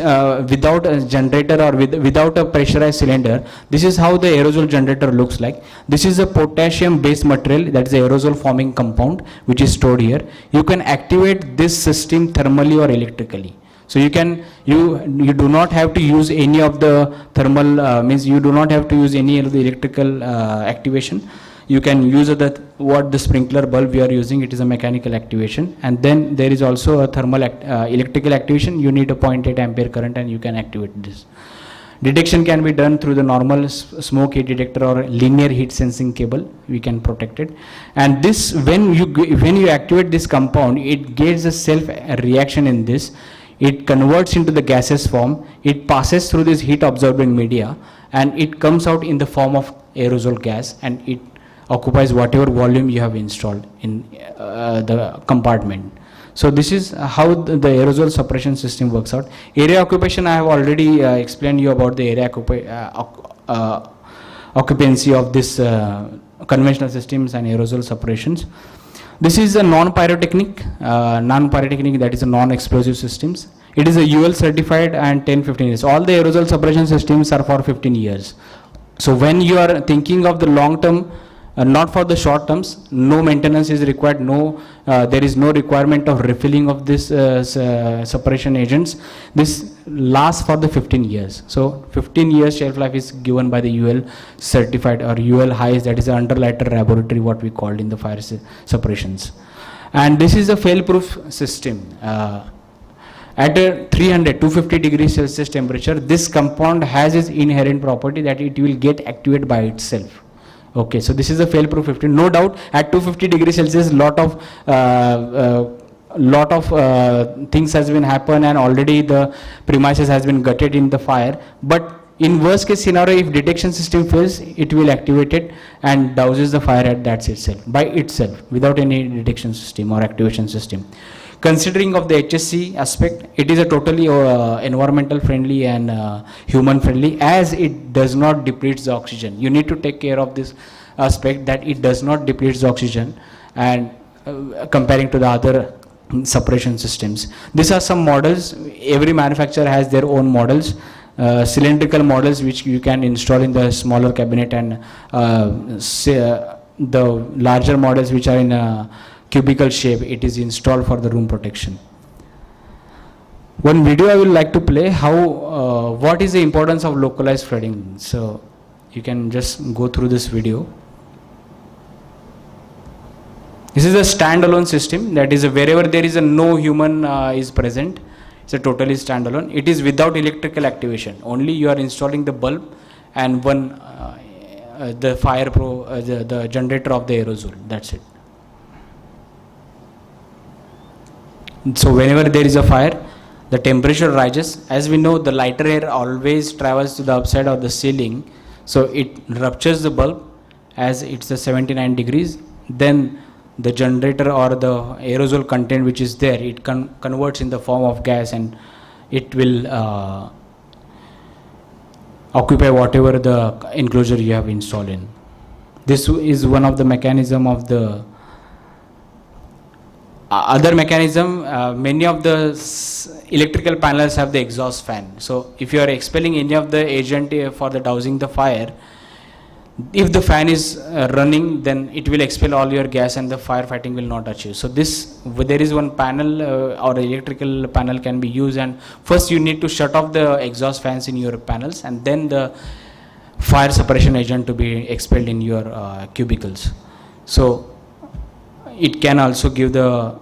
without a generator or without a pressurized cylinder. This is how the aerosol generator looks like. This is a potassium based material, that is the aerosol forming compound, which is stored here. You can activate this system thermally or electrically. So you do not have to use any of the thermal means you do not have to use any of the electrical activation. You can use what the sprinkler bulb we are using, it is a mechanical activation, and then there is also a thermal electrical activation. You need a 0.8 ampere current and you can activate this. Detection can be done through the normal smoke heat detector or linear heat sensing cable. We can protect it, and this when you activate this compound, it gets a self reaction in this. It converts into the gaseous form. It passes through this heat absorbing media, and it comes out in the form of aerosol gas, and it occupies whatever volume you have installed in the compartment. So this is how the aerosol suppression system works out. Area occupation, I have already explained you about the area occupancy of this conventional systems and aerosol separations. This is a non-pyrotechnic, that is a non-explosive systems. It is a UL certified and 10-15 years. All the aerosol separation systems are for 15 years. So when you are thinking of the long term, not for the short terms, no maintenance is required, there is no requirement of refilling of this separation agents. This lasts for the 15 years. So 15 years shelf life is given by the UL certified or UL highs, that is the underlighter laboratory, what we called in the fire separations. And this is a fail-proof system. At a 250 degrees Celsius temperature, this compound has its inherent property that it will get activated by itself. Okay, so this is a fail-proof 50. No doubt, at 250 degrees Celsius, lot of things has been happen, and already the premises has been gutted in the fire. But in worst case scenario, if detection system fails, it will activate it and douses the fire at that itself, by itself, without any detection system or activation system. Considering of the HSC aspect, it is a totally environmental friendly and human friendly, as it does not deplete the oxygen. You need to take care of this aspect, that it does not deplete the oxygen, and comparing to the other suppression systems. These are some models. Every manufacturer has their own models, cylindrical models which you can install in the smaller cabinet, and the larger models which are in a cubicle shape, it is installed for the room protection. One video I would like to play, how what is the importance of localized flooding. So you can just go through this video. This is a standalone system, that is wherever there is a no human is present, it's a totally standalone. It is without electrical activation, only you are installing the bulb and one the the generator of the aerosol, that's it. So whenever there is a fire, the temperature rises. As we know, the lighter air always travels to the upside of the ceiling, so it ruptures the bulb as it's a 79 degrees. Then the generator or the aerosol content which is there, it converts in the form of gas, and it will occupy whatever the enclosure you have installed in. This is one of the mechanism of the other mechanism. Many of the electrical panels have the exhaust fan. So if you are expelling any of the agent for the dousing the fire, if the fan is running, then it will expel all your gas and the firefighting will not achieve. So there is one panel or electrical panel can be used, and first you need to shut off the exhaust fans in your panels, and then the fire suppression agent to be expelled in your cubicles. So it can also give the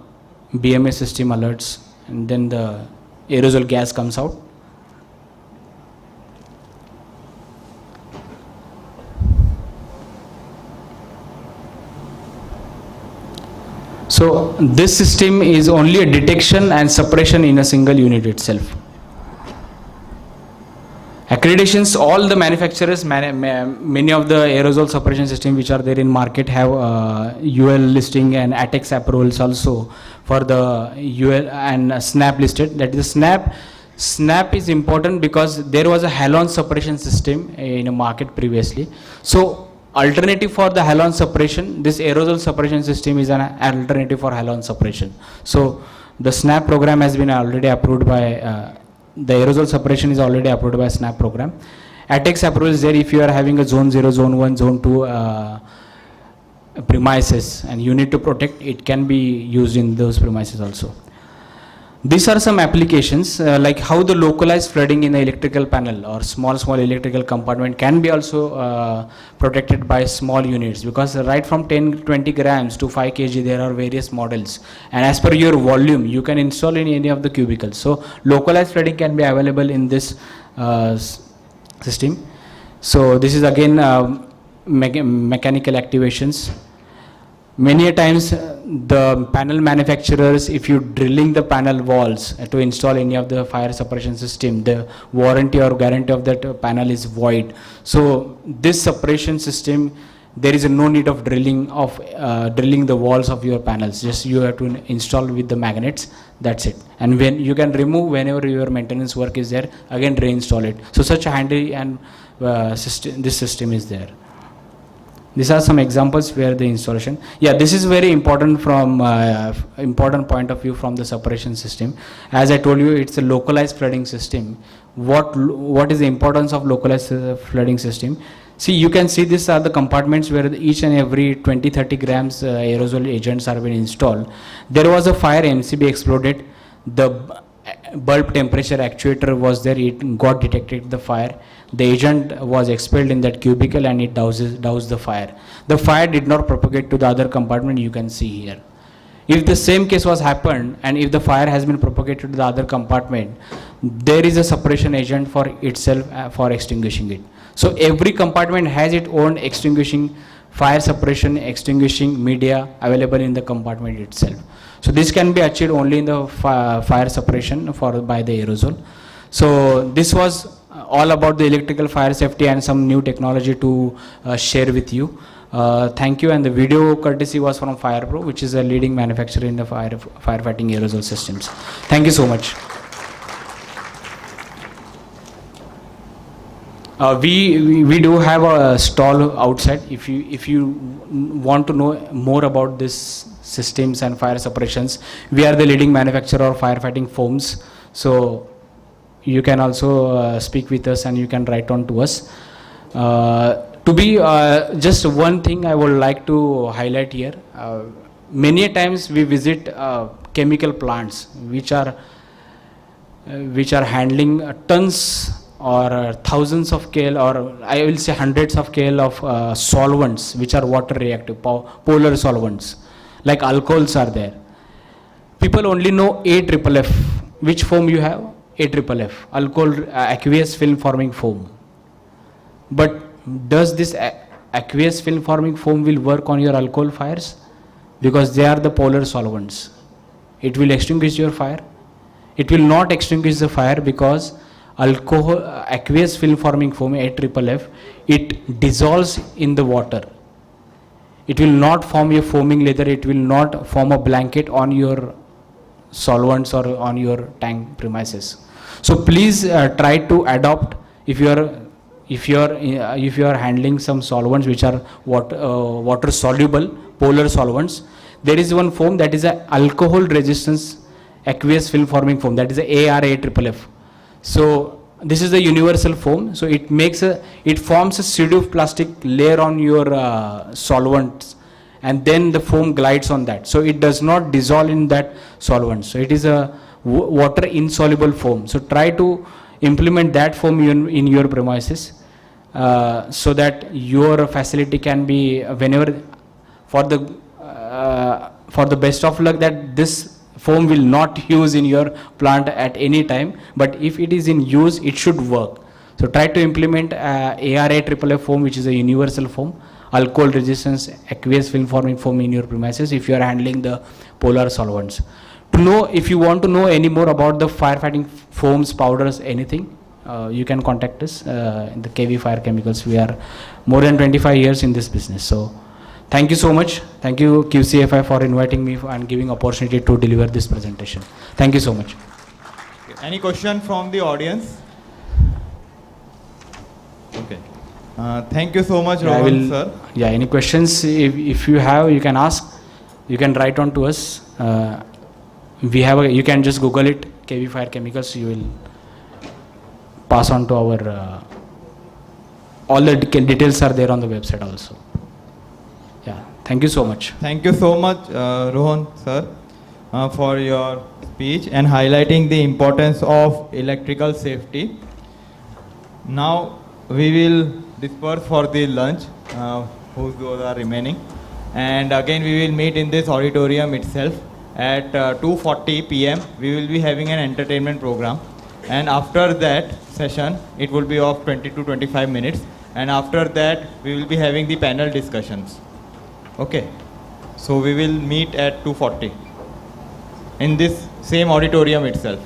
BMS system alerts, and then the aerosol gas comes out. So this system is only a detection and suppression in a single unit itself. Accreditations, all the manufacturers, many of the aerosol suppression system which are there in market have UL listing and ATEX approvals also for the UL and SNAP listed. That is SNAP is important because there was a halon suppression system in a market previously. So alternative for the halon suppression, this aerosol suppression system is an alternative for halon suppression. So the SNAP program has been already approved by the aerosol suppression is already approved by SNAP program. ATEX approval is there if you are having a zone 0, zone 1, zone 2 premises and you need to protect, it can be used in those premises also. These are some applications like how the localized flooding in the electrical panel or small electrical compartment can be also protected by small units, because right from 10-20 grams to 5 kg there are various models, and as per your volume you can install in any of the cubicles. So localized flooding can be available in this system. So this is again mechanical activations. Many a times the panel manufacturers, if you drilling the panel walls to install any of the fire suppression system, the warranty or guarantee of that panel is void. So this suppression system, there is no need of drilling the walls of your panels. Just you have to install with the magnets. That's it. And when you can remove whenever your maintenance work is there, again reinstall it. So such a handy and this system is there. These are some examples where the installation. Yeah, this is very important from important point of view from the suppression system. As I told you, it's a localized flooding system. What is the importance of localized flooding system? See, you can see these are the compartments where each and every 20-30 grams aerosol agents are being installed. There was a fire, MCB exploded. The bulb temperature actuator was there. It got detected the fire. The agent was expelled in that cubicle and it doused the fire. The fire did not propagate to the other compartment, you can see here. If the same case was happened and if the fire has been propagated to the other compartment, there is a suppression agent for itself for extinguishing it. So every compartment has its own extinguishing fire suppression, extinguishing media available in the compartment itself. So this can be achieved only in the fire suppression by the aerosol. So this was all about the electrical fire safety and some new technology to share with you. Thank you, and the video courtesy was from FirePro, which is a leading manufacturer in the firefighting aerosol systems. Thank you so much. We do have a stall outside. If you want to know more about this systems and fire suppressions, we are the leading manufacturer of firefighting foams. So you can also speak with us, and you can write on to us. Just one thing I would like to highlight here. Many times we visit chemical plants which are handling tons or thousands of kL, or I will say hundreds of kL of solvents which are water reactive, polar solvents, like alcohols are there. People only know AFFF. Which foam you have? AFFF, alcohol aqueous film forming foam. But does this aqueous film forming foam will work on your alcohol fires? Because they are the polar solvents. It will extinguish your fire. It will not extinguish the fire because aqueous film forming foam, AFFF, it dissolves in the water. It will not form a foaming layer. It will not form a blanket on your solvents or on your tank premises. So please try to adopt, if you are handling some solvents which are water soluble, polar solvents, there is one foam that is a alcohol resistance aqueous film forming foam, that is a AFFF. So this is the universal foam. So it forms a pseudo-plastic layer on your solvents, and then the foam glides on that. So it does not dissolve in that solvent. So it is a water insoluble foam. So try to implement that foam in your premises so that your facility can be, whenever, for the best of luck that this foam will not use in your plant at any time, but if it is in use, it should work. So try to implement AFFF foam, which is a universal foam, alcohol resistance aqueous film forming foam in your premises if you are handling the polar solvents. If you want to know any more about the firefighting foams, powders, anything, you can contact us in the KV Fire Chemicals. We are more than 25 years in this business. So thank you so much. Thank you QCFI for inviting me and giving opportunity to deliver this presentation. Thank you so much. Any question from the audience? Okay. Thank you so much, Rohan, sir. Yeah, any questions, if you have, you can ask. You can write on to us. You can just Google it, KV Fire Chemicals. You will pass on to our, all the details are there on the website also. Yeah, thank you so much. Thank you so much, Rohan, sir, for your speech and highlighting the importance of electrical safety. Now we will disperse for the lunch, those are remaining, and again we will meet in this auditorium itself at 2:40 p.m. We will be having an entertainment program, and after that session it will be of 20 to 25 minutes, and after that we will be having the panel discussions. Okay, so we will meet at 2:40 in this same auditorium itself.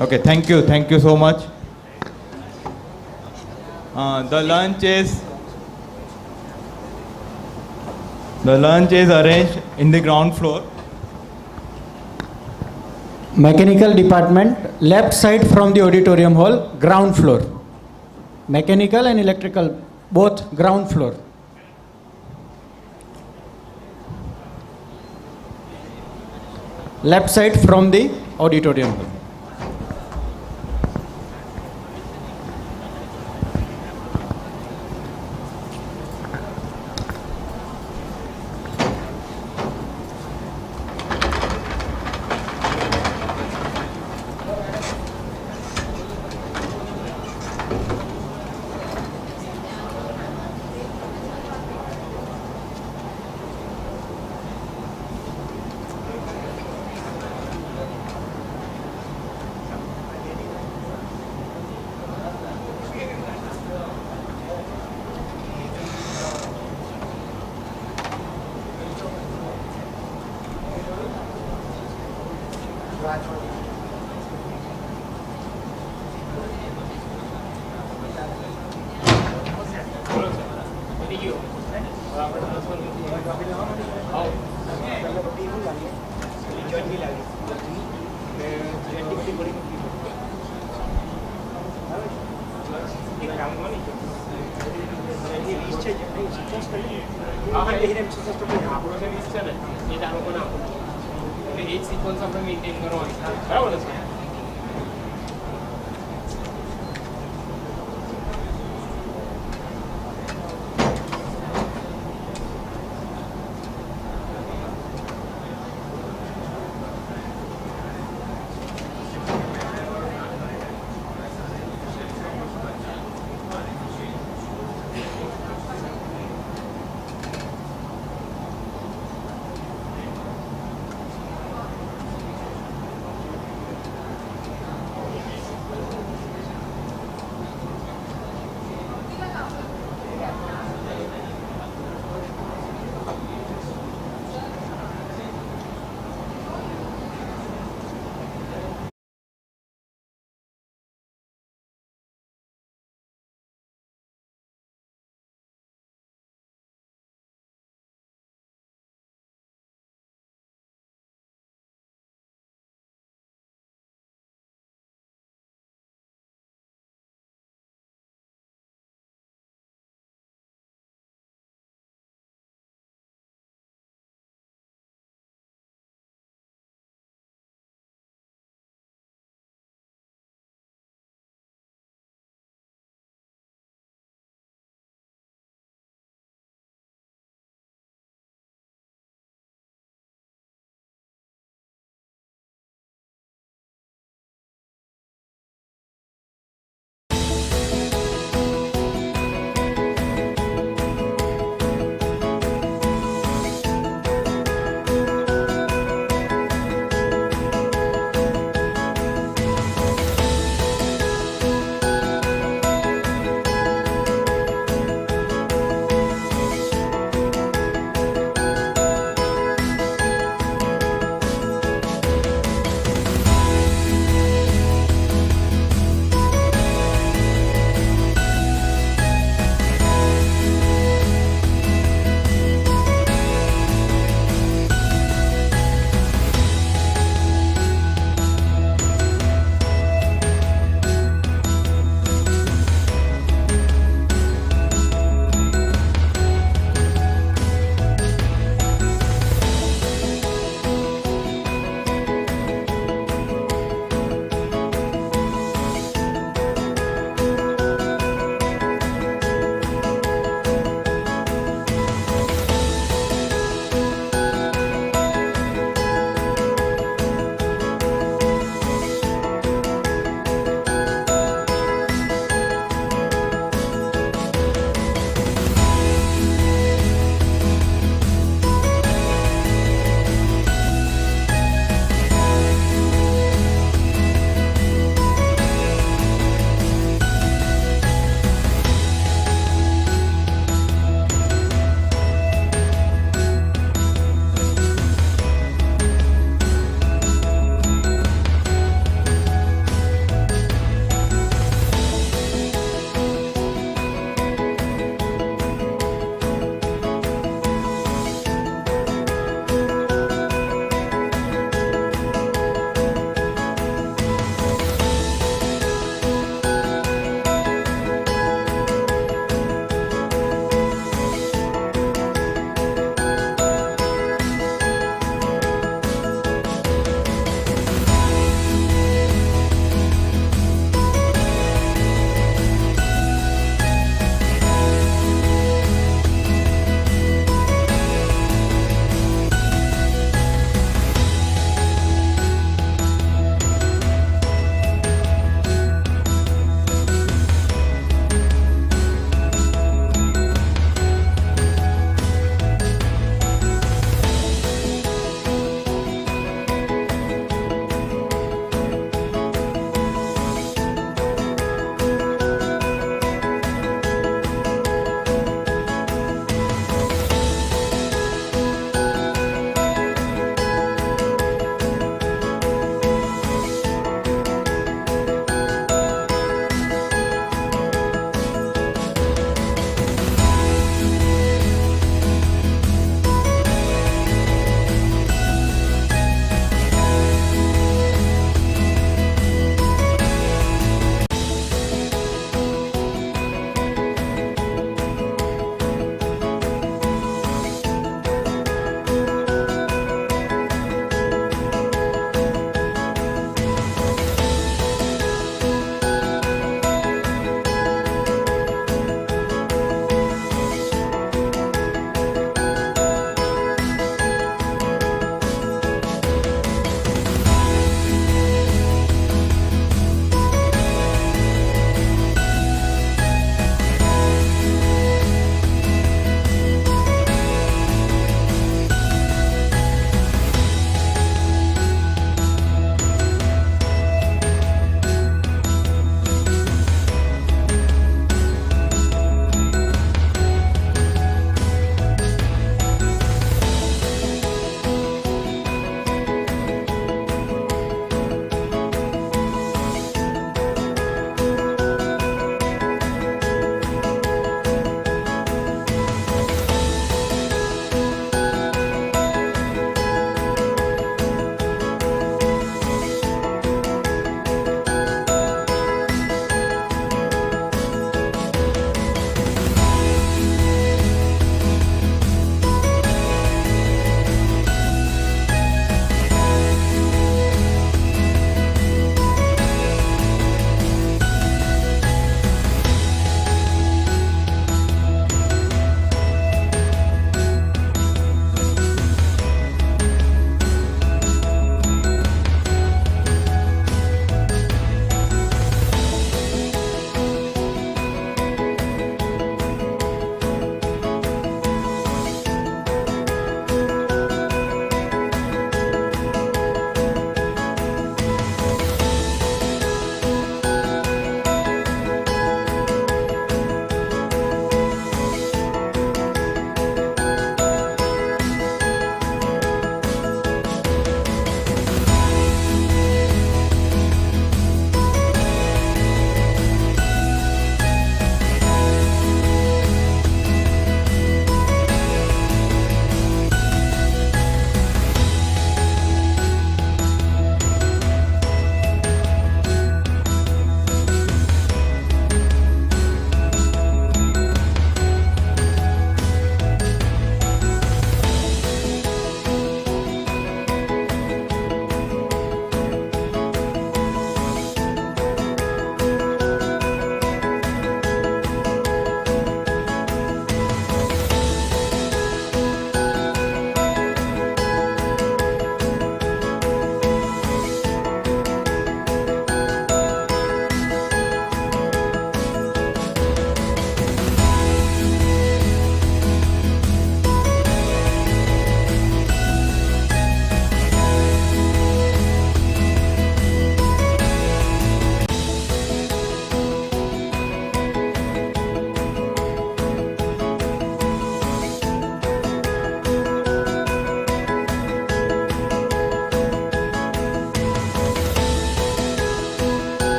Okay, thank you so much. The lunch is arranged in the ground floor. Mechanical department, left side from the auditorium hall, ground floor. Mechanical and electrical, both ground floor. Left side from the auditorium hall.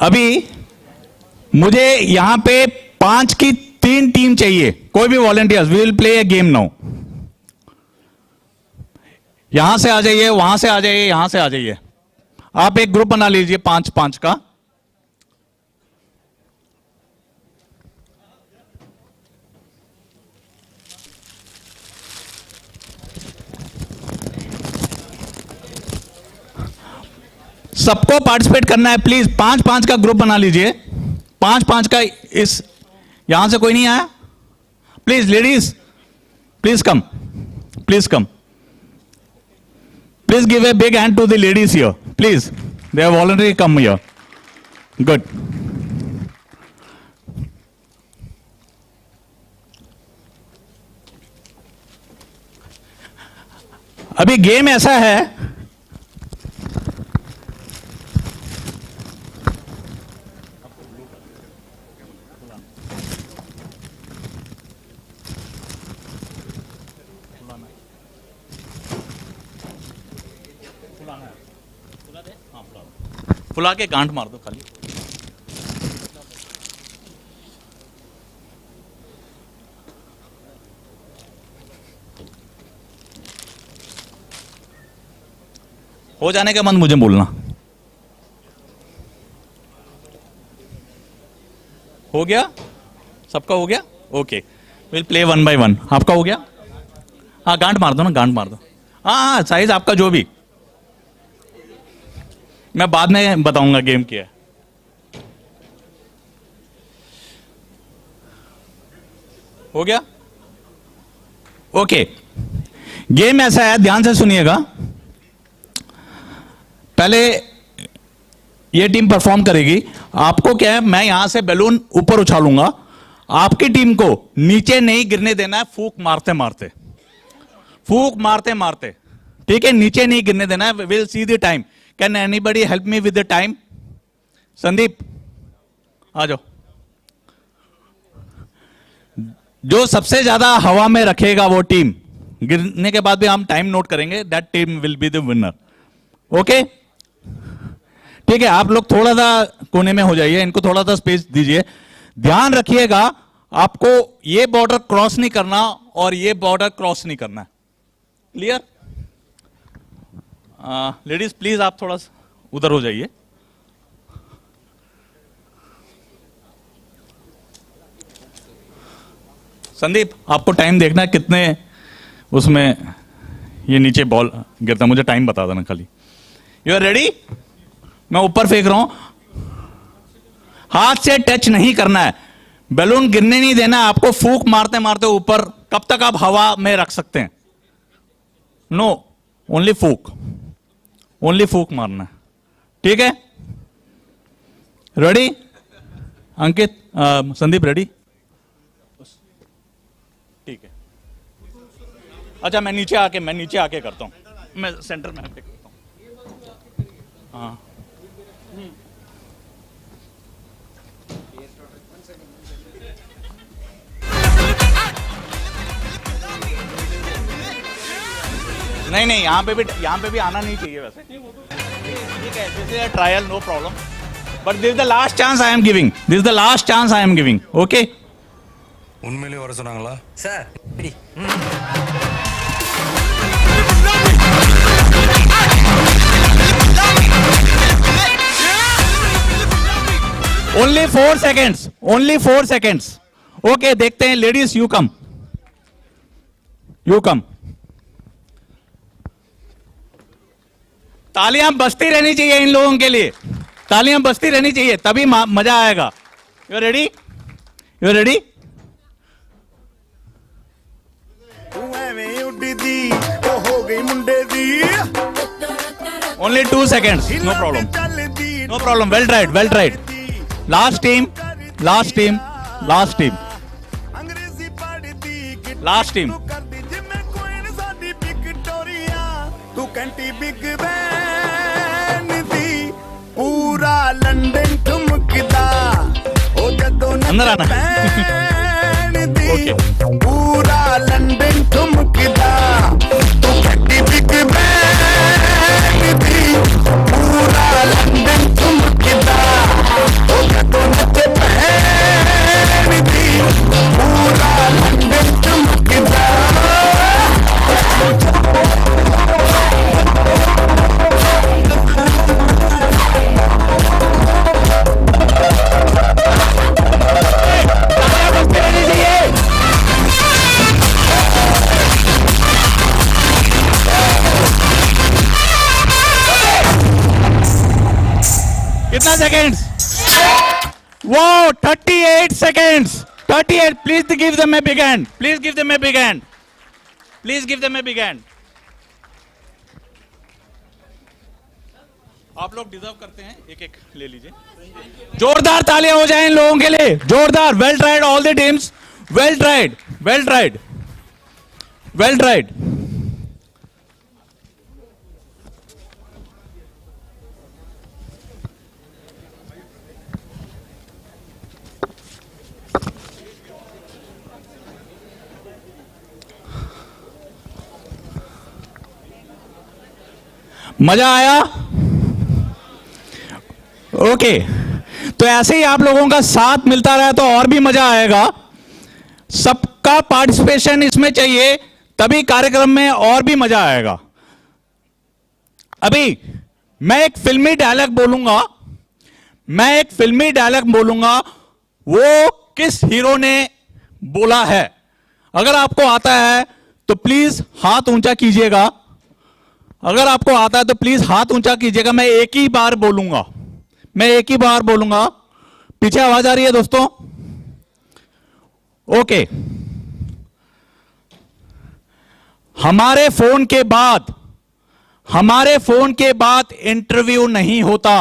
अभी मुझे यहां पे 5 की 3 team चाहिए, कोई भी volunteers, we will play a game now. यहां से आ जाइए, वहां से आ जाइए, यहां से आ जाइए। आप एक ग्रुप बना लीजिए 5-5 का। सबको पार्टिसिपेट करना है प्लीज। 5-5 का ग्रुप बना लीजिए, 5-5 का। इस यहां से कोई नहीं आया? Please ladies, please come, please come. Please give a big hand to the ladies here, please. They have already come here. Good. अभी गेम ऐसा है, फुला के गांठ मार दो खाली। हो जाने के बाद मुझे बोलना। हो गया? सबका हो गया? Okay, will play 1 by 1। आपका हो गया? हाँ, गांठ मार दो ना, गांठ मार दो। हाँ, साइज आपका जो भी, मैं बाद में बताऊंगा गेम क्या है। हो गया? ओके, गेम ऐसा है, ध्यान से सुनिएगा। पहले ये टीम परफॉर्म करेगी। आपको क्या है, मैं यहां से बैलून ऊपर उछालूंगा, आपकी टीम को नीचे नहीं गिरने देना है, फूंक मारते मारते, फूंक मारते मारते, ठीक है? नीचे नहीं गिरने देना है। Will see the time. Can anybody help me with the time? Sandeep आ जाओ। जो सबसे ज्यादा हवा में रखेगा वो टीम, गिरने के बाद भी हम टाइम नोट करेंगे, that team will be the winner. Okay, ठीक है? आप लोग थोड़ा सा कोने में हो जाइए, इनको थोड़ा सा स्पेस दीजिए। ध्यान रखिएगा, आपको ये बॉर्डर क्रॉस नहीं करना और ये बॉर्डर क्रॉस नहीं करना है। क्लियर? लेडीज प्लीज आप थोड़ा सा उधर हो जाइए। संदीप, आपको टाइम देखना है कितने उसमें ये नीचे बॉल गिरता है, मुझे टाइम बता देना खाली। You are ready? मैं ऊपर फेंक रहा हूं, हाथ से टच नहीं करना है, बैलून गिरने नहीं देना है आपको। फूंक मारते मारते ऊपर, कब तक आप हवा में रख सकते हैं? नो, ओनली फूक, ओनली फूक मारना है, ठीक है? रेडी? अंकित, संदीप रेडी? ठीक है। अच्छा, मैं नीचे आके करता हूं, मैं सेंटर में आके करता हूं। हाँ, नहीं, यहाँ पे भी आना नहीं चाहिए वैसे, ठीक है? This is a trial, no problem, but this is the last chance I am giving, this is the last chance I am giving. Okay, உண்மையிலே வர சொன்னாங்களா sir? Only 4 seconds, only 4 seconds। Okay, देखते हैं। Ladies you come, you come. तालियां बजती रहनी चाहिए इन लोगों के लिए, तालियां बजती रहनी चाहिए, तभी मजा आएगा। You ready? You ready? Only 2 seconds, no problem, no problem. Well tried, well tried. Last team, last team, last team, last team. पूरा लंदन ठुमकदा ओ जदों अंदर आना। ओके, पूरा लंदन ठुमकदा तू कट्टी बिग बैन दी, पूरा लंदन ठुमकदा कितना सेकेंड्स? वो 38 seconds. 38. Please give them a big hand. Please give them a big hand. Please give them a big hand. आप लोग डिजर्व करते हैं, एक एक ले लीजिए. जोरदार तालियां हो जाएं इन लोगों के लिए. जोरदार. Well tried all the teams. Well tried. Well tried. Well tried. मजा आया? ओके. तो ऐसे ही आप लोगों का साथ मिलता रहा तो और भी मजा आएगा. सबका पार्टिसिपेशन इसमें चाहिए, तभी कार्यक्रम में और भी मजा आएगा. अभी मैं एक फिल्मी डायलॉग बोलूंगा. मैं एक फिल्मी डायलॉग बोलूंगा. वो किस हीरो ने बोला है? अगर आपको आता है तो प्लीज हाथ ऊंचा कीजिएगा. अगर आपको आता है तो प्लीज हाथ ऊंचा कीजिएगा. मैं एक ही बार बोलूंगा. मैं एक ही बार बोलूंगा. पीछे आवाज आ रही है दोस्तों? ओके. हमारे फोन के बाद इंटरव्यू नहीं होता.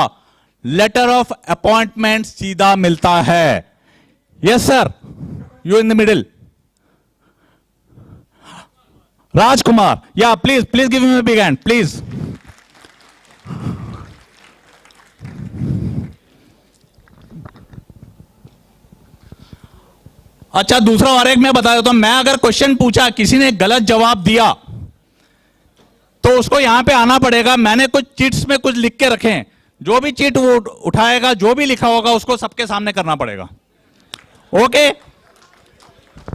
लेटर ऑफ अपॉइंटमेंट सीधा मिलता है. Yes sir, you in the middle. Rajkumar, yeah, please give him a big hand, please. अच्छा, दूसरा और एक मैं बता देता हूं. मैं अगर क्वेश्चन पूछा, किसी ने गलत जवाब दिया, तो उसको यहां पे आना पड़ेगा. मैंने कुछ चीट्स में कुछ लिख के रखे हैं. जो भी चीट वो उठाएगा, जो भी लिखा होगा, उसको सबके सामने करना पड़ेगा. Okay,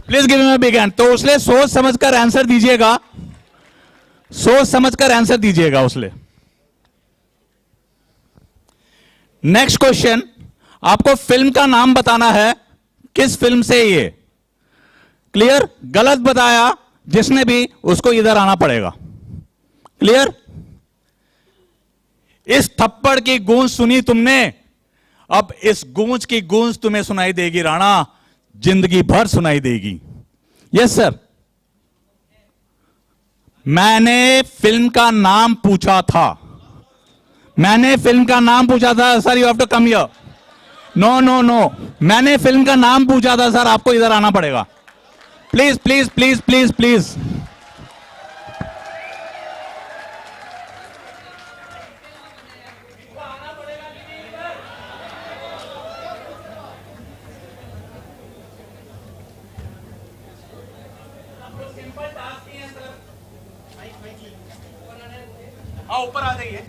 please give him a big hand. तो उसने सोच समझकर आंसर दीजिएगा. सोच समझकर आंसर दीजिएगा उसले. नेक्स्ट क्वेश्चन, आपको फिल्म का नाम बताना है. किस फिल्म से ये? क्लियर? गलत बताया जिसने भी, उसको इधर आना पड़ेगा. क्लियर? इस थप्पड़ की गूंज सुनी तुमने, अब इस गूंज की गूंज तुम्हें सुनाई देगी राणा, जिंदगी भर सुनाई देगी. Yes sir. मैंने फिल्म का नाम पूछा था. मैंने फिल्म का नाम पूछा था. Sir you have to come here. No no no, मैंने फिल्म का नाम पूछा था सर. आपको इधर आना पड़ेगा. Please please please please please. ऊपर आ जाइए.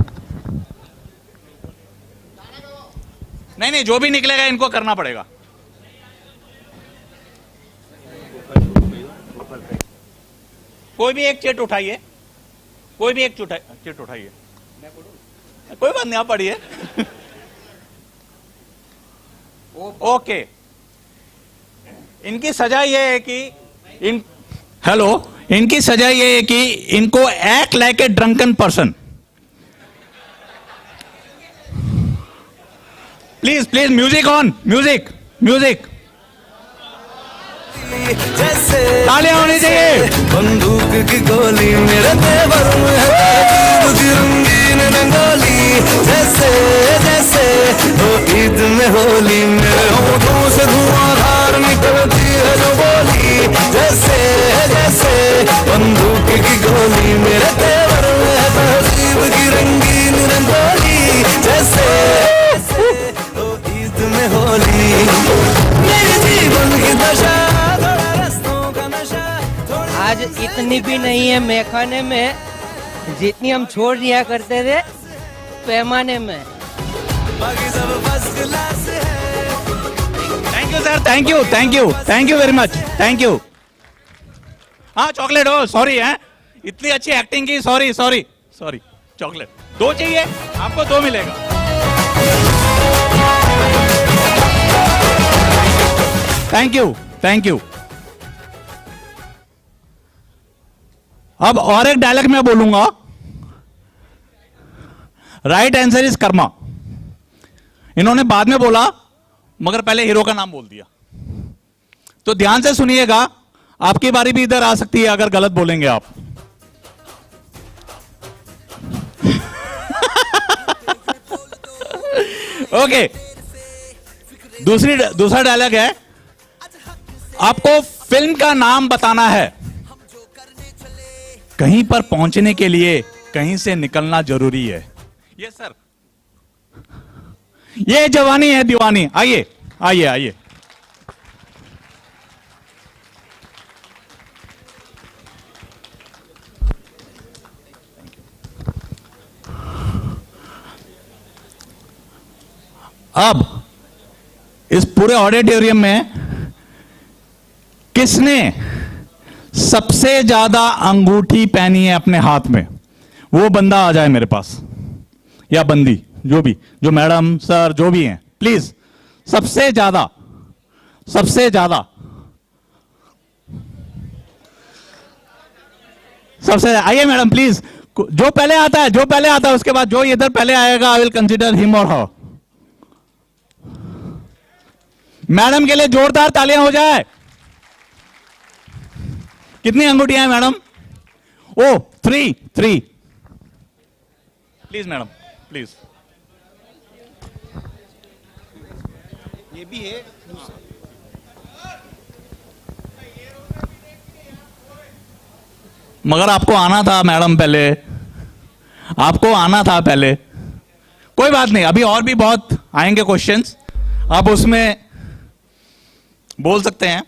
नहीं, जो भी निकलेगा इनको करना पड़ेगा. कोई भी एक चिट उठाइए. कोई भी एक चिट उठाइए. कोई बात नहीं, आप पढ़िए. ओके. इनकी सजा यह है कि इनकी सजा यह है कि इनको act like A drunken person. Please please, music on. Music music. तालियां होनी चाहिए. बंदूक की गोली मेरे तेवर में है, रंगीन रंगोली. जैसे जैसे वो ईद में होली, मेरे होठों से धुआंधार निकलती है जो बोली. जैसे जैसे बंदूक की गोली मेरे तेवर में है, तहजीब की रंगीन रंगोली. जैसे वो ईद में होली, मेरे जीवन की दशा. आज इतनी भी नहीं है मैखाने में जितनी हम छोड़ दिया करते थे पैमाने में. Thank you sir. Thank you very much. Thank you. हाँ, चॉकलेट हो. सॉरी है, इतनी अच्छी एक्टिंग की. सॉरी. चॉकलेट 2 चाहिए आपको, 2 मिलेगा. Thank you. अब और एक डायलॉग मैं बोलूंगा. Right answer is Karma. इन्होंने बाद में बोला मगर पहले हीरो का नाम बोल दिया। तो ध्यान से सुनिएगा, आपकी बारी भी इधर आ सकती है अगर गलत बोलेंगे आप। ओके, दूसरा डायलॉग है, आपको फिल्म का नाम बताना है। कहीं पर पहुंचने के लिए कहीं से निकलना जरूरी है। ये सर, ये जवानी है दीवानी। आइए आइए आइए। अब इस पूरे ऑडिटोरियम में किसने सबसे ज्यादा अंगूठी पहनी है अपने हाथ में, वो बंदा आ जाए मेरे पास, या बंदी, जो भी, जो मैडम सर जो भी हैं, प्लीज सबसे ज्यादा आइए मैडम प्लीज। जो पहले आता है उसके बाद जो इधर पहले आएगा आई विल कंसिडर हिम और हर। मैडम के लिए जोरदार तालियां हो जाए। कितनी अंगूठियां हैं madam? Oh 3 please madam please. ये भी है। मगर आपको आना था मैडम, पहले आपको आना था पहले। कोई बात नहीं, अभी और भी बहुत आएंगे क्वेश्चंस, आप उसमें बोल सकते हैं।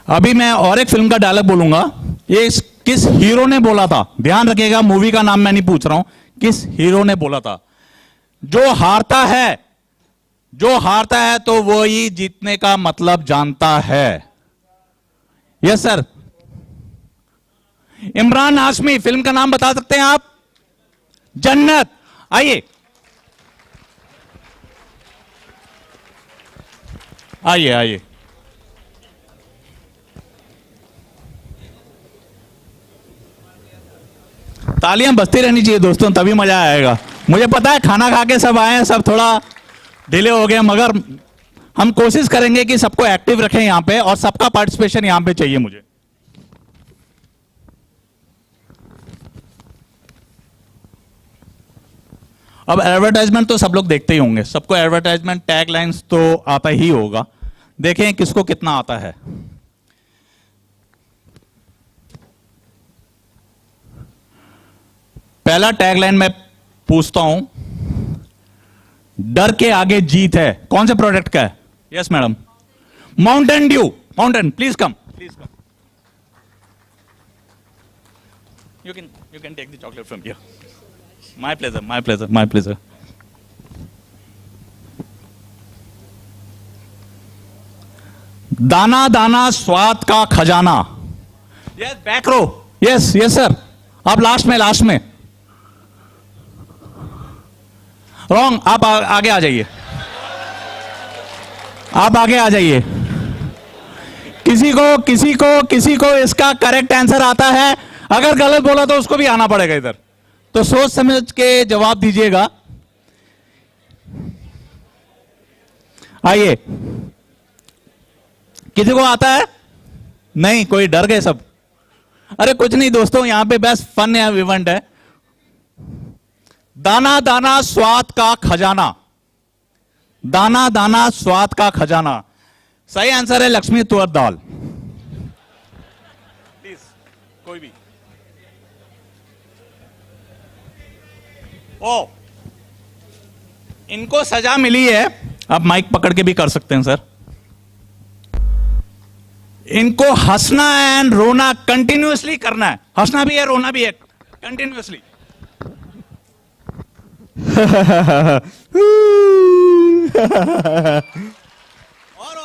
अभी मैं और एक फिल्म का डायलॉग बोलूंगा। ये किस हीरो ने बोला था, ध्यान रखिएगा, मूवी का नाम मैं नहीं पूछ रहा हूं, किस हीरो ने बोला था। जो हारता है तो वो ही जीतने का मतलब जानता है। Yes sir, Imran Hashmi. Film का नाम बता सकते हैं आप? जन्नत। आइए आइए आइए। तालियां बजती रहनी चाहिए दोस्तों, तभी मजा आएगा। मुझे पता है खाना खा के सब आए हैं, सब थोड़ा डिले हो गया, मगर हम कोशिश करेंगे कि सबको एक्टिव रखें यहां पे, और सबका पार्टिसिपेशन यहां पे चाहिए मुझे। अब एडवर्टाइजमेंट तो सब लोग देखते ही होंगे, सबको एडवर्टाइजमेंट टैग लाइन्स तो आता ही होगा। देखें किसको कितना आता है। पहला टैगलाइन मैं पूछता हूं, डर के आगे जीत है, कौन से प्रोडक्ट का है? Yes madam, Mountain Dew. Mountain please come, please come. You can take the chocolate from here. My pleasure, my pleasure, my pleasure. दाना दाना स्वाद का खजाना। Yes back row. Yes yes sir, आप लास्ट में रॉन्ग, आप आगे आ जाइए, आप आगे आ जाइए। किसी को इसका करेक्ट आंसर आता है, अगर गलत बोला तो उसको भी आना पड़ेगा इधर, तो सोच समझ के जवाब दीजिएगा। आइए, किसी को आता है? नहीं, कोई डर गए सब? अरे कुछ नहीं दोस्तों, यहां पे बस फन या इवेंट है। दाना दाना स्वाद का खजाना, दाना दाना स्वाद का खजाना। सही आंसर है लक्ष्मी तुअर दाल। प्लीज कोई भी। ओ, इनको सजा मिली है, आप माइक पकड़ के भी कर सकते हैं सर। इनको हंसना एंड रोना कंटिन्यूअसली करना है, हंसना भी है रोना भी है कंटिन्यूअसली। और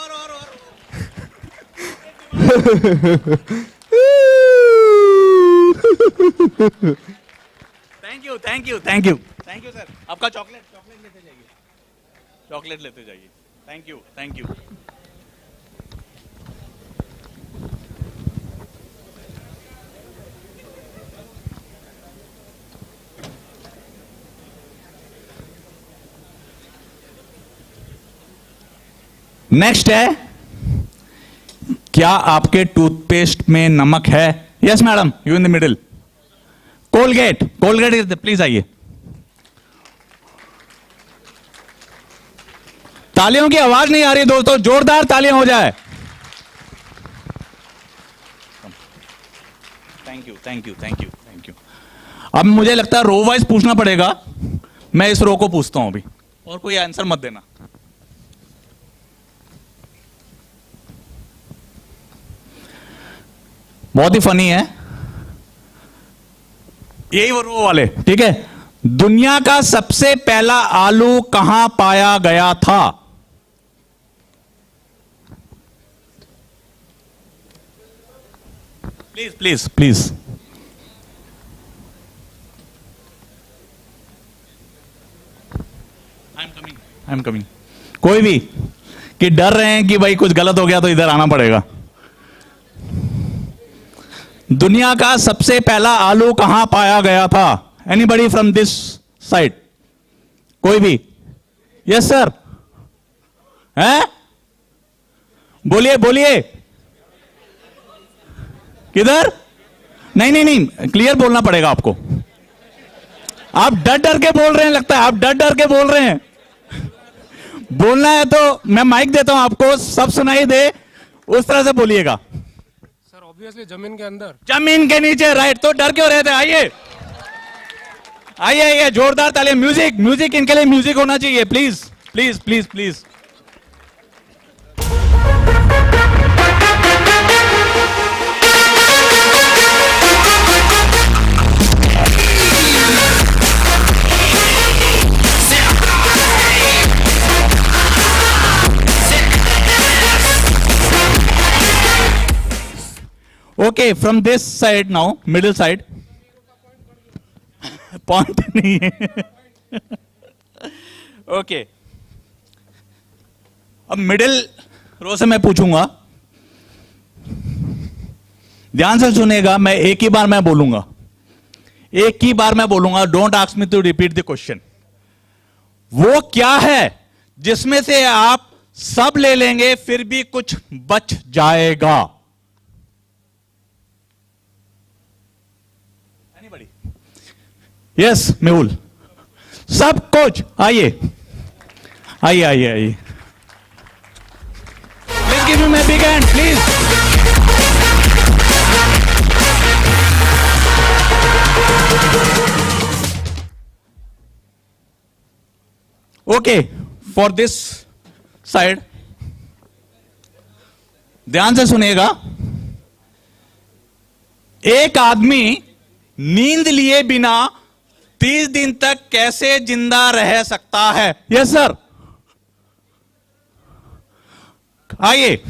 थैंक यू सर। आपका चॉकलेट लेते जाइए, चॉकलेट लेते जाइए। Thank you. नेक्स्ट है, क्या आपके टूथपेस्ट में नमक है? Yes madam, you in the middle. Colgate, Colgate is, please आइए. तालियों की आवाज नहीं आ रही दोस्तों, जोरदार तालियां हो जाए. Thank you, thank you, thank you, thank you. अब मुझे लगता है रो वाइज पूछना पड़ेगा. मैं इस रो को पूछता हूं अभी, और कोई आंसर मत देना. बहुत ही फनी है, यही वो रो वाले, ठीक है. दुनिया का सबसे पहला आलू कहां पाया गया था? Please please please. I am coming. कोई भी कि डर रहे हैं कि भाई कुछ गलत हो गया तो इधर आना पड़ेगा. दुनिया का सबसे पहला आलू कहां पाया गया था? Anybody from this side? कोई भी? Yes sir. हैं? बोलिए बोलिए. किधर? नहीं नहीं नहीं, क्लियर बोलना पड़ेगा आपको. आप डर डर के बोल रहे हैं, लगता है आप डर डर के बोल रहे हैं. बोलना है तो मैं माइक देता हूं आपको, सब सुनाई दे उस तरह से बोलिएगा. सर ऑब्वियसली जमीन के अंदर. जमीन के नीचे, राइट. तो डर क्यों रहे थे? आइए आइए आइए, जोरदार तालियां. म्यूजिक, म्यूजिक, इनके लिए म्यूजिक होना चाहिए. Please please please please. Okay, from this side now, middle side. Point नहीं है. Okay. अब मिडिल रो से मैं पूछूंगा, ध्यान से सुनेगा. मैं एक ही बार मैं बोलूंगा, एक ही बार मैं बोलूंगा. Don't ask me to repeat the question. वो क्या है जिसमें से आप सब ले लेंगे फिर भी कुछ बच जाएगा? यस मेहुल. सब कुछ. आइए आइए आइए आइए. Please give me my big hand please. Okay, for this side ध्यान से सुनिएगा. एक आदमी नींद लिए बिना 30 दिन तक कैसे जिंदा रह सकता है? Yes sir. आइए.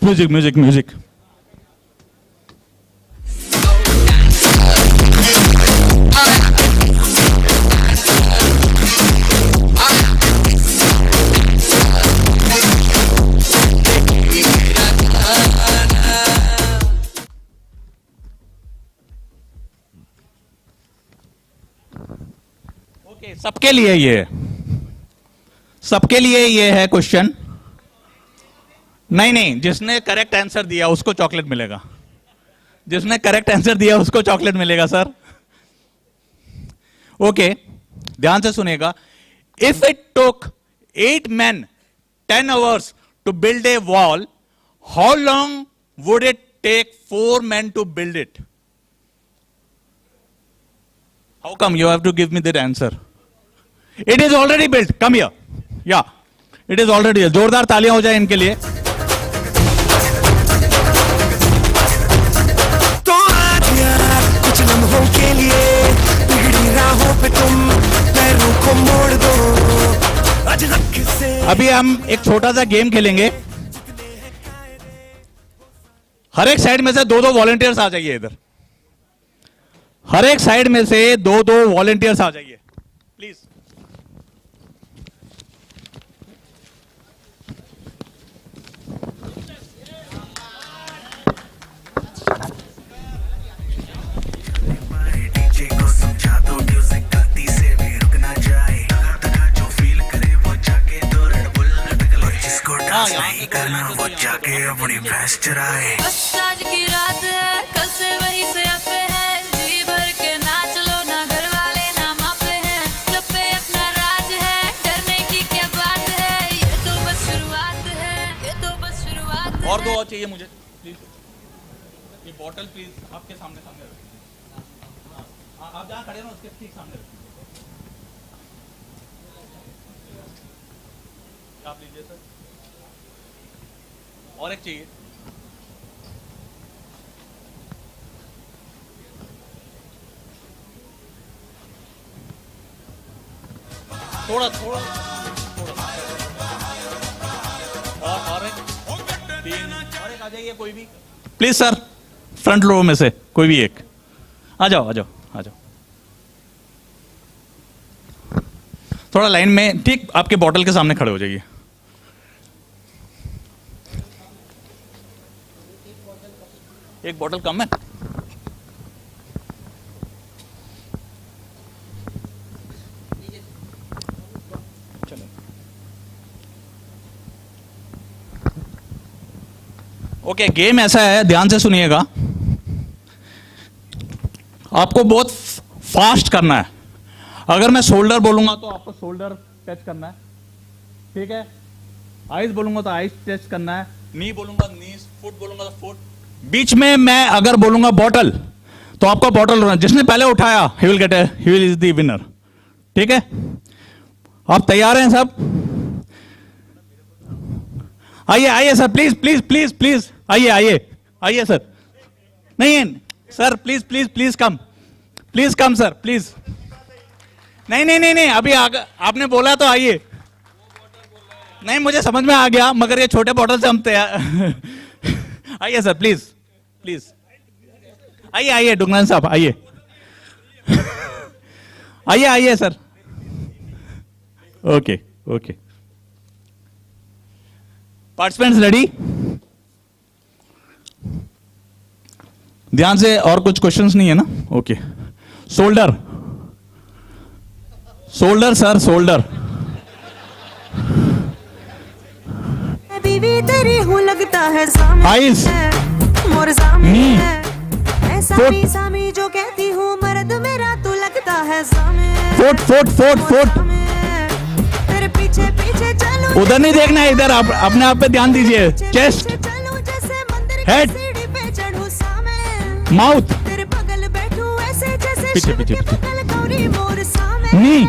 Music music music. सबके लिए ये है, सबके लिए ये है क्वेश्चन. नहीं नहीं, जिसने करेक्ट आंसर दिया उसको चॉकलेट मिलेगा. जिसने करेक्ट आंसर दिया उसको चॉकलेट मिलेगा सर. ओके, ध्यान से सुनेगा. If it took 8 men 10 hours to build a wall, how long would it take 4 men to build it? How come? You have to give me that answer. It is already built. Come here. Yeah, it is already. जोरदार तालियां हो जाए इनके लिए. तो आज यार कुछ लम्हों के लिए बिगड़ी राहों पे तुम पैरों को मोड़ दो. आज हक से. अभी हम एक छोटा सा गेम खेलेंगे. हर एक साइड में से 2-2 वॉलंटियर्स आ जाइए इधर. हर एक साइड में से 2-2 वॉलंटियर्स आ जाइए प्लीज. डांस नहीं करना वो जाके अपनी भैंस चराए। बस आज की रात है, कल से वही से पे है, जी भर के नाच लो ना, घर वाले ना मापे हैं, क्लब पे अपना राज है, डरने की क्या बात है, ये तो बस शुरुआत है, ये तो बस शुरुआत है। और दो और चाहिए मुझे प्लीज। ये बॉटल प्लीज आपके सामने सामने रखिए। हाँ, आप जहाँ खड़े हो उसके ठीक सामने रखिए। आप लीजिए सर। और एक चाहिए। थोड़ा थोड़ा थोड़ा और एक तीन और एक आ जाइए कोई भी प्लीज सर, फ्रंट रो में से कोई भी एक आ जाओ आ जाओ आ जाओ। थोड़ा लाइन में ठीक आपके बॉटल के सामने खड़े हो जाइए। एक बॉटल कम है। ओके, गेम ऐसा है, ध्यान से सुनिएगा। आपको बहुत फास्ट करना है। अगर मैं शोल्डर बोलूंगा तो आपको शोल्डर टच करना है, ठीक है। आइज बोलूंगा तो आइज टच करना है, नी बोलूंगा नी, फुट बोलूंगा तो फुट। बीच में मैं अगर बोलूंगा बॉटल तो आपको बॉटल होना, जिसने पहले उठाया he will get he will is the winner, ठीक है। आप तैयार हैं सब? आइए आइए sir, please please please please आइए आइए आइए सर। नहीं sir, please please please come sir, please. नहीं नहीं नहीं नहीं, अभी आपने बोला तो आइए। नहीं, मुझे समझ में आ गया, मगर ये छोटे बॉटल से हम तैयार। आइए सर, प्लीज प्लीज आइए आइए डुंगरान साहब आइए। आइए आइए sir. Okay okay, participants ready? ध्यान से, और कुछ क्वेश्चंस नहीं है ना? Okay. Shoulder shoulder sir, shoulder. बीवी तेरी हूँ लगता है सामने, आइज, मोर सामने नी, सामी सामी जो कहती हूँ, मर्द मेरा तू लगता है सामने। फोट फोट फोट फोट। तेरे पीछे पीछे चलूं, उधर नहीं देखना है, इधर आप अपने आप पे ध्यान दीजिए। चेस्ट, चलूं जैसे मंदिर की हेड, सीढ़ी पे चढ़ूं सामने, माउथ, तेरे बगल बैठूं ऐसे जैसे पीछे शिव पीछे के पीछे, बगल गौरी मोर सामने। नी,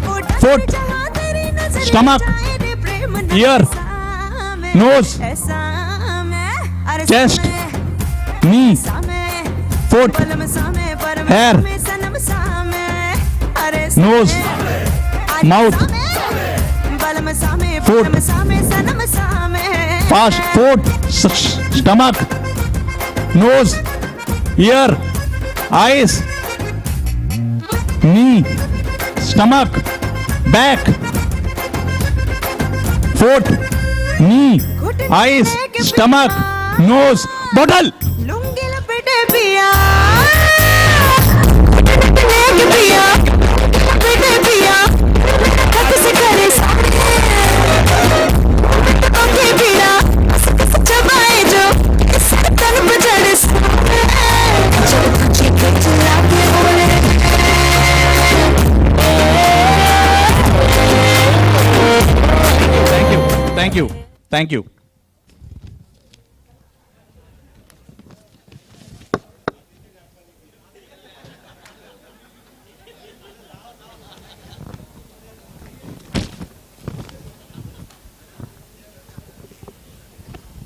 वो डर फुट, जहाँ तेरी नजर स्टमक, जाए रे प्रेम न ईयर, सामने, नोज, सामने, अरे चेस्ट, सामने, नी, सामने, फुट, बलम सामने, परम हेयर, सामने, सनम सामने, अरे नोज, सामने, माउथ, बलम सामने, फुट, परम सामने, सनम सामने, fast, foot, stomach, nose, ear, eyes, knee, stomach, back, foot, knee, eyes, stomach, nose, bottle. Lungi लपेटे पिया, लपेटे पिया, लपेटे पिया, हाथ से करे सामने, ओके पीड़ा, चबाए जो, इस तन पे चढ़े सामने, जब तुझे चला के बोले, thank you thank you.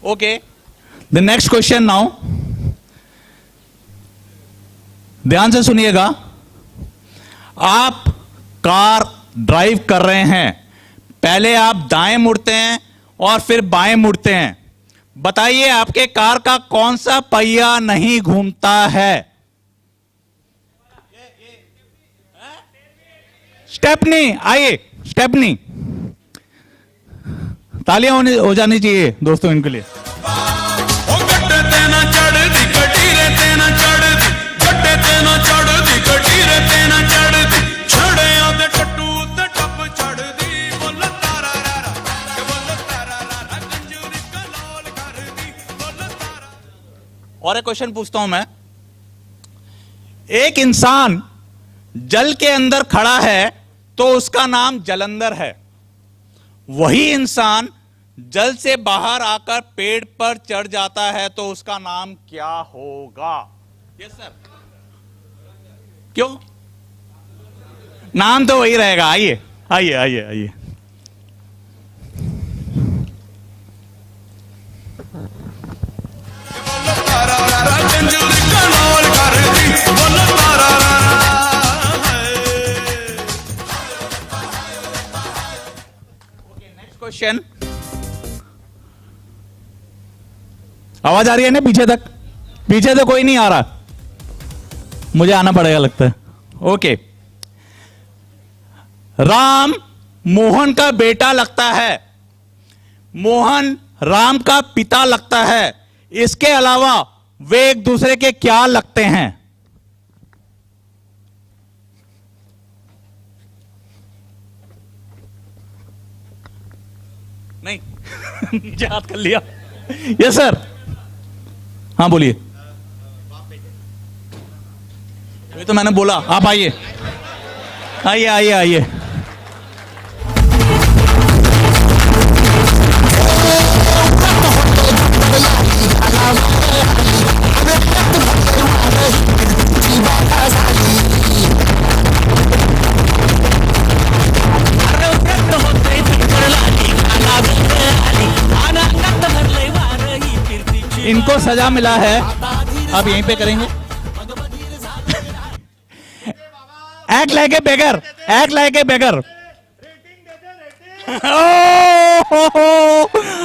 Okay, the next question now, ध्यान से सुनिएगा। आप कार ड्राइव कर रहे हैं, पहले आप दाएं मुड़ते हैं और फिर बाएं मुड़ते हैं। बताइए आपके कार का कौन सा पहिया नहीं घूमता है? स्टेपनी। आइए, स्टेपनी। तालियां हो जानी चाहिए दोस्तों इनके लिए। और एक क्वेश्चन पूछता हूं मैं। एक इंसान जल के अंदर खड़ा है तो उसका नाम जलंधर है। वही इंसान जल से बाहर आकर पेड़ पर चढ़ जाता है तो उसका नाम क्या होगा? Yes sir. क्यों? नाम तो वही रहेगा। आइए आइए आइए आइए। Next question. आवाज आ रही है ना पीछे तक? पीछे तो कोई नहीं आ रहा, मुझे आना पड़ेगा लगता है। ओके। राम मोहन का बेटा लगता है, मोहन राम का पिता लगता है, इसके अलावा वे एक दूसरे के क्या लगते हैं? नहीं याद कर लिया। Yes sir. हाँ बोलिए। अभी तो मैंने बोला, आप आइए आइए आइए आइए। इनको सजा मिला है, अब यहीं पे करेंगे। Act like a beggar, act like a beggar.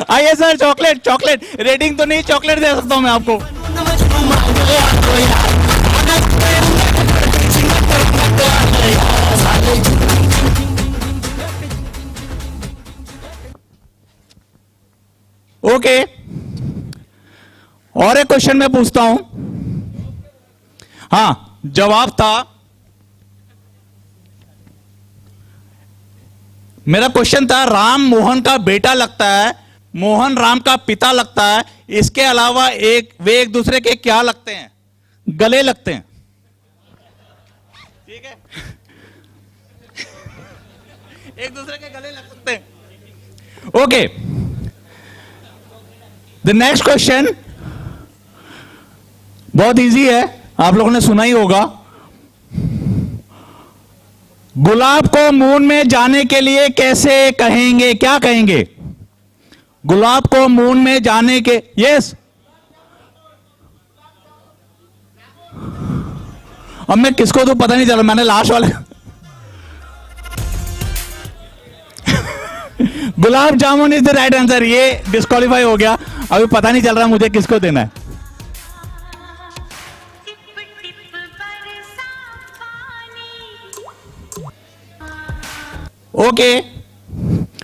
आइए सर, चॉकलेट चॉकलेट। रेटिंग तो नहीं, चॉकलेट दे सकता हूं मैं आपको। ओके। और एक क्वेश्चन मैं पूछता हूं। हां, जवाब था, मेरा क्वेश्चन था राम मोहन का बेटा लगता है, मोहन राम का पिता लगता है, इसके अलावा वे एक दूसरे के क्या लगते हैं? गले लगते हैं। ठीक है एक दूसरे के गले लग सकते हैं। ओके, द नेक्स्ट क्वेश्चन बहुत इजी है, आप लोगों ने सुना ही होगा। गुलाब को मून में जाने के लिए कैसे कहेंगे? क्या कहेंगे? गुलाब को मून में जाने के, यस। अब मैं किसको तो पता नहीं चला, मैंने लास्ट वाले gulab jamun is the right answer. ये डिस्क्वालीफाई हो गया, अभी पता नहीं चल रहा मुझे किसको देना है। ओके,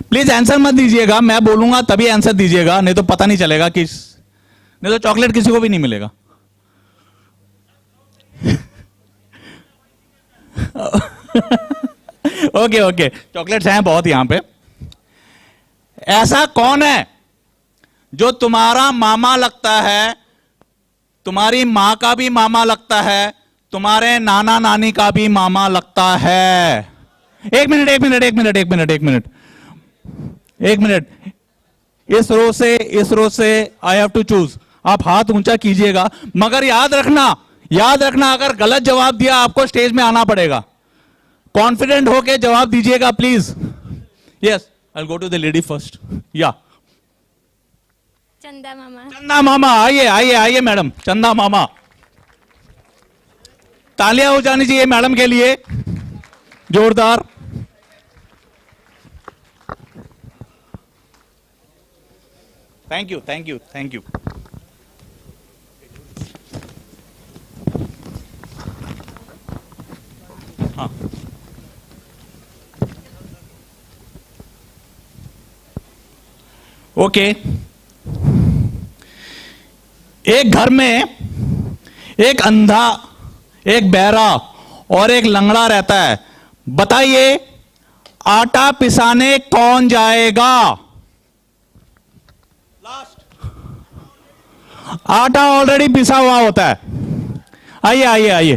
प्लीज आंसर मत दीजिएगा, मैं बोलूंगा तभी आंसर दीजिएगा, नहीं तो पता नहीं चलेगा नहीं तो चॉकलेट किसी को भी नहीं मिलेगा। ओके ओके, चॉकलेट्स हैं बहुत यहां पे। ऐसा कौन है जो तुम्हारा मामा लगता है, तुम्हारी मां का भी मामा लगता है, तुम्हारे नाना नानी का भी मामा लगता है? एक मिनट एक मिनट एक मिनट एक मिनट एक मिनट एक मिनट। इस रो से आई हैव टू चूज। आप हाथ ऊंचा कीजिएगा, मगर याद रखना अगर गलत जवाब दिया आपको स्टेज में आना पड़ेगा। कॉन्फिडेंट होके जवाब दीजिएगा please. Yes, I will go to the lady first. या चंदा मामा। चंदा मामा, आइए आइए आइए मैडम, चंदा मामा। तालियां हो जानी चाहिए मैडम के लिए, जोरदार। Thank you thank you thank you. हाँ, ओके। एक घर में एक अंधा, एक बहरा और एक लंगड़ा रहता है। बताइए, आटा पिसाने कौन जाएगा? लास्ट। आटा ऑलरेडी पिसा हुआ होता है। आइए आइए आइए,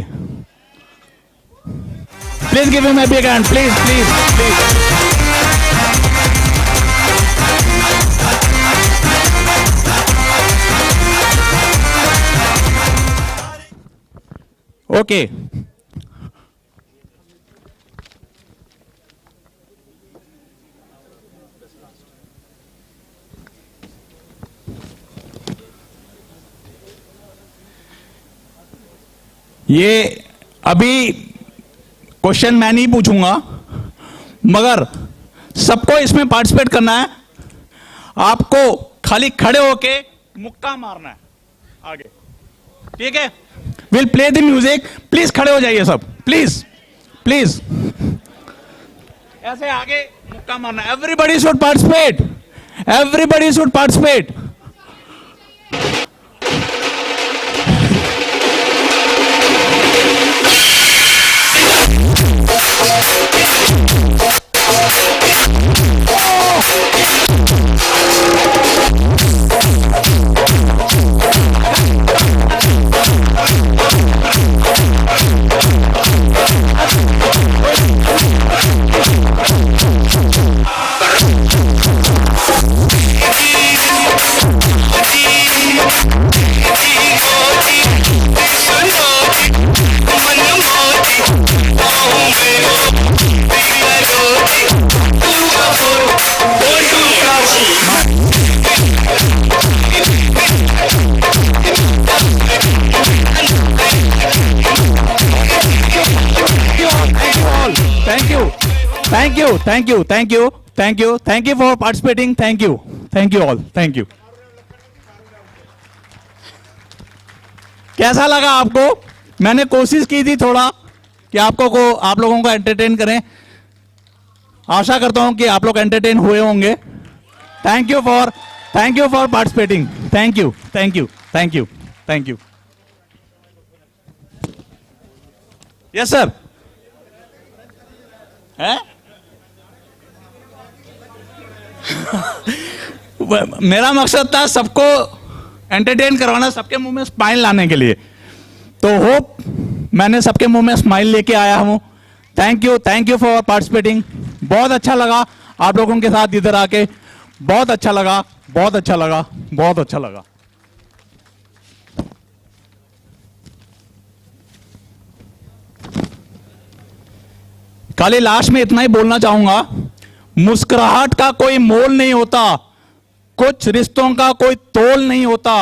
please give him a big hand, please please please. Okay, ये अभी क्वेश्चन मैं नहीं पूछूंगा, मगर सबको इसमें पार्टिसिपेट करना है। आपको खाली खड़े होके मुक्का मारना है आगे, ठीक है? Will play the music, please खड़े हो जाइए सब, प्लीज प्लीज। ऐसे आगे मुक्का मारना, everybody should participate, everybody should participate. Thank you, thank you, thank you, thank you, thank you for participating. Thank you all, thank you. कैसा लगा आपको? मैंने कोशिश की थी थोड़ा कि आप लोगों को एंटरटेन करें। आशा करता हूं कि आप लोग एंटरटेन हुए होंगे। Thank you for participating. Thank you, thank you, thank you, thank you. Yes sir, है मेरा मकसद था सबको एंटरटेन करवाना, सबके मुंह में स्माइल लाने के लिए। तो होप मैंने सबके मुंह में स्माइल लेके आया हूं। Thank you for participating. बहुत अच्छा लगा आप लोगों के साथ इधर आके, बहुत अच्छा लगा, बहुत अच्छा लगा, बहुत अच्छा लगा। खाली लास्ट में इतना ही बोलना चाहूंगा, मुस्कुराहट का कोई मोल नहीं होता, कुछ रिश्तों का कोई तोल नहीं होता।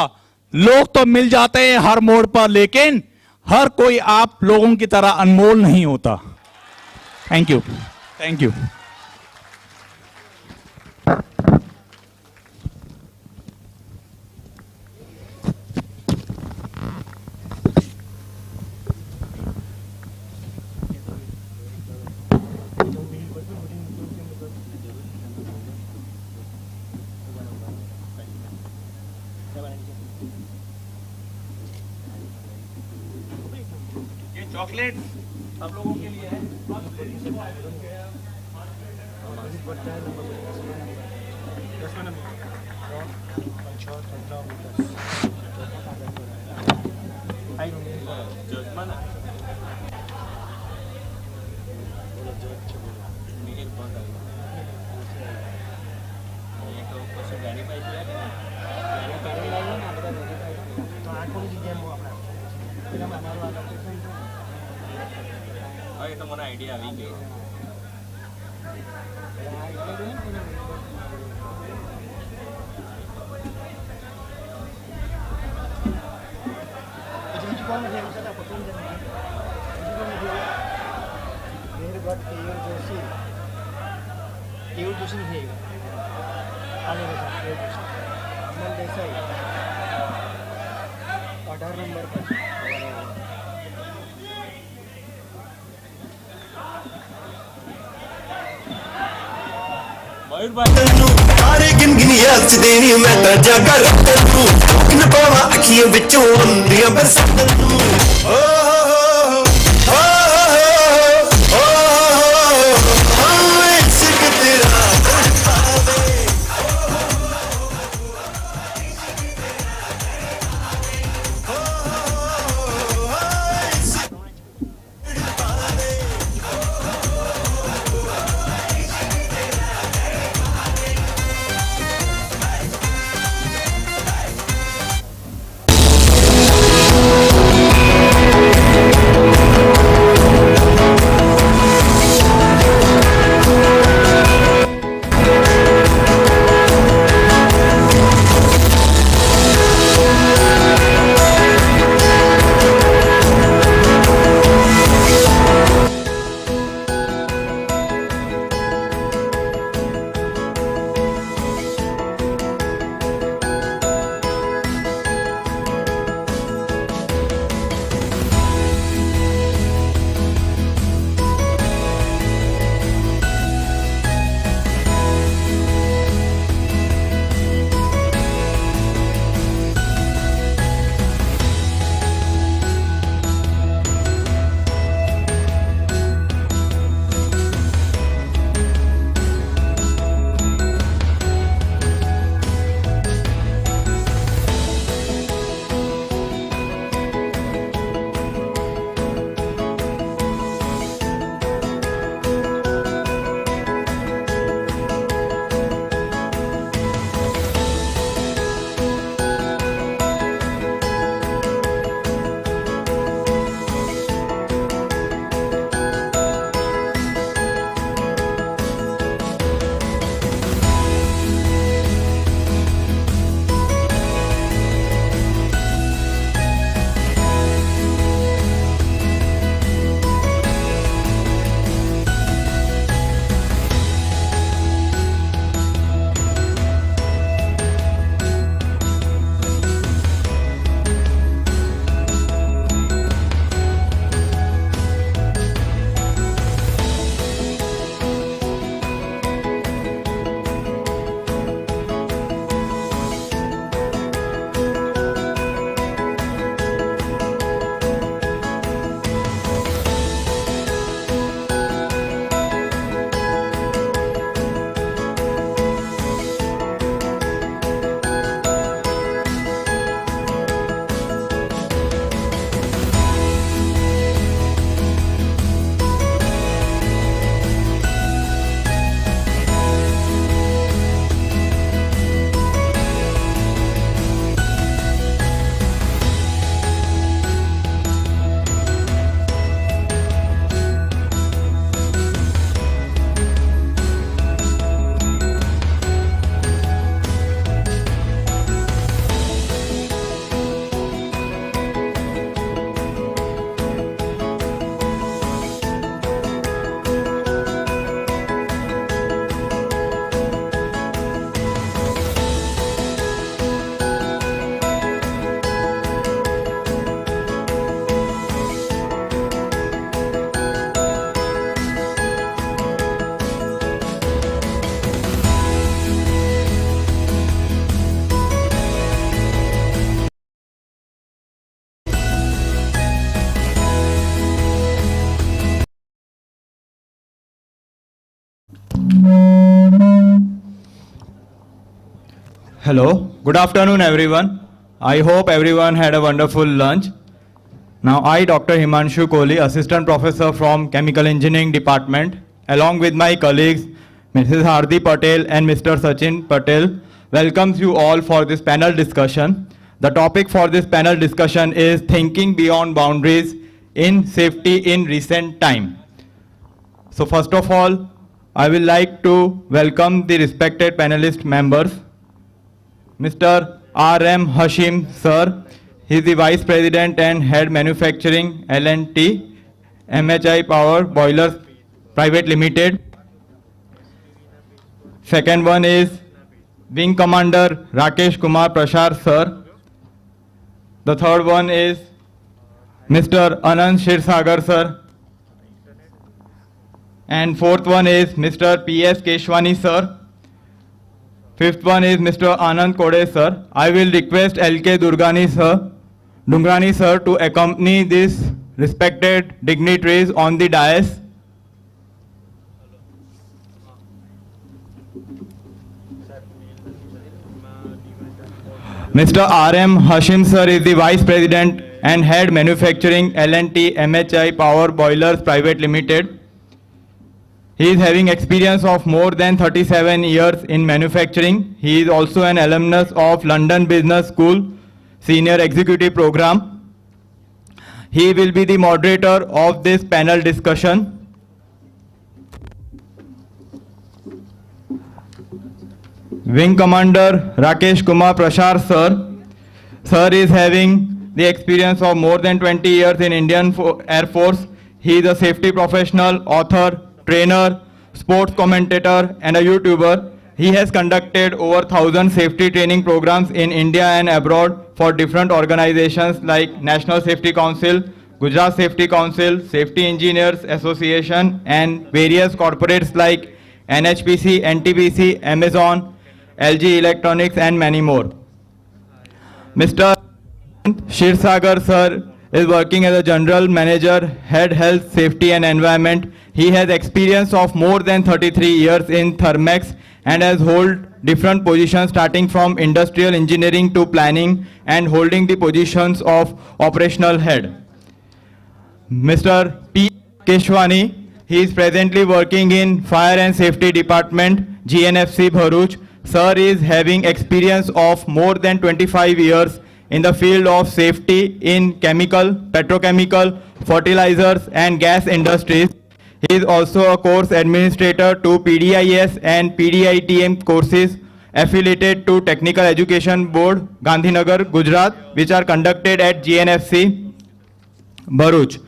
लोग तो मिल जाते हैं हर मोड़ पर, लेकिन हर कोई आप लोगों की तरह अनमोल नहीं होता। Thank you, thank you. Chocolate आप लोगों के लिए है। तो મને આઈડિયા આવી ગયો। तारे गिन गिन याद देनी मैं तो जागा तू किन पावा अखियों विचों अंधियां बरसात तू Hello, good afternoon everyone. I hope everyone had a wonderful lunch. Now I, Dr. Himanshu Kohli, Assistant Professor from Chemical Engineering Department, along with my colleagues Mrs. Hardi Patel and Mr. Sachin Patel, welcomes you all for this panel discussion. The topic for this panel discussion is Thinking Beyond Boundaries in Safety in Recent Time. So first of all, I will like to welcome the respected panelist members. Mr. R.M. Hashim, sir. He is the Vice President and Head Manufacturing L&T, MHI Power Boilers Private Limited. Second one is Wing Commander Rakesh Kumar Prashar, sir. The third one is Mr. Anand Shirsagar, sir. And fourth one is Mr. P.S. Keshwani, sir. Fifth one is Mr. Anand Kode, sir. I will request L.K. Dungrani, sir, to accompany these respected dignitaries on the dais. Mr. R.M. Hashim, sir, is the Vice President and Head Manufacturing L&T MHI Power Boilers Private Limited. He is having experience of more than 37 years in manufacturing. He is also an alumnus of London Business School Senior Executive Program. He will be the moderator of this panel discussion. Wing Commander Rakesh Kumar Prashar, sir. Sir is having the experience of more than 20 years in Indian Air Force. He is a safety professional, author, trainer, sports commentator, and a YouTuber. He has conducted over 1,000 safety training programs in India and abroad for different organizations like National Safety Council, Gujarat Safety Council, Safety Engineers Association, and various corporates like NHPC, NTPC, Amazon, LG Electronics, and many more. Mr. Shirsagar, sir, is working as a General Manager, Head Health, Safety and Environment. He has experience of more than 33 years in Thermex and has held different positions starting from industrial engineering to planning and holding the positions of operational head. Mr. P. Keshwani, he is presently working in Fire and Safety Department, GNFC Bharuch. Sir is having experience of more than 25 years in the field of safety in chemical, petrochemical, fertilizers and gas industries. He is also a course administrator to PDIS and PDITM courses affiliated to Technical Education Board, Gandhinagar, Gujarat, which are conducted at GNFC, Bharuch.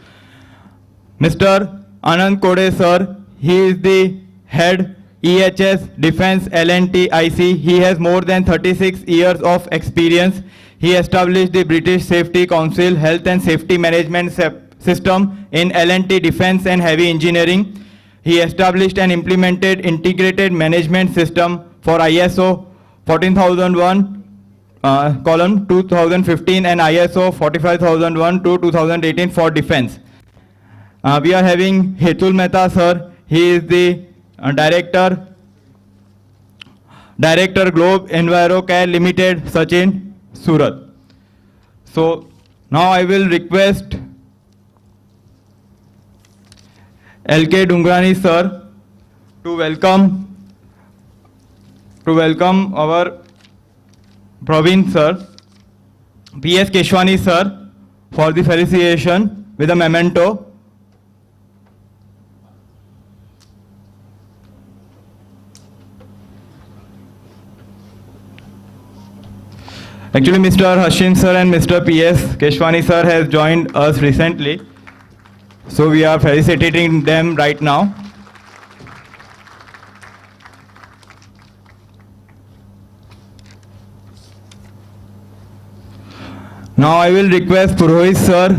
Mr. Anand Kode, sir, he is the head EHS Defense L&T IC. He has more than 36 years of experience. He established the British Safety Council Health and Safety Management System in L&T Defense and Heavy Engineering. He established and implemented integrated management system for ISO 14001 column 2015 and ISO 45001 to 2018 for defense. We are having Hetul Mehta, sir. He is the Director Globe EnviroCare Limited, Sachin, Surat. So now I will request L.K. Dungrani, sir, to welcome our Praveen, sir, P.S. Keshwani, sir, for the felicitation with a memento. Actually, Mr. Hashim sir and Mr. P.S. Keshwani sir has joined us recently. So we are felicitating them right now. Now I will request Purohit sir.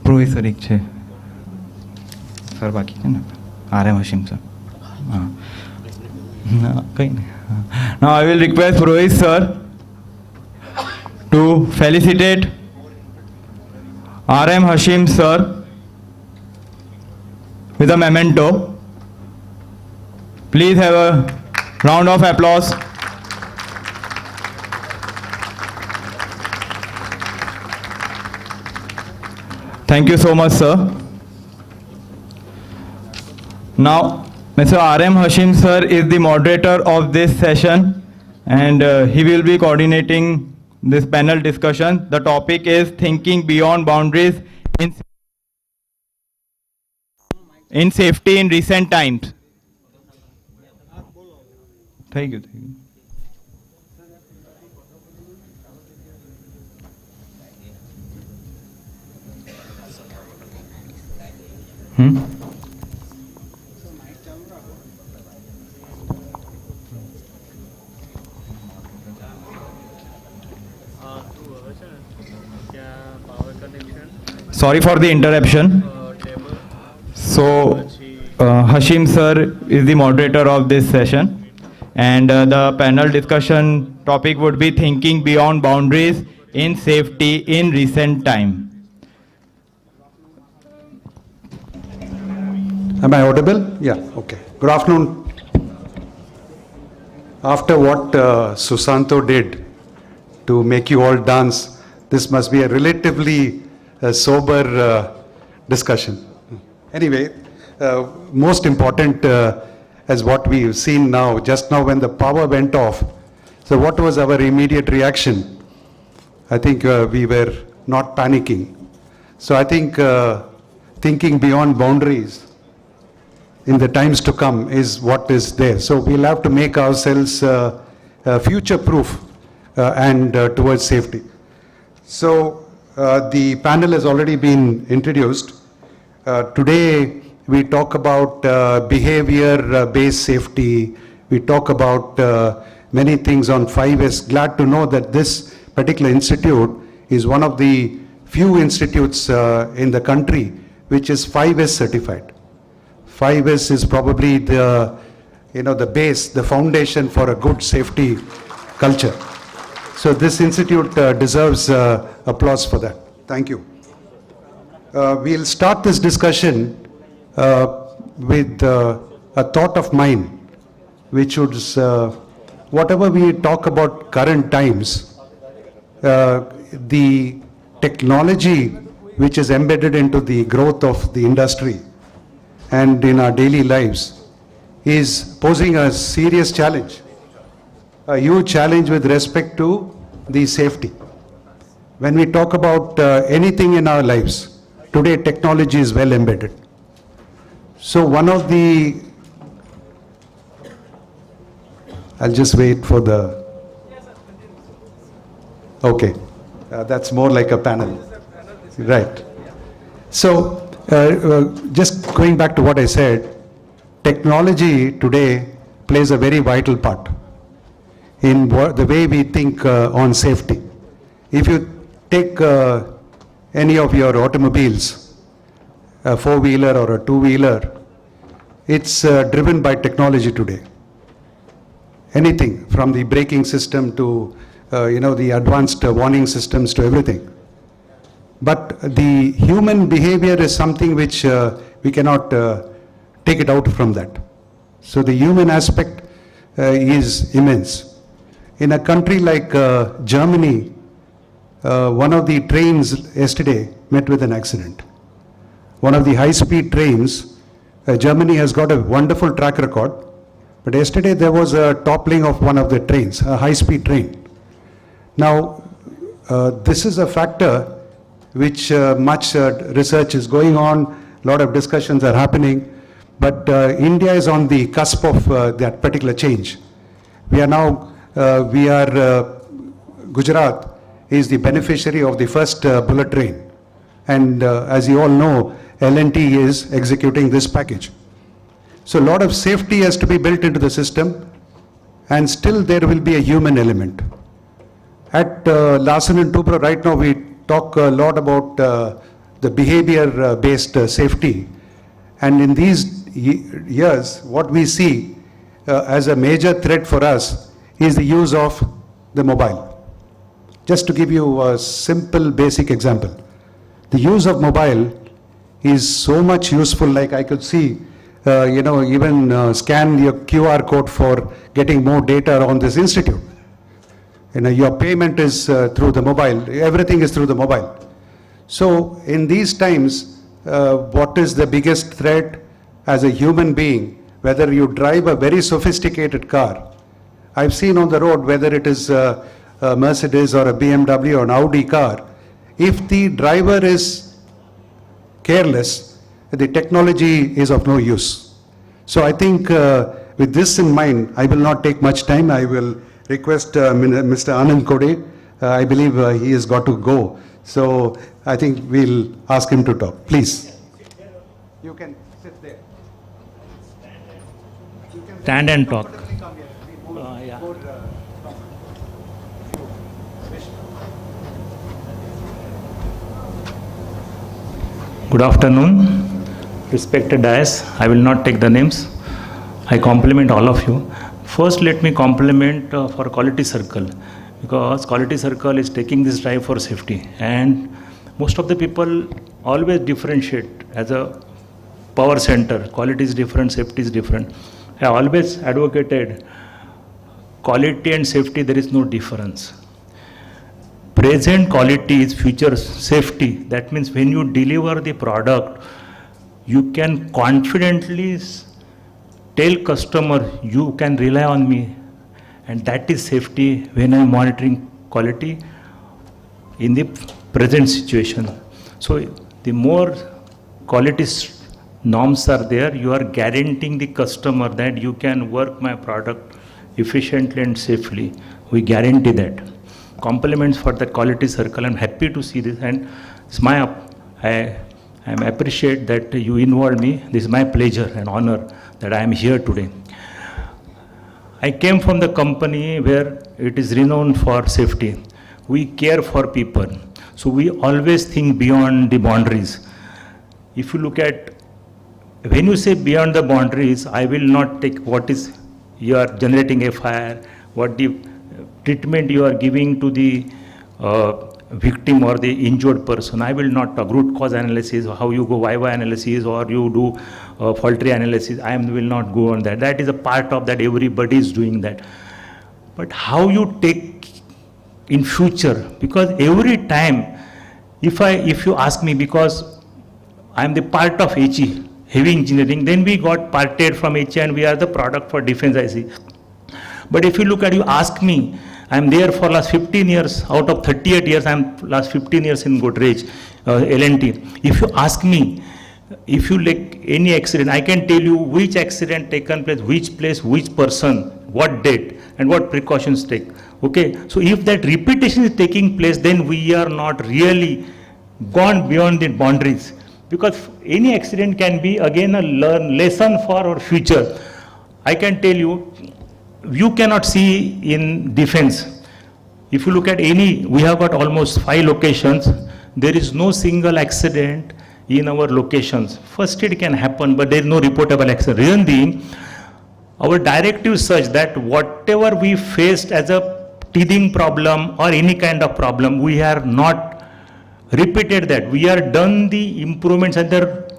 Purohit sir एक छे. Sir बाकी है ना? R.M. Hashim sir. हाँ. Now I will request Purohit sir to felicitate R.M. Hashim sir with a memento. Please have a round of applause. Thank you so much, sir. Now, Mr. R.M. Hashim, sir, is the moderator of this session, and he will be coordinating this panel discussion. The topic is Thinking Beyond Boundaries in Safety in Recent Times. Thank you. Sorry for the interruption. So, Hashim sir is the moderator of this session, and the panel discussion topic would be Thinking Beyond Boundaries in Safety in Recent Time. Am I audible? Yeah, okay. Good afternoon. After what Susanto did to make you all dance, this must be a relatively sober discussion. Anyway, most important as what we've seen now, just now when the power went off. So what was our immediate reaction? I think we were not panicking. So I think thinking beyond boundaries in the times to come is what is there. So we'll have to make ourselves future-proof and towards safety. So the panel has already been introduced. Today we talk about behavior-based safety. We talk about many things on 5S. Glad to know that this particular institute is one of the few institutes in the country which is 5S certified. 5S is probably the, the base, the foundation for a good safety culture. So this institute deserves applause for that. Thank you. We'll start this discussion with a thought of mine, which is whatever we talk about current times, the technology which is embedded into the growth of the industry and in our daily lives is posing a serious challenge, a huge challenge with respect to the safety. When we talk about anything in our lives, today technology is well embedded. So one of the, I'll just wait for the, okay, that's more like a panel, right. So just going back to what I said, technology today plays a very vital part in the way we think on safety. If you take any of your automobiles, a four-wheeler or a two-wheeler, it's driven by technology today. Anything from the braking system to the advanced warning systems to everything. But the human behavior is something which we cannot take it out from that. So the human aspect is immense. In a country like Germany, one of the trains yesterday met with an accident. One of the high-speed trains, Germany has got a wonderful track record, but yesterday there was a toppling of one of the trains, a high-speed train. Now, this is a factor which much research is going on, a lot of discussions are happening, but India is on the cusp of that particular change. We are now, Gujarat is the beneficiary of the first bullet train. And as you all know, L&T is executing this package. So a lot of safety has to be built into the system, and still there will be a human element. At Larsen & Toubro right now we talk a lot about the behavior-based safety. And in these years, what we see as a major threat for us is the use of the mobile. Just to give you a simple basic example. The use of mobile is so much useful, like I could see even scan your QR code for getting more data on this institute. Your payment is through the mobile, everything is through the mobile. So in these times, what is the biggest threat as a human being, whether you drive a very sophisticated car, I've seen on the road, whether it is a Mercedes or a BMW or an Audi car, if the driver is careless, the technology is of no use. So I think with this in mind, I will not take much time. I will request Mr. Anand Kode. I believe he has got to go. So I think we'll ask him to talk. Please. You can sit there. Stand and talk. Good afternoon, respected dais. I will not take the names. I compliment all of you. First, let me compliment for Quality Circle, because Quality Circle is taking this drive for safety, and most of the people always differentiate as a power center. Quality is different, safety is different. I always advocated quality and safety, there is no difference. Present quality is future safety. That means when you deliver the product, you can confidently tell customer, you can rely on me. And that is safety when I am monitoring quality in the present situation. So the more quality norms are there, you are guaranteeing the customer that you can work my product efficiently and safely. We guarantee that. Compliments for the Quality Circle. I'm happy to see this, and it's I appreciate that you involved me. This is my pleasure and honor that I am here today. I came from the company where it is renowned for safety. We care for people, so we always think beyond the boundaries. If you look at, when you say beyond the boundaries, I will not take what is you are generating a fire, what the treatment you are giving to the victim or the injured person. I will not talk root cause analysis, how you go YY analysis, or you do faulty analysis. I will not go on that. That is a part of that. Everybody is doing that. But how you take in future, because every time, if you ask me, because I am the part of HE, heavy engineering, then we got parted from HE and we are the product for defense IC. But if you look at, you ask me, I'm there for last 15 years, out of 38 years, I'm last 15 years in Godrej, L&T. If you ask me, if you like any accident, I can tell you which accident taken place, which person, what date, and what precautions take. Okay, so if that repetition is taking place, then we are not really gone beyond the boundaries. Because any accident can be again a lesson for our future. I can tell you, you cannot see in defense. If you look at any, we have got almost 5 locations. There is no single accident in our locations. First aid can happen, but there is no reportable accident. Reason being, our directive is such that whatever we faced as a teething problem or any kind of problem, we are not repeated that. We are done the improvements at the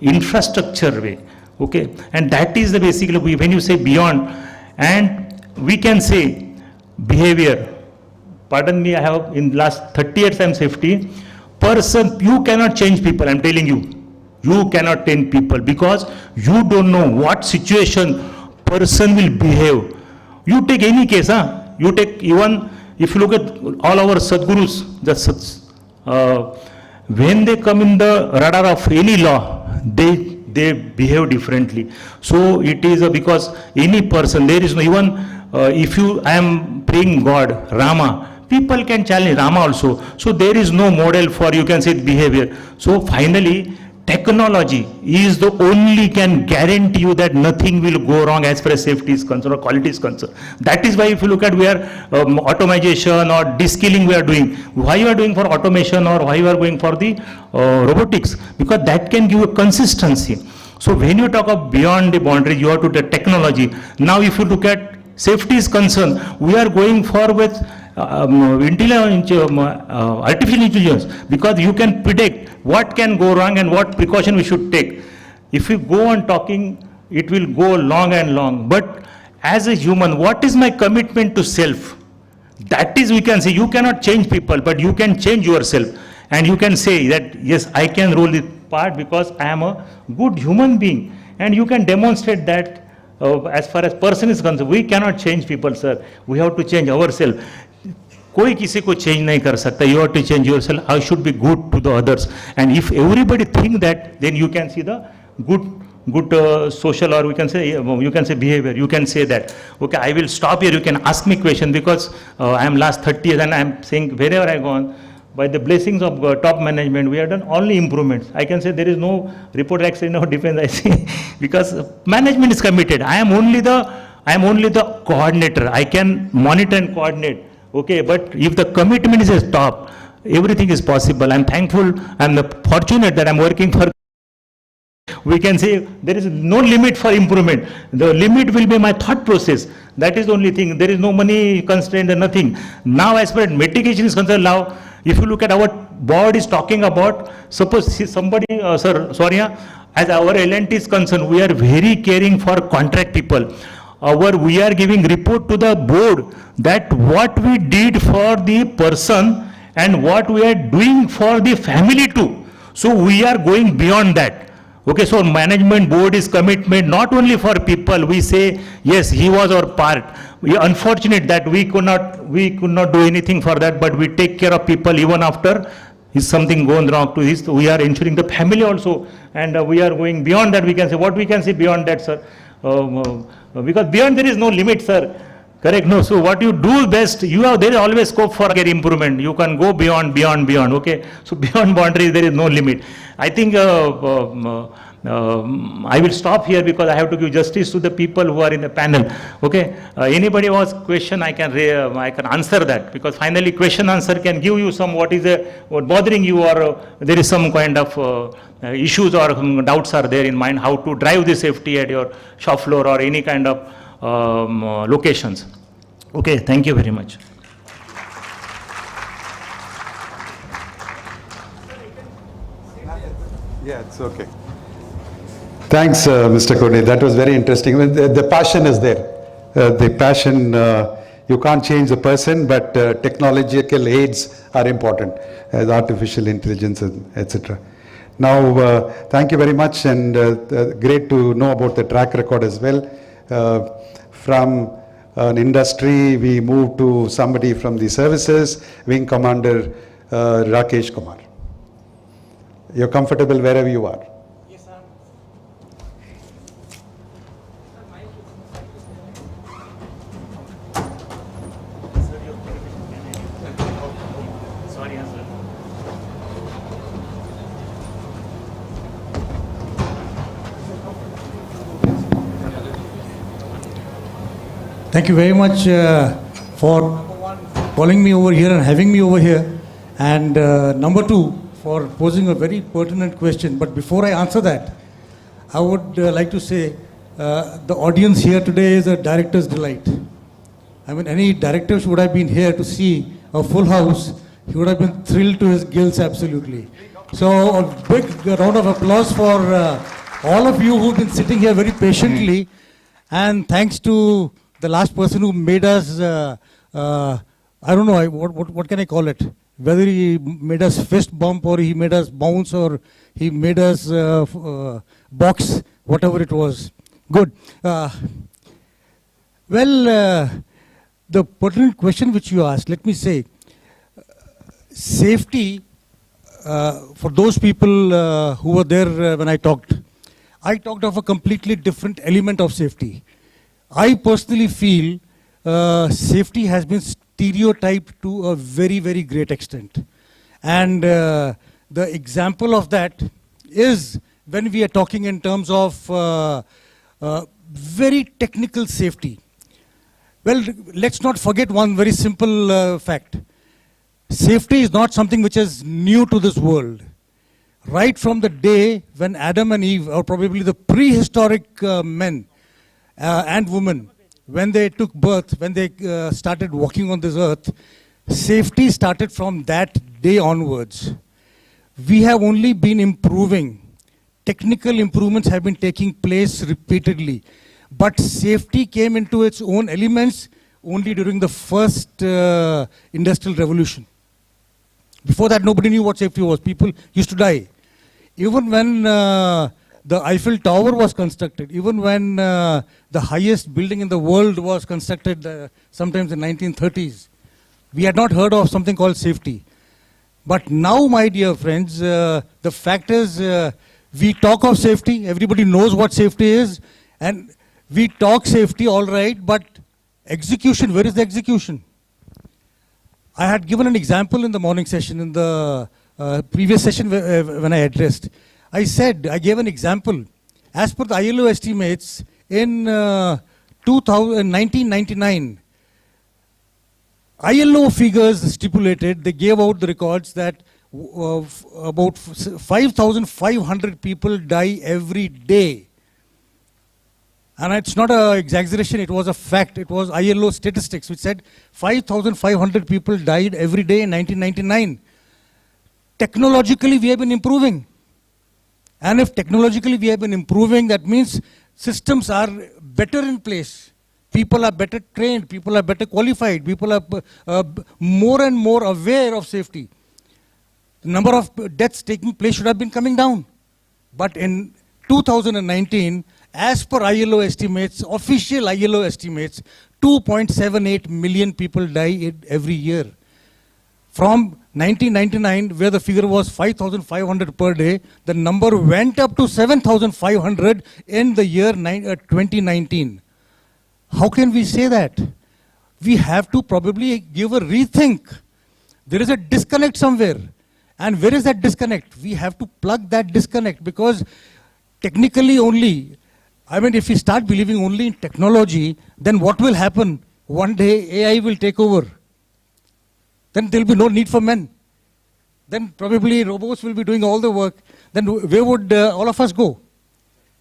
infrastructure way. Okay, and that is the basically, when you say beyond, and we can say behavior. Pardon me, I have in last 30 years I'm safety. Person, you cannot change people, I'm telling you. You cannot change people because you don't know what situation person will behave. You take any case, you take even, if you look at all our Sadgurus, when they come in the radar of any law, they behave differently. So it is because any person, there is no, even if I am praying God, Rama, people can challenge Rama also. So there is no model for, you can say, behavior. So finally, technology is the only can guarantee you that nothing will go wrong as far as safety is concerned or quality is concerned. That is why if you look at where automation or de-skilling we are doing, why you are doing for automation or why you are going for the robotics, because that can give you consistency. So when you talk of beyond the boundary, you have to the technology. Now if you look at safety is concerned, we are going for with artificial intelligence, because you can predict what can go wrong and what precaution we should take. If we go on talking it will go long and long. But as a human, what is my commitment to self? That is, we can say, you cannot change people, but you can change yourself. And you can say that, yes, I can roll the part because I am a good human being. And you can demonstrate that as far as person is concerned. We cannot change people, sir. We have to change ourselves. कोई किसी को change नहीं कर सकता. You have to change yourself. I should be good to the others. And if everybody think that, then you can see the good social, or we can say, you can say behavior. You can say that, okay, I will stop here. You can ask me question because I am last 30 years and I am saying wherever I go on, by the blessings of top management, we have done only improvements. I can say there is no report actually no defense, I see, because management is committed. I am only the coordinator. I can monitor and coordinate. Okay, but if the commitment is a top, everything is possible. I'm thankful. I'm fortunate that I'm working for. We can say there is no limit for improvement. The limit will be my thought process. That is the only thing. There is no money constraint and nothing. Now, as far as mitigation is concerned, now, if you look at our board is talking about, suppose somebody, as our L&T is concerned, we are very caring for contract people. We are giving report to the board that what we did for the person and what we are doing for the family too. So we are going beyond that. Okay, so management board is commitment not only for people. We say, yes, he was our part. We are unfortunate that we could not do anything for that, but we take care of people even after is something going wrong to this. We are ensuring the family also, and we are going beyond that. We can say, what we can say beyond that, sir? Because beyond there is no limit, sir. Correct? No. So what you do best, there is always scope for improvement. You can go beyond. Okay. So beyond boundaries, there is no limit. I think I will stop here because I have to give justice to the people who are in the panel. Okay. Anybody wants question, I can answer that, because finally question answer can give you some what bothering you, or there is some kind of issues or doubts are there in mind how to drive the safety at your shop floor or any kind of locations. Okay, thank you very much. Yeah, it's okay. Thanks, Mr. Kone. That was very interesting. The passion is there. The passion, you can't change the person, but technological aids are important, as artificial intelligence, etc. Now, thank you very much, and great to know about the track record as well. From an industry, we move to somebody from the services, Wing Commander Rakesh Kumar. You're comfortable wherever you are. Yes, sir. Sorry, sir. Thank you very much for calling me over here and having me over here. And number two, for posing a very pertinent question. But before I answer that, I would like to say the audience here today is a director's delight. I mean, any director would have been here to see a full house. He would have been thrilled to his gills, absolutely. So a big round of applause for all of you who've been sitting here very patiently. And thanks to the last person who made us, I don't know, what can I call it? Whether he made us fist bump or he made us bounce or he made us box, whatever it was. Good. The pertinent question which you asked, let me say, safety, for those people who were there when I talked of a completely different element of safety. I personally feel safety has been stereotyped to a very, very great extent. And the example of that is when we are talking in terms of very technical safety. Well, let's not forget one very simple fact. Safety is not something which is new to this world. Right from the day when Adam and Eve, or probably the prehistoric men and women, when they took birth, when they started walking on this earth, safety started from that day onwards. We have only been improving technical improvements have been taking place repeatedly. But safety came into its own elements only during the first industrial revolution. Before that, nobody knew what safety was. People used to die. Even when the Eiffel Tower was constructed, even when the highest building in the world was constructed sometimes in 1930s, we had not heard of something called safety. But now, my dear friends, the fact is we talk of safety, everybody knows what safety is, and we talk safety, all right, but execution, where is the execution? I had given an example in the morning session, in the previous session when I addressed. I gave an example. As per the ILO estimates, in 1999, ILO figures stipulated, they gave out the records that about 5,500 people die every day. And it's not an exaggeration, it was a fact. It was ILO statistics which said 5,500 people died every day in 1999. Technologically, we have been improving. And if technologically we have been improving, that means systems are better in place. People are better trained, people are better qualified, people are more and more aware of safety. The number of deaths taking place should have been coming down. But in 2019, as per ILO estimates, official ILO estimates, 2.78 million people die every year. From 1999, where the figure was 5,500 per day, the number went up to 7,500 in the year 2019. How can we say that? We have to probably give a rethink. There is a disconnect somewhere. And where is that disconnect? We have to plug that disconnect, because technically only, I mean, if we start believing only in technology, then what will happen? One day AI will take over. Then there will be no need for men. Then probably robots will be doing all the work. Then where would all of us go?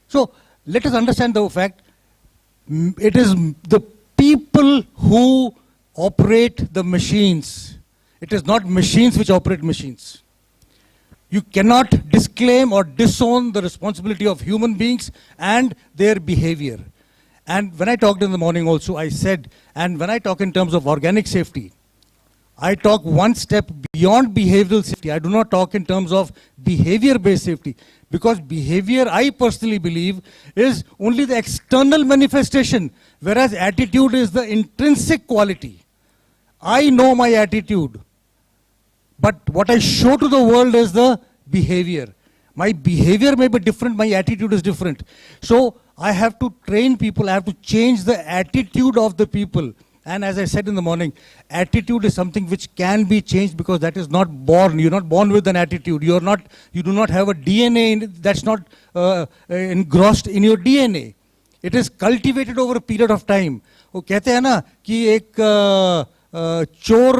So let us understand the fact, it is the people who operate the machines. It is not machines which operate machines. You cannot disclaim or disown the responsibility of human beings and their behavior. And when I talked in the morning also, I said, and when I talk in terms of organic safety, I talk one step beyond behavioral safety. I do not talk in terms of behavior-based safety, because behavior, I personally believe, is only the external manifestation, whereas attitude is the intrinsic quality. I know my attitude, but what I show to the world is the behavior. My behavior may be different, my attitude is different. So I have to train people, I have to change the attitude of the people. And as I said in the morning, attitude is something which can be changed, because that is not born. You're not born with an attitude. You do not have a DNA that's not engrossed in your DNA. It is cultivated over a period of time. वो कहते हैं ना कि एक चोर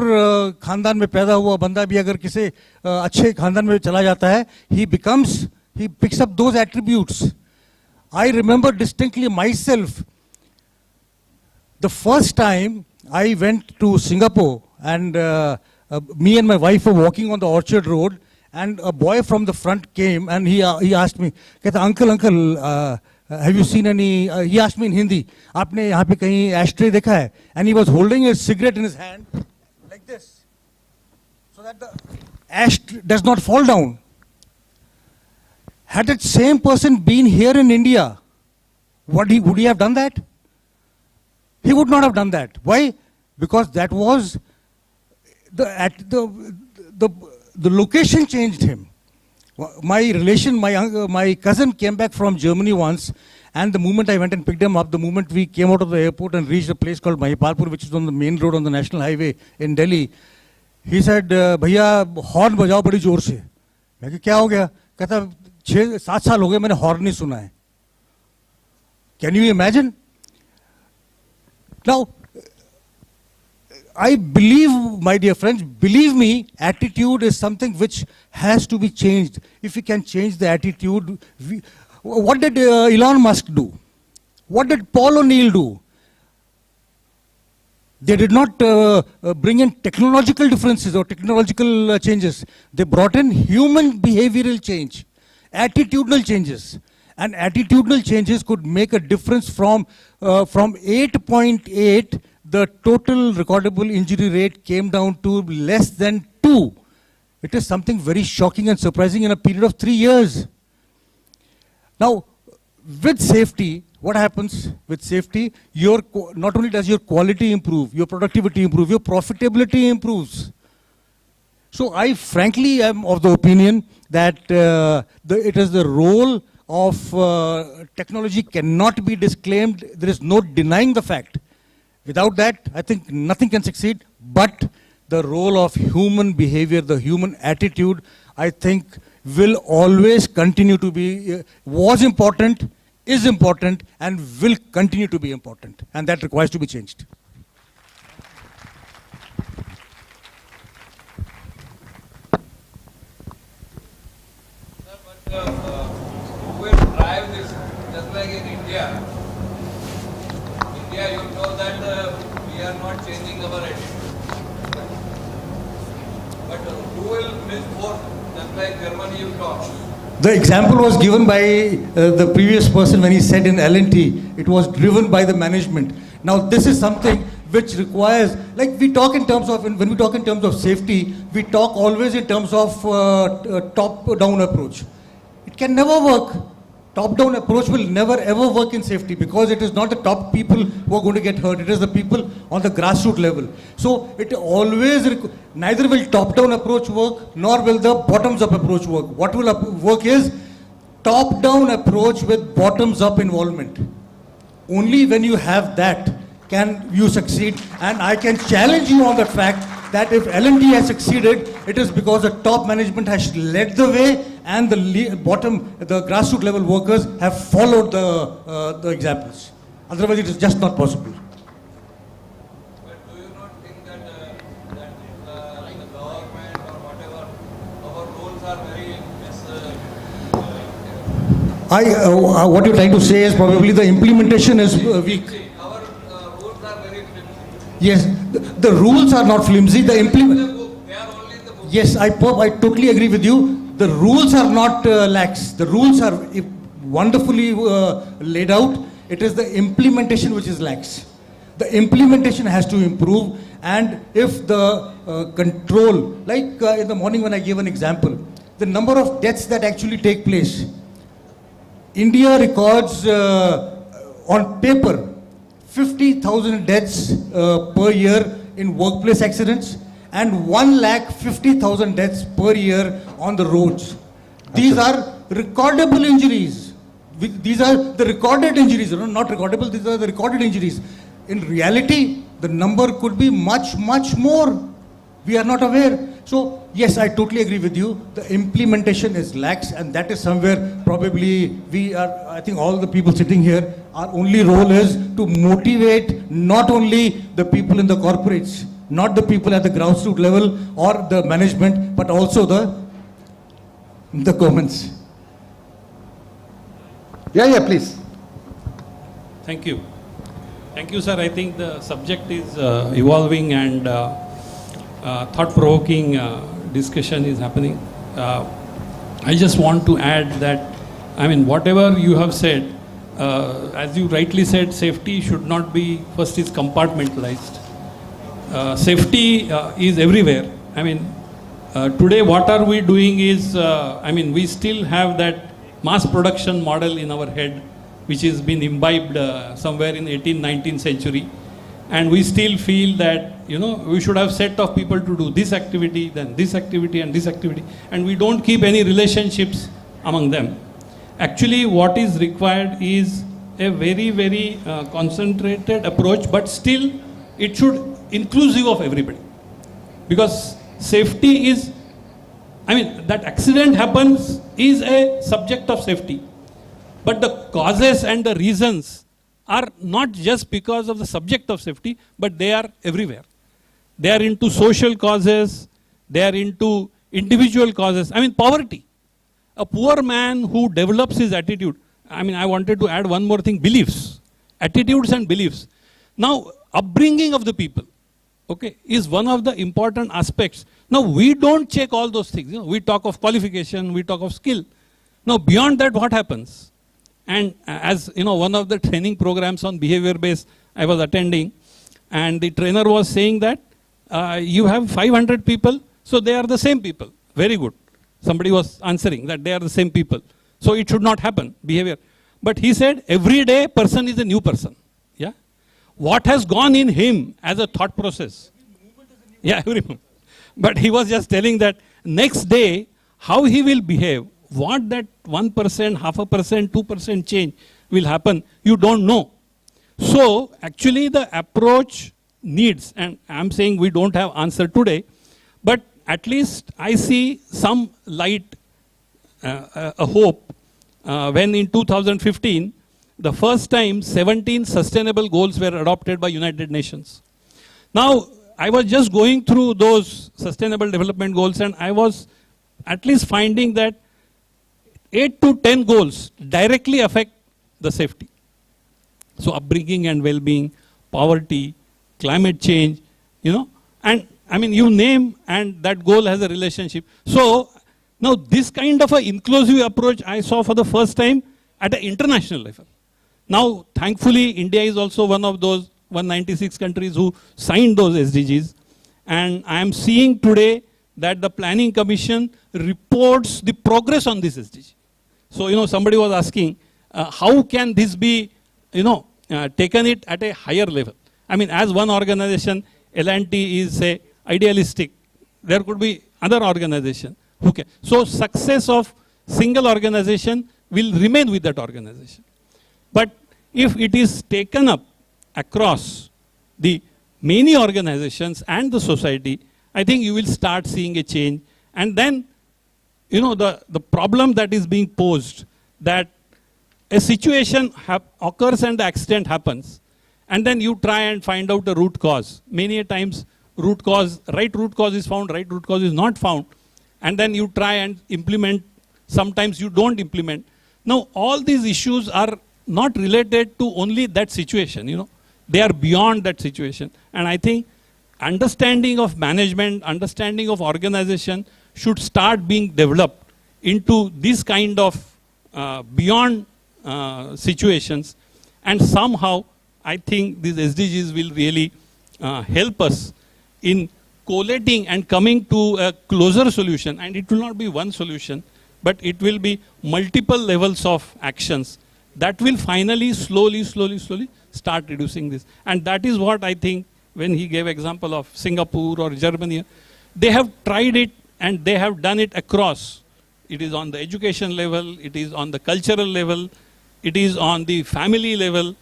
खानदान में पैदा हुआ बंदा भी अगर किसी अच्छे खानदान में चला जाता है, he picks up those attributes. I remember distinctly myself. The first time I went to Singapore, and me and my wife were walking on the Orchard Road, and a boy from the front came and he asked me, कहता uncle, have you seen any, he asked me in Hindi, आपने यहाँ पे कहीं ashtray देखा है? And he was holding a cigarette in his hand like this, so that the ash does not fall down. Had that same person been here in India, would he have done that? He would not have done that. Why? Because that was the location changed him. My cousin came back from Germany once, and the moment I went and picked him up, the moment we came out of the airport and reached a place called Mahipalpur, which is on the main road on the national highway in Delhi, he said, "Bhaiya, horn bajao badi जोर से." मैं कहा क्या हो गया? कहता 6-7 साल हो गए मैंने हॉर्न नहीं सुना है. Can you imagine? Now, I believe, my dear friends, believe me, attitude is something which has to be changed. If we can change the attitude, what did Elon Musk do? What did Paul O'Neill do? They did not bring in technological differences or technological changes. They brought in human behavioral change. attitudinal changes. And attitudinal changes could make a difference from 8.8, the total recordable injury rate came down to less than 2. It is something very shocking and surprising in a period of 3 years. Now, with safety, what happens with safety? Not only does your quality improve, your productivity improve, your profitability improves. So I frankly am of the opinion that it is the role of technology cannot be disclaimed. There is no denying the fact. Without that, I think nothing can succeed. But the role of human behavior, the human attitude, I think will always continue to be, was important, is important, and will continue to be important. And that requires to be changed. Who will drive this? Just like in India, you know that we are not changing our attitude. But who will bring forth? Just like Germany you talk. The example was given by the previous person when he said in L&T, it was driven by the management. Now this is something which requires, like we talk in terms of, when we talk in terms of safety, we talk always in terms of top-down approach. It can never work. Top-down approach will never ever work in safety because it is not the top people who are going to get hurt. It is the people on the grassroots level. So it always, neither will top-down approach work nor will the bottoms-up approach work. What will work is top-down approach with bottoms-up involvement. Only when you have that can you succeed. And I can challenge you on the fact that if L&T has succeeded, it is because the top management has led the way and the grassroots level workers have followed the examples. Otherwise, it is just not possible. But do you not think that the government or whatever, our rules are very What you're trying to say is probably the implementation is weak. Our rules are very flimsy. Yes, the rules are not flimsy. Yes, I totally agree with you. The rules are not lax. The rules are wonderfully laid out. It is the implementation which is lax. The implementation has to improve. And if the control, like in the morning when I gave an example, the number of deaths that actually take place, India records on paper 50,000 deaths per year in workplace accidents and 1,50,000 deaths per year on the roads. These are recordable injuries. These are the recorded injuries, not recordable, these are the recorded injuries. In reality, the number could be much, much more. We are not aware. So, yes, I totally agree with you. The implementation is lax, and that is somewhere probably I think all the people sitting here, our only role is to motivate not only the people in the corporates, not the people at the grassroots level or the management, but also the governments. Yeah, please. Thank you. Thank you, sir. I think the subject is evolving and thought-provoking discussion is happening. I just want to add that, I mean, whatever you have said, as you rightly said, safety should not be, first is compartmentalized. Safety is everywhere. I mean, today what are we doing is, we still have that mass production model in our head, which has been imbibed somewhere in 18th, 19th century. And we still feel that, we should have set of people to do this activity, then this activity and this activity. And we don't keep any relationships among them. Actually, what is required is a very, very concentrated approach, but still it should inclusive of everybody. Because safety is, that accident happens is a subject of safety. But the causes and the reasons are not just because of the subject of safety, but they are everywhere. They are into social causes, they are into individual causes. Poverty. A poor man who develops his attitude, I wanted to add one more thing, beliefs. Attitudes and beliefs. Now, upbringing of the people, is one of the important aspects. Now, we don't check all those things. We talk of qualification, we talk of skill. Now, beyond that, what happens? And as you know, one of the training programs on behavior based I was attending, and the trainer was saying that you have 500 people, so they are the same people. Very good. Somebody was answering that they are the same people. So it should not happen, behavior. But he said, every day person is a new person. Yeah. What has gone in him as a thought process? Yeah, every moment. But he was just telling that next day, how he will behave, what that 1%, 0.5%, 2% change will happen, you don't know. So actually the approach needs, and I'm saying we don't have answer today, but at least I see some light, a hope, when in 2015, the first time 17 sustainable goals were adopted by United Nations. Now, I was just going through those sustainable development goals, and I was at least finding that 8 to 10 goals directly affect the safety. So upbringing and well-being, poverty, climate change, and I mean, you name, and that goal has a relationship. So now this kind of an inclusive approach I saw for the first time at an international level. Now, thankfully, India is also one of those 196 countries who signed those SDGs. And I am seeing today that the Planning Commission reports the progress on this SDG. So, somebody was asking, how can this be, taken it at a higher level? I mean, as one organization, L&T is, say, idealistic. There could be other organization who can. So, success of single organization will remain with that organization. But if it is taken up across the many organizations and the society, I think you will start seeing a change. And then, the problem that is being posed, that a situation occurs and the accident happens, and then you try and find out the root cause. Many a times, right root cause is found, right root cause is not found, and then you try and implement, sometimes you don't implement. Now, all these issues are not related to only that situation, they are beyond that situation. And I think understanding of management, understanding of organization should start being developed into this kind of beyond situations. And somehow, I think these SDGs will really help us in collating and coming to a closer solution. And it will not be one solution, but it will be multiple levels of actions that will finally, slowly start reducing this. And that is what I think when he gave example of Singapore or Germany, they have tried it and they have done it across. It is on the education level, it is on the cultural level, it is on the family level,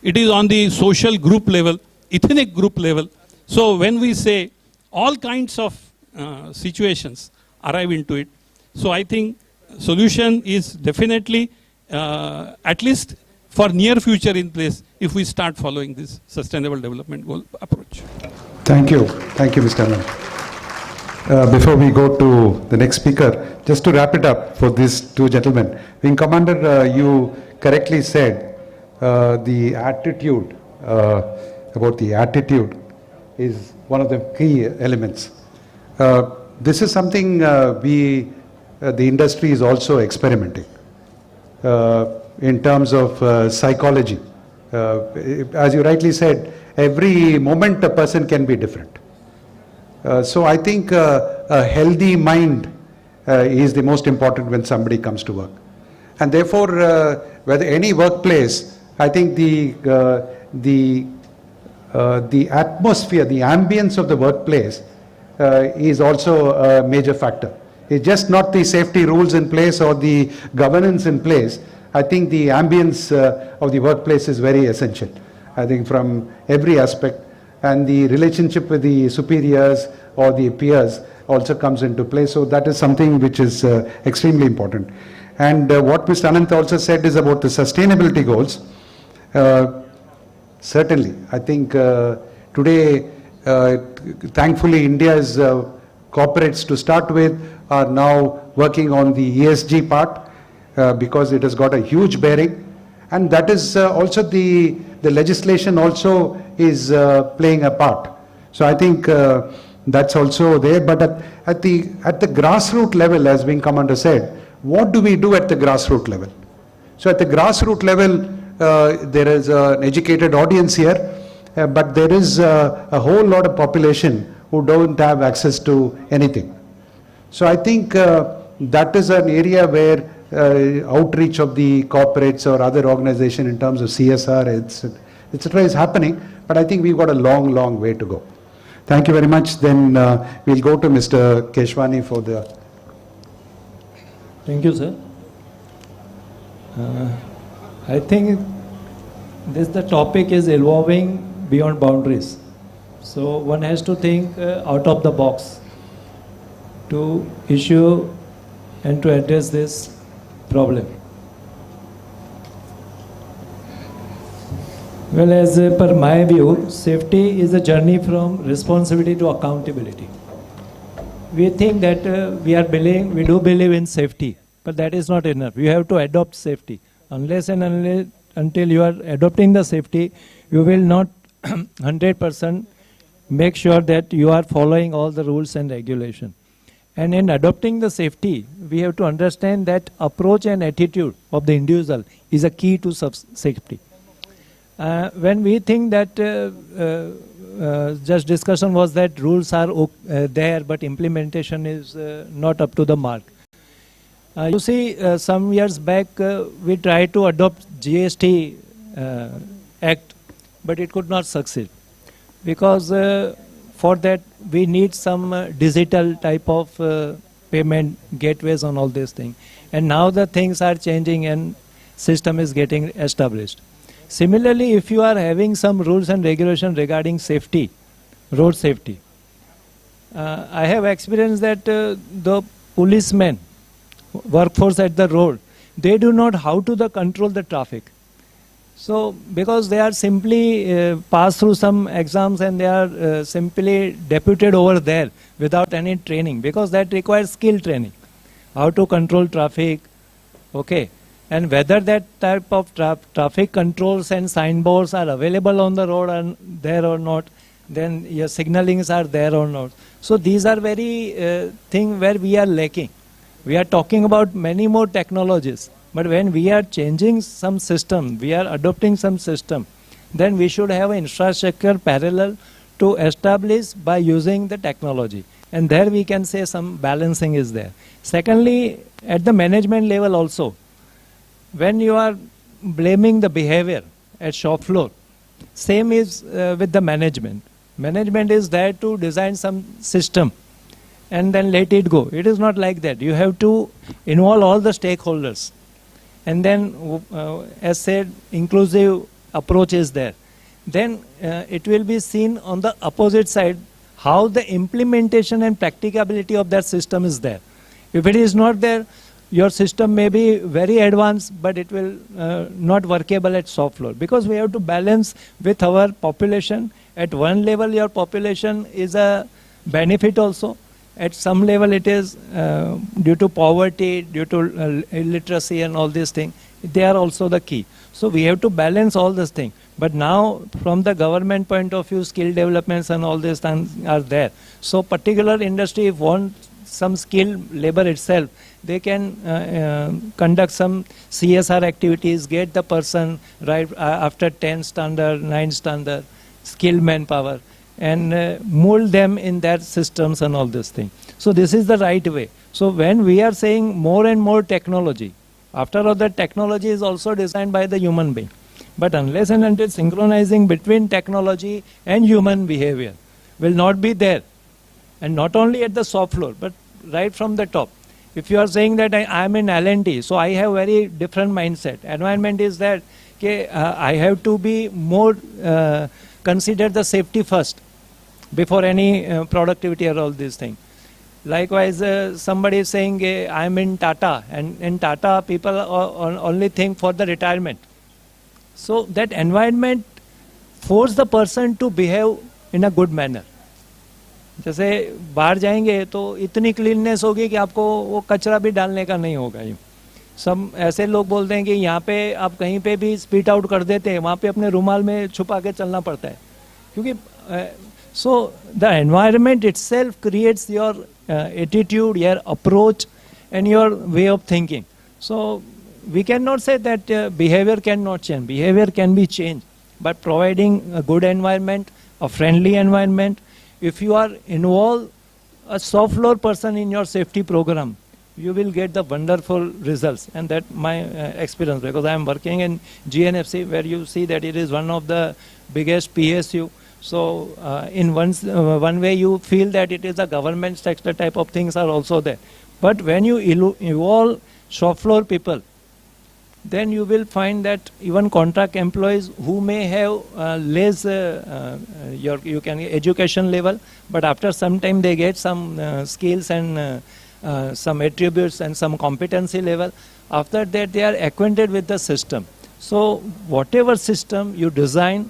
it is on the social group level, ethnic group level. So when we say all kinds of situations arrive into it, so I think solution is definitely at least for near future in place if we start following this sustainable development goal approach. Thank you, Mr. Anand. Before we go to the next speaker, just to wrap it up for these two gentlemen, Wing Commander, you correctly said the attitude, about the attitude is one of the key elements. This is something the industry is also experimenting in terms of psychology. As you rightly said, every moment a person can be different. So I think a healthy mind is the most important when somebody comes to work. And therefore, whether any workplace, I think the atmosphere, the ambience of the workplace is also a major factor. It's just not the safety rules in place or the governance in place. I think the ambience of the workplace is very essential. I think from every aspect, and the relationship with the superiors or the peers also comes into play. So that is something which is extremely important. And what Mr. Anant also said is about the sustainability goals. Certainly, I think today, thankfully, India's corporates to start with are now working on the ESG part because it has got a huge bearing. And that is also the legislation also is playing a part. So I think that's also there. But at the grassroots level, as Wing Commander said, what do we do at the grassroots level? So at the grassroots level, there is an educated audience here, but there is a whole lot of population who don't have access to anything. So I think that is an area where outreach of the corporates or other organization in terms of CSR, etc. is happening, but I think we've got a long, long way to go. Thank you very much. Then we'll go to Mr. Keshwani for the... Thank you, sir. I think the topic is evolving beyond boundaries. So one has to think out of the box to issue and to address this problem. Well, as per my view, safety is a journey from responsibility to accountability. We think that we do believe in safety, but that is not enough. You have to adopt safety. Unless and until you are adopting the safety, you will not 100% make sure that you are following all the rules and regulation. And in adopting the safety, we have to understand that approach and attitude of the individual is a key to safety. When we think that just discussion was that rules are there, but implementation is not up to the mark. You see, some years back, we tried to adopt GST Act, but it could not succeed. Because for that, we need some digital type of payment gateways on all these things. And now the things are changing and system is getting established. Similarly, if you are having some rules and regulations regarding safety, road safety, I have experienced that the policemen, workforce at the road, they do not how to control the traffic. So because they are simply pass through some exams and they are simply deputed over there without any training, because that requires skill training, how to control traffic, okay. And whether that type of traffic controls and signboards are available on the road and there or not, then your signalings are there or not. So these are very things where we are lacking. We are talking about many more technologies, but when we are changing some system, we are adopting some system, then we should have an infrastructure parallel to establish by using the technology. And there we can say some balancing is there. Secondly, at the management level also, when you are blaming the behavior at shop floor, same is with the management. Management is there to design some system and then let it go. It is not like that. You have to involve all the stakeholders. And then, as said, inclusive approach is there. Then it will be seen on the opposite side how the implementation and practicability of that system is there. If it is not there, your system may be very advanced, but it will not workable at shop floor, because we have to balance with our population. At one level, your population is a benefit also. At some level, it is due to poverty, due to illiteracy and all these things. They are also the key. So we have to balance all these things. But now, from the government point of view, skill developments and all these things are there. So particular industry, if wants some skilled labor itself, they can conduct some CSR activities, get the person right after 10 standard, 9 standard, skilled manpower, and mold them in their systems and all this thing. So this is the right way. So when we are saying more and more technology, after all, that technology is also designed by the human being. But unless and until synchronizing between technology and human behavior will not be there, and not only at the shop floor, but right from the top. If you are saying that I am in L&T, so I have very different mindset. Environment is that I have to be more consider the safety first before any productivity or all these things. Likewise, somebody is saying I am in Tata, and in Tata people only think for the retirement. So that environment forces the person to behave in a good manner. जैसे बाहर जाएंगे तो इतनी cleanness होगी कि आपको वो कचरा भी डालने का नहीं होगा। यूँ सब ऐसे लोग बोलते हैं कि यहाँ पे आप कहीं पे भी स्पीट आउट कर देते हैं, वहाँ पे अपने रुमाल में छुपा के चलना पड़ता है, क्योंकि so the environment itself creates your attitude, your approach, and your way of thinking. So we cannot say that behavior cannot change. Behavior can be changed, but providing a good environment, a friendly environment. If you are involved a soft floor person in your safety program, you will get the wonderful results. And that my experience, because I am working in GNFC, where you see that it is one of the biggest PSU. So in one way you feel that it is a government sector type of things are also there. But when you involve shop floor people, then you will find that even contract employees who may have less you can education level, but after some time they get some skills and some attributes and some competency level. After that they are acquainted with the system. So whatever system you design,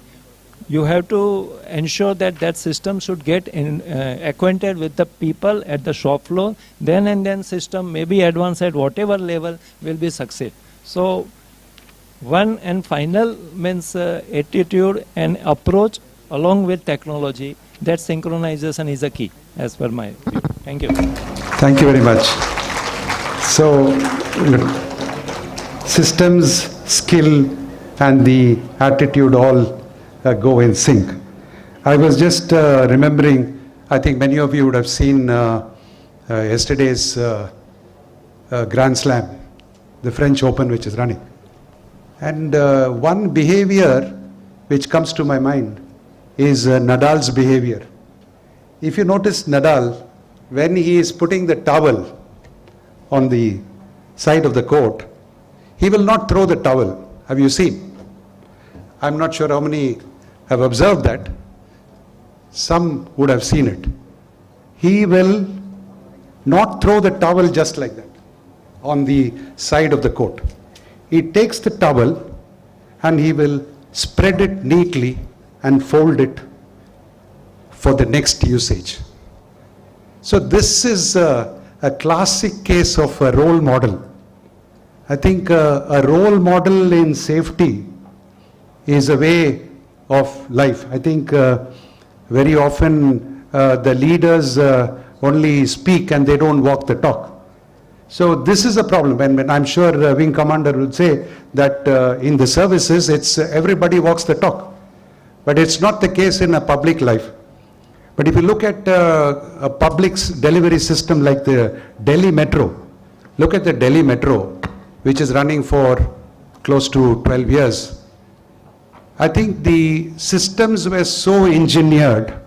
you have to ensure that that system should get acquainted with the people at the shop floor. Then and then system may be advanced at whatever level will be succeed. So one and final means attitude and approach along with technology. That synchronization is a key as per my view. Thank you. Thank you very much. So, systems, skill, and the attitude all go in sync. I was just remembering, I think many of you would have seen yesterday's Grand Slam, the French Open which is running. And one behavior which comes to my mind is Nadal's behavior. If you notice Nadal, when he is putting the towel on the side of the court, he will not throw the towel. Have you seen? I'm not sure how many have observed that. Some would have seen it. He will not throw the towel just like that on the side of the court. He takes the towel and he will spread it neatly and fold it for the next usage. So this is a classic case of a role model. I think a role model in safety is a way of life. I think very often the leaders only speak and they don't walk the talk. So this is a problem, and I'm sure Wing Commander would say that in the services, it's everybody walks the talk. But it's not the case in a public life. But if you look at a public delivery system like the Delhi Metro, look at the Delhi Metro, which is running for close to 12 years. I think the systems were so engineered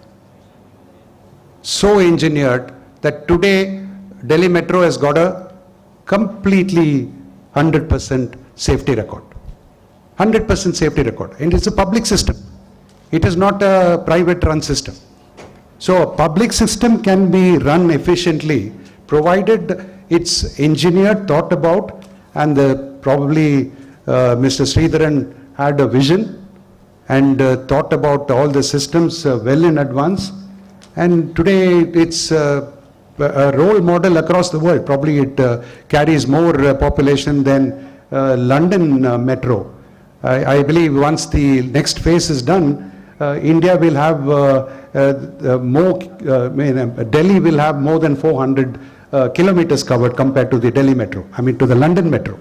that today Delhi Metro has got a completely 100% safety record. 100% safety record. And it's a public system. It is not a private run system. So a public system can be run efficiently provided it's engineered, thought about, and probably Mr. Sridharan had a vision and thought about all the systems well in advance. And today it's a role model across the world. Probably it carries more population than London Metro. I believe once the next phase is done, India will have Delhi will have more than 400 kilometers covered compared to the Delhi Metro, to the London Metro.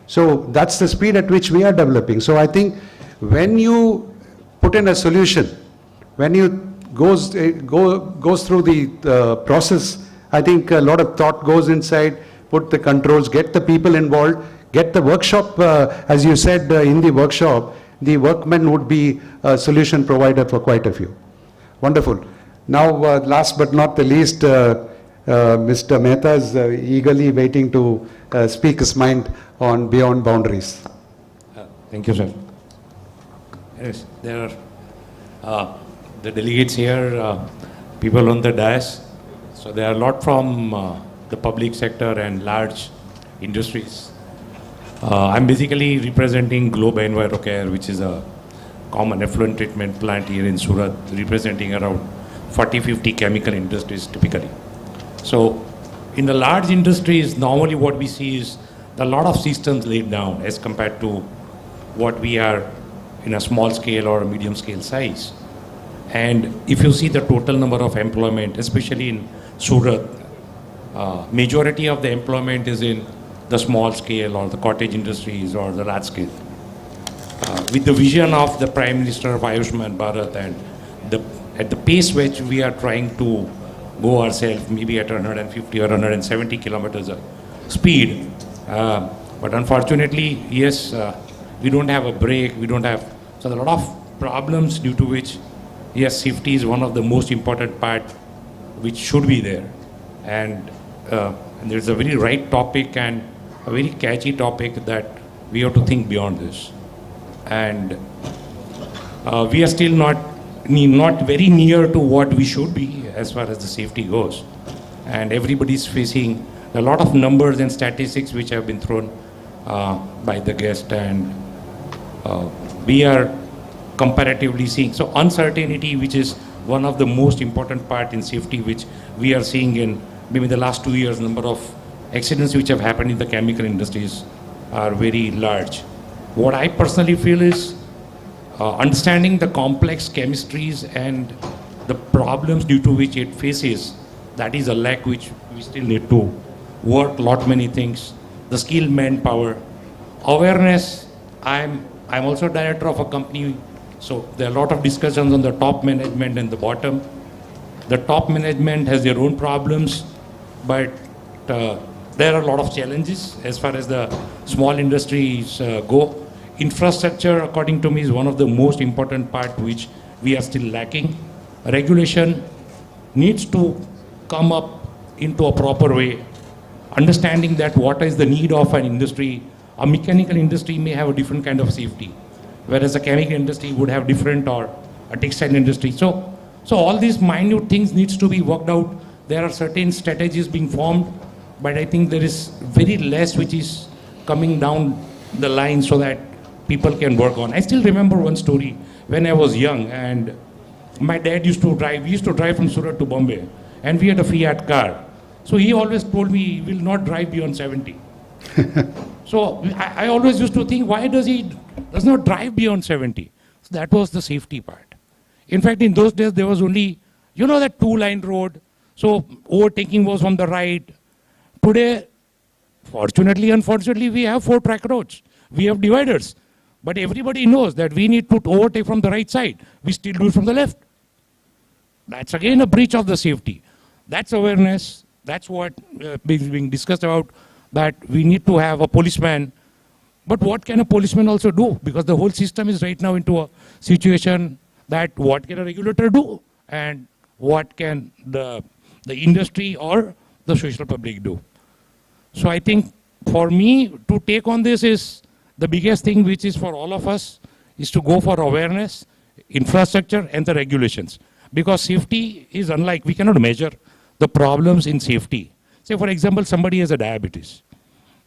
So that's the speed at which we are developing. So I think when you put in a solution, when you goes through the process, I think a lot of thought goes inside, put the controls, get the people involved, get the workshop, as you said in the workshop, the workmen would be a solution provider for quite a few. Wonderful. Now, last but not the least, Mr. Mehta is eagerly waiting to speak his mind on Beyond Boundaries. Thank you, sir. Yes, there are the delegates here, people on the dais. So there are a lot from the public sector and large industries. I'm basically representing Globe EnviroCare, which is a common effluent treatment plant here in Surat, representing around 40-50 chemical industries typically. So in the large industries, normally what we see is a lot of systems laid down as compared to what we are in a small scale or a medium scale size. And if you see the total number of employment, especially in Surat, majority of the employment is in the small scale or the cottage industries or the large scale. With the vision of the Prime Minister of Ayushman Bharat and at the pace which we are trying to go ourselves, maybe at 150 or 170 kilometers of speed, but unfortunately, yes, we don't have a brake, we don't have, so there are a lot of problems due to which, yes, safety is one of the most important part which should be there. And there's a very right topic and a very catchy topic that we have to think beyond this. And we are still not very near to what we should be as far as the safety goes. And everybody's facing a lot of numbers and statistics which have been thrown by the guest, and we are comparatively seeing. So uncertainty, which is one of the most important part in safety, which we are seeing in maybe the last 2 years, number of accidents which have happened in the chemical industries are very large. What I personally feel is understanding the complex chemistries and the problems due to which it faces, that is a lack which we still need to work lot many things. The skilled manpower, awareness. I'm also director of a company, so there are a lot of discussions on the top management and the bottom. The top management has their own problems, but there are a lot of challenges as far as the small industries go. Infrastructure, according to me, is one of the most important part which we are still lacking. Regulation needs to come up into a proper way, understanding that what is the need of an industry. A mechanical industry may have a different kind of safety, whereas a chemical industry would have different, or a textile industry. So all these minute things needs to be worked out. There are certain strategies being formed, but I think there is very less which is coming down the line so that people can work on. I still remember one story when I was young, and my dad used to drive. We used to drive from Surat to Bombay, and we had a Fiat car. So he always told me he will not drive beyond 70. So I always used to think, why does not drive beyond 70? So that was the safety part. In fact, in those days, there was only, that 2-line road. So overtaking was on the right. Today, fortunately, unfortunately, we have 4-track roads. We have dividers. But everybody knows that we need to overtake from the right side. We still do it from the left. That's again a breach of the safety. That's awareness. That's what is being discussed about, that we need to have a policeman. But what can a policeman also do? Because the whole system is right now into a situation that what can a regulator do and what can the industry or the social public do. So I think for me to take on this is the biggest thing which is for all of us is to go for awareness, infrastructure and the regulations. Because safety is unlike, we cannot measure the problems in safety. Say for example, somebody has a diabetes.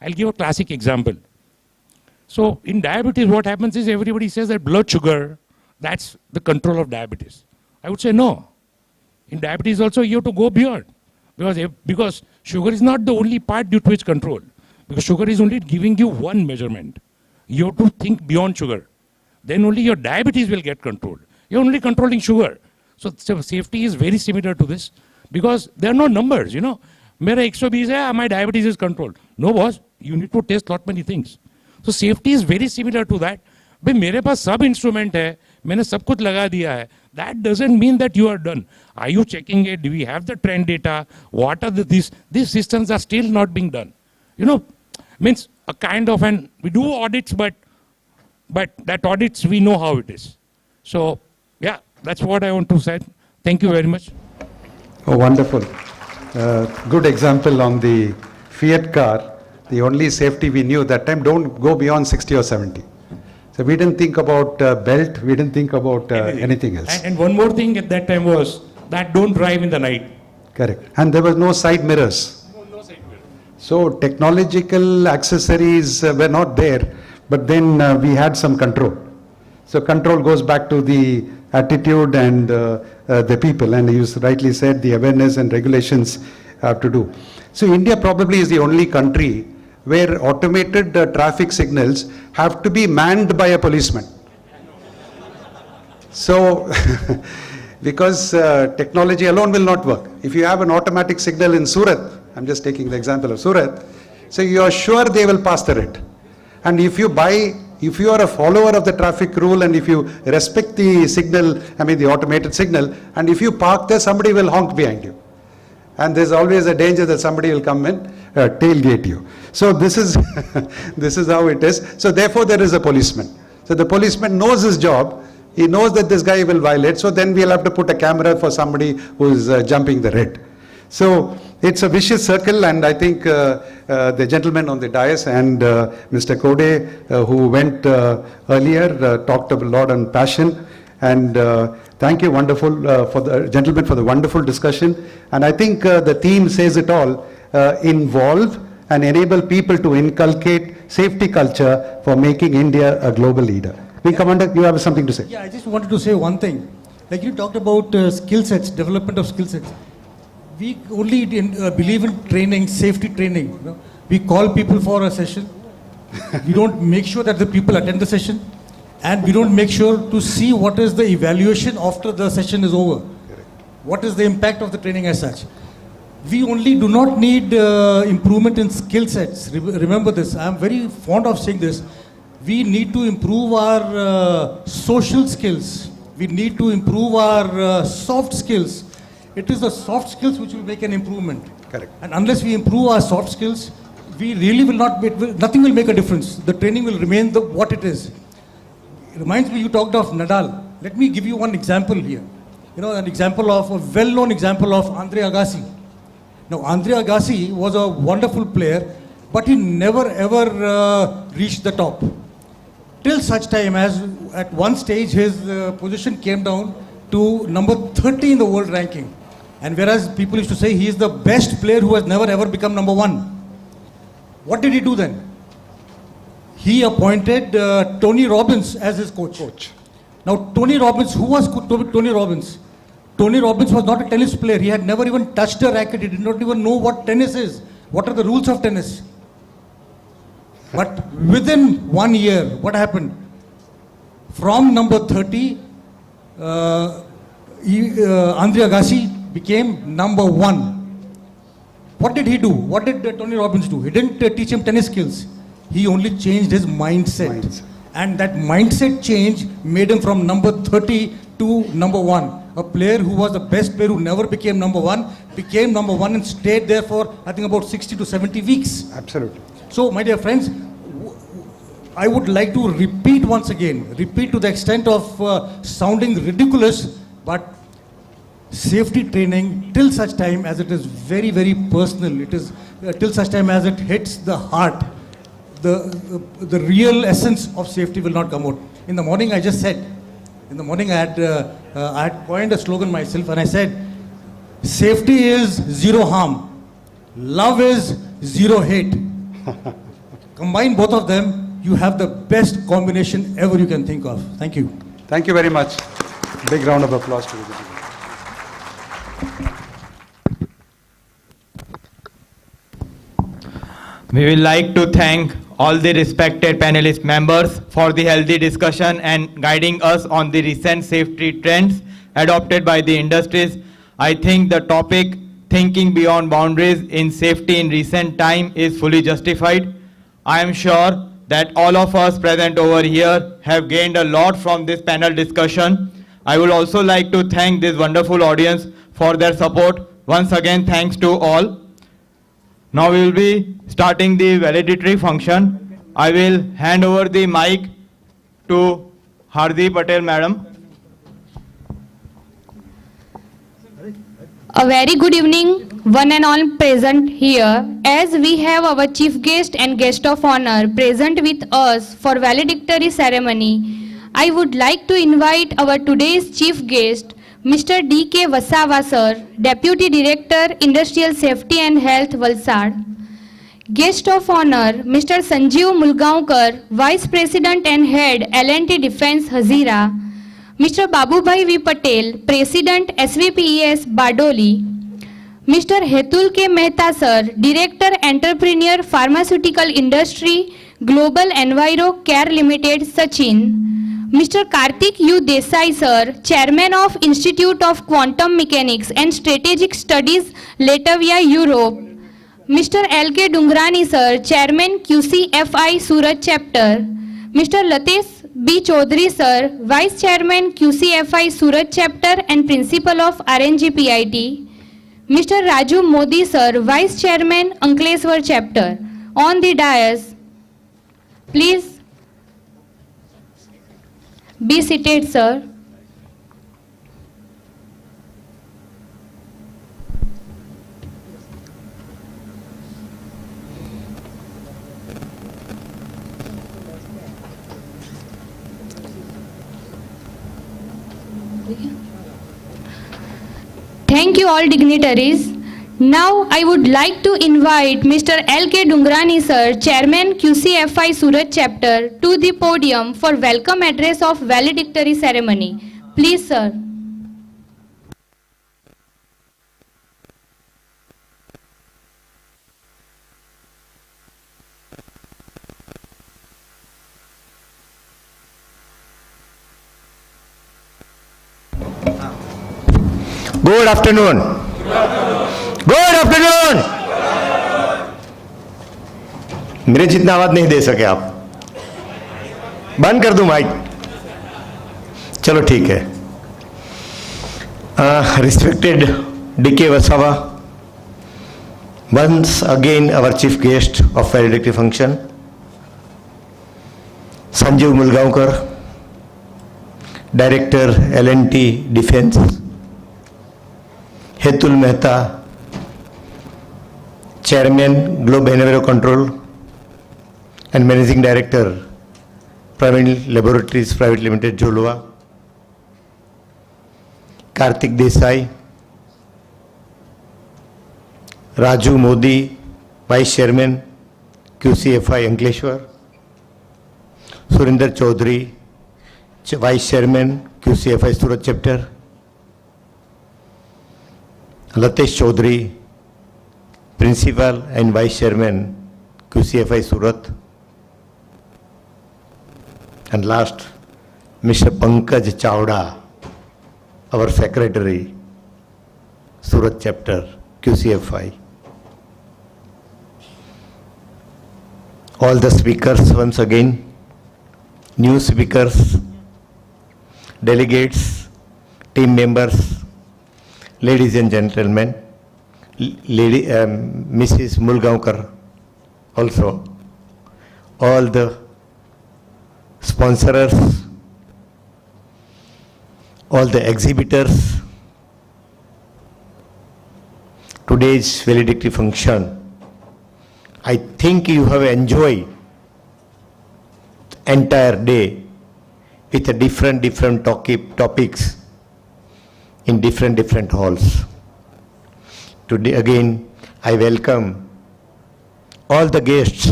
I'll give a classic example. So in diabetes, what happens is everybody says that blood sugar, that's the control of diabetes. I would say no. In diabetes also you have to go beyond. Because sugar is not the only part due to its control. Because sugar is only giving you one measurement. You have to think beyond sugar. Then only your diabetes will get controlled. You're only controlling sugar. So safety is very similar to this. Because there are no numbers, Mera 120 hai, my diabetes is controlled. No boss, you need to test lot many things. So safety is very similar to that. Bhai, mere paas sab instrument hai, maine sab kuch laga diya hai. That doesn't mean that you are done. Are you checking it? Do we have the trend data? What are these systems are still not being done. Means a kind of we do audits, but that audits, we know how it is. So, yeah, that's what I want to say. Thank you very much. Oh, wonderful. Good example on the Fiat car. The only safety we knew that time, don't go beyond 60 or 70. So we didn't think about belt, we didn't think about anything else. And one more thing at that time was that don't drive in the night. Correct. And there was no side mirrors. No side mirror. So technological accessories were not there, but then we had some control. So control goes back to the attitude and the people, and you rightly said the awareness and regulations have to do. So India probably is the only country where automated traffic signals have to be manned by a policeman. So, because technology alone will not work. If you have an automatic signal in Surat, I'm just taking the example of Surat. So you are sure they will pass the red. And if you are a follower of the traffic rule and if you respect the signal, the automated signal, and if you park there, somebody will honk behind you. And there's always a danger that somebody will come and tailgate you. So this is, this is how it is. So therefore there is a policeman. So the policeman knows his job. He knows that this guy will violate. So then we'll have to put a camera for somebody who is jumping the red. So it's a vicious circle, and I think the gentleman on the dais and Mr. Kode, who went earlier, talked a lot on passion. And thank you, wonderful, for the gentleman for the wonderful discussion. And I think the theme says it all: involve and enable people to inculcate safety culture for making India a global leader. Wing Commander, you have something to say? Yeah, I just wanted to say one thing. Like you talked about skill sets, development of skill sets. We only believe in training, safety training. You know? We call people for a session. We don't make sure that the people attend the session. And we don't make sure to see what is the evaluation after the session is over. What is the impact of the training as such. We only do not need improvement in skill sets. Remember this. I am very fond of saying this. We need to improve our social skills. We need to improve our soft skills. It is the soft skills which will make an improvement. Correct. And unless we improve our soft skills, we really will not, nothing will make a difference. The training will remain what it is. It reminds me, you talked of Nadal. Let me give you one example here. You know, an example of, a well-known example of Andre Agassi. Now, Andre Agassi was a wonderful player, but he never ever reached the top. Till such time as at one stage his position came down to number 30 in the world ranking. And whereas people used to say he is the best player who has never ever become number one. What did he do then? He appointed Tony Robbins as his coach. Now Tony Robbins, who was Tony Robbins? Tony Robbins was not a tennis player. He had never even touched a racket. He did not even know what tennis is. What are the rules of tennis? But within 1 year, what happened? From number 30, Andre Agassi became number 1. What did he do? What did Tony Robbins do? He didn't teach him tennis skills. He only changed his mindset. And that mindset change made him from number 30 to number 1. A player who was the best player who never became number 1, became number 1 and stayed there for, I think, about 60 to 70 weeks. Absolutely. So, my dear friends, I would like to repeat once again, repeat to the extent of sounding ridiculous, but safety training till such time as it is very, very personal, it is till such time as it hits the heart, the real essence of safety will not come out. In the morning I just said, in the morning I had coined a slogan myself and I said, safety is zero harm, love is zero hate. Combine both of them, you have the best combination ever you can think of. Thank you. Thank you very much. Big round of applause to you. We would like to thank all the respected panelist members for the healthy discussion and guiding us on the recent safety trends adopted by the industries. I think the topic, thinking beyond boundaries in safety in recent time, is fully justified. I am sure that all of us present over here have gained a lot from this panel discussion. I would also like to thank this wonderful audience for their support. Once again, thanks to all. Now we will be starting the valedictory function. I will hand over the mic to Hardi Patel, madam. A very good evening, one and all present here. As we have our chief guest and guest of honor present with us for valedictory ceremony, I would like to invite our today's chief guest, Mr. D.K. Vasawa sir, Deputy Director, Industrial Safety and Health, Valsad. Guest of honor, Mr. Sanjeev Mulgaonkar, Vice President and Head, L&T Defence, Hazira. Mr. Babubhai V. Patel, President, SVPES, Bardoli. Mr. Hetul K. Mehta sir, Director, Entrepreneur, Pharmaceutical Industry, Global Enviro Care Limited, Sachin. Mr. Karthik U. Desai sir, Chairman of Institute of Quantum Mechanics and Strategic Studies, Latvia, Europe. Mr. L.K. Dungrani, sir, Chairman QCFI Surat Chapter. Mr. Latesh B. Chaudhary, sir, Vice Chairman QCFI Surat Chapter and Principal of RNG PIT. Mr. Raju Modi, sir, Vice Chairman Ankleshwar Chapter. On the dais, please be seated, sir. Thank you all dignitaries. Now I would like to invite Mr. L.K. Dungrani, sir, Chairman QCFI Surat Chapter, to the podium for welcome address of valedictory ceremony. Please, sir. Good afternoon. Good afternoon. मेरे जितना आवाज नहीं दे सके आप, बंद कर दूं mic? चलो ठीक है. Respected D.K. Vasava, once again our chief guest of valedictory function, Sanjeev Mulgaonkar, Director L&T Defense, Hetul Mehta, Chairman Globe Behavioural Control and Managing Director Private Laboratories Private Limited Jolua, Karthik Desai, Raju Modi, Vice Chairman QCFI Ankleshwar, Surinder Chaudhary, Vice Chairman QCFI Surat Chapter, Latesh Chaudhary, Principal and Vice Chairman QCFI Surat, and last Mr. Pankaj Chawda, our Secretary Surat Chapter QCFI. All the speakers once again, new speakers, delegates, team members, ladies and gentlemen, Mrs. Mulgaonkar also, all the sponsors, all the exhibitors, today's valedictory function, I think you have enjoyed entire day with a different topics in different halls. Today again, I welcome all the guests,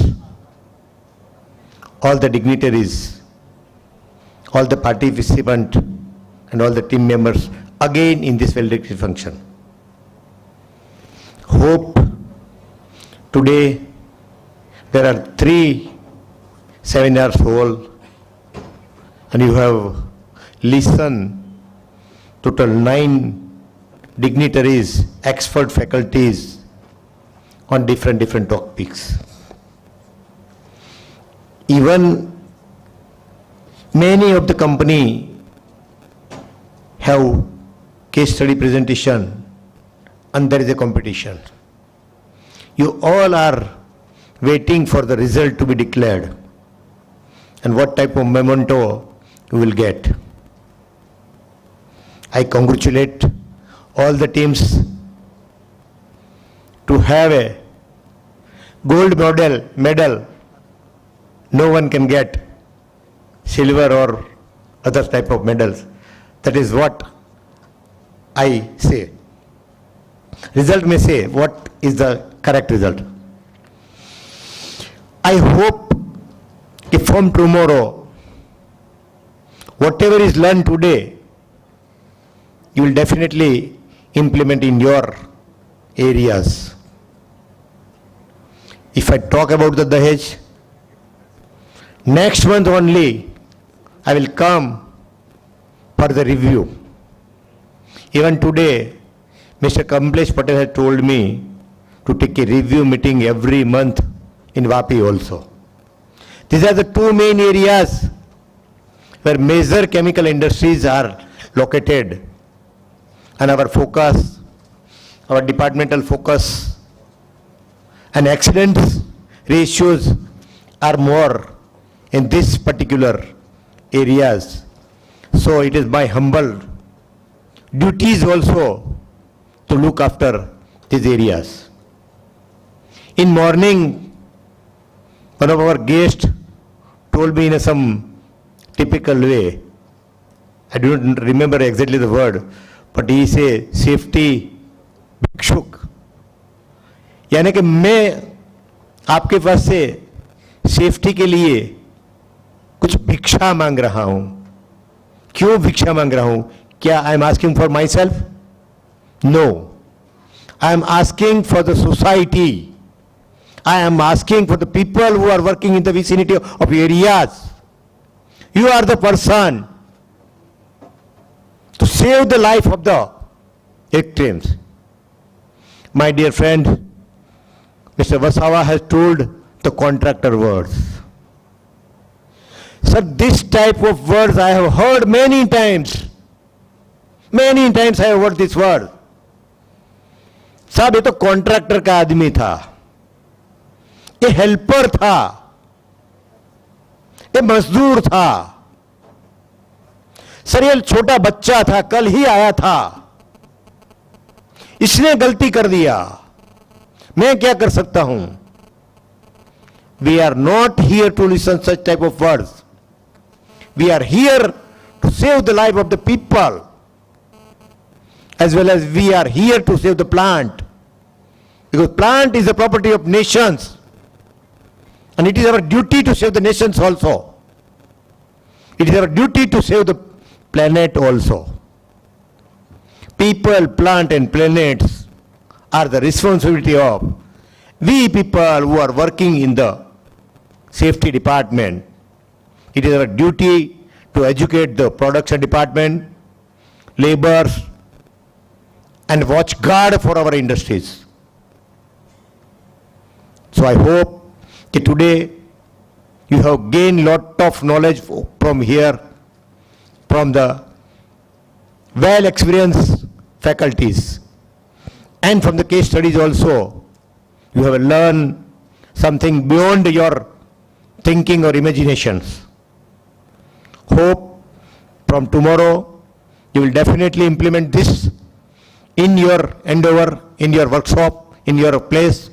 all the dignitaries, all the participants and all the team members again in this valedictory function. Hope today there are 3 seminars whole and you have listened total 9 dignitaries, expert faculties on different topics. Even many of the company have case study presentation and there is a competition. You all are waiting for the result to be declared and what type of memento you will get. I congratulate all the teams to have a gold medal. No one can get silver or other type of medals. That is what I say. Result may say what is the correct result. I hope if from tomorrow, whatever is learned today, you will definitely implement in your areas. If I talk about the Dahej, next month only I will come for the review. Even today, Mr. Kamlesh Patel has told me to take a review meeting every month in Vapi also. These are the two main areas where major chemical industries are located, and our focus, our departmental focus and accidents ratios are more in this particular areas. So it is my humble duties also to look after these areas. In morning, one of our guests told me in some typical way, I don't remember exactly the word, but he said, safety भिक्षुक, यानी कि मैं आपके पास से safety के लिए कुछ भिक्षा मांग रहा हूं. क्यों भिक्षा मांग रहा हूं? क्या I am asking for myself? No, I am asking for the society. I am asking for the people who are working in the vicinity of areas. You are the person to save the life of the victims. My dear friend, Mr. Vasawa has told the contractor words. Sir, this type of words I have heard many times. Many times I have heard this word. साहब ये तो contractor का आदमी था, ये helper था, ये मजदूर था. सर ये छोटा बच्चा था, कल ही आया था, इसने गलती कर दिया, मैं क्या कर सकता हूं? We are not here to listen such type of words. We are here to save the life of the people, as well as we are here to save the plant, because plant is the property of nations, and it is our duty to save the nations also. It is our duty to save the planet also. People, plant and planets are the responsibility of we people who are working in the safety department. It is our duty to educate the production department, laborers, and watch guard for our industries. So I hope that today you have gained lot of knowledge from here, from the well experienced faculties, and from the case studies also. You have learned something beyond your thinking or imaginations. Hope from tomorrow you will definitely implement this in your endeavor, in your workshop, in your place.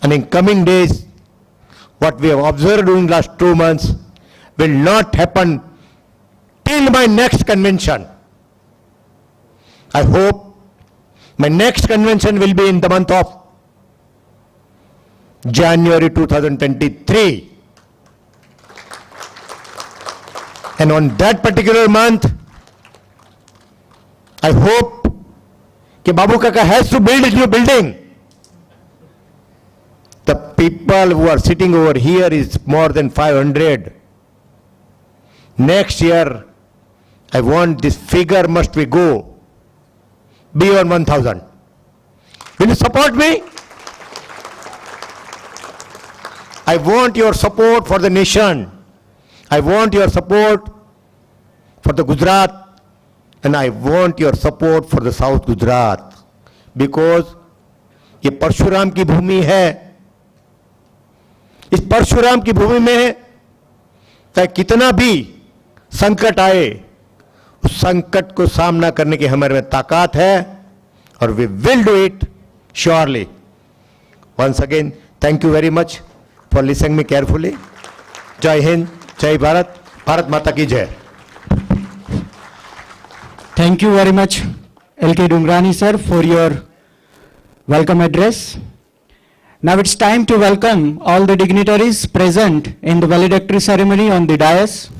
And in coming days, what we have observed during last 2 months will not happen till my next convention. I hope my next convention will be in the month of January 2023. And on that particular month, I hope that Babu Kaka has to build a new building. The people who are sitting over here is more than 500. Next year, I want this figure must be go beyond 1,000. Will you support me? I want your support for the nation. I want your support for the Gujarat, and I want your support for the South Gujarat, because ये परशुराम की भूमि है. इस परशुराम की भूमि में चाहे कितना भी संकट आए, उस संकट को सामना करने की हमारे में ताकत है, और we will do it surely. Once again, thank you very much for listening me carefully. जय हिंद, जय भारत, भारत माता की जय. Thank you very much, L.K. Dungrani sir, for your welcome address. Now it's time to welcome all the dignitaries present in the valedictory ceremony on the dais.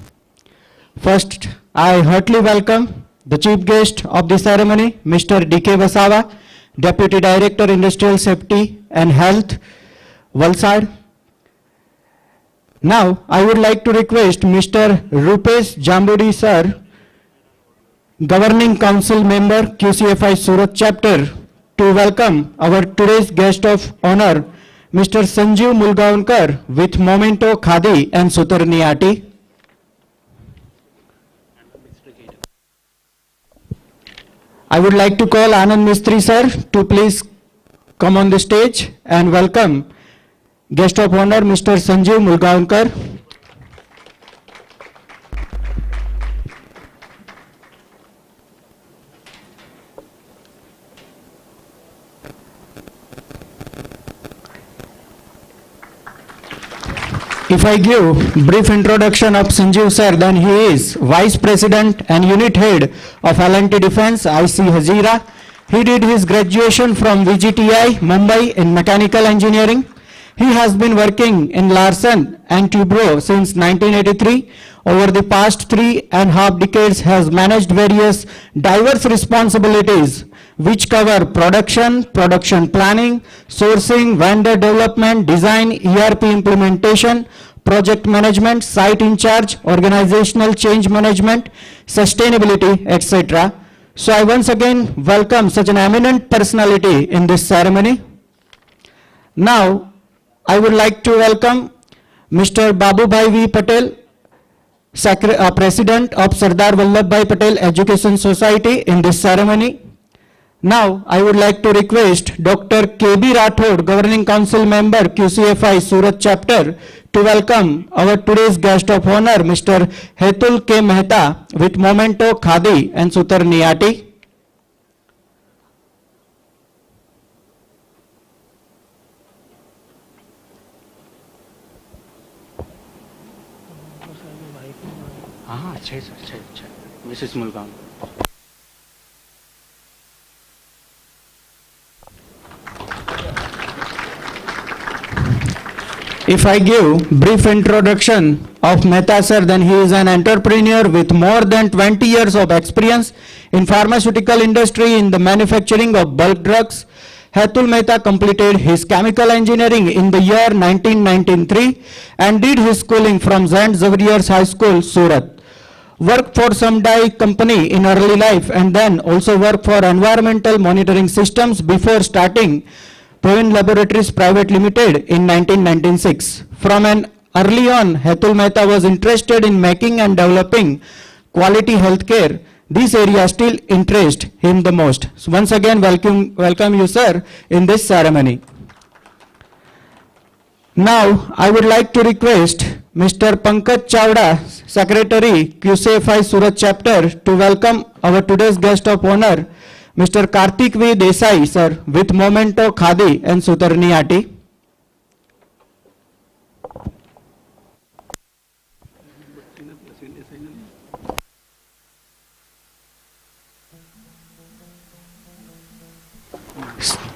First, I heartily welcome the chief guest of the ceremony, Mr. D.K. Vasawa, Deputy Director, Industrial Safety and Health, Valsad. Now, I would like to request Mr. Rupesh Jambudi sir, Governing Council Member, QCFI Surat Chapter, to welcome our today's guest of honor, Mr. Sanjeev Mulgaonkar with Memento Khadi and Sutarniati. I would like to call Anand Mistry sir to please come on the stage and welcome guest of honor Mr. Sanjeev Mulgaonkar. If I give brief introduction of Sanjeev sir, then he is Vice President and Unit Head of L&T Defence, IC Hazira. He did his graduation from VGTI, Mumbai in Mechanical Engineering. He has been working in Larsen and Toubro since 1983. Over the past 3.5 decades has managed various diverse responsibilities which cover production, production planning, sourcing, vendor development, design, ERP implementation, project management, site in charge, organizational change management, sustainability, etc. So I once again welcome such an eminent personality in this ceremony. Now, I would like to welcome Mr. Babubhai V. Patel, President of Sardar Vallabhbhai Patel Education Society in this ceremony. Now, I would like to request Dr. K.B. Rathod, Governing Council Member, QCFI Surat Chapter, to welcome our today's guest of honor, Mr. Hetul K. Mehta, with Memento Khadi and Sutarniati. Mrs. Mulgaon. If I give brief introduction of Mehta sir, then he is an entrepreneur with more than 20 years of experience in pharmaceutical industry in the manufacturing of bulk drugs. Hetul Mehta completed his chemical engineering in the year 1993 and did his schooling from St. Xavier's High School, Surat. Worked for some dye company in early life and then also worked for environmental monitoring systems before starting Pravin Laboratories Private Limited in 1996. From an early on, Hetul Mehta was interested in making and developing quality healthcare. This area still interests him the most. So once again, welcome you, sir, in this ceremony. Now, I would like to request Mr. Pankaj Chavda, Secretary, QCFI Surat Chapter, to welcome our today's guest of honor, Mr. Karthik V. Desai, sir, with Memento Khadi and Sutarniati.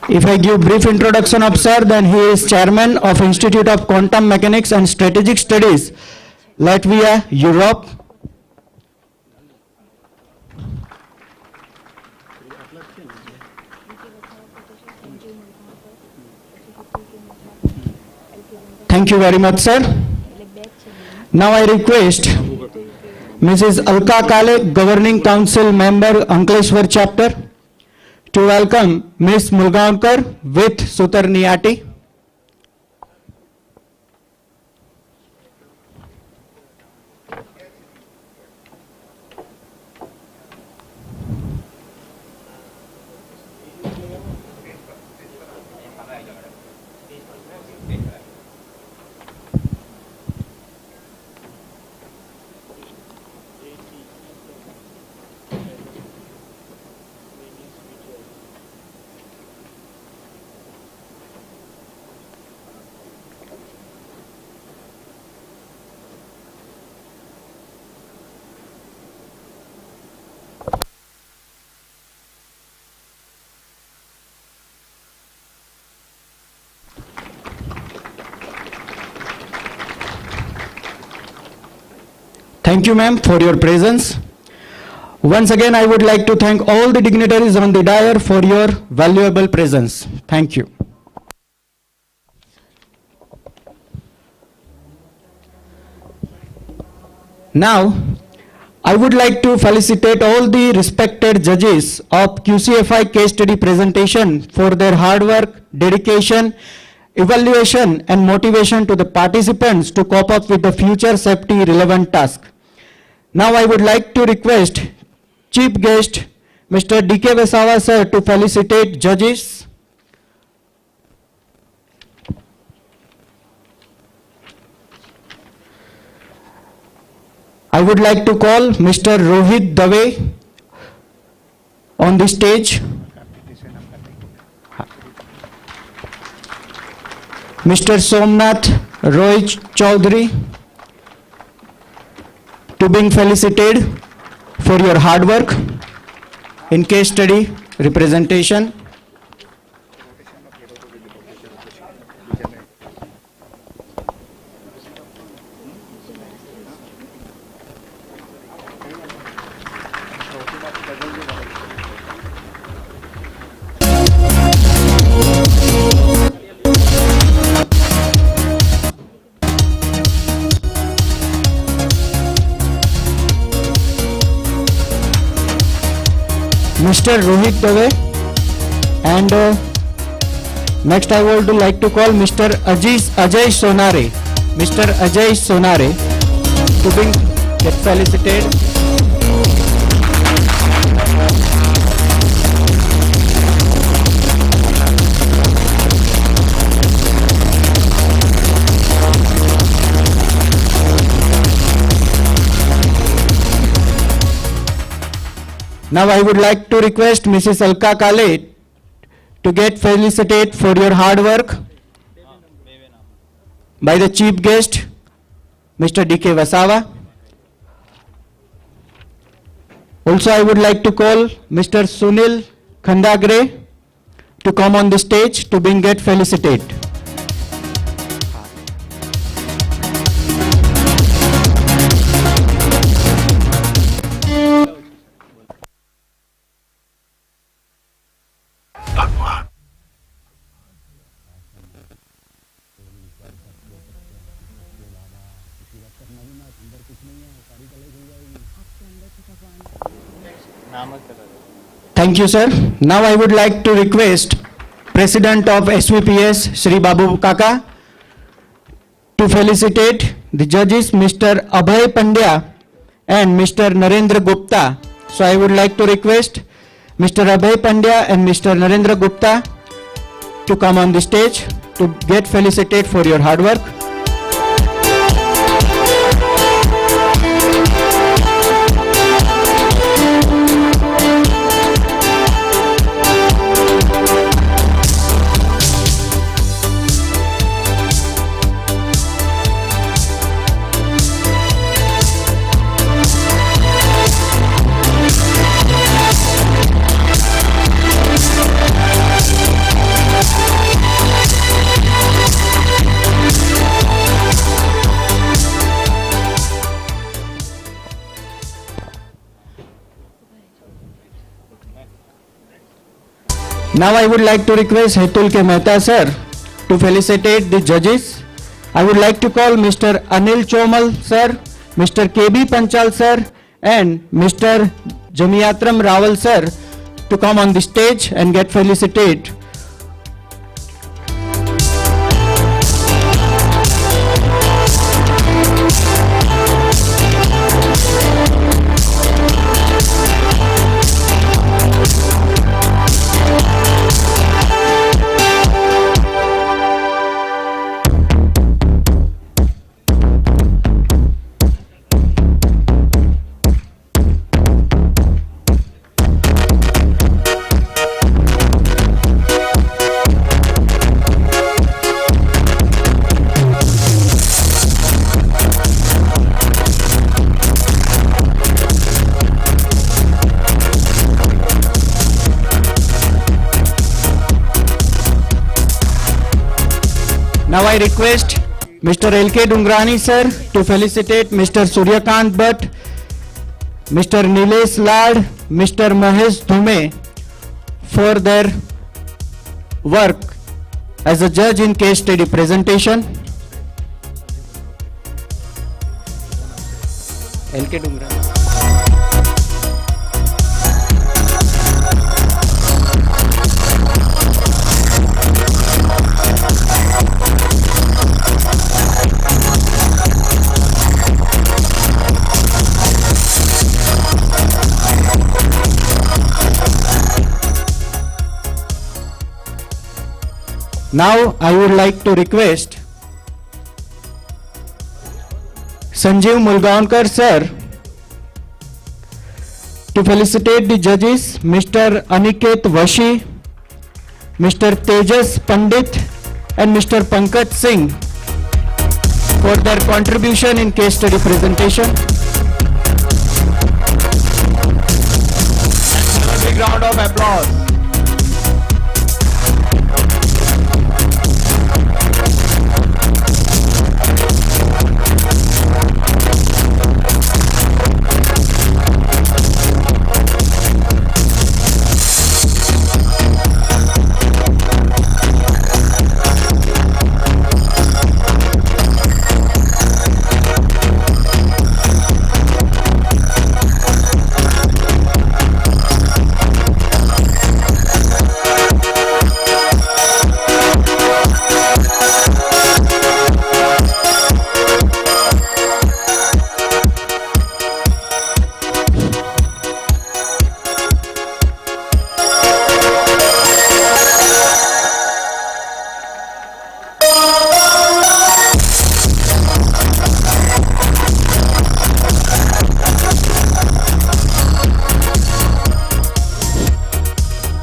If I give brief introduction of sir, then he is Chairman of Institute of Quantum Mechanics and Strategic Studies, Latvia, Europe. Thank you very much, sir. Now I request Mrs. Alka Kale, Governing Council Member, Ankleshwar Chapter, to welcome Ms. Mulgaonkar with Sutarniati. Thank you, ma'am, for your presence. Once again, I would like to thank all the dignitaries on the dais for your valuable presence. Thank you. Now, I would like to felicitate all the respected judges of QCFI case study presentation for their hard work, dedication, evaluation and motivation to the participants to cope up with the future safety relevant task. Now I would like to request Chief Guest Mr. D.K. Vesawa sir to felicitate judges. I would like to call Mr. Rohit Dave on the stage. Mr. Somnath Roy Chaudhary to being felicitated for your hard work in case study representation. Mr. Rohit Dave, and next I would like to call Mr. Ajay Sonare. Mr. Ajay Sonare to be get felicitated. Now I would like to request Mrs. Alka Kale to get felicitate for your hard work by the chief guest, Mr. D.K. Vesawa. Also I would like to call Mr. Sunil Khandagre to come on the stage to being get felicitate. Thank you, sir. Now I would like to request President of SVPS, Shri Babu Kaka, to felicitate the judges, Mr. Abhay Pandya and Mr. Narendra Gupta. So I would like to request Mr. Abhay Pandya and Mr. Narendra Gupta to come on the stage to get felicitate for your hard work. Now I would like to request Hetul K. Mehta sir to felicitate the judges. I would like to call Mr. Anil Chomal sir, Mr. K.B. Panchal sir and Mr. Jamiatram Rawal sir to come on the stage and get felicitate. Now I request Mr. L.K. Dungrani sir to felicitate Mr. Suryakant Bhatt, Mr. Nilesh Lad, Mr. Mahesh Dhume for their work as a judge in case study presentation. L.K. Dungrani. Now I would like to request Sanjeev Mulgaonkar sir to felicitate the judges, Mr. Aniket Vashi, Mr. Tejas Pandit and Mr. Pankaj Singh for their contribution in case study presentation. A big round of applause.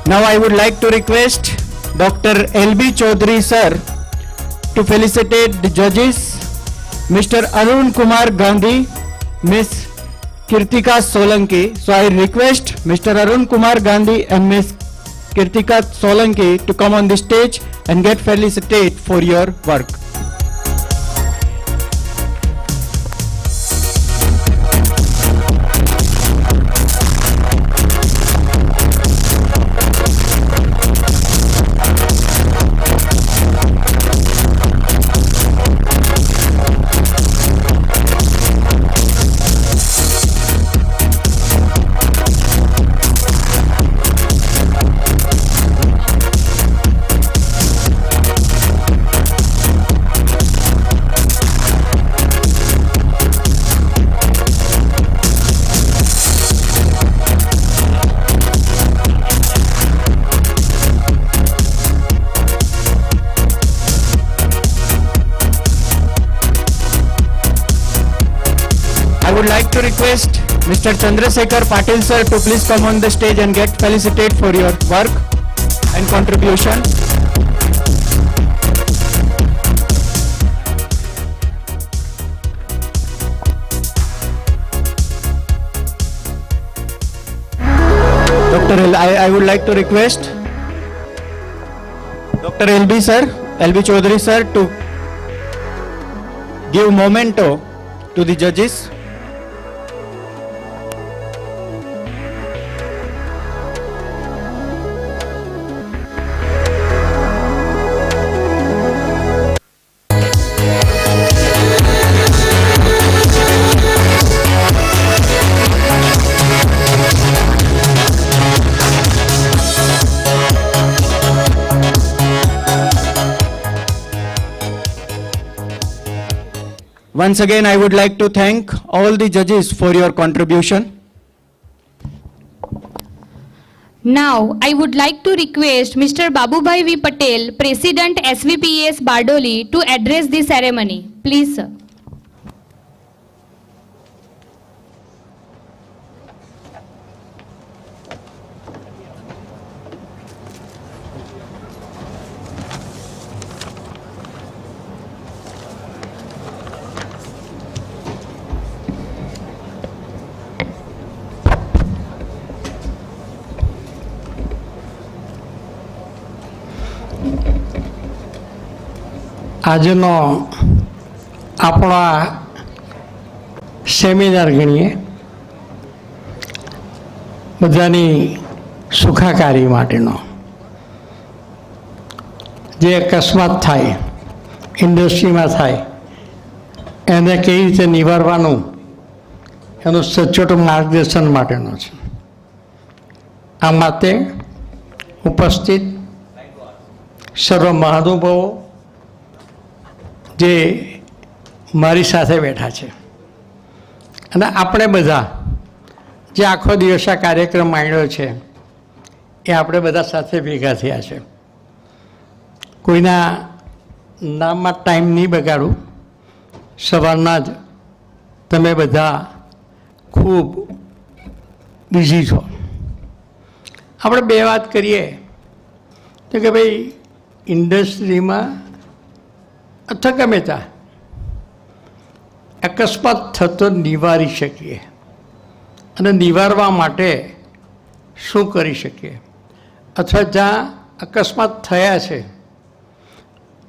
Now I would like to request Dr. L.B. Chaudhary sir to felicitate the judges, Mr. Arun Kumar Gandhi, Miss Kirtika Solanki. So I request Mr. Arun Kumar Gandhi and Miss Kirtika Solanki to come on the stage and get felicitate for your work. I would like to request Mr. Chandrasekhar Patil sir to please come on the stage and get felicitate for your work and contribution. I would like to request Dr. L.B. sir, L.B. Chaudhary sir to give memento to the judges. Once again, I would like to thank all the judges for your contribution. Now, I would like to request Mr. Babubhai V. Patel, President SVPS Bardoli, to address the ceremony. Please, sir. આજનો આપણો seminar ગણીએ બધાની સુખાકારી માટેનો જે અકસ્માત થાય ઇન્ડસ્ટ્રીમાં થાય એને કેવી રીતે નિવારવાનું એનું સચોટ માર્ગદર્શન માટેનો છે. આ માટે ઉપસ્થિત સર્વ મહાનુભાવો જે મારી સાથે બેઠા છે અને આપણે બધા જે આખો દિવસ આ કાર્યક્રમ માંડ્યો છે એ આપણે બધા સાથે ભેગા થયા છે. કોઈના નામમાં ટાઈમ નહીં બગાડું. સવારના જ તમે બધા ખૂબ બિઝી છો. આપણે બે વાત કરીએ તો કે ભાઈ ઇન્ડસ્ટ્રીમાં અથવા ગમે ત્યાં અકસ્માત થતો નિવારી શકીએ અને નિવારવા માટે શું કરી શકીએ, અથવા જ્યાં અકસ્માત થયા છે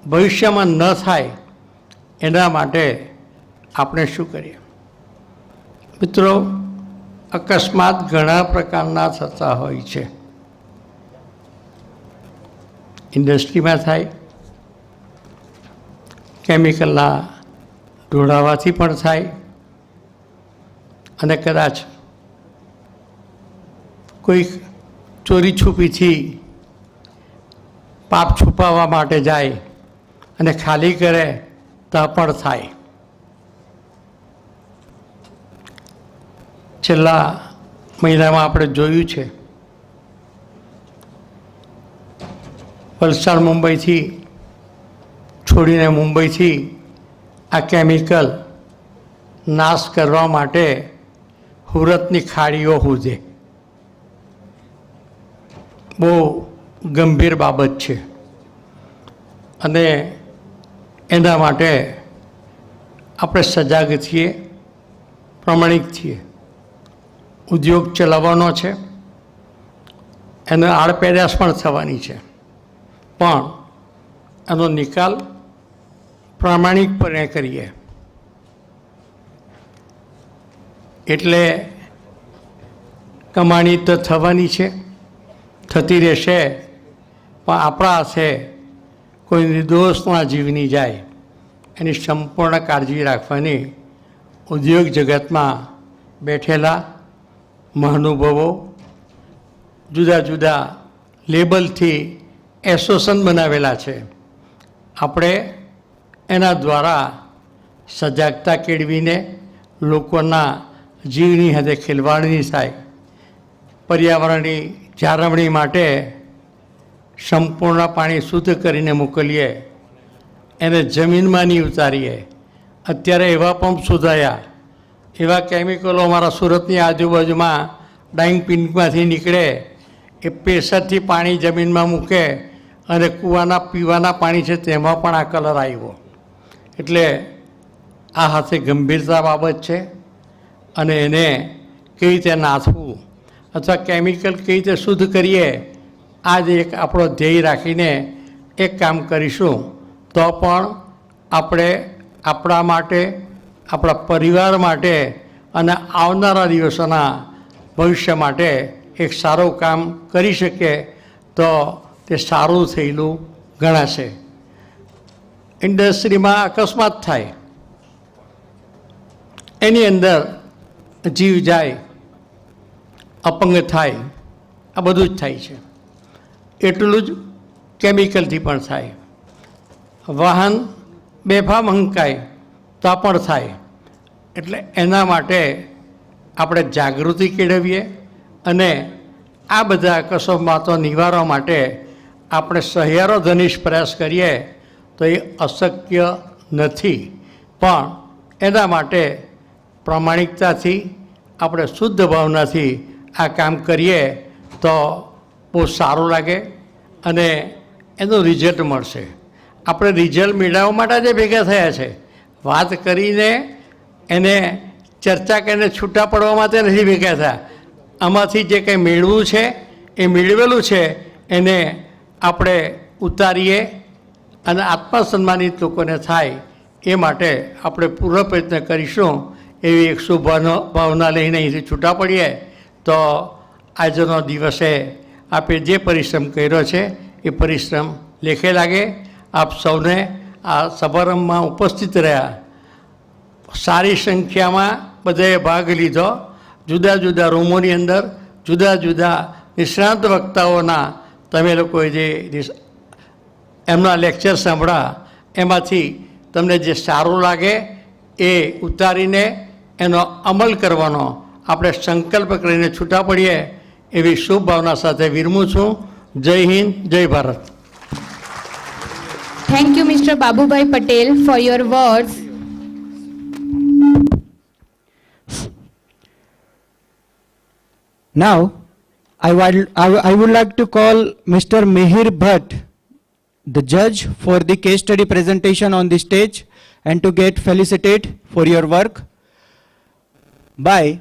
ભવિષ્યમાં ન થાય એના માટે આપણે શું કરીએ. મિત્રો, અકસ્માત ઘણા પ્રકારના થતા હોય છે. ઇન્ડસ્ટ્રીમાં થાય, કેમિકલના ઢોળાવાથી પણ થાય, અને કદાચ કોઈ ચોરી છુપીથી પાપ છુપાવવા માટે જાય અને ખાલી કરે તો પણ થાય. છેલ્લા મહિનામાં આપણે જોયું છે વલસાડ મુંબઈથી છોડીને મુંબઈથી આ કેમિકલ નાશ કરવા માટે સુરતની ખાડીઓ હુજે. બહુ ગંભીર બાબત છે અને એના માટે આપણે સજાગ છીએ, પ્રમાણિક છીએ. ઉદ્યોગ ચલાવવાનો છે, એનો આડપેદાશ પણ થવાની છે, પણ એનો નિકાલ પ્રામાણિકપણે કરીએ એટલે કમાણી તો થવાની છે, થતી રહેશે, પણ આપણા હાથે કોઈ નિર્દોષના જીવની જાય એની સંપૂર્ણ કાળજી રાખવાની ઉદ્યોગ જગતમાં બેઠેલા મહાનુભાવો જુદા જુદા લેબલથી એસોસિએશન બનાવેલા છે. આપણે એના દ્વારા સજાગતા કેળવીને લોકોના જીવની સાથે ખેલવાડ નહીં થાય, પર્યાવરણની જાળવણી માટે સંપૂર્ણ પાણી શુદ્ધ કરીને મોકલીએ, એને જમીનમાં નહીં ઉતારીએ. અત્યારે એવા પંપ શોધાયા, એવા કેમિકલો અમારા સુરતની આજુબાજુમાં ડાઇંગ પિંકમાંથી નીકળે, એ પ્રેશરથી પાણી જમીનમાં મૂકે અને કૂવાના પીવાના પાણી છે તેમાં પણ આ કલર આવ્યો. એટલે આ હાથે ગંભીરતા બાબત છે અને એને કઈ રીતે નાથવું અથવા કેમિકલ કઈ રીતે શુદ્ધ કરીએ, આ જ એક આપણો ધ્યેય રાખીને એક કામ કરીશું તો પણ આપણે આપણા માટે, આપણા પરિવાર માટે અને આવનારા દિવસોના ભવિષ્ય માટે એક સારું કામ કરી શકીએ તો તે સારું થયેલું ગણાશે. ઇન્ડસ્ટ્રીમાં અકસ્માત થાય, એની અંદર જીવ જાય, અપંગ થાય, આ બધું જ થાય છે. એટલું જ કેમિકલથી પણ થાય. વાહન બેફામ હંકાય તો પણ થાય. એટલે એના માટે આપણે જાગૃતિ કેળવીએ અને આ બધા અકસ્માતો નિવારવા માટે આપણે સહિયારો ધનિષ્ઠ પ્રયાસ કરીએ તો એ અશક્ય નથી. પણ એના માટે પ્રામાણિકતાથી, આપણે શુદ્ધ ભાવનાથી આ કામ કરીએ તો બહુ સારું લાગે અને એનું રિઝલ્ટ મળશે. આપણે રિઝલ્ટ મેળવવા માટે જ ભેગા થયા છે. વાત કરીને એને ચર્ચા કરીને છૂટા પડવા માટે નથી ભેગા થયા. આમાંથી જે કંઈ મેળવું છે એ મેળવેલું છે એને આપણે ઉતારીએ અને આત્મસન્માનિત લોકોને થાય એ માટે આપણે પૂરો પ્રયત્ન કરીશું. એવી એક શુભ ભાવના લઈને અહીંથી છૂટા પડીએ તો આજનો દિવસે આપણે જે પરિશ્રમ કર્યો છે એ પરિશ્રમ લેખે લાગે. આપ સૌને આ સમારંભમાં ઉપસ્થિત રહ્યા, સારી સંખ્યામાં બધાએ ભાગ લીધો. જુદા જુદા રૂમોની અંદર જુદા જુદા નિષ્ણાત વક્તાઓના તમે લોકોએ જે એમના લેક્ચર સાંભળ્યા એમાંથી તમને જે સારું લાગે એ ઉતારીને એનો અમલ કરવાનો આપણે સંકલ્પ કરીને છૂટા પડીએ એવી શુભ ભાવના સાથે વિરમું છું. જય હિન્દ, જય Bharat. Thank you, Mr. Babubhai Patel, for your words. Now, I would like to call Mr. Mihir Bhatt, the judge, for the case study presentation on the stage and to get felicitate for your work by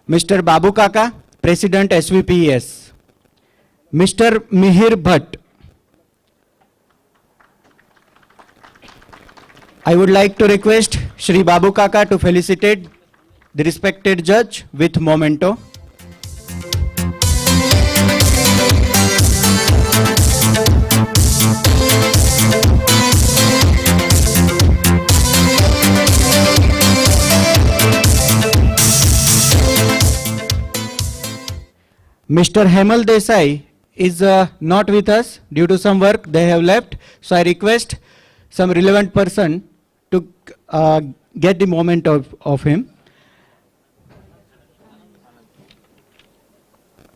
Mr. Babu Kaka, President SVPES. Mr. Mihir Bhatt. I would like to request Shri Babu Kaka to felicitate the respected judge with memento. Mr. Hemal Desai is not with us due to some work. They have left. So I request some relevant person to get the moment of him.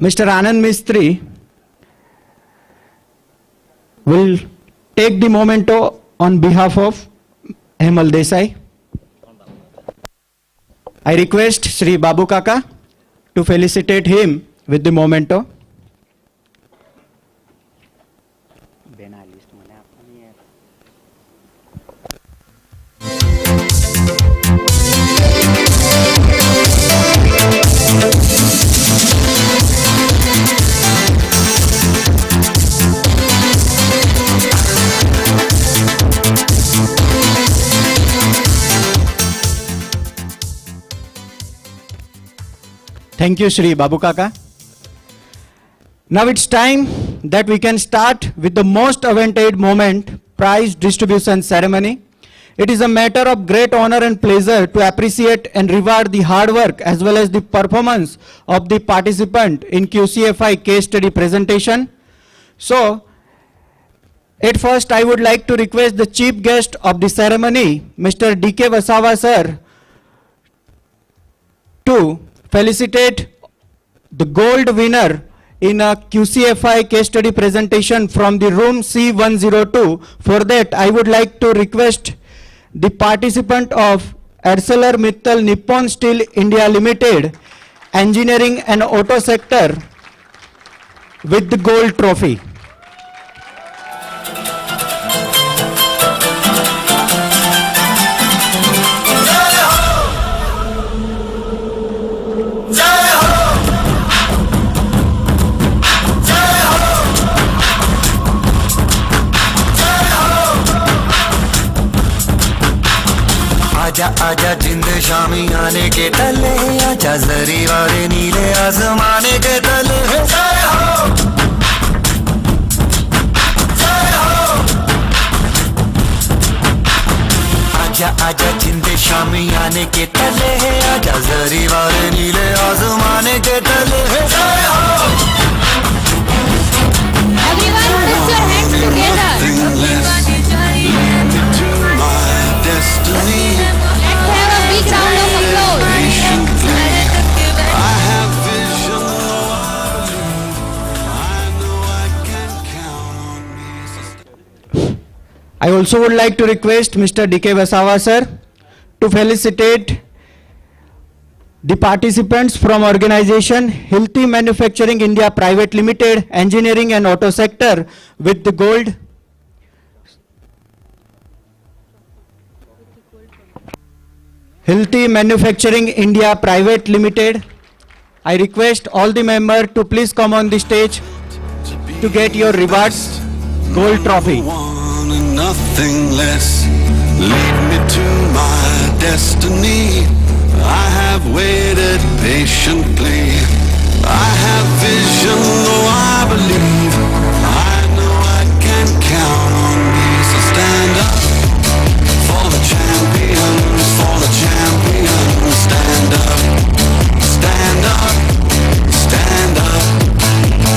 Mr. Anand Mistry will take the memento on behalf of Hemal Desai. I request Shri Babu Kaka to felicitate him with the memento. Thank you, Shri Babu Kaka. Now it's time that we can start with the most awaited moment, prize distribution ceremony. It is a matter of great honor and pleasure to appreciate and reward the hard work as well as the performance of the participant in QCFI case study presentation. So, at first I would like to request the chief guest of the ceremony, Mr. D.K. Vasawa sir, to felicitate the gold winner in a QCFI case study presentation from the room C102. For that, I would like to request the participant of ArcelorMittal Nippon Steel India Limited, Engineering and Auto Sector, with the gold trophy. आजा आजा जिंद शामी आने के तले, आजा जरी वाले नीले आसमाने के तले। जय हो जय हो, आजा आजा जिंद शामी आने के तले, आजा जरी वाले नीले आसमाने के तले। जय हो। Everyone put your hands together. Destiny. Let's have a big round of applause. I have vision, I know I can count on me. I also would like to request Mr. D.K. Vasawa sir to felicitate the participants from organization Hilti Manufacturing India Private Limited, Engineering and Auto Sector, with the gold. Hilti Manufacturing India Private Limited. I request all the members to please come on the stage to get your rewards, gold trophy. One and nothing less. Lead me to my destiny. I have waited patiently. I have vision, though I believe. I know I can count on me. So stand up for the champions, for the champions. Stand up, stand up, stand up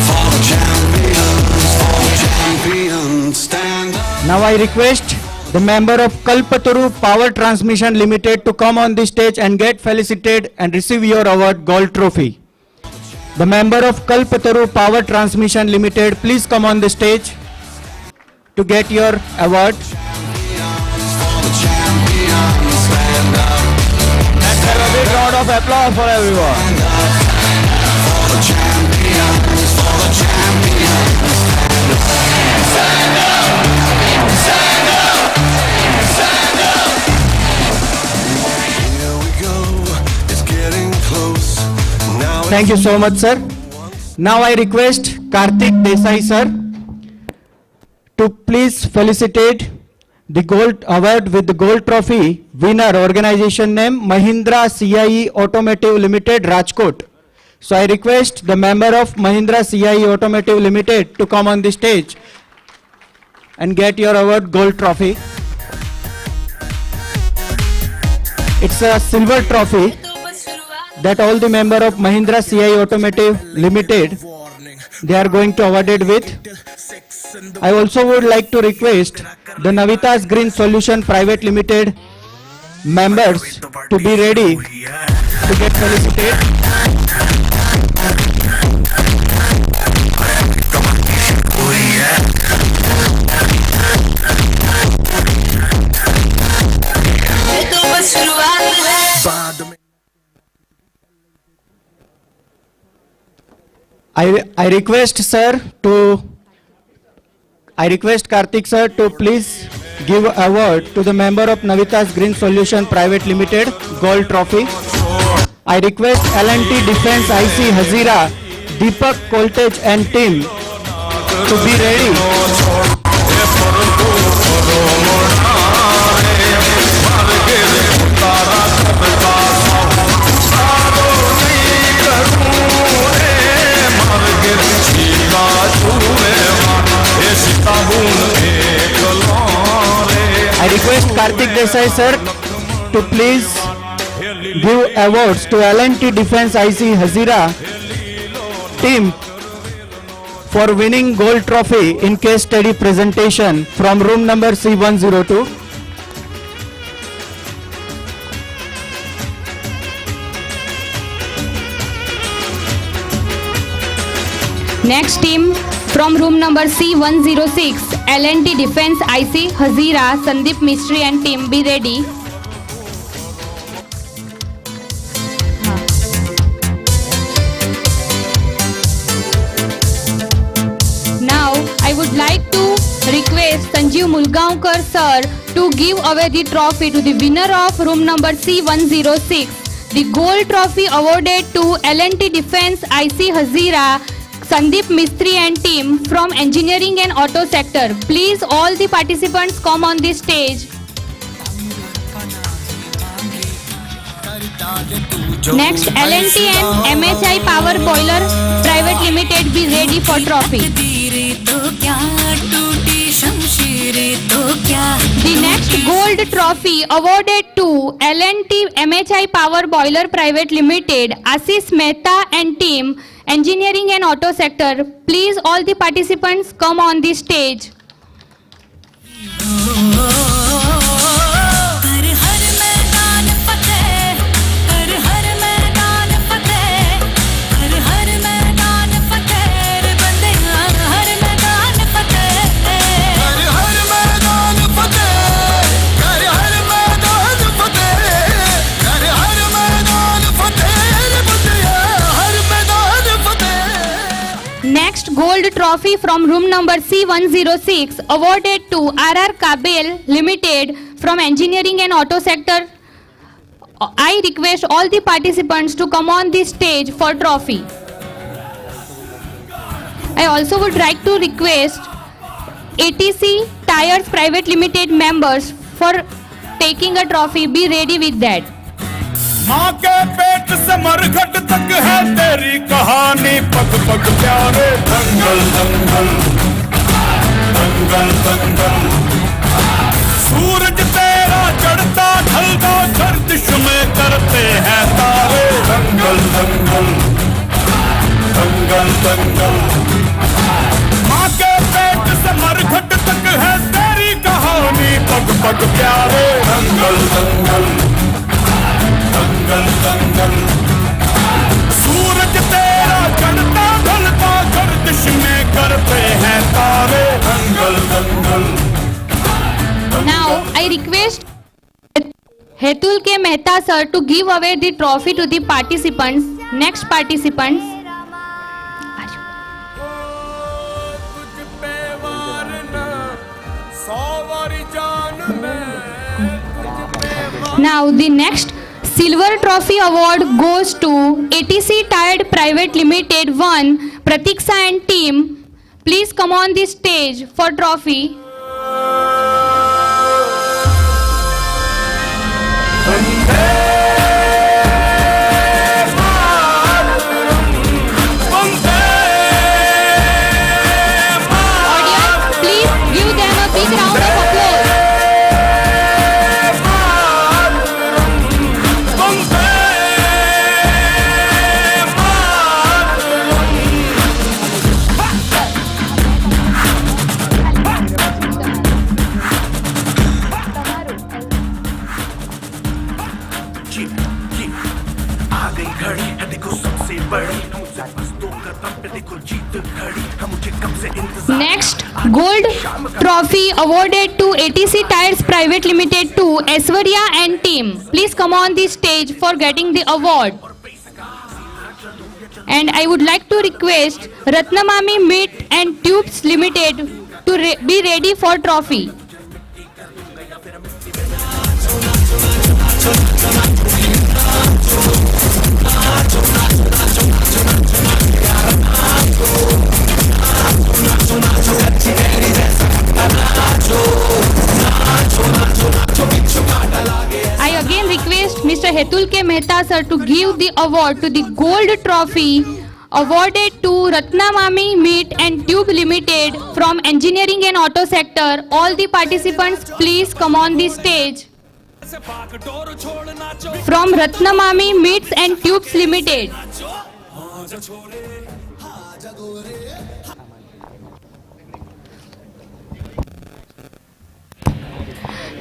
for the champions, for the champions. Stand up. Now I request the member of Kalpataru Power Transmission Limited to come on the stage and get felicitated and receive your award, gold trophy. The member of Kalpataru Power Transmission Limited, please come on the stage. to get your award. Let's have a big round of applause for everyone. Thank you so much, sir. Now I request Karthik Desai, sir, to please felicitate the gold award with the gold trophy winner, organization name Mahindra CIE Automotive Limited, Rajkot. So I request the member of Mahindra CIE Automotive Limited to come on the stage and get your award gold trophy. It's a silver trophy that all the member of Mahindra CIE Automotive Limited, they are going to award it with. I also would like to request the Navitas Green Solution Private Limited members to be ready to get felicited. ये तो बस शुरुआत है I request Karthik sir to please give award to the member of Navitas Green Solution Private Limited gold trophy. I request L&T Defense IC Hazira, Deepak Koltej and team to be ready. I request Karthik Desai sir to please give awards to L&T Defense IC Hazira team for winning gold trophy in case study presentation from room number C102. Next team from room number C106, L&T Defense IC Hazira, Sandeep Mistry and team, be ready. Now I would like to request Sanjeev Mulgaonkar sir to give away the trophy to the winner of room number C106. The gold trophy awarded to L&T Defense IC Hazira, Sandeep Mistry and team from engineering and auto sector. Please all the participants come on the stage. Next, L&T and MHI Power Boiler Private Limited, be ready for trophy. The next gold trophy awarded to L&T MHI Power Boiler Private Limited, Ashish Mehta and team, engineering and auto sector. Please all the participants come on the stage. Next gold trophy from room number C106 awarded to RR Kabel Limited from engineering and auto sector. I request all the participants to come on the stage for trophy. I also would like to request ATC Tires Private Limited members for taking a trophy. Be ready with that. माँ के पेट से मरघट तक है तेरी कहानी पग पग प्यारे दंगल दंगल दंगल दंगल सूरज तेरा चढ़ता ढलता गर्दिश में करते हैं तारे दंगल दंगल दंगल दंगल माँ के पेट से मरघट तक है तेरी कहानी पग पग प्यारे दंगल दंगल दंगल दंगल सूरज तेरा चढ़ता ढलता गर्दिश में करते हैं तारे दंगल Now I request Hetul K. Mehta sir to give away the trophy to the participants. Next participants. Now the next silver trophy award goes to ATC Tired Private Limited 1 Pratiksha and team. Please come on the stage for trophy. Audience, please give them a big round of applause. Next, gold trophy awarded to ATC Tires Private Limited to Aishwarya and team. Please come on the stage for getting the award. And I would like to request Ratnamami Meat and Tubes Limited to be ready for trophy. I again request Mr. Hetul K. Mehta sir to give the award to the gold trophy awarded to Ratnamami Meat and Tube Limited from Engineering and Auto Sector. All the participants please come on the stage. From Ratnamami Meats and Tubes Limited.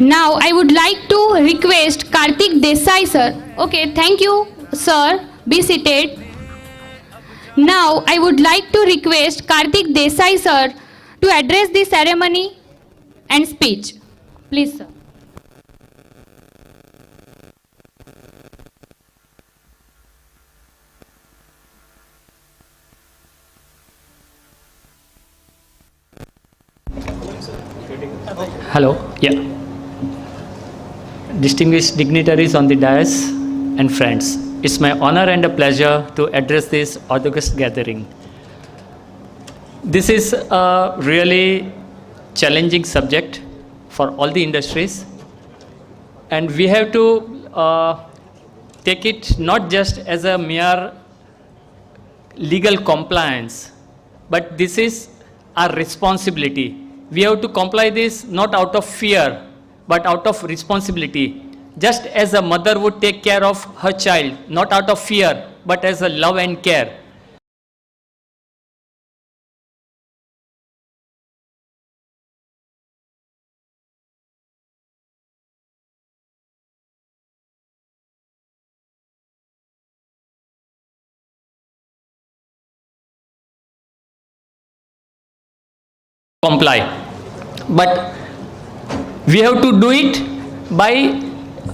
Now I would like to request Karthik Desai sir. Okay, thank you sir. Be seated. Now I would like to request Karthik Desai sir to address the ceremony and speech. Please sir. Hello, yeah. Distinguished dignitaries on the dais and friends, it's my honor and a pleasure to address this august gathering. This is a really challenging subject for all the industries, and we have to take it not just as a mere legal compliance, but this is our responsibility. We have to comply this not out of fear, but out of responsibility. Just as a mother would take care of her child, not out of fear, but as a love and care. Comply. But we have to do it by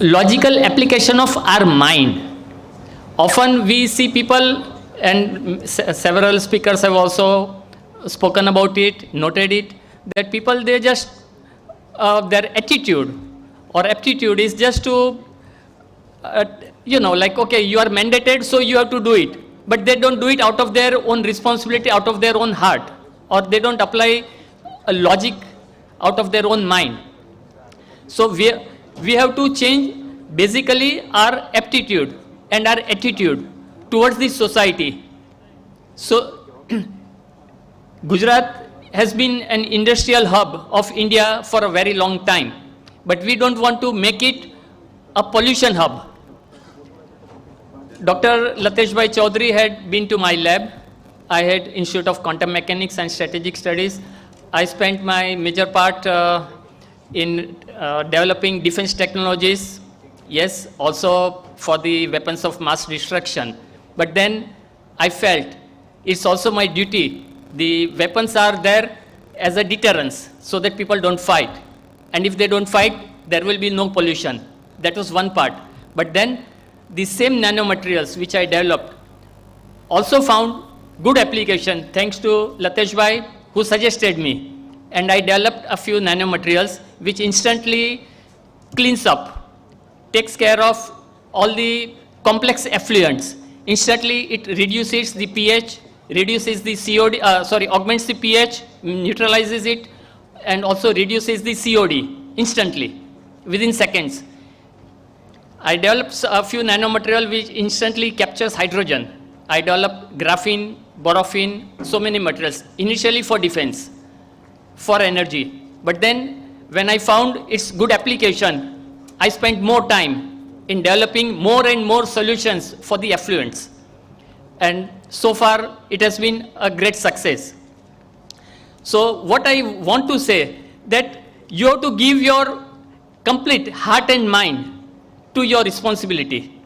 logical application of our mind. Often we see people, and several speakers have also spoken about it, noted it, that people, they just, their attitude or aptitude is just to, like, okay, you are mandated, so you have to do it. But they don't do it out of their own responsibility, out of their own heart, or they don't apply a logic out of their own mind. So we have to change basically our aptitude and our attitude towards this society. So Gujarat has been an industrial hub of India for a very long time, but we don't want to make it a pollution hub. Dr. Latesh Bhai Chaudhary had been to my lab. I had Institute of Quantum Mechanics and Strategic Studies. I spent my major part in developing defense technologies, yes, also for the weapons of mass destruction. But then I felt it's also my duty. The weapons are there as a deterrence so that people don't fight. And if they don't fight, there will be no pollution. That was one part. But then the same nanomaterials which I developed also found good application thanks to Latesh Bhai, who suggested me. And I developed a few nanomaterials which instantly cleans up, takes care of all the complex effluents. Instantly it reduces the pH, reduces the COD, augments the pH, neutralizes it, and also reduces the COD instantly, within seconds. I developed a few nanomaterial which instantly captures hydrogen. I developed graphene, borofin, so many materials, initially for defense, for energy. But then when I found its good application, I spent more time in developing more and more solutions for the effluents. And so far, it has been a great success. So what I want to say, that you have to give your complete heart and mind to your responsibility.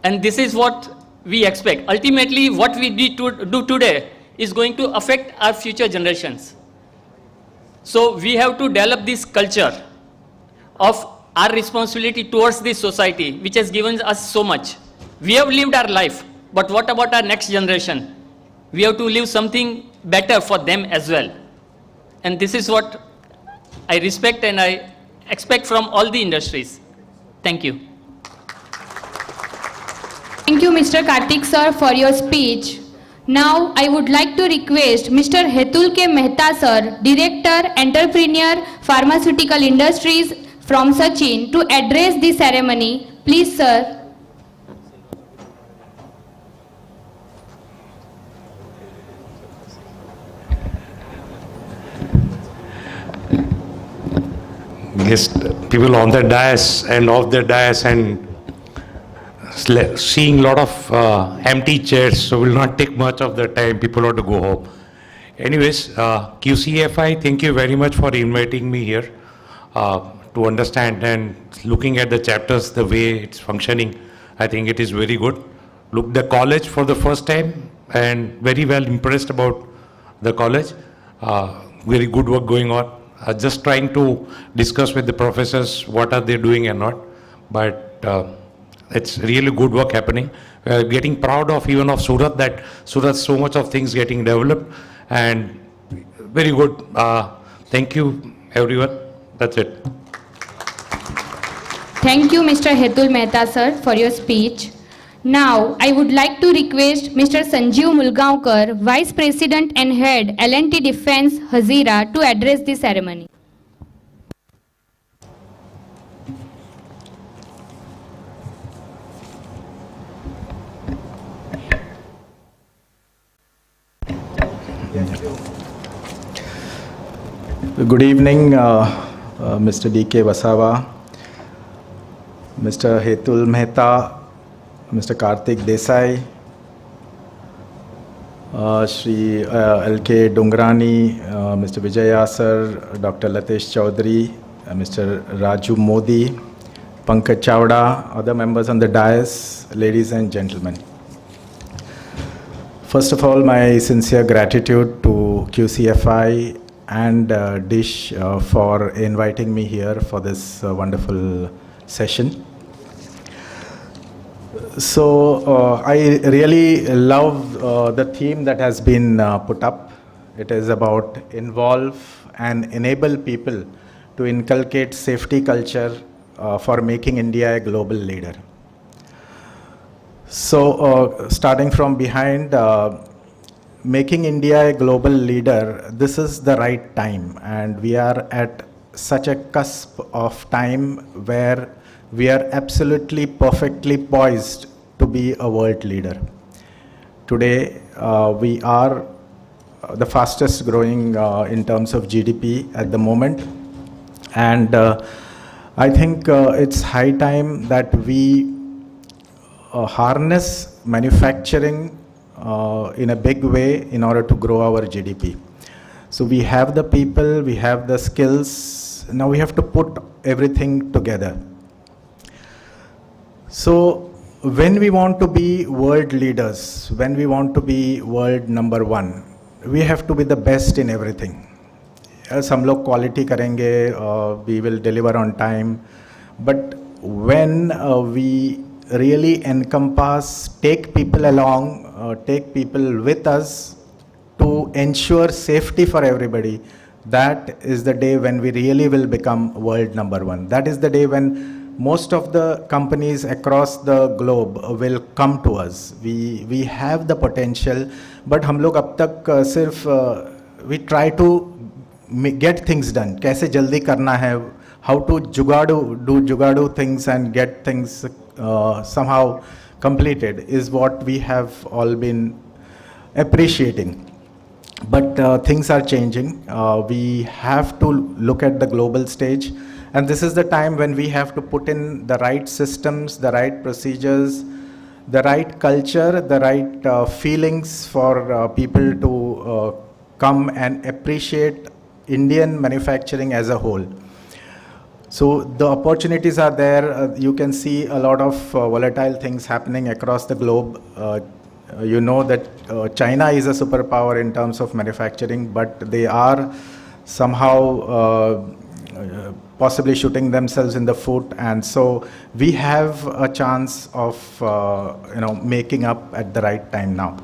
And this is what we expect. Ultimately, what we do today is going to affect our future generations. So we have to develop this culture of our responsibility towards this society, which has given us so much. We have lived our life, but what about our next generation? We have to leave something better for them as well. And this is what I respect and I expect from all the industries. Thank you. Thank you, Mr. Karthik sir, for your speech. Now, I would like to request Mr. Hetul K. Mehta sir, Director, Entrepreneur, Pharmaceutical Industries from Sachin, to address the ceremony. Please, sir. Yes, people on the dais and off the dais, and seeing a lot of empty chairs, so will not take much of the time. People want to go home. Anyways, QCFI, thank you very much for inviting me here to understand and looking at the chapters, the way it's functioning. I think it is very good. Look, the college for the first time and very well impressed about the college. Very good work going on. Just trying to discuss with the professors what are they doing and not. But it's really good work happening. We are getting proud of even of Surat, that Surat so much of things getting developed, and very good. Thank you everyone. That's it. Thank you, Mr. Hetul Mehta sir, for your speech. Now, I would like to request Mr. Sanjeev Mulgaonkar, Vice President and Head, L&T Defense, Hazira, to address the ceremony. Good evening, Mr. D.K. Vasawa, Mr. Hetul Mehta, Mr. Karthik Desai, Shri L.K. Dungrani, Mr. Vijaya sir, Dr. Latesh Chaudhary, Mr. Raju Modi, Pankaj Chawda, other members on the dais, ladies and gentlemen. First of all, my sincere gratitude to QCFI and DISH for inviting me here for this wonderful session. So I really love the theme that has been put up. It is about involve and enable people to inculcate safety culture for making India a global leader. So starting from behind, making India a global leader, this is the right time, and we are at such a cusp of time where we are absolutely perfectly poised to be a world leader. Today, we are the fastest growing in terms of GDP at the moment. And I think it's high time that we harness manufacturing in a big way in order to grow our GDP. So we have the people, we have the skills, now we have to put everything together. So when we want to be world leaders, when we want to be world number one, we have to be the best in everything. some लोग quality करेंगे, we will deliver on time, but when we really encompass, take people along, take people with us to ensure safety for everybody, that is the day when we really will become world number one. That is the day when most of the companies across the globe will come to us. We have the potential, but हम लोग अब तक सिर्फ we try to get things done. कैसे जल्दी करना है, how to do जुगाड़ू things and get things somehow completed is what we have all been appreciating. But things are changing. We have to look at the global stage, and this is the time when we have to put in the right systems, the right procedures, the right culture, the right feelings for people to come and appreciate Indian manufacturing as a whole. So the opportunities are there. You can see a lot of volatile things happening across the globe. You know that China is a superpower in terms of manufacturing, but they are somehow possibly shooting themselves in the foot, and so we have a chance of making up at the right time now.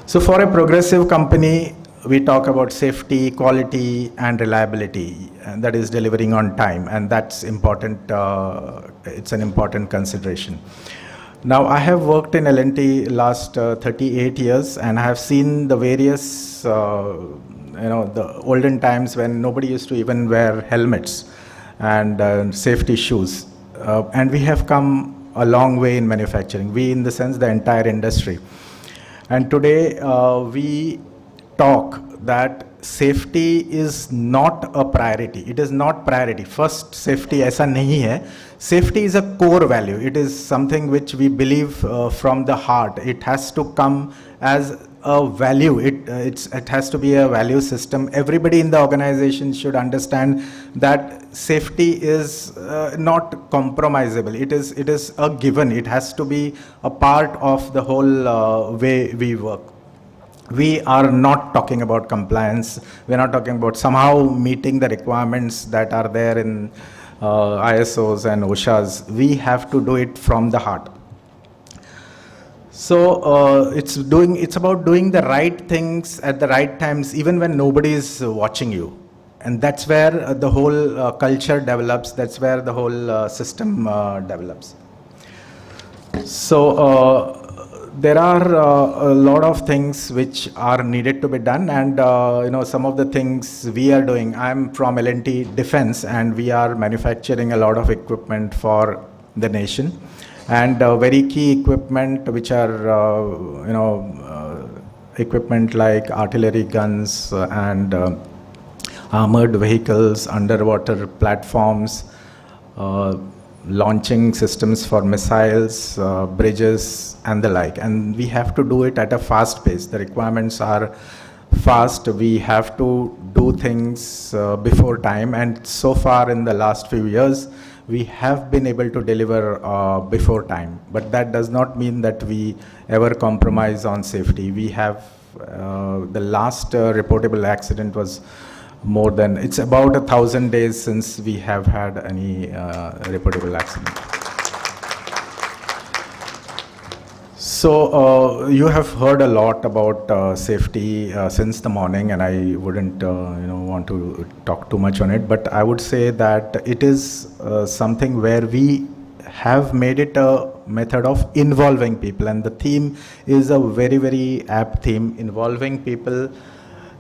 So for a progressive company, we talk about safety, quality, and reliability, and that is delivering on time, and that's important. It's an important consideration. Now, I have worked in L&T last 38 years, and I have seen the various, the olden times when nobody used to even wear helmets and safety shoes. And we have come a long way in manufacturing. We, in the sense, the entire industry. And today, we talk that safety is not a priority. It is not priority. First, safety ऐसा नहीं है. Safety is a core value. It is something which we believe from the heart. It has to come as a value. It has to be a value system. Everybody in the organization should understand that safety is not compromisable. It is a given. It has to be a part of the whole way we work. We are not talking about compliance. We're not talking about somehow meeting the requirements that are there in ISOs and OSHAs. We have to do it from the heart. So it's about doing the right things at the right times, even when nobody is watching you. And that's where the whole culture develops. That's where the whole system develops. So there are a lot of things which are needed to be done, and some of the things we are doing. I'm from L&T Defense, and we are manufacturing a lot of equipment for the nation, and very key equipment which are equipment like artillery guns and armored vehicles, underwater platforms, launching systems for missiles, bridges, and the like. And we have to do it at a fast pace. The requirements are fast. We have to do things before time. And so far in the last few years, we have been able to deliver before time. But that does not mean that we ever compromise on safety. We have the last reportable accident was it's about 1,000 days since we have had any reportable accident. So you have heard a lot about safety since the morning, and I wouldn't want to talk too much on it, but I would say that it is something where we have made it a method of involving people, and the theme is a very, very apt theme: involving people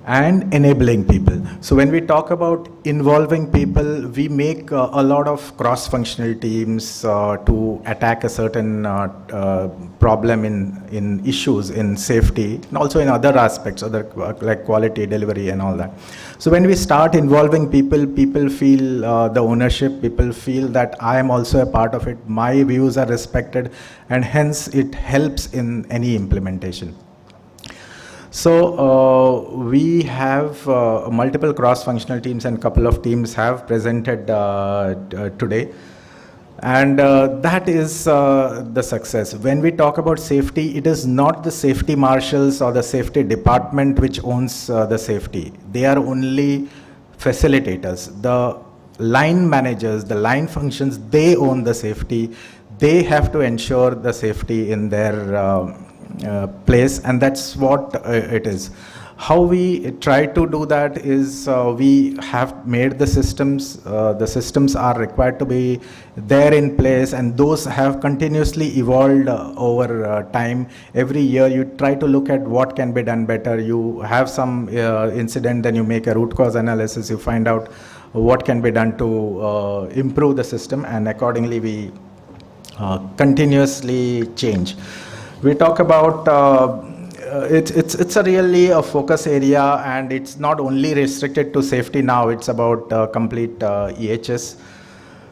and enabling people. So when we talk about involving people, we make a lot of cross-functional teams to attack a certain problem in issues in safety, and also in other aspects, like quality, delivery, and all that. So when we start involving people, people feel the ownership, people feel that I am also a part of it, my views are respected, and hence it helps in any implementation. So we have multiple cross-functional teams, and a couple of teams have presented today. And that is the success. When we talk about safety, it is not the safety marshals or the safety department which owns the safety. They are only facilitators. The line managers, the line functions, they own the safety. They have to ensure the safety in their place, and that's what it is. How we try to do that is we have made the systems are required to be there in place, and those have continuously evolved over time. Every year you try to look at what can be done better. You have some incident, then you make a root cause analysis, you find out what can be done to improve the system, and accordingly we continuously change. We talk about it's a really a focus area, and it's not only restricted to safety now, it's about complete EHS.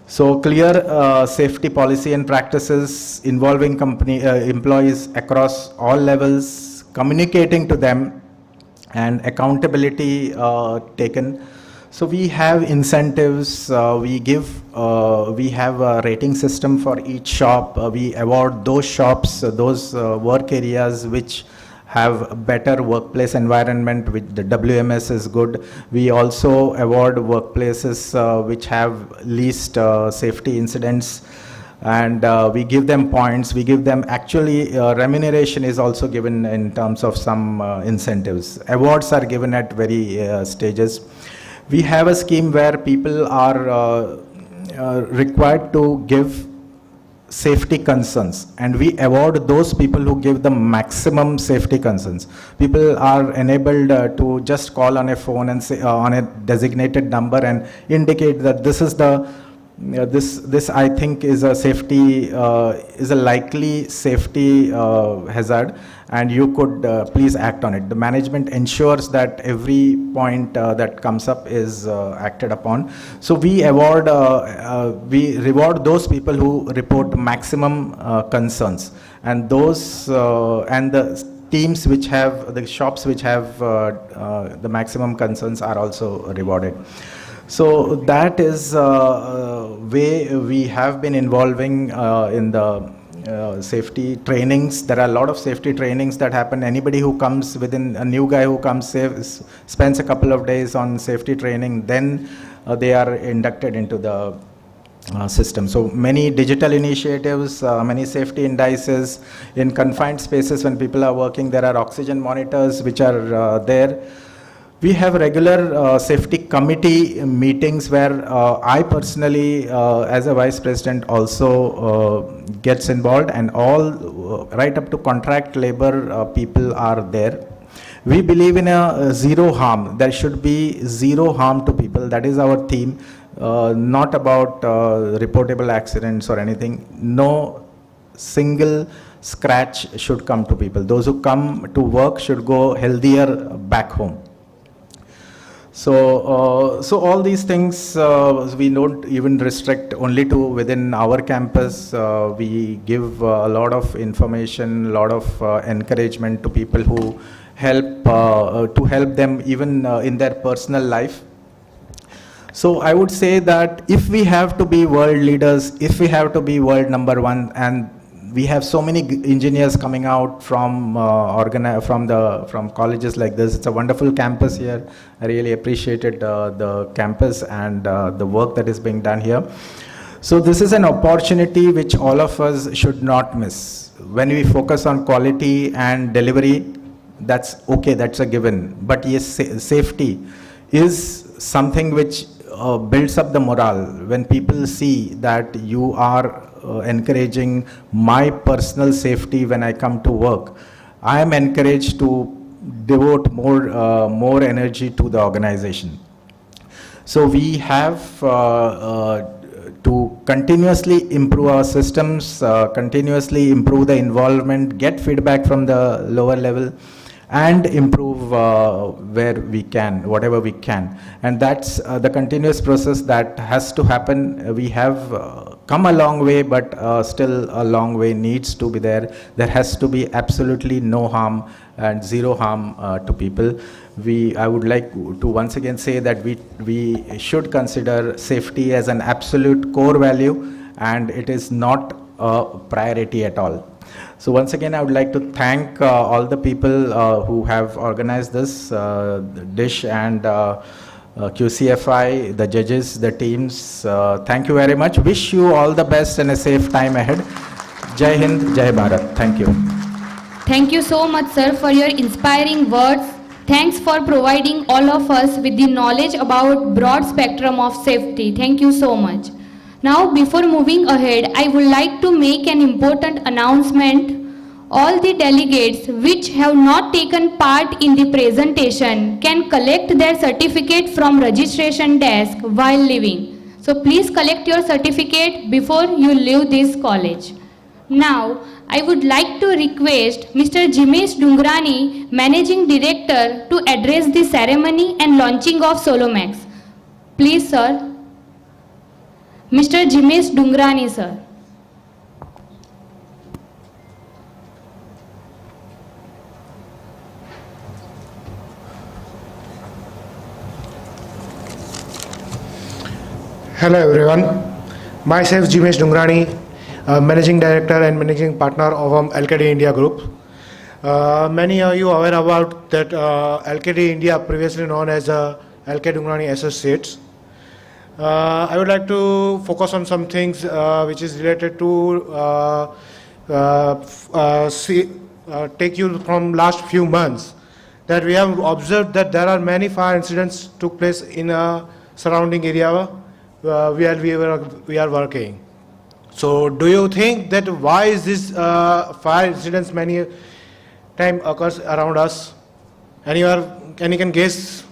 So clear safety policy and practices involving employees across all levels, communicating to them, and accountability taken. So we have incentives, we have a rating system for each shop. We award those shops, those work areas which have a better workplace environment, which the WMS is good. We also award workplaces which have least safety incidents, and we give them points. We give them, actually remuneration is also given in terms of some incentives. Awards are given at very stages. We have a scheme where people are required to give safety concerns, and we award those people who give the maximum safety concerns. People are enabled to just call on a phone and say on a designated number and indicate that this is the this I think is a safety is a likely safety hazard, and you could please act on it. The management ensures that every point that comes up is acted upon. So we award, we reward those people who report maximum concerns, and those and the teams which have, the shops which have the maximum concerns are also rewarded. So that is way we have been involving in the safety trainings. There are a lot of safety trainings that happen. Anybody who comes within, a new guy who comes, spends a couple of days on safety training, then they are inducted into the system. So many digital initiatives, many safety indices. In confined spaces when people are working, there are oxygen monitors which are there. We have regular safety committee meetings where I personally, as a vice president, also gets involved, and all right up to contract labor people are there. We believe in a zero harm. There should be zero harm to people. That is our theme. Not about reportable accidents or anything. No single scratch should come to people. Those who come to work should go healthier back home. So, so all these things we don't even restrict only to within our campus. We give a lot of information, a lot of encouragement to people who help to help them even in their personal life. So I would say that if we have to be world leaders, if we have to be world number one, and we have so many engineers coming out from from colleges like this. It's a wonderful campus here. I really appreciated the campus and the work that is being done here. So this is an opportunity which all of us should not miss. When we focus on quality and delivery, that's okay, that's a given. But yes, safety is something which builds up the morale. When people see that you are encouraging my personal safety when I come to work, I am encouraged to devote more energy to the organization. So we have to continuously improve our systems, continuously improve the involvement, get feedback from the lower level, and improve where we can, whatever we can. And that's the continuous process that has to happen. We have come a long way, but still a long way needs to be there. There has to be absolutely no harm and zero harm to people. I would like to once again say that we should consider safety as an absolute core value, and it is not a priority at all. So once again, I would like to thank all the people who have organized this dish and QCFI, the judges, the teams. Thank you very much. Wish you all the best and a safe time ahead. Jai Hind, Jai Bharat. Thank you. Thank you so much, sir, for your inspiring words. Thanks for providing all of us with the knowledge about broad spectrum of safety. Thank you so much. Now, before moving ahead, I would like to make an important announcement. All the delegates which have not taken part in the presentation can collect their certificate from registration desk while leaving. So please collect your certificate before you leave this college. Now, I would like to request Mr. Jimesh Dungrani, Managing Director, to address the ceremony and launching of Solomax. Please, sir. Mr. Jimesh Dungrani, sir. Hello everyone, myself Jimesh Dungrani, Managing Director and Managing Partner of LKD India Group. Many of you are aware about that LKD India, previously known as LK Dungrani Associates. I would like to focus on some things which is related to take you from last few months, that we have observed that there are many fire incidents took place in a surrounding area where we are working. So do you think that why is this fire incidents many time occurs around us? Anyone can guess?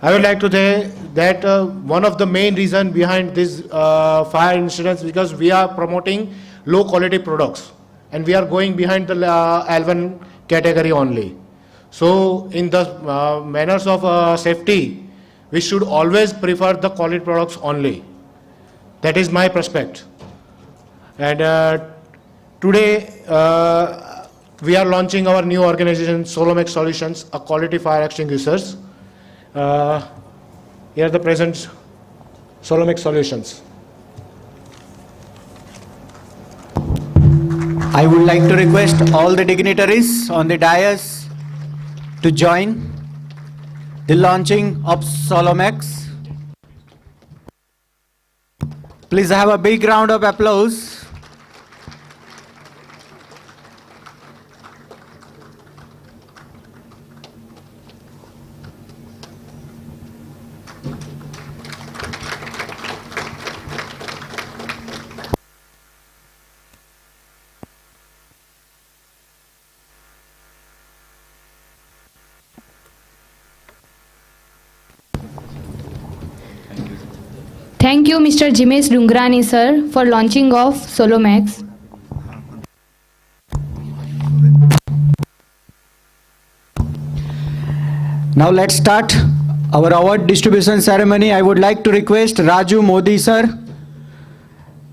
I would like to say that one of the main reason behind this fire incidents, because we are promoting low quality products and we are going behind the L1 category only. So in the manners of safety, we should always prefer the quality products only. That is my perspective. And today we are launching our new organization, Solomax Solutions, a quality fire extinguishers. Here are the present Solomax Solutions. I would like to request all the dignitaries on the dais to join the launching of Solomax. Please have a big round of applause. Thank you, Mr. Jimesh Dungrani, sir, for launching of Solomax. Now let's start our award distribution ceremony. I would like to request Raju Modi, sir,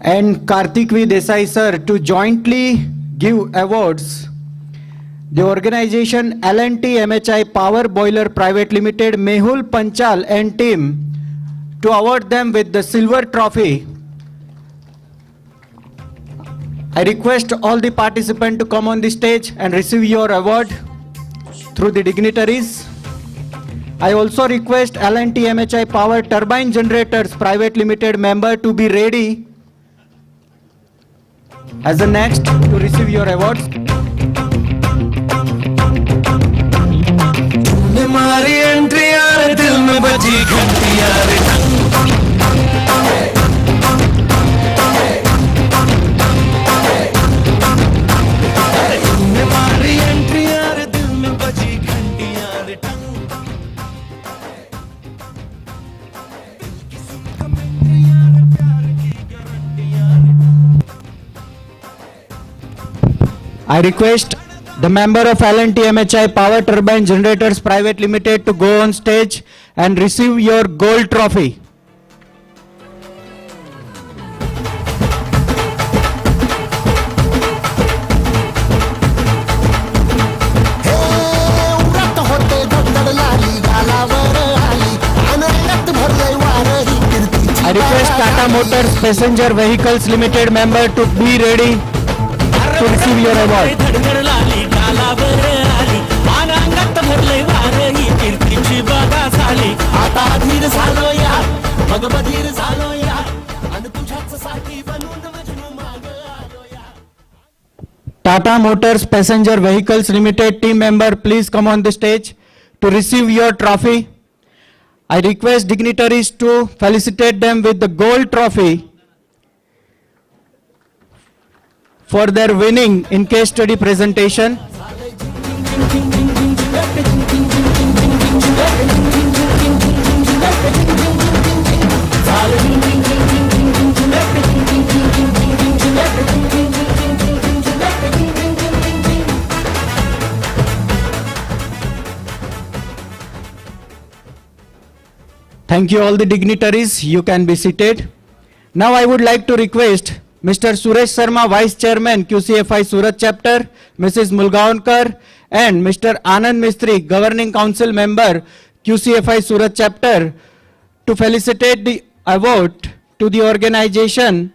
and Karthik V. Desai, sir, to jointly give awards. The organization L&T MHI Power Boiler Private Limited, Mehul Panchal and team, to award them with the silver trophy. I request all the participants to come on the stage and receive your award through the dignitaries. I also request L&T MHI Power Turbine Generators Private Limited member to be ready as the next to receive your awards. मारी entry यार दिल में बजी घंटी यार मारी entry यार दिल में बजी घंटी यार I request the member of L&T MHI Power Turbine Generators Private Limited to go on stage and receive your gold trophy. I request Tata Motors Passenger Vehicles Limited member to be ready to receive your award. धडधड लाली गालावर आली अंगात भरलंय वार ही कीर्तीची बघा झाली आता धीर झालो या मग बधीर झालो या आणि तुझ्याच साठी बनून मजनू माग आलो या. Tata Motors Passenger Vehicles Limited team member, please come on the stage to receive your trophy. I request dignitaries to felicitate them with the gold trophy for their winning in case study presentation. Thank you all the dignitaries. You can be seated. Now I would like to request Mr. Suresh Sharma, Vice Chairman, QCFI Surat Chapter, Mrs. Mulgaonkar, and Mr. Anand Mistry, Governing Council Member, QCFI Surat Chapter, to felicitate the award to the organization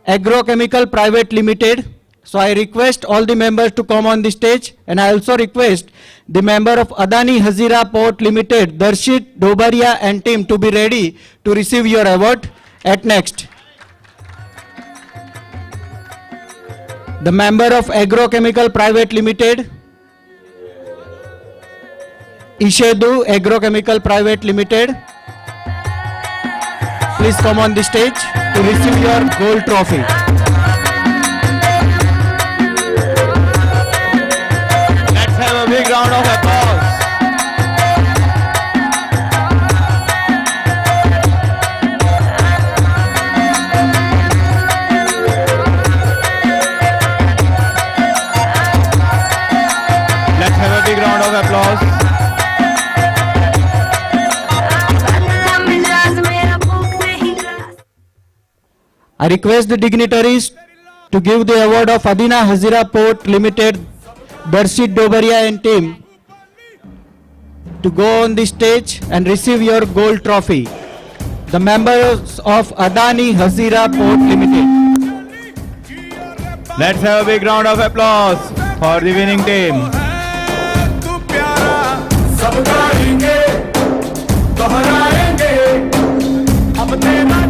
Agrochemical Private Limited. So I request all the members to come on the stage, and I also request the member of Adani Hazira Port Limited, Darshit Dobaria and team to be ready to receive your award at next. The member of Agrochemical Private Limited, Ishedu Agrochemical Private Limited, please come on the stage to receive your gold trophy. Let's have a big round of applause. Let's have a big round of applause. I request the dignitaries to give the award of Adina Hazira Port Limited, Darshit Dobaria and team to go on the stage and receive your gold trophy. The members of Adani Hazira Port Limited. Let's have a big round of applause for the winning team. सब गाएंगे दोहराएंगे अब तेरा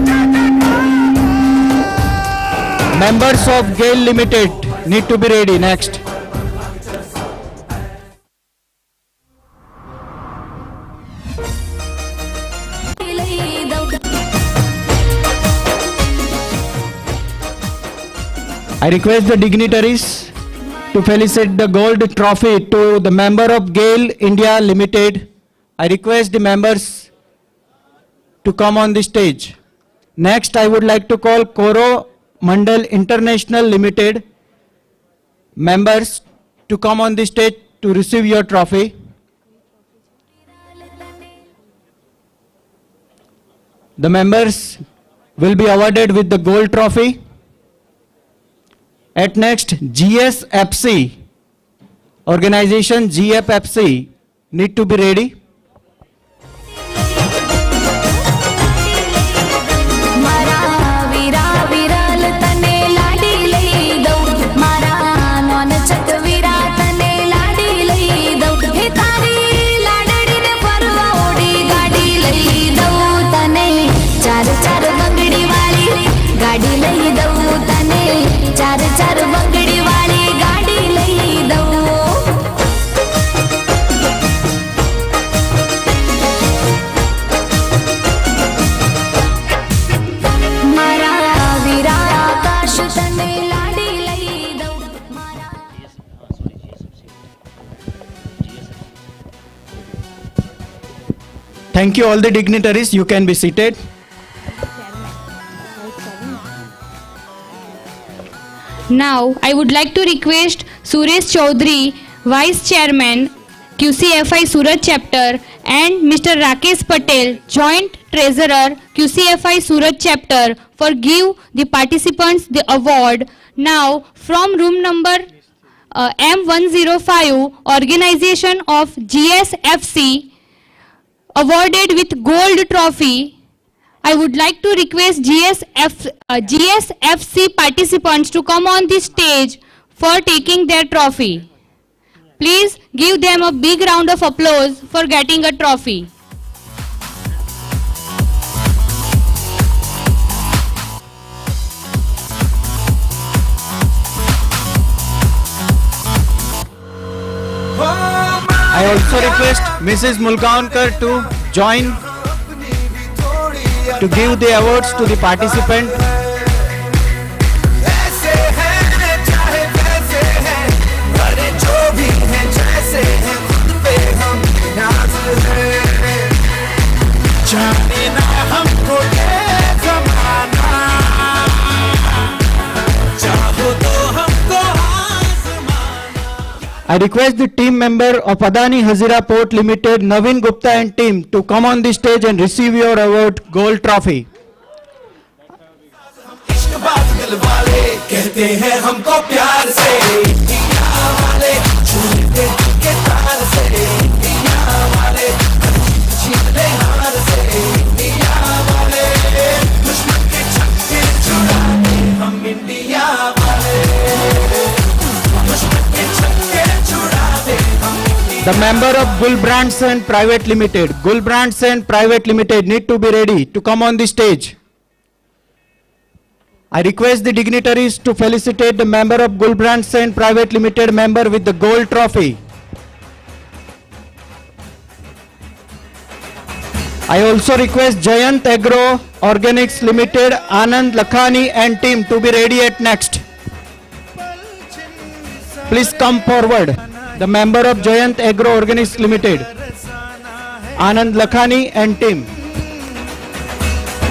Members of GAIL Limited need to be ready next. I request the dignitaries to felicitate the gold trophy to the member of GAIL India Limited. I request the members to come on the stage. Next, I would like to call Koro Mandal International Limited members to come on the stage to receive your trophy. The members will be awarded with the gold trophy. At next, GSFC, organization GFFC, need to be ready. Thank you all the dignitaries. You can be seated. Now, I would like to request Suresh Chaudhary, Vice Chairman, QCFI Surat Chapter, and Mr. Rakesh Patel, Joint Treasurer, QCFI Surat Chapter, for give the participants the award. Now, from room number M105, organization of GSFC, awarded with gold trophy, I would like to request GSFC participants to come on the stage for taking their trophy. Please give them a big round of applause for getting a trophy. I also request Mrs. Mulgaonkar to join to give the awards to the participant. ऐसे हैं चाहे वैसे हैं, अरे जो भी हैं जैसे हैं, खुद पे हम नाज हैं। जाने ना हमको ये ज़माना, चाहो तो हमको I request the team member of Adani Hazira Port Limited, Naveen Gupta and team to come on the stage and receive your award, Gold Trophy. इश्क़बाज़ दिल वाले कहते हैं हमको प्यार से, इंडिया वाले छूते दिल के तार से, इंडिया वाले छीन ले हार से, इंडिया वाले दुश्मन के छक्के छुड़ाते हम, इंडिया वाले दुश्मन के छक्के छुड़ाते हम। The member of Gulbrands and Private Limited, Gulbrands and Private Limited need to be ready to come on the stage. I request the dignitaries to felicitate the member of Gulbrands and Private Limited member with the Gold Trophy. I also request Jayant Agro Organics Limited, Anand Lakhani and team to be ready at next. Please come forward. The member of Jayant Agro Organics Limited, Anand Lakhani and team.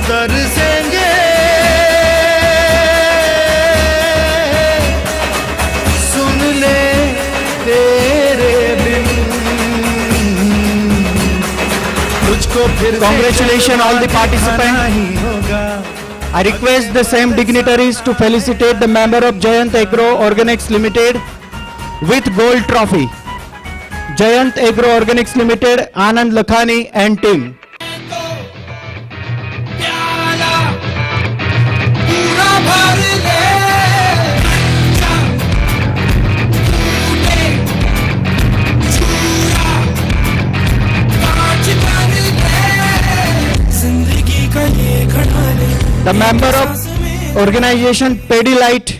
तरसेंगे सुन ले तेरे बिन तुझको फिर Congratulations all the participants. I request the same dignitaries to felicitate the member of Jayant Agro Organics Limited with Gold Trophy. Jayant Agro Organics Limited, Anand Lakhani and team. पूरा भर ले कांच भर ले जिंदगी का ये खड़ाले। The member of organization Pedilite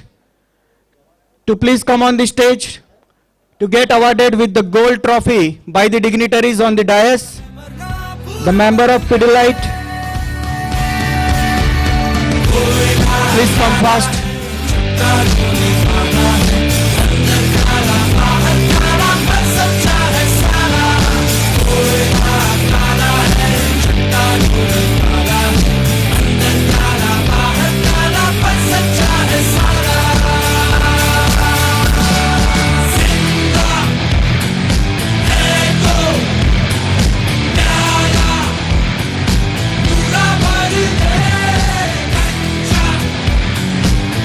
to please come on the stage to get awarded with the Gold Trophy by the dignitaries on the dais. The member of Pedilite, please come fast.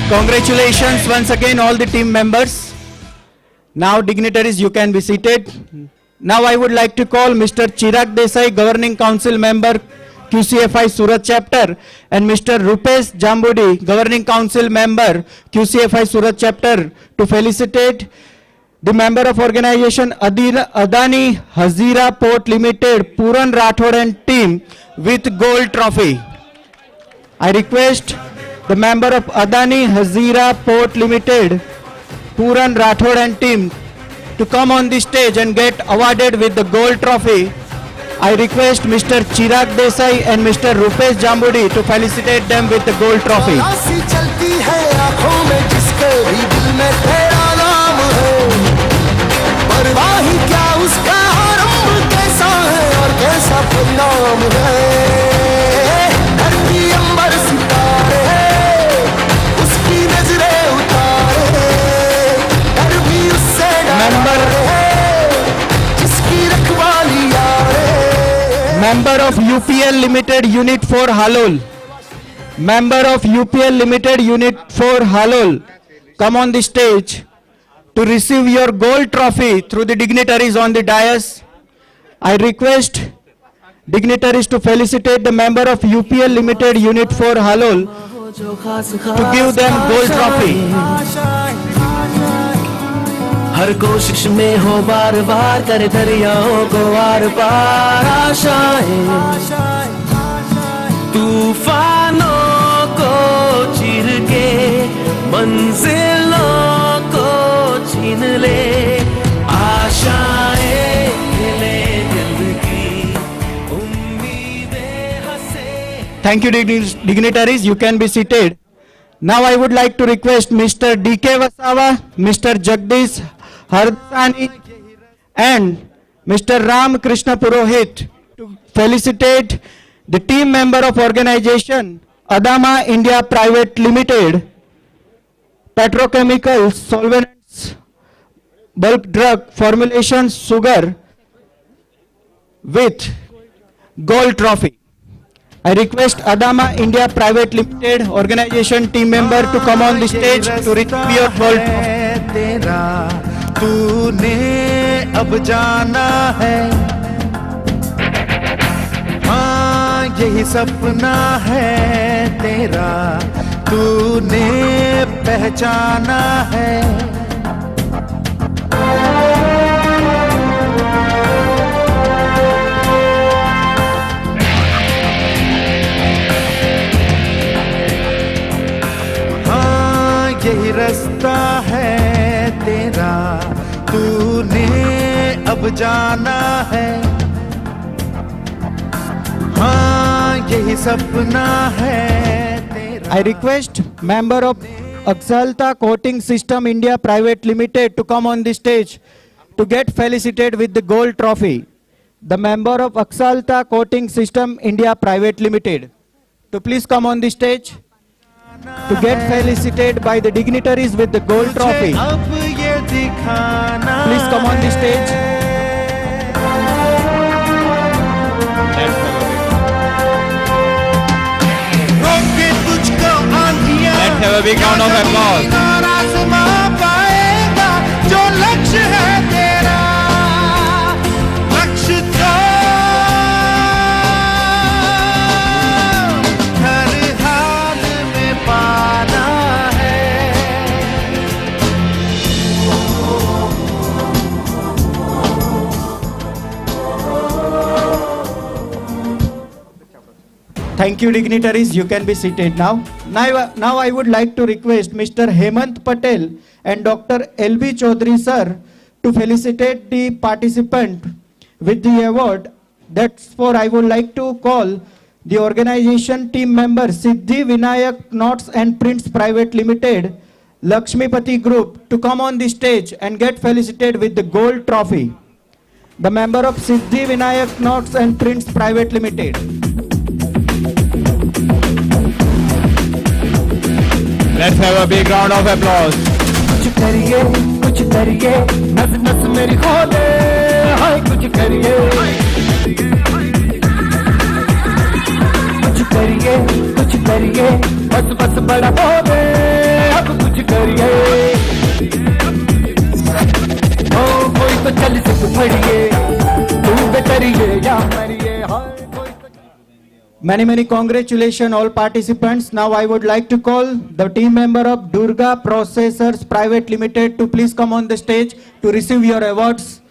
Congratulations once again all the team members. Now dignitaries, you can be seated. Now I would like to call Mr. Chirag Desai, Governing Council Member, QCFI Surat Chapter, and Mr. Rupesh Jambudi, Governing Council Member, QCFI Surat Chapter, to felicitate the member of organization Adani Hazira Port Limited, Puran Rathod and team with Gold Trophy. I request the member of Adani Hazira Port Limited, Puran Rathod and team to come on the stage and get awarded with the Gold Trophy. I request Mr. Chirag Desai and Mr. Rupesh Jambudi to felicitate them with the Gold Trophy. ऐसी चलती है आँखों में जिसके भी दिल में तेरा नाम है, परवाही क्या उसका आरंभ कैसा है और कैसा परिणाम है। धरती अंबर सितारे उसकी नजरें उतारे, डर भी उससे डर है जिसकी रखवाली यारे। Member of UPL Limited Unit 4 Halol. Member of UPL Limited Unit 4 Halol, come on the stage to receive your Gold Trophy through the dignitaries on the dais. I request dignitaries to felicitate the member of UPL Limited Unit 4 Halol to give them gold trophy. हर कोशिश में हो बार बार करे दरियाओं को are पार आशाएं तूफानों को चीर के मंजिलों को छीन ले आशाएं खिले दिल की उम्मीदें हंसे. Thank you, dignitaries. You can be seated. Now I would like to request Mr. D.K. Wasawa, Mr. Jagdish Hardani and Mr. Ram Krishna Purohit to felicitate the team member of organization Adama India Private Limited, Petrochemicals, Solvents, Bulk Drug Formulations, Sugar with gold trophy. I request Adama India Private Limited organization team member to come on the stage to receive your gold trophy. तूने अब जाना है हाँ यही सपना है तेरा तूने पहचाना है हाँ यही रास्ता है तेरा तूने अब जाना है हाँ यही सपना है तेरा. I request member of Axalta Coating System India Private Limited to come on the stage to get felicitated with the gold trophy. The member of Axalta Coating System India Private Limited to please come on the stage to get felicitated by the dignitaries with the gold trophy. Please come on the stage. Let's have a big round of applause. जो लक्ष्य है तेरा लक्ष्य तो हर हाल में पाना है. Thank you, dignitaries. You can be seated now. Now I would like to request Mr. Hemant Patel and Dr. L.B. Chaudhary sir to felicitate the participant with the award. That's for I would like to call the organization team member Siddhi Vinayak Knots and Prints Private Limited, Lakshmipati Group to come on the stage and get felicitated with the gold trophy. The member of Siddhi Vinayak Knots and Prints Private Limited. Let's have a big round of applause. कुछ करिए नस नस मेरी खोले हाय कुछ करिए बस बस बड़ा बोले अब कुछ करिए ओ कोई तो चल सिख पड़िए तू बेटरिए या मरिए हाय. Many congratulations all participants. Now I would like to call the team member of Durga Processors Private Limited to please come on the stage to receive your awards.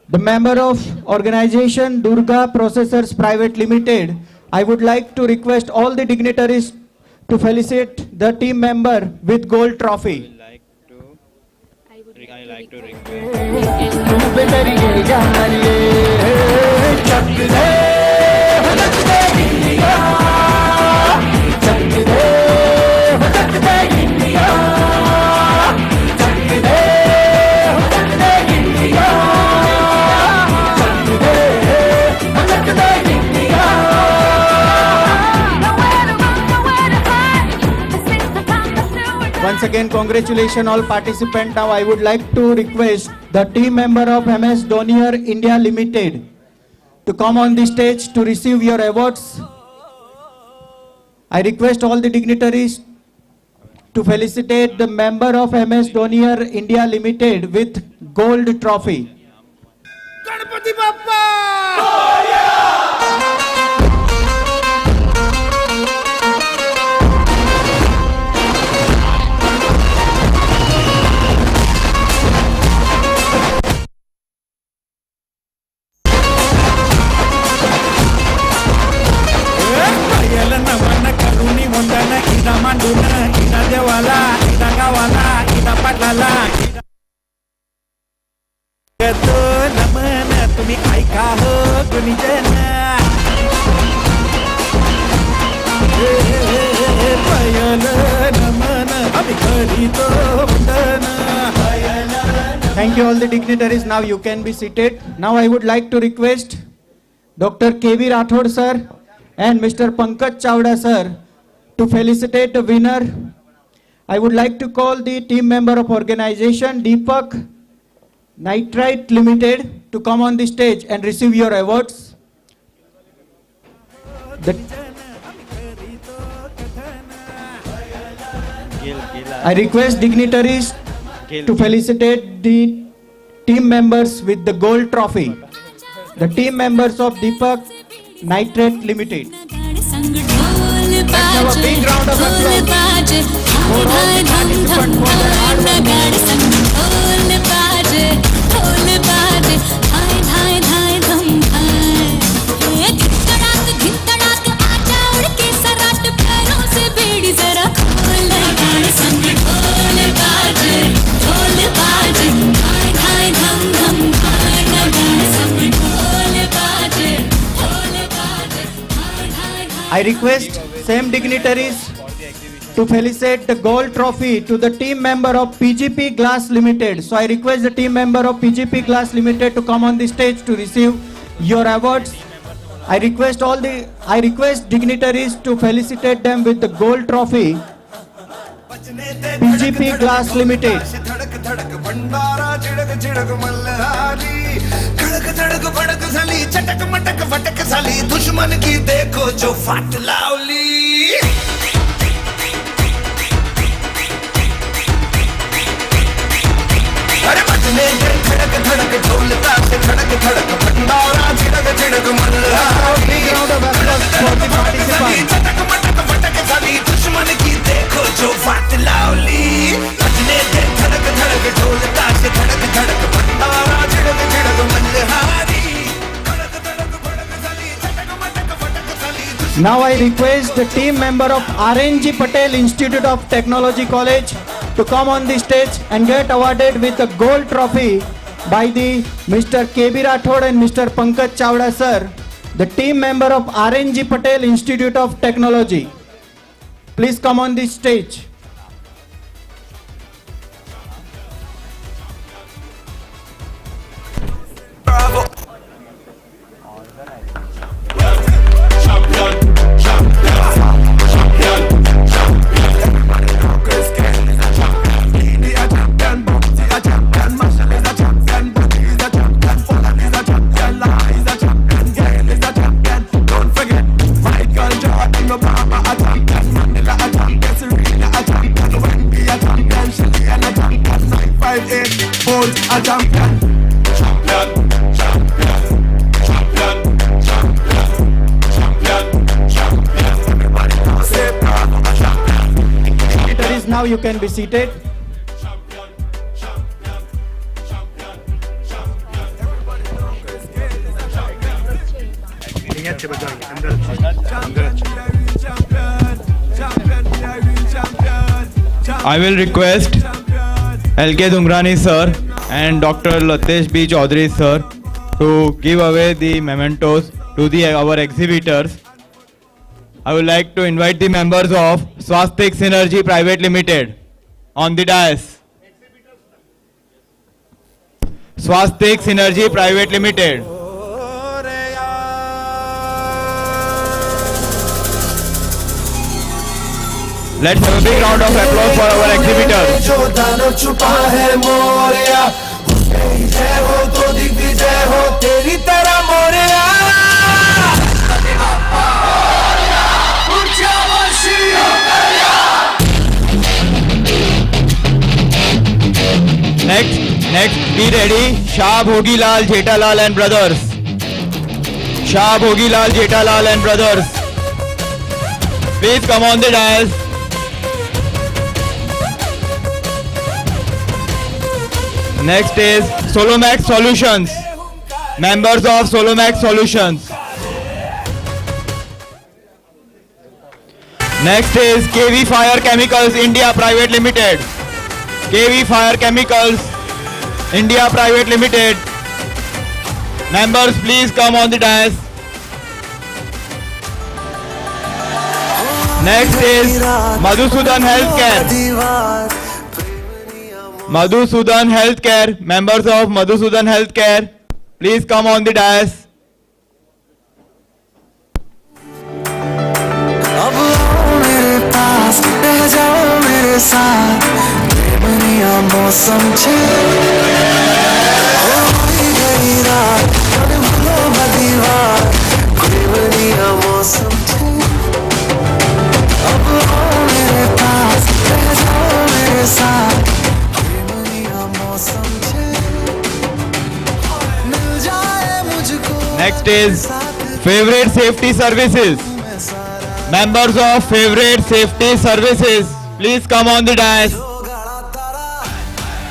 The member of organization Durga Processors Private Limited, I would like to request all the dignitaries to felicitate the team member with gold trophy. I like to request. Once again, congratulations all participants. Now I would like to request the team member of MS Donier India Limited to come on the stage to receive your awards. I request all the dignitaries to felicitate the member of MS Donier India Limited with gold trophy. Ganpati Bappa मांडून इदा देवाला इदा गावाला इदा पाटलाला तो नमन तुम्ही ऐका हो गुणीजन पयल नमन आम्ही करीतो वंदन Thank you all the dignitaries. Now you can be seated. Now I would like to request Dr. K.V. Rathod sir and Mr. Pankaj Chawda sir to felicitate the winner. I would like to call the team member of organization Deepak Nitrite Limited to come on the stage and receive your awards. I request dignitaries to felicitate the team members with the gold trophy. The team members of Deepak Nitrate Limited. Let's have a big round of applause for all the participants for their hard work. I request same dignitaries to felicitate the gold trophy to the team member of PGP Glass Limited. So I request the team member of PGP Glass Limited to come on the stage to receive your awards. I request dignitaries to felicitate them with the gold trophy. PGP Glass Limited. धड़क भड़क साली चटक मटक फटक साली दुश्मन की देखो जो फाट लावली अरे बजने दे धड़क धड़क ढोलता से धड़क धड़क भंडारा झिड़क झिड़क मल्हारी चटक मटक फटक साली दुश्मन की देखो जो फाट लावली बजने दे धड़क धड़क ढोलता से धड़क धड़क भंडारा झिड़क झिड़क Malhari Now I request the team member of RNG Patel Institute of Technology College to come on the stage and get awarded with a gold trophy by the Mr. K.B. Rathod and Mr. Pankaj Chawda sir, the team member of RNG Patel Institute of Technology. Please come on the stage. Bravo. Now you can be seated. I will request L.K. Dungrani sir and Dr. Latesh B. Chaudhary sir to give away the mementos to our exhibitors. I would like to invite the members of Swastik Synergy Private Limited on the dais. Swastik Synergy Private Limited. Let's have a big round of applause for our exhibitors. जो दानव छुपा है मोरिया उसमें ही जय हो तो दिग्विजय हो तेरी तरह Moriya Next, be ready. Shah Bhogilal Jetalal and brothers. Shah Bhogilal Jetalal and brothers. Please come on the dais. Next is Solomax Solutions. Members of Solomax Solutions. Next is KV Fire Chemicals India Private Limited. KV Fire Chemicals India Private Limited. Members, please come on the dais. Next is Madhusudan Healthcare. Madhusudan Healthcare. Members of Madhusudan Healthcare, please come on the dais. अब आओ मेरे पास रह जाओ मेरे साथ प्रेमनिया मौसम छे होई गई रात अरे भूलो मदीवार प्रेमनिया मौसम छे अब आओ मेरे पास रह जाओ मेरे साथ प्रेमनिया मौसम छे मिल जाए मुझको. Next is Favorite Safety Services. Members of Favorite Safety Services, please come on the dais.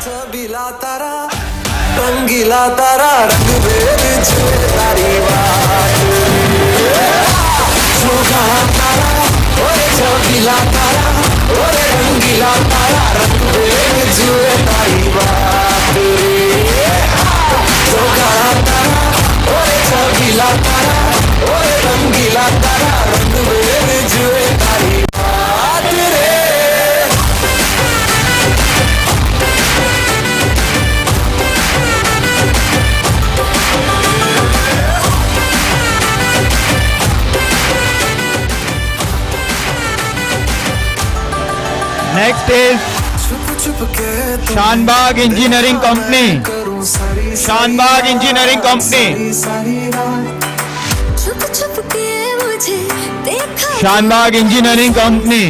छबीला तारा रंगीला तारा रंग भेद छुए तारी बात जोगा तारा ओरे छबीला तारा ओरे रंगीला तारा रंग भेद छुए तारी बात जोगा तारा ओरे छबीला तारा ओरे रंगीला तारा रंग भेद छुए तारी बात रे. Next is Shanbag Engineering Company. Shanbag Engineering Company. छुप छुप के मुझे देखा Shanbag Engineering Company.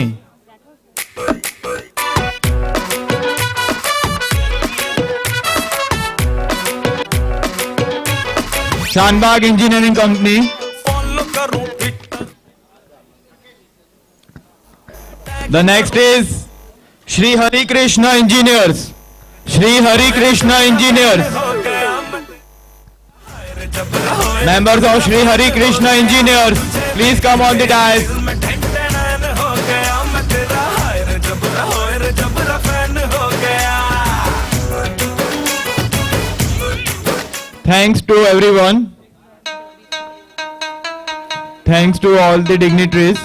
Shanbag Engineering Company. The next is Shri Hari Krishna Engineers. Shri Hari Krishna Engineers. Members of Shri Hari Krishna Engineers, please come on the dais. Thanks to everyone. Thanks to all the dignitaries.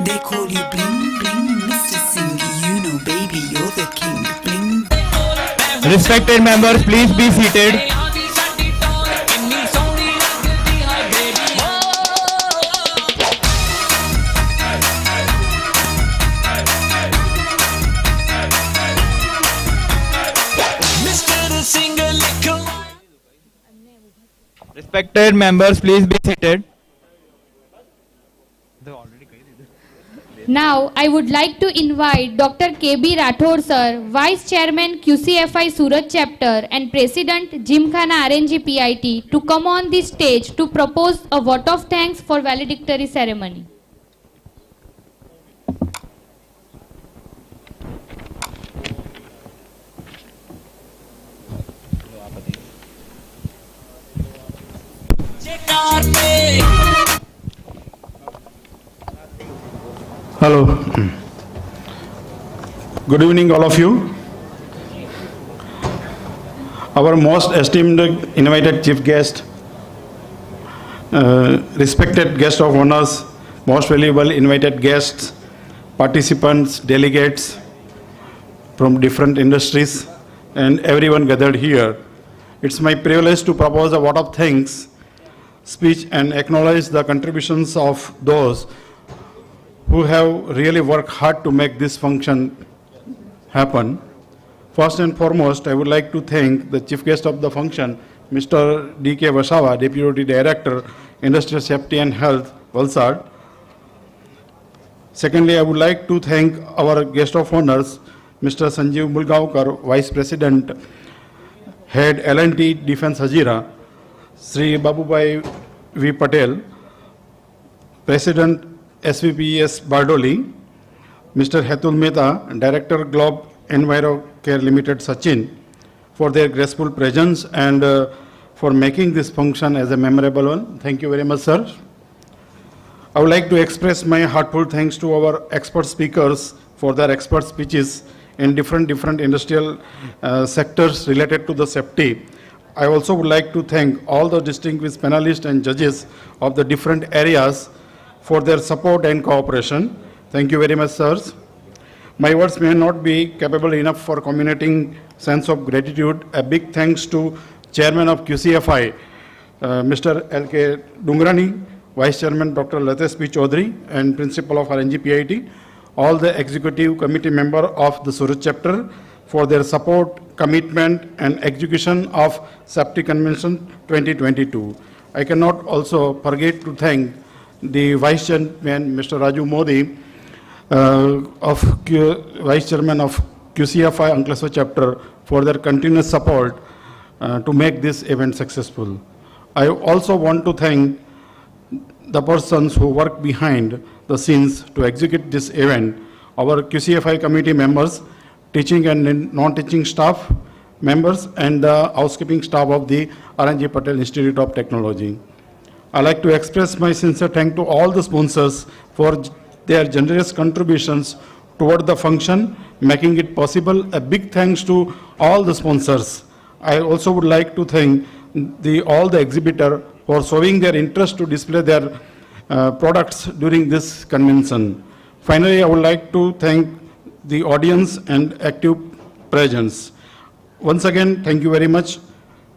They call you bling bling, Mr. Singh. You know, baby, you're the king. Bling. Respected members, please be seated. Respected members, please be seated. Now, I would like to invite Dr. K.B. Rathod sir, Vice Chairman QCFI Surat Chapter and President Gymkhana RNG PIT to come on the stage to propose a vote of thanks for valedictory ceremony. Hello. Good evening, all of you. Our most esteemed invited chief guest, respected guest of honors, most valuable invited guests, participants, delegates from different industries, and everyone gathered here. It's my privilege to propose a vote of thanks speech and acknowledge the contributions of those who have really worked hard to make this function happen. First and foremost, I would like to thank the chief guest of the function, Mr. D.K. Vasawa, Deputy Director, Industrial Safety and Health, Valsad. Secondly, I would like to thank our guest of honors, Mr. Sanjeev Mulgaonkar, Vice President, Head L&T Defense Hazira, Sri Babubhai V. Patel, President SVPES Bardoli, Mr. Hetul Mehta, Director Globe Enviro Care Limited Sachin, for their graceful presence and for making this function as a memorable one. Thank you very much, sir. I would like to express my heartfelt thanks to our expert speakers for their expert speeches in different industrial sectors related to the safety. I also would like to thank all the distinguished panelists and judges of the different areas for their support and cooperation. Thank you very much, sirs. My words may not be capable enough for communicating sense of gratitude. A big thanks to Chairman of QCFI, Mr. L.K. Dungrani, Vice Chairman Dr. Latesh P. Chaudhary, and Principal of RNG PIT, all the Executive Committee member of the Surat chapter for their support, commitment, and execution of Safety Convention 2022. I cannot also forget to thank the Vice Chairman, Mr. Raju Modi, Vice Chairman of QCFI Ankleshwar chapter, for their continuous support to make this event successful. I also want to thank the persons who work behind the scenes to execute this event, our QCFI committee members, teaching and non-teaching staff members, and the housekeeping staff of the RNG Patel Institute of Technology. I'd like to express my sincere thanks to all the sponsors for their generous contributions toward the function, making it possible. A big thanks to all the sponsors. I also would like to thank all the exhibitors for showing their interest to display their products during this convention. Finally, I would like to thank the audience and active presence. Once again, thank you very much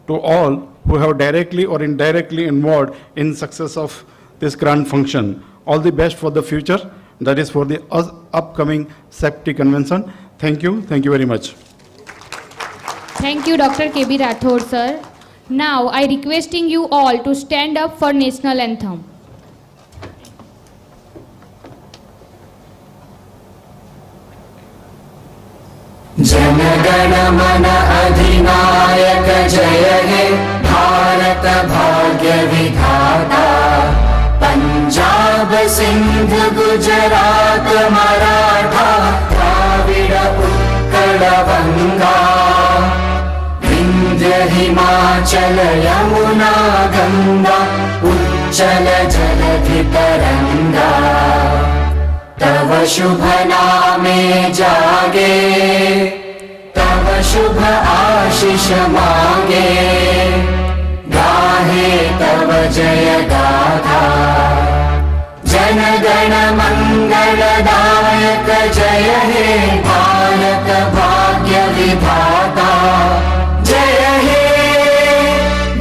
to all who have directly or indirectly involved in success of this grand function. All the best for the future, that is for the upcoming safety convention. Thank you very much. Thank you, Dr. K.B. Rathod, sir. Now, I requesting you all to stand up for national anthem. जनगण मन अधिनायक जय हे भारत भाग्य विधाता पंजाब सिंध गुजरात मराठा द्राविड उत्कल गंगा विंध्य हिमाचल यमुना गंगा उच्चल जलधि तरंगा तव शुभ नामे जागे तव शुभ आशीष मांगे गाहे तव जय गाथा जन गण मंगलदायक जय हे भारत भाग्य विधाता जय हे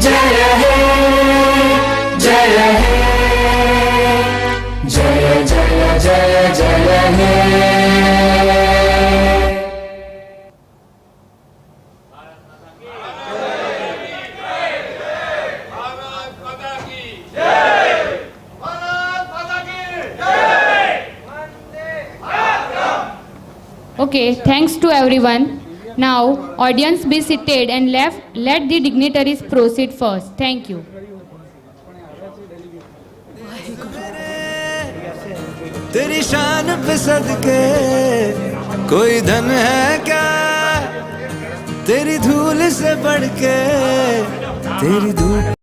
जय हे जय हे जय जय जय जय हे Okay, thanks to everyone. Now, audience be seated and let the dignitaries proceed first. Thank you. तेरी शान पे सदके कोई धन है क्या तेरी धूल से बढ़ के तेरी धूल